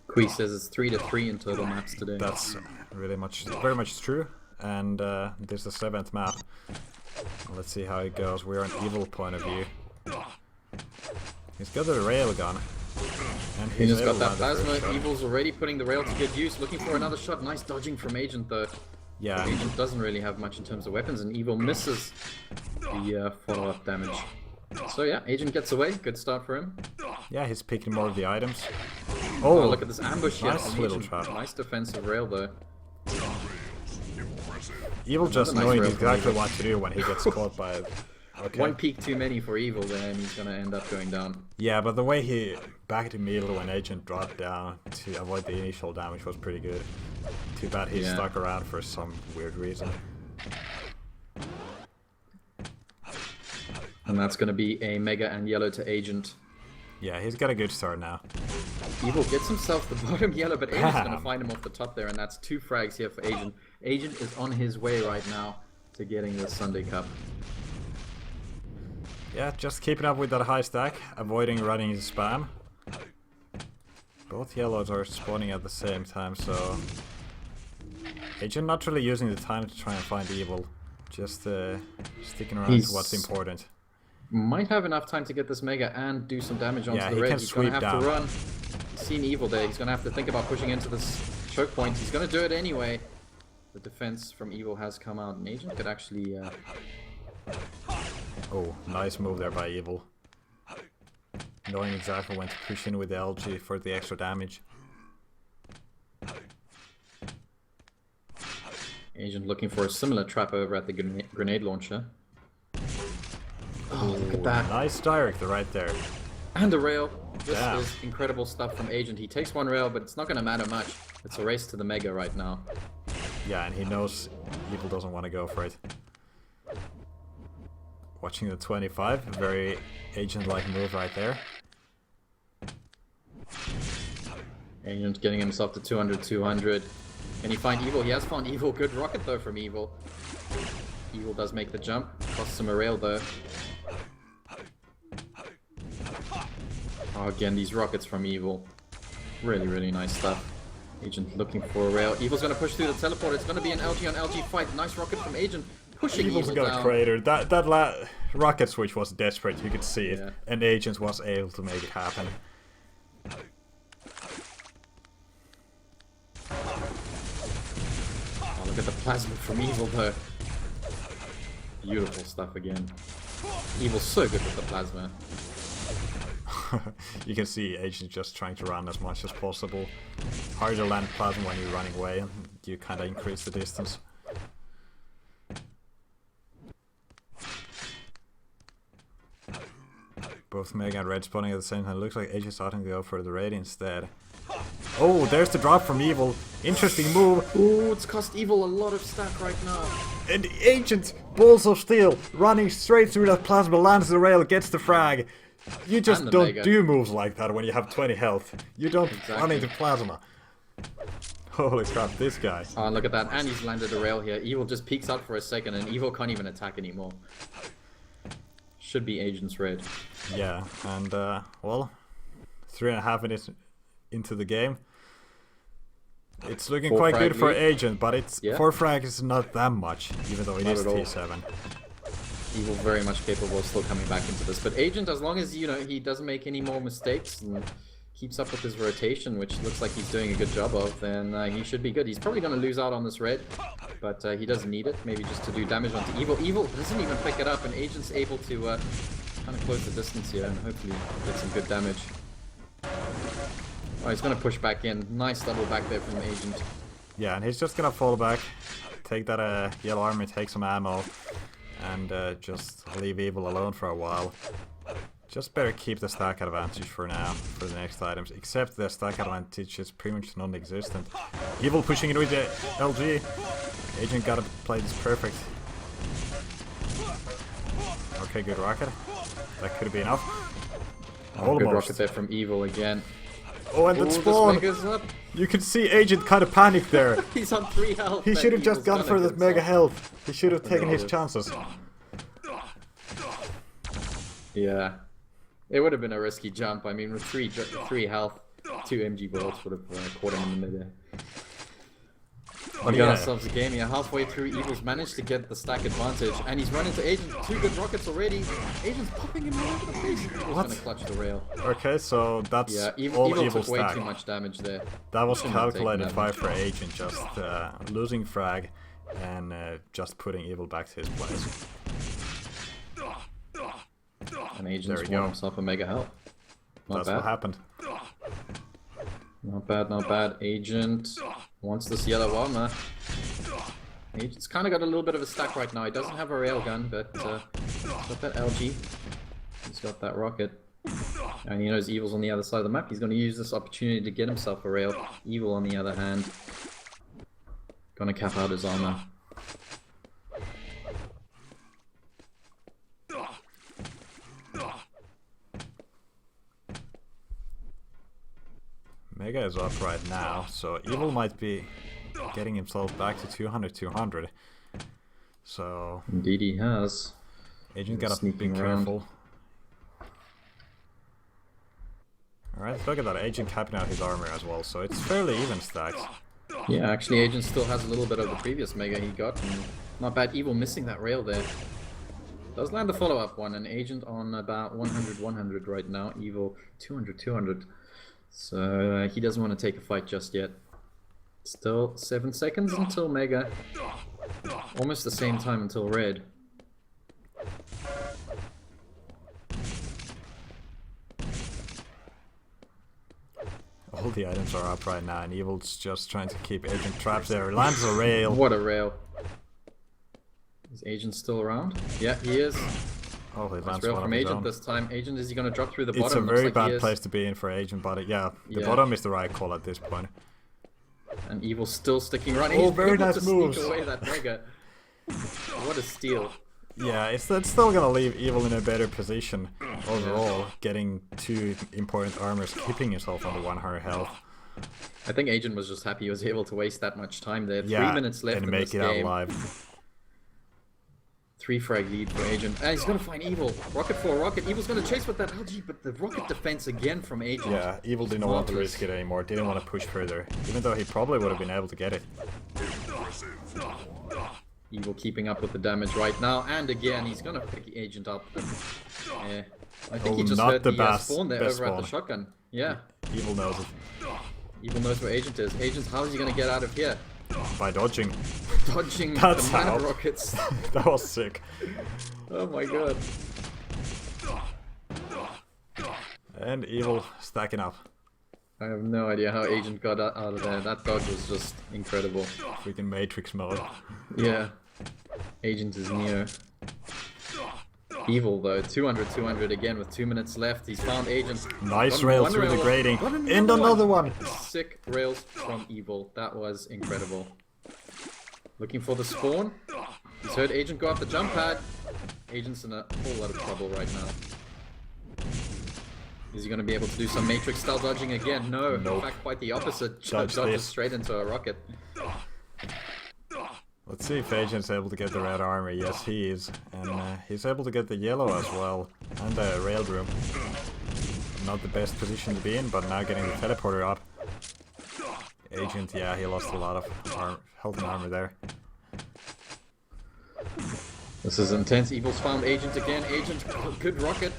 B: Kui says it's 3-3 in total maps today.
A: That's really very much true. And this is the 7th map. Let's see how it goes. We're on Evil point of view. He's got the railgun. And
B: he just got that plasma. Evil's already putting the rail to good use. Looking for another shot. Nice dodging from Agent though.
A: Yeah.
B: Agent doesn't really have much in terms of weapons, and Evil misses the follow-up damage. So yeah, Agent gets away. Good start for him.
A: Yeah, he's picking more of the items.
B: Oh, look at this ambush here.
A: Nice little trap.
B: Nice defensive rail though.
A: Evil just knowing exactly what to do when he gets caught by it. Okay.
B: One peek too many for Evil there, and he's gonna end up going down.
A: Yeah, but the way he backed immediately when Agent dropped down to avoid the initial damage was pretty good. Too bad he stuck around for some weird reason.
B: And that's gonna be a Mega and Yellow to Agent.
A: Yeah, he's got a good start now.
B: Evil gets himself the bottom yellow, but Agent's gonna find him off the top there, and that's 2 frags here for Agent. Agent is on his way right now to getting the Sunday Cup.
A: Yeah, just keeping up with that high stack, avoiding running his spam. Both yellows are spawning at the same time, so Agent not really using the time to try and find evil. Just sticking around to what's important.
B: Might have enough time to get this Mega and do some damage onto the
A: he
B: red.
A: can
B: He's going to have
A: sweep
B: to
A: down.
B: run. He's seen evil there. He's going to have to think about pushing into this choke point. He's going to do it anyway. The defense from evil has come out. And Agent could actually...
A: Oh, nice move there by evil. Knowing exactly when to push in with the LG for the extra damage.
B: Agent looking for a similar trap over at the grenade launcher. Oh, look at that.
A: Nice director right there.
B: And a rail. This is incredible stuff from Agent. He takes one rail, but it's not going to matter much. It's a race to the Mega right now.
A: Yeah, and he knows evil doesn't want to go for it. Watching the 25, a very Agent-like move right there.
B: Agent getting himself to 200. Can he find evil? He has found evil. Good rocket though from evil. Evil does make the jump. Costs him a rail though. Oh, again, these rockets from evil. Really, really nice stuff. Agent looking for a rail. Evil's going to push through the teleport. It's going to be an LG on LG fight. Nice rocket from Agent. Pushing
A: Evil's
B: evil
A: got
B: down.
A: a crater. That rocket switch was desperate. You could see it.
B: Yeah.
A: And Agent was able to make it happen.
B: Oh, look at the plasma from evil though. Beautiful stuff again. Evil's so good with the plasma.
A: You can see Agent just trying to run as much as possible. Harder to land plasma when you're running away, and you kind of increase the distance. Both Mega and Red spawning at the same time. Looks like Agent's starting to go for the Raid instead. Oh, there's the drop from Evil. Interesting move.
B: Ooh, it's cost Evil a lot of stack right now.
A: And Agent, balls of steel, running straight through that plasma, lands the rail, gets the frag. You just don't
B: Mega.
A: do moves like that when you have 20 health. You don't run
B: Exactly.
A: into plasma. Holy crap, this guy.
B: Oh, look at that. And he's landed a rail here. Evil just peeks out for a second and Evil can't even attack anymore. Should be Agent's red.
A: Yeah, and well, 3.5 minutes into the game. It's looking
B: 4
A: quite
B: frag
A: good for
B: lead.
A: Agent, but it's 4 frag is not that much, even though it
B: Not
A: is
B: at all.
A: T7.
B: Evil very much capable of still coming back into this. But Agent, as long as, you know, he doesn't make any more mistakes and keeps up with his rotation, which looks like he's doing a good job of, then he should be good. He's probably going to lose out on this red, but he doesn't need it. Maybe just to do damage onto Evil. Evil doesn't even pick it up, and Agent's able to kind of close the distance here and hopefully get some good damage. Oh, he's going to push back in. Nice double back there from Agent.
A: Yeah, and he's just gonna fall back, take that yellow armor, take some ammo, and just leave Evil alone for a while. Just better keep the stack advantage for now, for the next items, except the stack advantage is pretty much non-existent. Evil pushing it with the LG. Agent gotta play this perfect. Okay, good rocket. That could be enough.
B: Oh, good
A: Almost.
B: rocket there from Evil again.
A: Oh, and that
B: Ooh, this
A: spawn!
B: Mega's up.
A: You can see Agent kind of panicked there.
B: He's on 3 health.
A: He
B: but
A: should have just
B: Evil's
A: gone
B: gonna
A: for
B: get
A: this mega
B: himself.
A: health. He should have taken his
B: No.
A: chances.
B: Yeah. It would have been a risky jump. I mean, with 3 health, 2 MG bullets would have caught him in the middle. We got
A: yeah.
B: ourselves a game here. Halfway through, Evil's managed to get the stack advantage, and he's run into Agent. 2 good rockets already. Agent's popping him all over the face. Evil's
A: What?
B: gonna clutch the rail.
A: Okay, so that's
B: Yeah,
A: all
B: Evil
A: Evil
B: took way
A: stack.
B: too much damage there.
A: That was
B: Shouldn't have taken
A: calculated
B: that
A: 5
B: much.
A: for Agent, just losing frag and just putting Evil back to his place.
B: And
A: There
B: Agent's
A: we
B: won
A: go.
B: himself a mega health. Not
A: That's
B: bad.
A: what happened.
B: Not bad, not bad. Agent wants this yellow armor. Agent's kind of got a little bit of a stack right now. He doesn't have a railgun, but he's got that LG. He's got that rocket. And he knows Evil's on the other side of the map. He's going to use this opportunity to get himself a rail. Evil, on the other hand, going to cap out his armor.
A: Mega is up right now, so Evil might be getting himself back to 200. So
B: Indeed he has.
A: Agent gotta be
B: Sneaking around.
A: careful. Alright, look at that. Agent capping out his armor as well, so it's fairly even stacked.
B: Yeah, actually, Agent still has a little bit of the previous Mega he got. And not bad. Evil missing that rail there. Does land the follow-up one, and Agent on about 100 right now. Evil 200. So he doesn't want to take a fight just yet. Still 7 seconds until Mega. Almost the same time until Red.
A: All the items are up right now, and Evil's just trying to keep Agent trapped there. Lands a rail.
B: What a rail. Is Agent still around? Yeah, he is.
A: Oh, he lands
B: rail
A: one
B: from
A: of his
B: Agent
A: own.
B: this time. Agent, is he going to drop through the bottom?
A: It's a very
B: Looks like
A: bad place to be in for Agent, but yeah, the
B: Yeah.
A: bottom is the right call at this point.
B: And Evil's still sticking around.
A: Oh,
B: He's
A: very
B: able
A: nice
B: to
A: moves.
B: Sneak away that Mega. What a steal.
A: Yeah, it's still gonna leave Evil in a better position overall, getting 2 important armors, keeping himself under 100 health.
B: I think Agent was just happy he was able to waste that much time there.
A: Yeah,
B: 3 minutes left
A: and
B: in
A: make
B: this
A: it out
B: game.
A: alive.
B: 3 frag lead for Agent. And he's gonna find Evil. Rocket for a rocket. Evil's gonna chase with that LG, but the rocket defense again from Agent.
A: Yeah, Evil didn't want to
B: Marvelous.
A: risk it anymore, didn't want to push further, even though he probably would have been able to get it.
B: Evil keeping up with the damage right now, and again he's gonna pick Agent up. But, I think he just
A: not
B: heard
A: the
B: the
A: best
B: spawn there
A: best
B: over at the
A: spawn.
B: shotgun. Yeah,
A: Evil knows it.
B: Evil knows where Agent is. Agent, how is he gonna get out of here?
A: By dodging.
B: Dodging
A: That's
B: the mana
A: how.
B: rockets.
A: That was sick.
B: Oh my god.
A: And Evil stacking up.
B: I have no idea how Agent got out of there. That dodge was just incredible.
A: Freaking Matrix mode.
B: Yeah. Agent is Neo. Evil though, 200 again with 2 minutes left. He's found Agent.
A: Nice
B: One-
A: rail
B: one
A: through the
B: rail-
A: grating.
B: got
A: And another one.
B: Sick rails from Evil. That was incredible. Looking for the spawn. He's heard Agent go up the jump pad. Agent's in a whole lot of trouble right now. Is he going to be able to do some Matrix style dodging again? No.
A: Nope.
B: In fact, quite the opposite.
A: Dodge
B: Dodges
A: this.
B: straight into a rocket.
A: Let's see if Agent's able to get the red armor. Yes, he is. And he's able to get the yellow as well. And the rail room. Not the best position to be in, but now getting the teleporter up. Agent, yeah, he lost a lot of health and armor there.
B: This is intense. Evil's found Agent again. Agent, good rocket.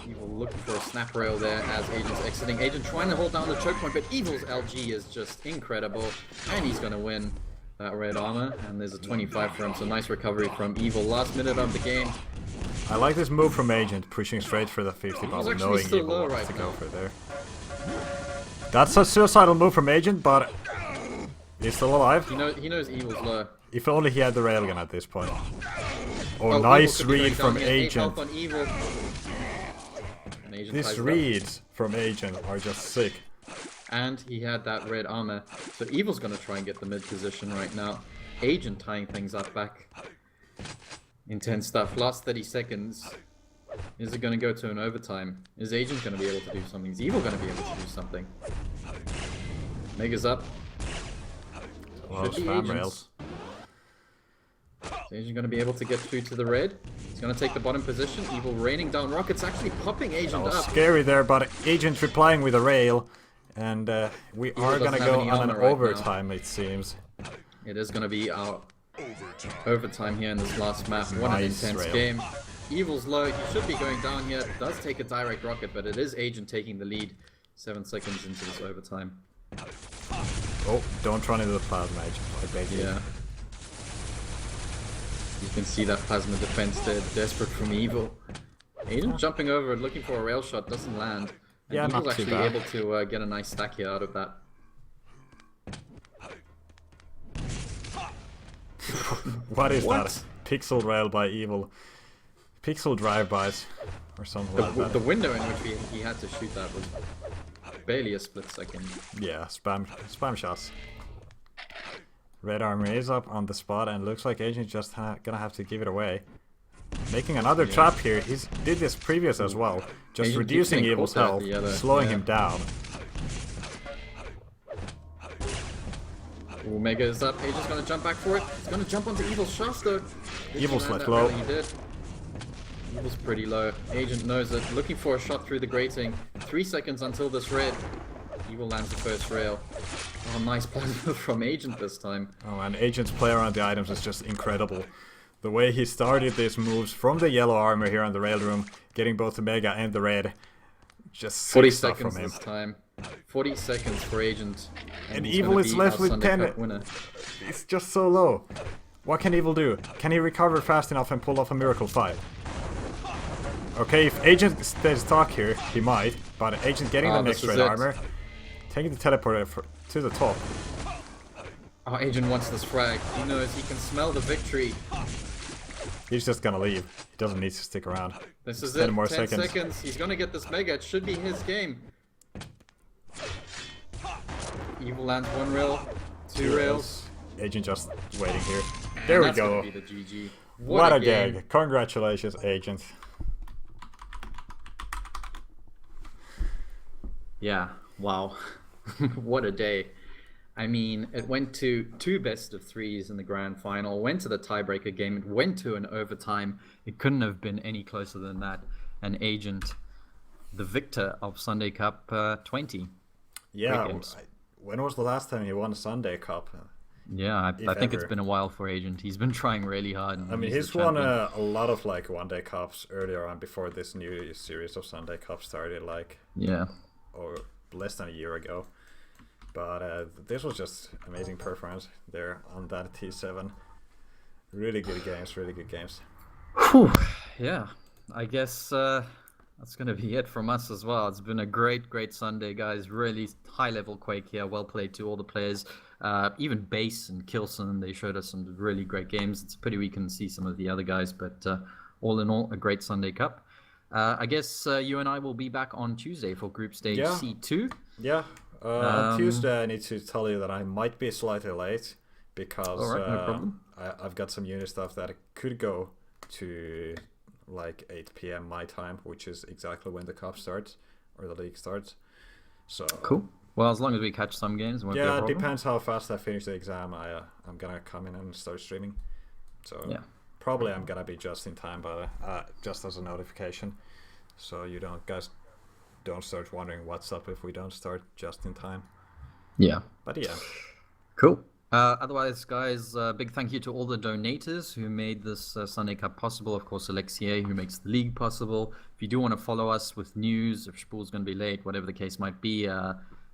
B: Evil looking for a snap rail there as Agent's exiting. Agent trying to hold down the choke point, but Evil's LG is just incredible. And he's going to win that red armor. And there's a 25 for him, so nice recovery from Evil. Last minute of the game.
A: I like this move from Agent, pushing straight for the 50
B: He's
A: bubble,
B: actually
A: knowing
B: still
A: Evil
B: low
A: wants
B: right
A: to
B: now.
A: go for there. That's a suicidal move from Agent, but he's still alive.
B: He knows Evil's low.
A: If only he had the railgun at this point. Oh,
B: Oh,
A: nice
B: Evil could be
A: read
B: going
A: from
B: down. He has 8
A: Agent.
B: health on Evil. And Agent ties
A: These
B: it up.
A: reads from Agent are just sick.
B: And he had that red armor. So Evil's gonna try and get the mid position right now. Agent tying things up back. Intense stuff. Last 30 seconds. Is it gonna go to an overtime? Is Agent gonna be able to do something? Is Evil gonna be able to do something? Mega's up.
A: Well,
B: Should be
A: spam
B: Agents.
A: rails.
B: Is Agent gonna be able to get through to the red? He's gonna take the bottom position. Evil raining down rockets, actually popping
A: That
B: Agent
A: was
B: up.
A: scary there, but Agent replying with a rail. And we are
B: doesn't
A: gonna
B: have
A: go
B: any
A: on an
B: armor right
A: overtime, it seems.
B: It is gonna be our overtime here in this last map. What an
A: Nice
B: intense
A: rail.
B: game. Evil's low. He should be going down here. Does take a direct rocket, but it is Agent taking the lead. 7 seconds into this overtime.
A: Oh, don't run into the plasma, Agent. I beg you.
B: Yeah. You can see that plasma defense there, desperate from Evil. Agent jumping over and looking for a rail shot, doesn't land. And
A: Yeah,
B: Evil's
A: not too
B: actually
A: bad.
B: able to get a nice stack here out of that.
A: What is
B: What?
A: that? Pixel rail by Evil. Pixel drive-bys. Or something like that.
B: The window in which he had to shoot that was barely a split second.
A: Yeah, spam shots. Red armor is up on the spot, and looks like Agent just gonna have to give it away. Making another trap here. He's did this previous as well. Just
B: Agent
A: reducing
B: keeps getting
A: Evil's
B: caught at
A: health,
B: the other-
A: slowing
B: yeah.
A: him down.
B: Ooh, Mega is up. Agent's gonna jump back for it. He's gonna jump onto Evil's shots though. Did
A: Evil's
B: he land
A: left
B: that
A: low.
B: rally? He did. Evil's pretty low. Agent knows it. Looking for a shot through the grating. 3 seconds until this red. Evil lands the first rail. Oh, nice point from Agent this time.
A: Oh, and Agent's play around the items is just incredible. The way he started these moves from the yellow armor here on the rail room, getting both the Mega and the red. Just
B: 40
A: sick stuff
B: seconds
A: from him.
B: this time. 40 seconds for Agent.
A: And
B: he's
A: Evil
B: gonna
A: is
B: be
A: left
B: our
A: with
B: Sunday
A: 10.
B: Cup winner.
A: It's just so low. What can Evil do? Can he recover fast enough and pull off a Miracle 5? Okay, if Agent stays stuck here, he might. But Agent getting the next red armor, taking the teleporter to the top.
B: Oh, Agent wants this frag. He knows he can smell the victory.
A: He's just gonna leave. He doesn't need to stick around.
B: This is
A: 10
B: it.
A: more
B: 10
A: seconds.
B: seconds. He's gonna get this Mega. It should be his game. Evil lands 1 rail, 2 rails.
A: Agent just waiting here. There we go.
B: Be the GG.
A: What a
B: game.
A: gag. Congratulations, Agent.
B: Yeah, wow. What a day. I mean, it went to 2 best of 3s in the grand final, went to the tiebreaker game, it went to an overtime. It couldn't have been any closer than that. And Agent, the victor of Sunday Cup 20.
A: Yeah, when was the last time he won a Sunday Cup?
B: Yeah, I think it's been a while for Agent. He's been trying really hard.
A: I mean, he's won a lot of like one-day cups earlier on before this new series of Sunday Cups started, like or less than a year ago. But this was just amazing performance there on that T7. Really good games, really good games.
B: Whew. Yeah, I guess that's going to be it from us as well. It's been a great Sunday, guys. Really high-level Quake here. Well played to all the players. Even Bass and Kilson, they showed us some really great games. It's a pity we can see some of the other guys, but all in all, a great Sunday Cup. I guess you and I will be back on Tuesday for Group Stage C2.
A: Yeah. On Tuesday, I need to tell you that I might be slightly late because
B: no problem.
A: I've got some unit stuff that could go to like 8 p.m. my time, which is exactly when the cup starts or the league starts. So
B: cool. Well, as long as we catch some games, it won't be a problem.
A: It depends how fast I finish the exam. I'm gonna come in and start streaming. So probably I'm gonna be just in time, but just as a notification, so you guys don't start wondering what's up if we don't start just in time.
B: Yeah.
A: But yeah.
B: Cool. Otherwise, guys, big thank you to all the donators who made this Sunday Cup possible. Of course, Alexia, who makes the league possible. If you do want to follow us with news, if Spool's going to be late, whatever the case might be,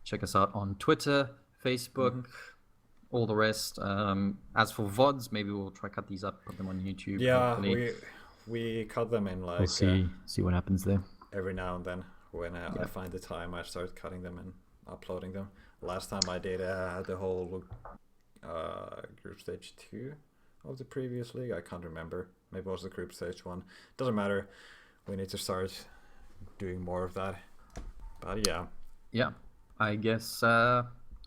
B: check us out on Twitter, Facebook, all the rest. As for VODs, maybe we'll try cut these up, put them on YouTube.
A: Yeah, we cut them in like...
B: We'll see what happens there.
A: Every now and then. When I find the time, I start cutting them and uploading them. Last time I did the whole Group Stage 2 of the previous league. I can't remember. Maybe it was the Group Stage 1. Doesn't matter. We need to start doing more of that. But yeah.
B: Yeah. I guess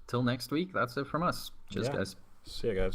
B: till next week, that's it from us. Cheers, guys.
A: See you guys.